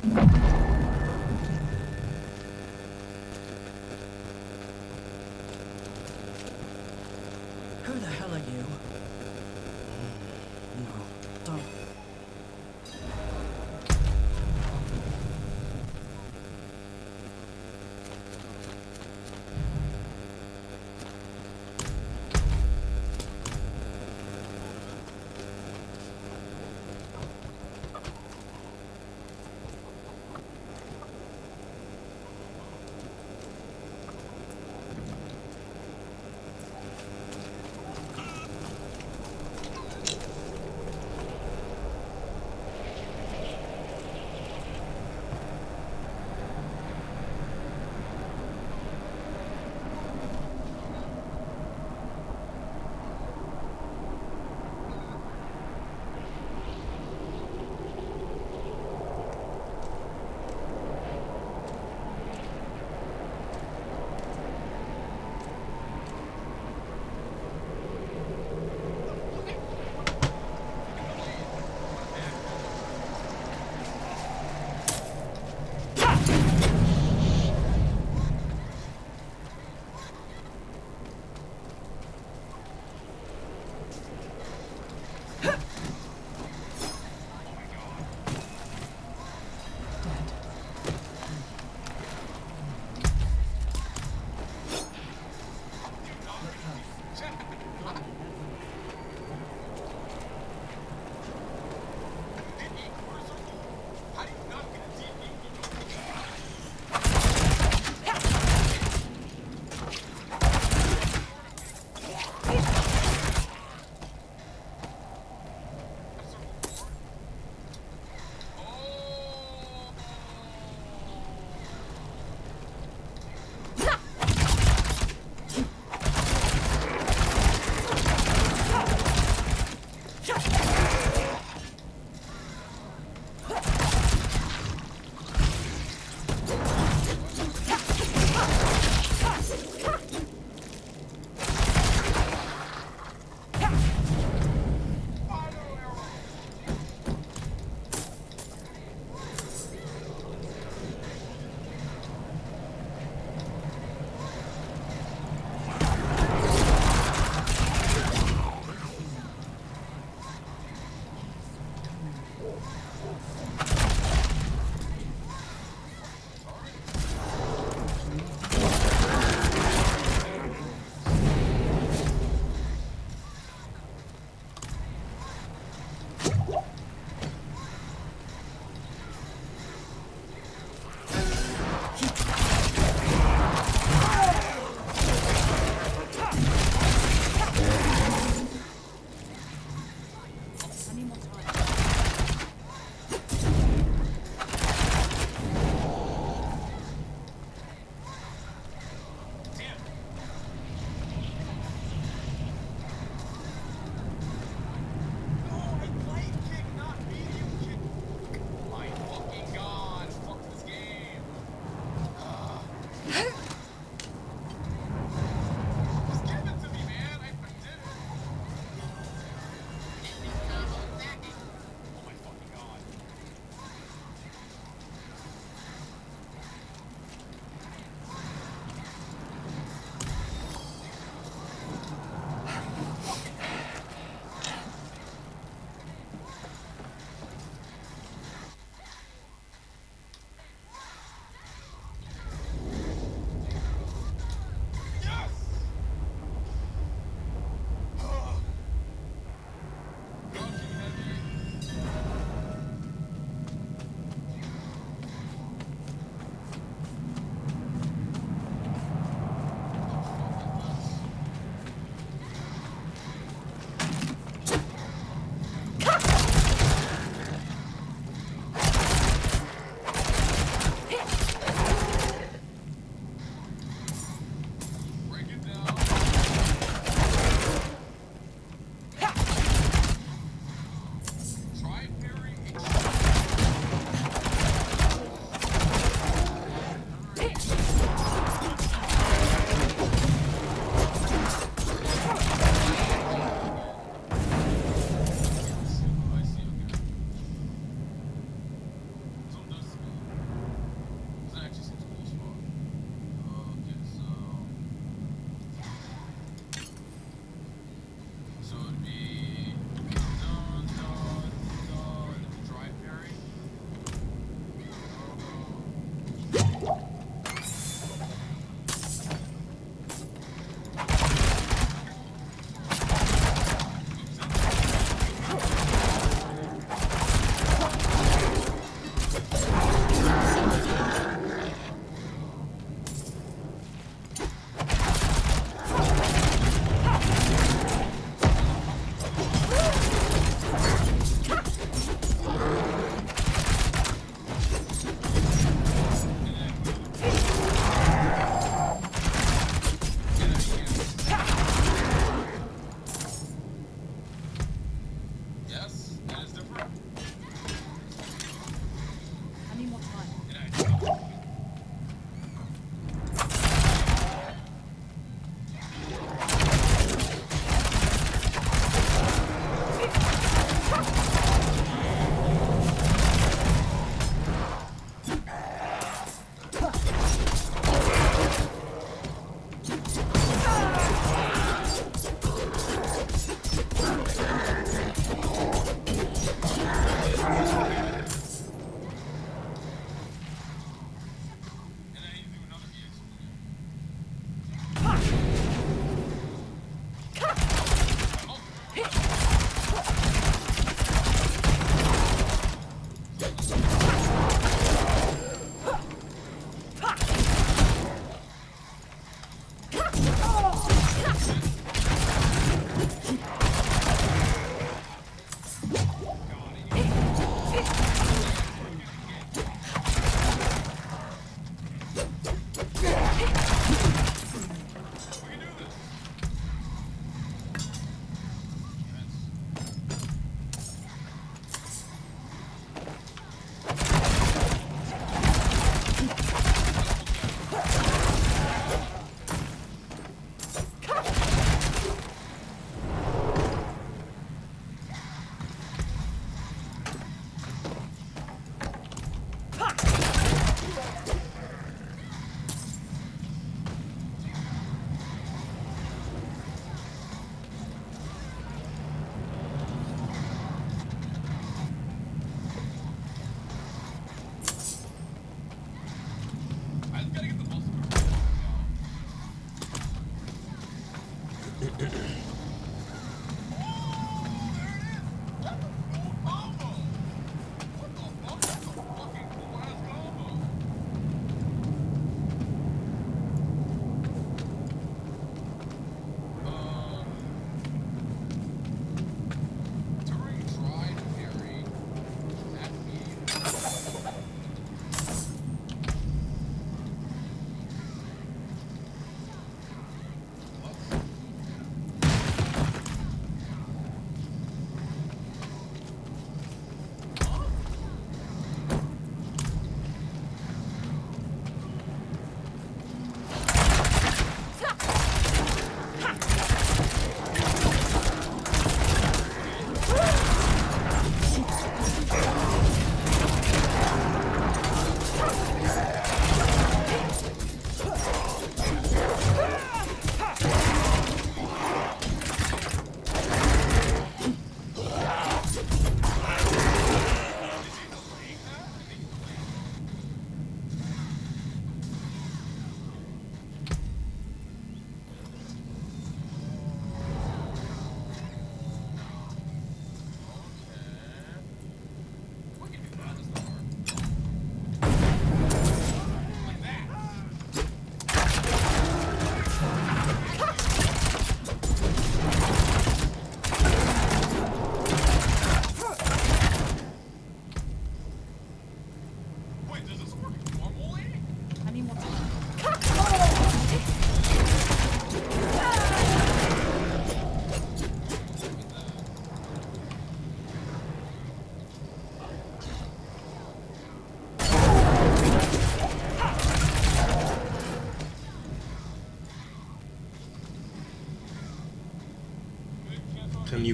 Who the hell are you? No, don't.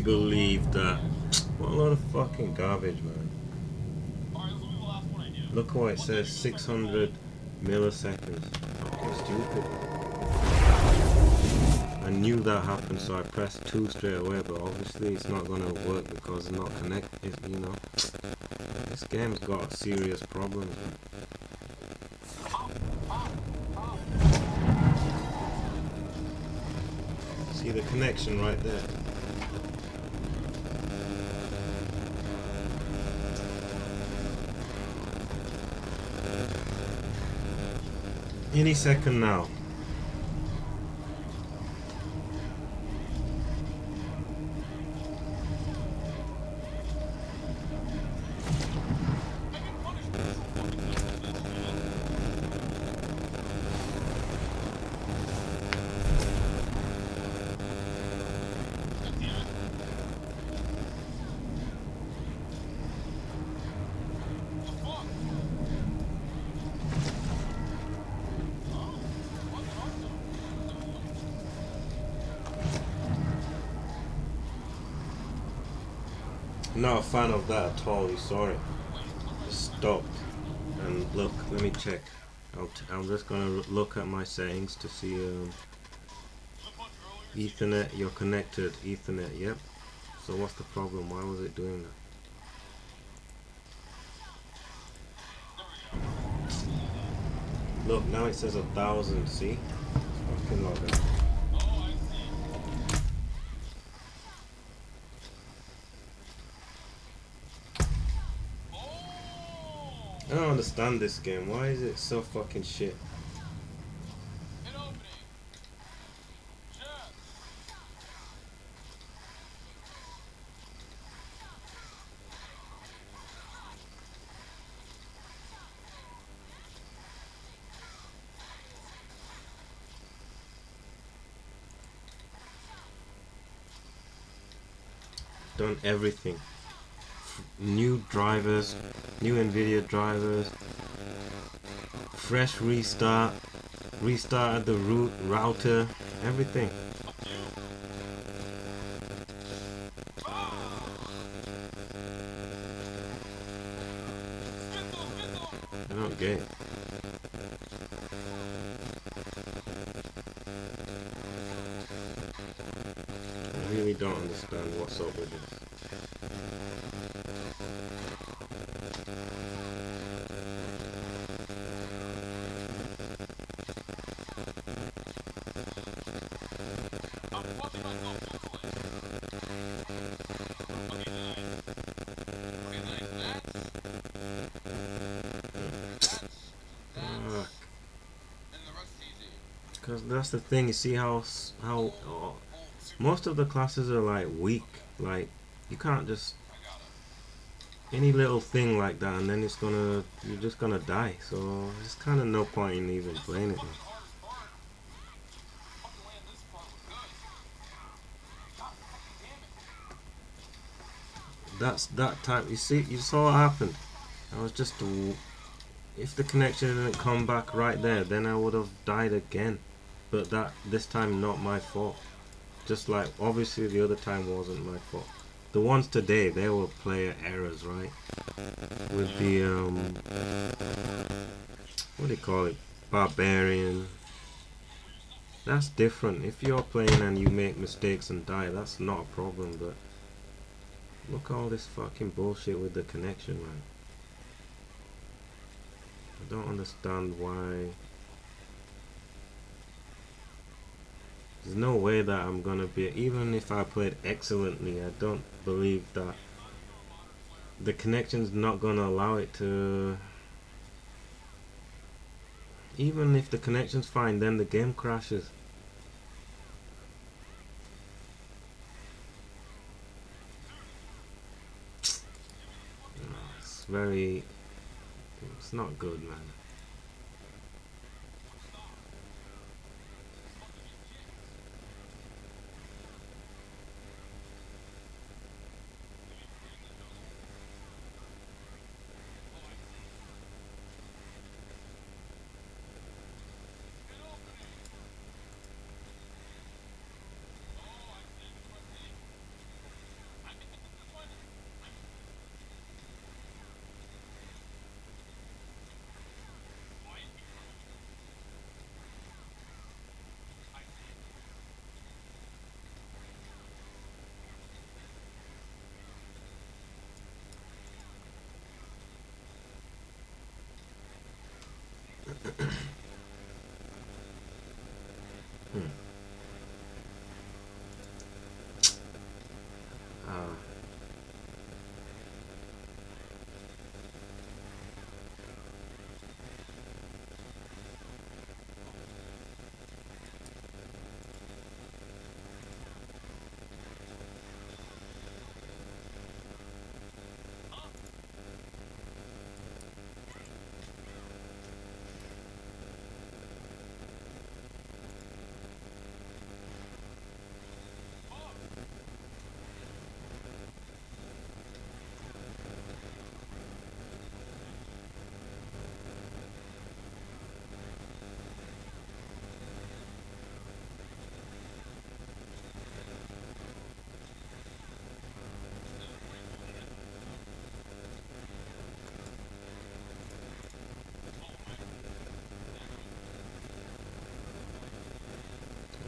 believe that? What a lot of fucking garbage, man. Look what it says, 600 milliseconds. Fucking stupid. I knew that happened, so I pressed 2 straight away, but obviously it's not gonna work because it's not connected, you know. This game's got serious problems, man. See the connection right there. Any second now. Not a fan of that at all, sorry. Stopped. And look, let me check. I'm just gonna look at my settings to see Ethernet, you're connected. Ethernet, yep. So what's the problem? Why was it doing that? Look, now it says 1,000, see? It's fucking log out. I don't understand this game. Why is it so fucking shit? Done everything. New drivers, new NVIDIA drivers, fresh restart, restarted the router, everything. I don't get it. I really don't understand what's up with this. Because that's the thing, you see how most of the classes are like weak, like you can't just any little thing like that and then you're just gonna die, so there's kind of no point in even playing it, man. That's that time, you saw what happened. I was just, if the connection didn't come back right there, then I would have died again. But this time not my fault. Just like obviously the other time wasn't my fault. The ones today, they were player errors, right? With the what do you call it? Barbarian. That's different. If you're playing and you make mistakes and die, that's not a problem, but look at all this fucking bullshit with the connection, man. I don't understand why. There's no way that I'm gonna be, even if I played excellently, I don't believe that the connection's not gonna allow it to. Even if the connection's fine, then the game crashes. It's not good, man.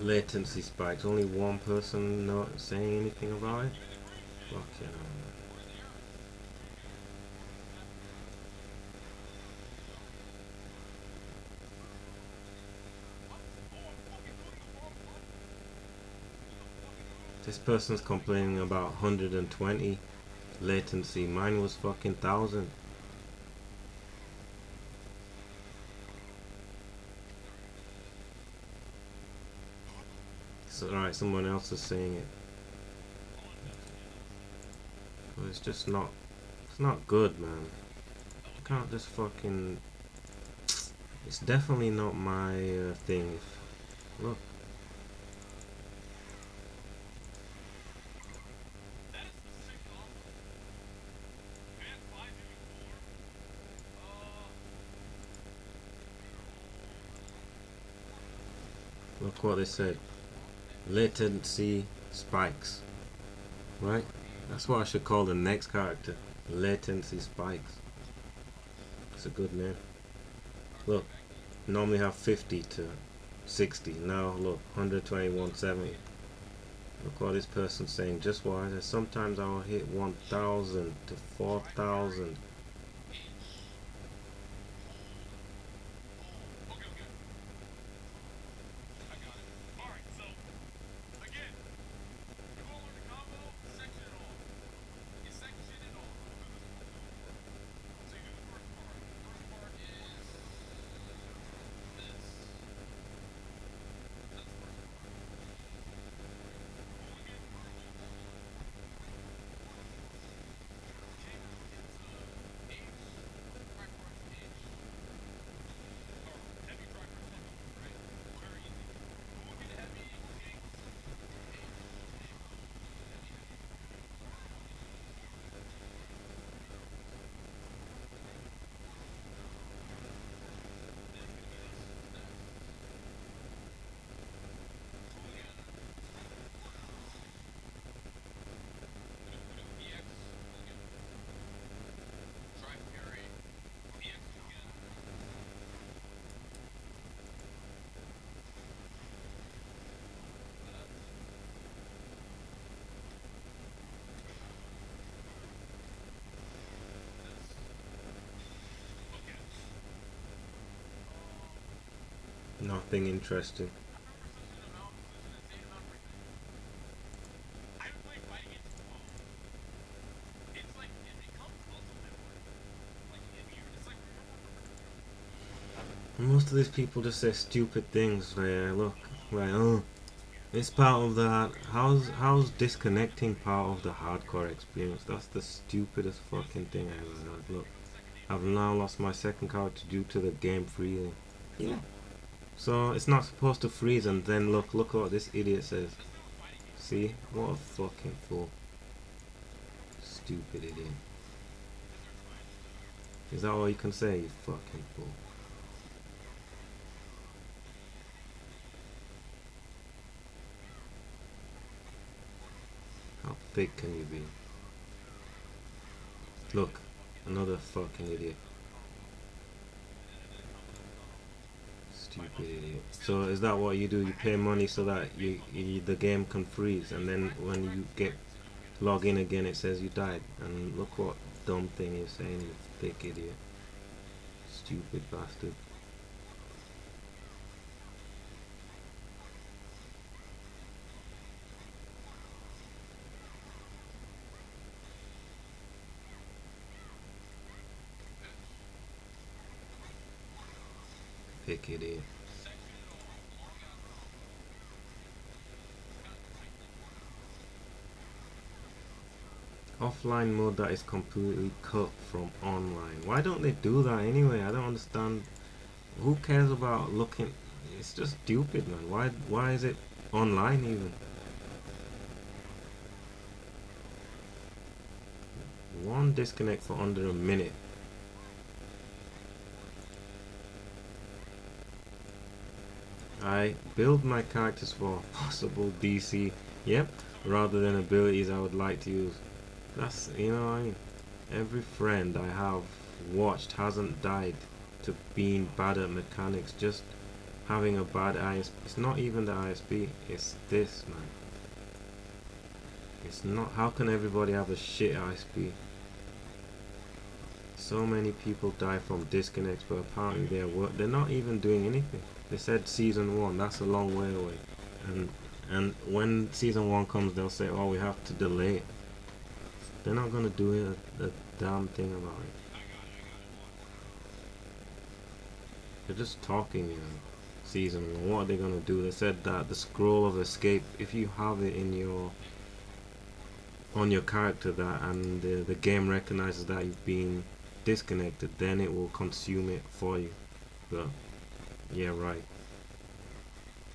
latency spikes. Only one person not saying anything about it. Fuck yeah. This person's complaining about 120 latency. Mine was fucking 1000. So, alright, someone else is saying it. But it's just not. It's not good, man. You can't just fucking. It's definitely not my thing. Look. Look what they said. Latency spikes. Right? That's what I should call the next character. Latency spikes. It's a good name. Look. Normally have 50 to 60. Now look. 120, 170. Look what this person's saying. Just why? Sometimes I will hit 1000 to 4000. Nothing interesting. Most of these people just say stupid things. Look, oh, it's part of the how's disconnecting part of the hardcore experience? That's the stupidest fucking thing I ever heard. Look, I've now lost my second character due to the game freezing. Yeah. So it's not supposed to freeze, and then look what this idiot says. See? What a fucking fool. Stupid idiot. Is that all you can say, you fucking fool? How thick can you be? Look, another fucking idiot. Stupid idiot. So is that what you do? You pay money so that the game can freeze, and then when you log in again, it says you died. And look what dumb thing you're saying, you thick idiot. Stupid bastard. Thick idiot. Offline mode that is completely cut from online. Why don't they do that anyway? I don't understand. Who cares about looking? It's just stupid, man. Why is it online even? One disconnect for under a minute. I build my characters for possible DC, yep, rather than abilities I would like to use. That's, you know what I mean? Every friend I have watched hasn't died to being bad at mechanics, just having a bad ISP. It's not even the ISP, it's this, man. It's not. How can everybody have a shit ISP? So many people die from disconnects, but apparently they're not even doing anything. They said season 1, that's a long way away. And when season 1 comes, they'll say, oh, we have to delay it. They're not gonna do a damn thing about it. They're just talking, you know. Season 1, what are they gonna do? They said that the scroll of escape, if you have it in your on your character, that and the game recognizes that you've been disconnected, then it will consume it for you. But yeah, right.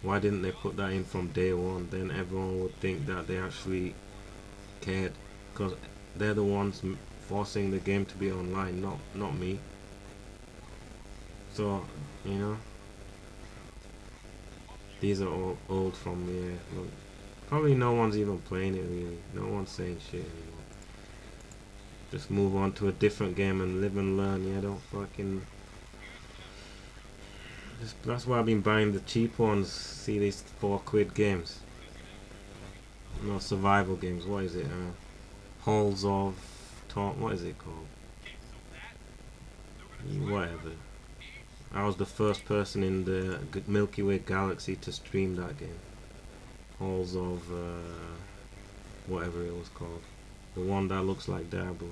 Why didn't they put that in from day 1? Then everyone would think that they actually cared, because they're the ones forcing the game to be online, not me. So, you know, these are all old from me. Look, probably no one's even playing it really. No one's saying shit anymore. Just move on to a different game and live and learn. Yeah, don't fucking. That's why I've been buying the cheap ones. See these £4 games. No, survival games. What is it? Halls of Talk. What is it called? Whatever. I was the first person in the Milky Way galaxy to stream that game. Halls of whatever it was called. The one that looks like Diablo.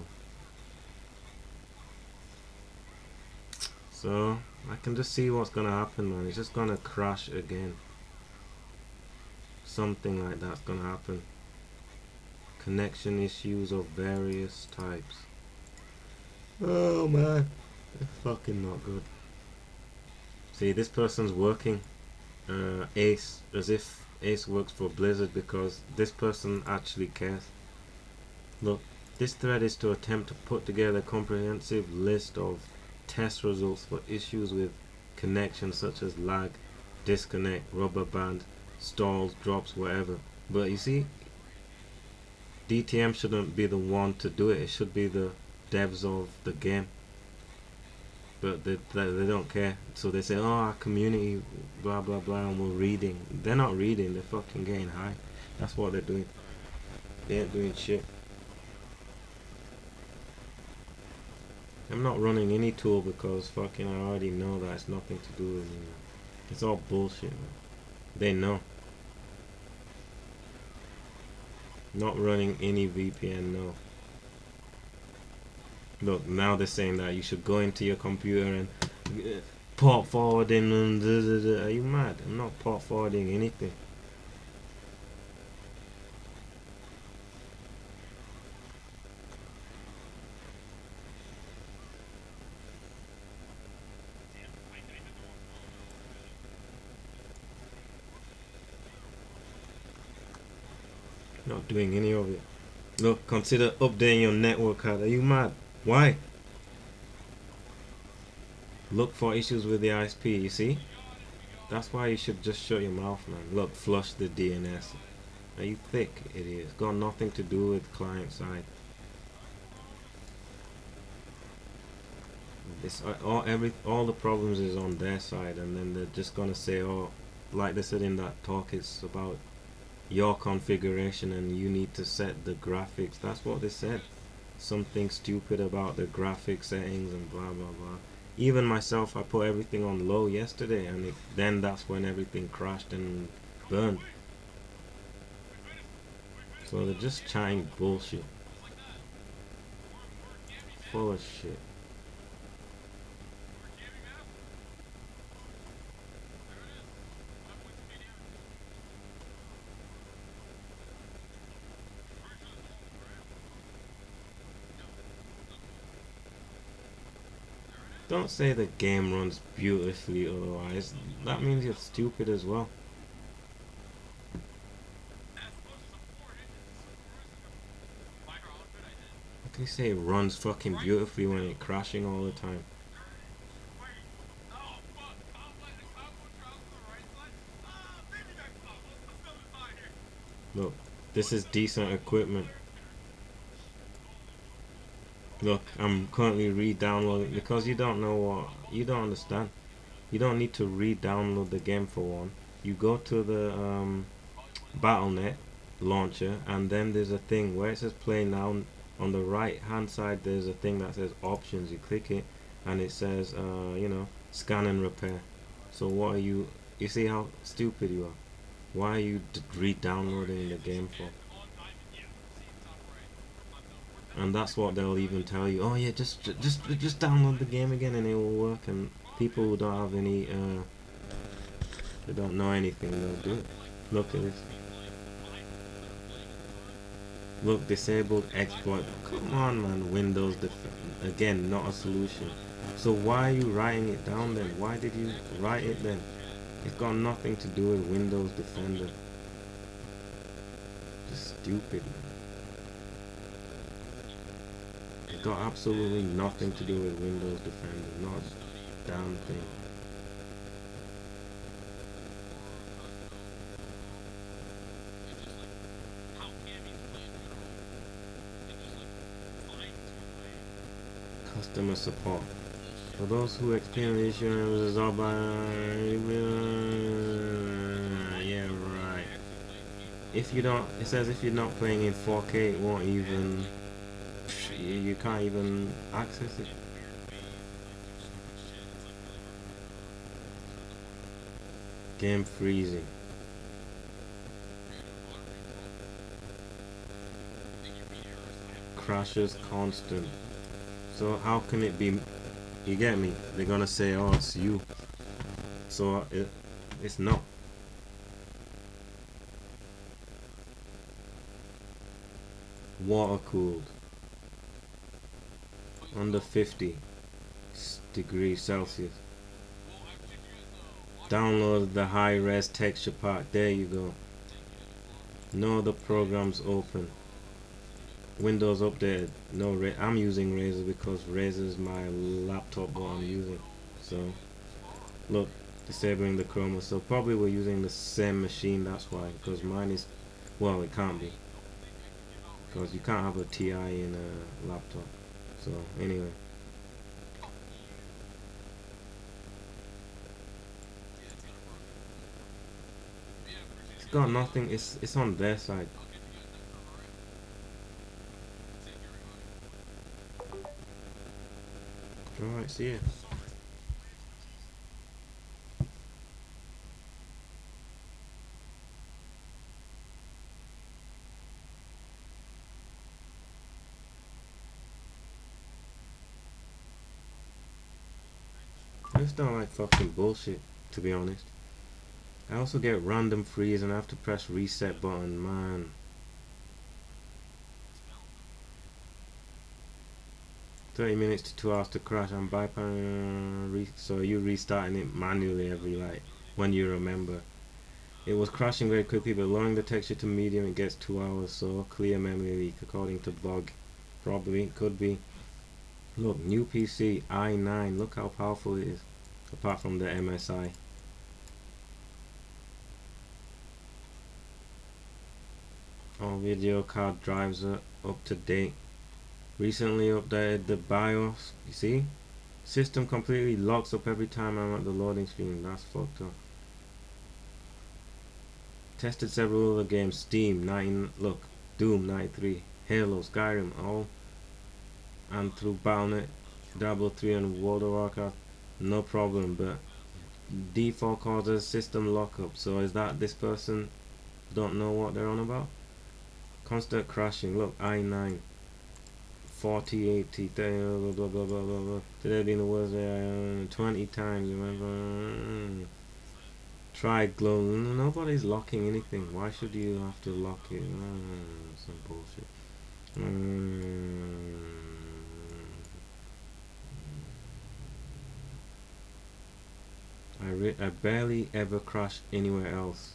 So I can just see what's gonna happen, man. It's just gonna crash again. Something like that's gonna happen. Connection issues of various types. Oh man, they're fucking not good. See, this person's working Ace, as if Ace works for Blizzard, because this person actually cares. Look, this thread is to attempt to put together a comprehensive list of test results for issues with connection such as lag, disconnect, rubber band, stalls, drops, whatever. But you see, DTM shouldn't be the one to do it. It should be the devs of the game. But they don't care. So they say, oh, our community, blah blah blah, and we're reading. They're not reading, they're fucking getting high. That's what they're doing. They ain't doing shit. I'm not running any tool because fucking I already know that it's nothing to do with me. It's all bullshit, man. They know. Not running any VPN, no. Look, now they're saying that you should go into your computer and port forwarding and Are you mad? I'm not port forwarding anything. Not doing any of it. Look, consider updating your network card. Are you mad? Why? Look for issues with the ISP, you see? That's why you should just shut your mouth, man. Look, flush the DNS. Are you thick, idiot? It's got nothing to do with client side. This all the problems is on their side, and then they're just gonna say, oh, like they said in that talk, it's about your configuration and you need to set the graphics. That's what they said. Something stupid about the graphic settings and blah blah blah. Even myself, I put everything on low yesterday, and then that's when everything crashed and burned. So they're just chatting bullshit. Full of shit. Don't say the game runs beautifully, otherwise that means you're stupid as well. How can you say it runs fucking beautifully when it's crashing all the time? Look, this is decent equipment. Look, I'm currently re-downloading because you don't know what, you don't understand. You don't need to re-download the game for one. You go to the BattleNet launcher, and then there's a thing where it says play now. On the right hand side there's a thing that says options. You click it and it says you know, scan and repair. So what are you see how stupid you are? Why are you re-downloading the game for? And that's what they'll even tell you. Oh yeah, just download the game again and it will work. And people who don't have any they don't know anything, they'll do it. Look at this. Look, disabled exploit. Come on, man. Windows again, not a solution. So why are you writing it down then? Why did you write it then? It's got nothing to do with Windows Defender. Just stupid, man. It's got absolutely nothing to do with Windows Defender. Not a damn thing. Customer support. For those who experience issues, resolved by yeah, right. If you don't, it says if you're not playing in 4K, it won't even. You can't even access it. Game freezing. Crashes constant. So how can it be? You get me? They're gonna say, oh, it's you. So it's not. Water cooled. Under 50 degrees Celsius. Download the high-res texture pack. There you go. No other programs open. Windows updated. No, I'm using Razer because Razer is my laptop what I'm using. So look, disabling the chroma. So probably we're using the same machine. That's why. Because mine is, well, it can't be. Because you can't have a TI in a laptop. So anyway. It's got nothing. It's on their side. Alright, see ya. I just don't like fucking bullshit, to be honest. I also get random freeze and I have to press reset button, man. $30 to 2 hours to crash and bypass. So you restarting it manually every like when you remember. It was crashing very quickly, but lowering the texture to medium it gets 2 hours. So clear memory leak according to bug. Probably could be. Look, new PC i9. Look how powerful it is. Apart from the MSI. All video card drives are up to date. Recently updated the BIOS. You see? System completely locks up every time I'm at the loading screen. That's fucked up. Tested several other games. Steam 9. Look, Doom 93, Halo, Skyrim, all, and through BattleNet, Diablo 3 and World of Warcraft. No problem, but default causes system lockup. So is that this person don't know what they're on about? Constant crashing. Look, i9 4080 blah blah blah blah blah. Today being the worst day 20 times. Remember? Try glow. Nobody's locking anything. Why should you have to lock it? Some bullshit. I barely ever crash anywhere else.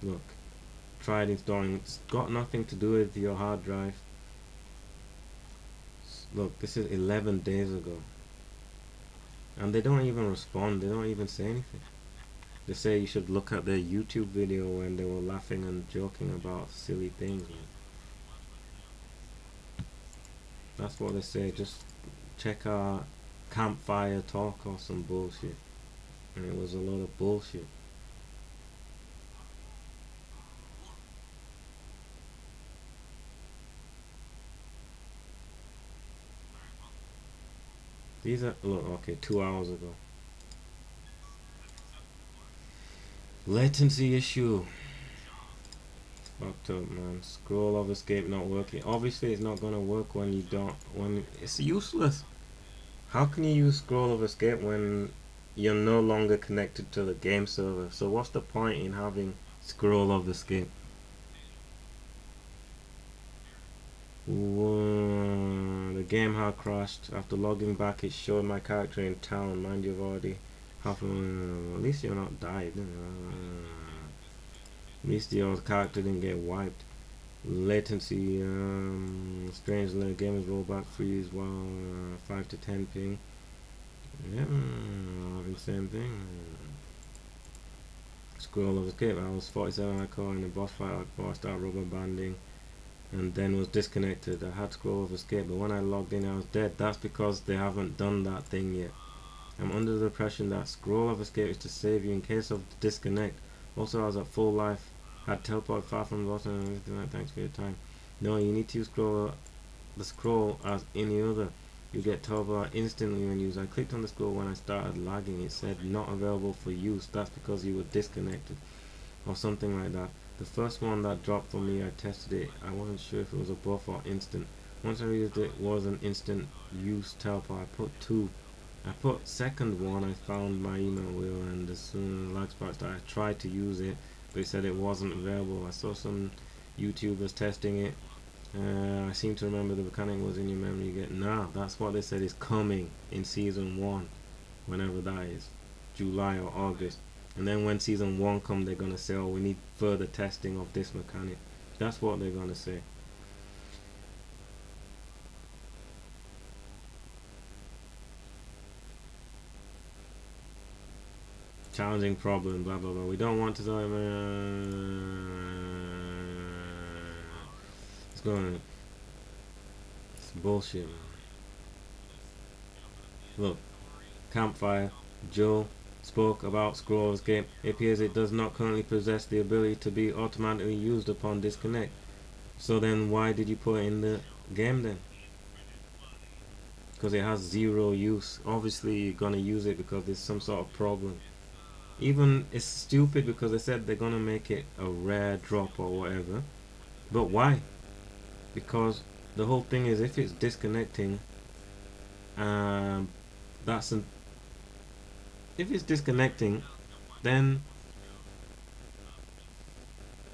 Look, tried installing. It's got nothing to do with your hard drive. Look, this is 11 days ago. And they don't even respond. They don't even say anything. They say you should look at their YouTube video when they were laughing and joking about silly things, man. That's what they say. Just check our campfire talk or some bullshit. And it was a lot of bullshit. These are, look, okay, 2 hours ago. Latency issue. Fucked up, man. Scroll of escape not working. Obviously it's not gonna work when you don't, when it's useless. How can you use scroll of escape when you're no longer connected to the game server? So what's the point in having scroll of escape? The game had crashed. After logging back, it showed my character in town. Mind you, I've already half. At least you're not died. At least your character didn't get wiped. Latency. Strangely, the game is rollback freeze while 5 to 10 ping. Yeah, having the same thing. Scroll of escape. I was 47 I caught in the boss fight before I started rubber banding. And then was disconnected. I had scroll of escape, but when I logged in I was dead. That's because they haven't done that thing yet. I'm under the impression that scroll of escape is to save you in case of disconnect. Also, I was at full life, had teleport far from the bottom and everything like that. Thanks for your time. No, you need to use the scroll as any other. You get teleport instantly when used. I clicked on the scroll when I started lagging. It said not available for use. That's because you were disconnected or something like that. The first one that dropped for me, I tested it. I wasn't sure if it was a buff or instant. Once I realized it was an instant use teleport, I put 2. I put second one, I found my email wheel, and as soon as lag spikes started, I tried to use it, but it said it wasn't available. I saw some YouTubers testing it. I seem to remember the mechanic was in your memory. You get that's what they said is coming in season 1, whenever that is, July or August. And then when season 1 comes, they're gonna say, oh, we need further testing of this mechanic. That's what they're gonna say. Challenging problem, blah blah blah. We don't want to it's going. It's bullshit, man. Look, campfire. Joe spoke about scroll of escape. It appears it does not currently possess the ability to be automatically used upon disconnect. So then why did you put it in the game then? Because it has 0 use. Obviously you're gonna use it because there's some sort of problem. Even it's stupid because they said they're gonna make it a rare drop or whatever. But why? Because the whole thing is if it's disconnecting, that's an if it's disconnecting, then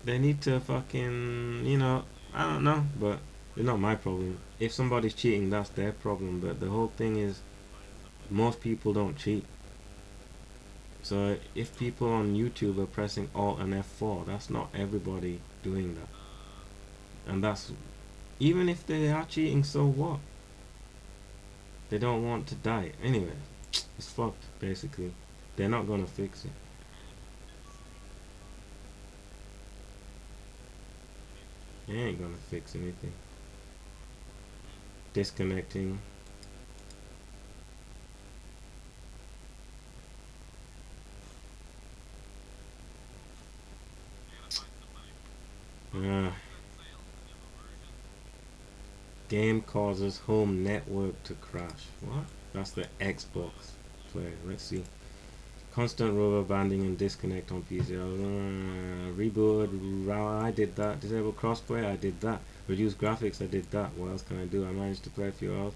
they need to fucking, I don't know, but it's not my problem. If somebody's cheating, that's their problem. But the whole thing is, most people don't cheat. So if people on YouTube are pressing Alt and F4, that's not everybody doing that. And that's, even if they are cheating, so what? They don't want to die. Anyway, it's fucked, basically. They're not gonna fix it. They ain't gonna fix anything. Disconnecting. Game causes home network to crash. What? That's the Xbox player. Let's see. Constant rubber banding and disconnect on PC. Reboot. I did that. Disable crossplay. I did that. Reduce graphics. I did that. What else can I do? I managed to play a few hours.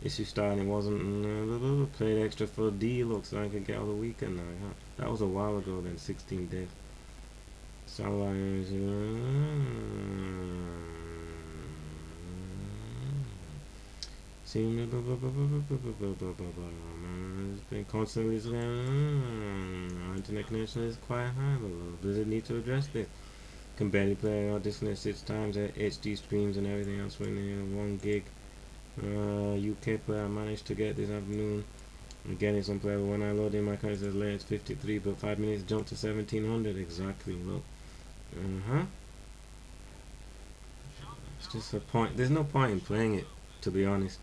Issue starting. It wasn't. Played extra for D-Looks so I could get all the weekend now. Huh? That was a while ago then. 16 days. It's been constantly our internet connection is quite high, but does it need to address this? Can barely play or disconnect 6 times at HD streams and everything else when 1 gig. UK player I managed to get this afternoon. Again, it's unplayable. When I load in my account it says latest 53, but 5 minutes jumped to 1700 exactly. Look. It's just a point. There's no point in playing it, to be honest.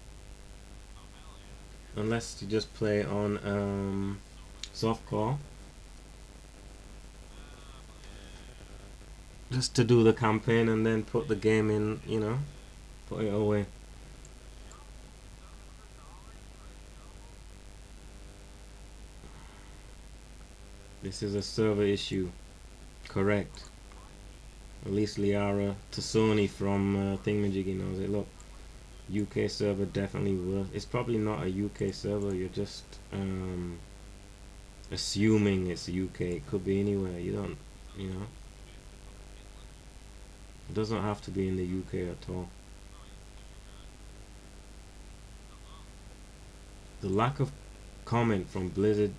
unless you just play on softcore, just to do the campaign and then put the game in, you know, put it away. This is a server issue, correct? At least Liara to Sony from Thingamajiggy knows it. Look, UK server definitely worth. It's probably not a UK server. You're just assuming it's UK. It could be anywhere. You don't, you know. It doesn't have to be in the UK at all. The lack of comment from Blizzard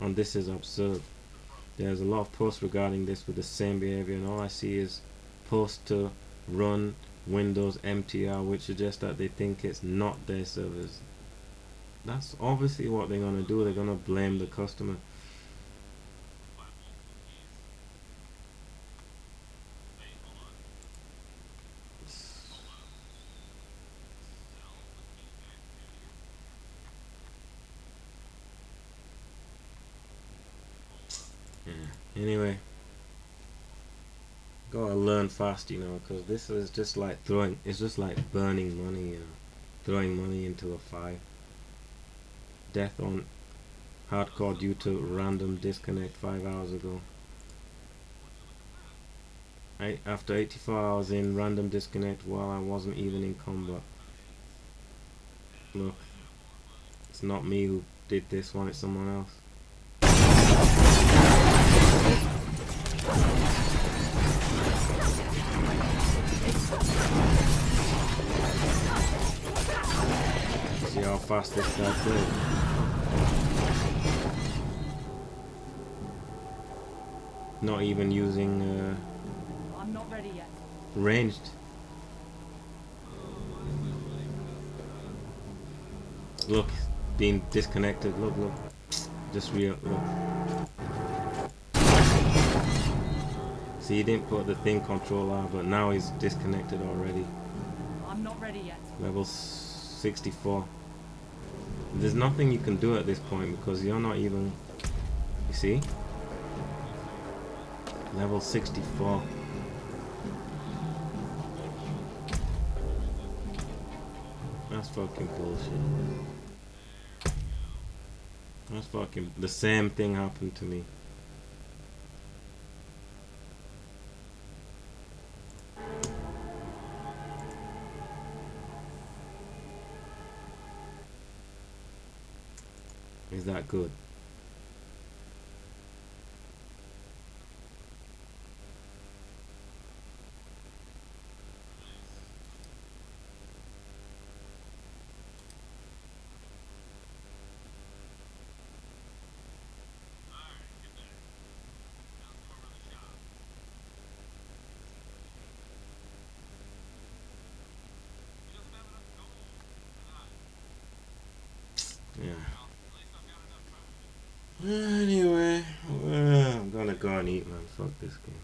on this is absurd. There's a lot of posts regarding this with the same behavior, and all I see is posts to run Windows MTR, which suggests that they think it's not their servers. That's obviously what they're gonna do. They're gonna blame the customer. Anyway, gotta learn fast, you know, because this is just like throwing, it's just like burning money, you know, throwing money into a fire. Death on hardcore due to random disconnect 5 hours ago. After 84 hours in random disconnect while I wasn't even in combat. Look, it's not me who did this one, it's someone else. See how fast this guy plays. Not even using I'm not ready yet. ranged. Look, being disconnected. Look, look. Just look. See, he didn't put the thing controller, but now he's disconnected already. I'm not ready yet. Level 64. There's nothing you can do at this point because you're not even. You see? Level 64. That's fucking bullshit. That's fucking. The same thing happened to me. Is that good? Yeah. Anyway, I'm gonna go and eat, man. Fuck this game.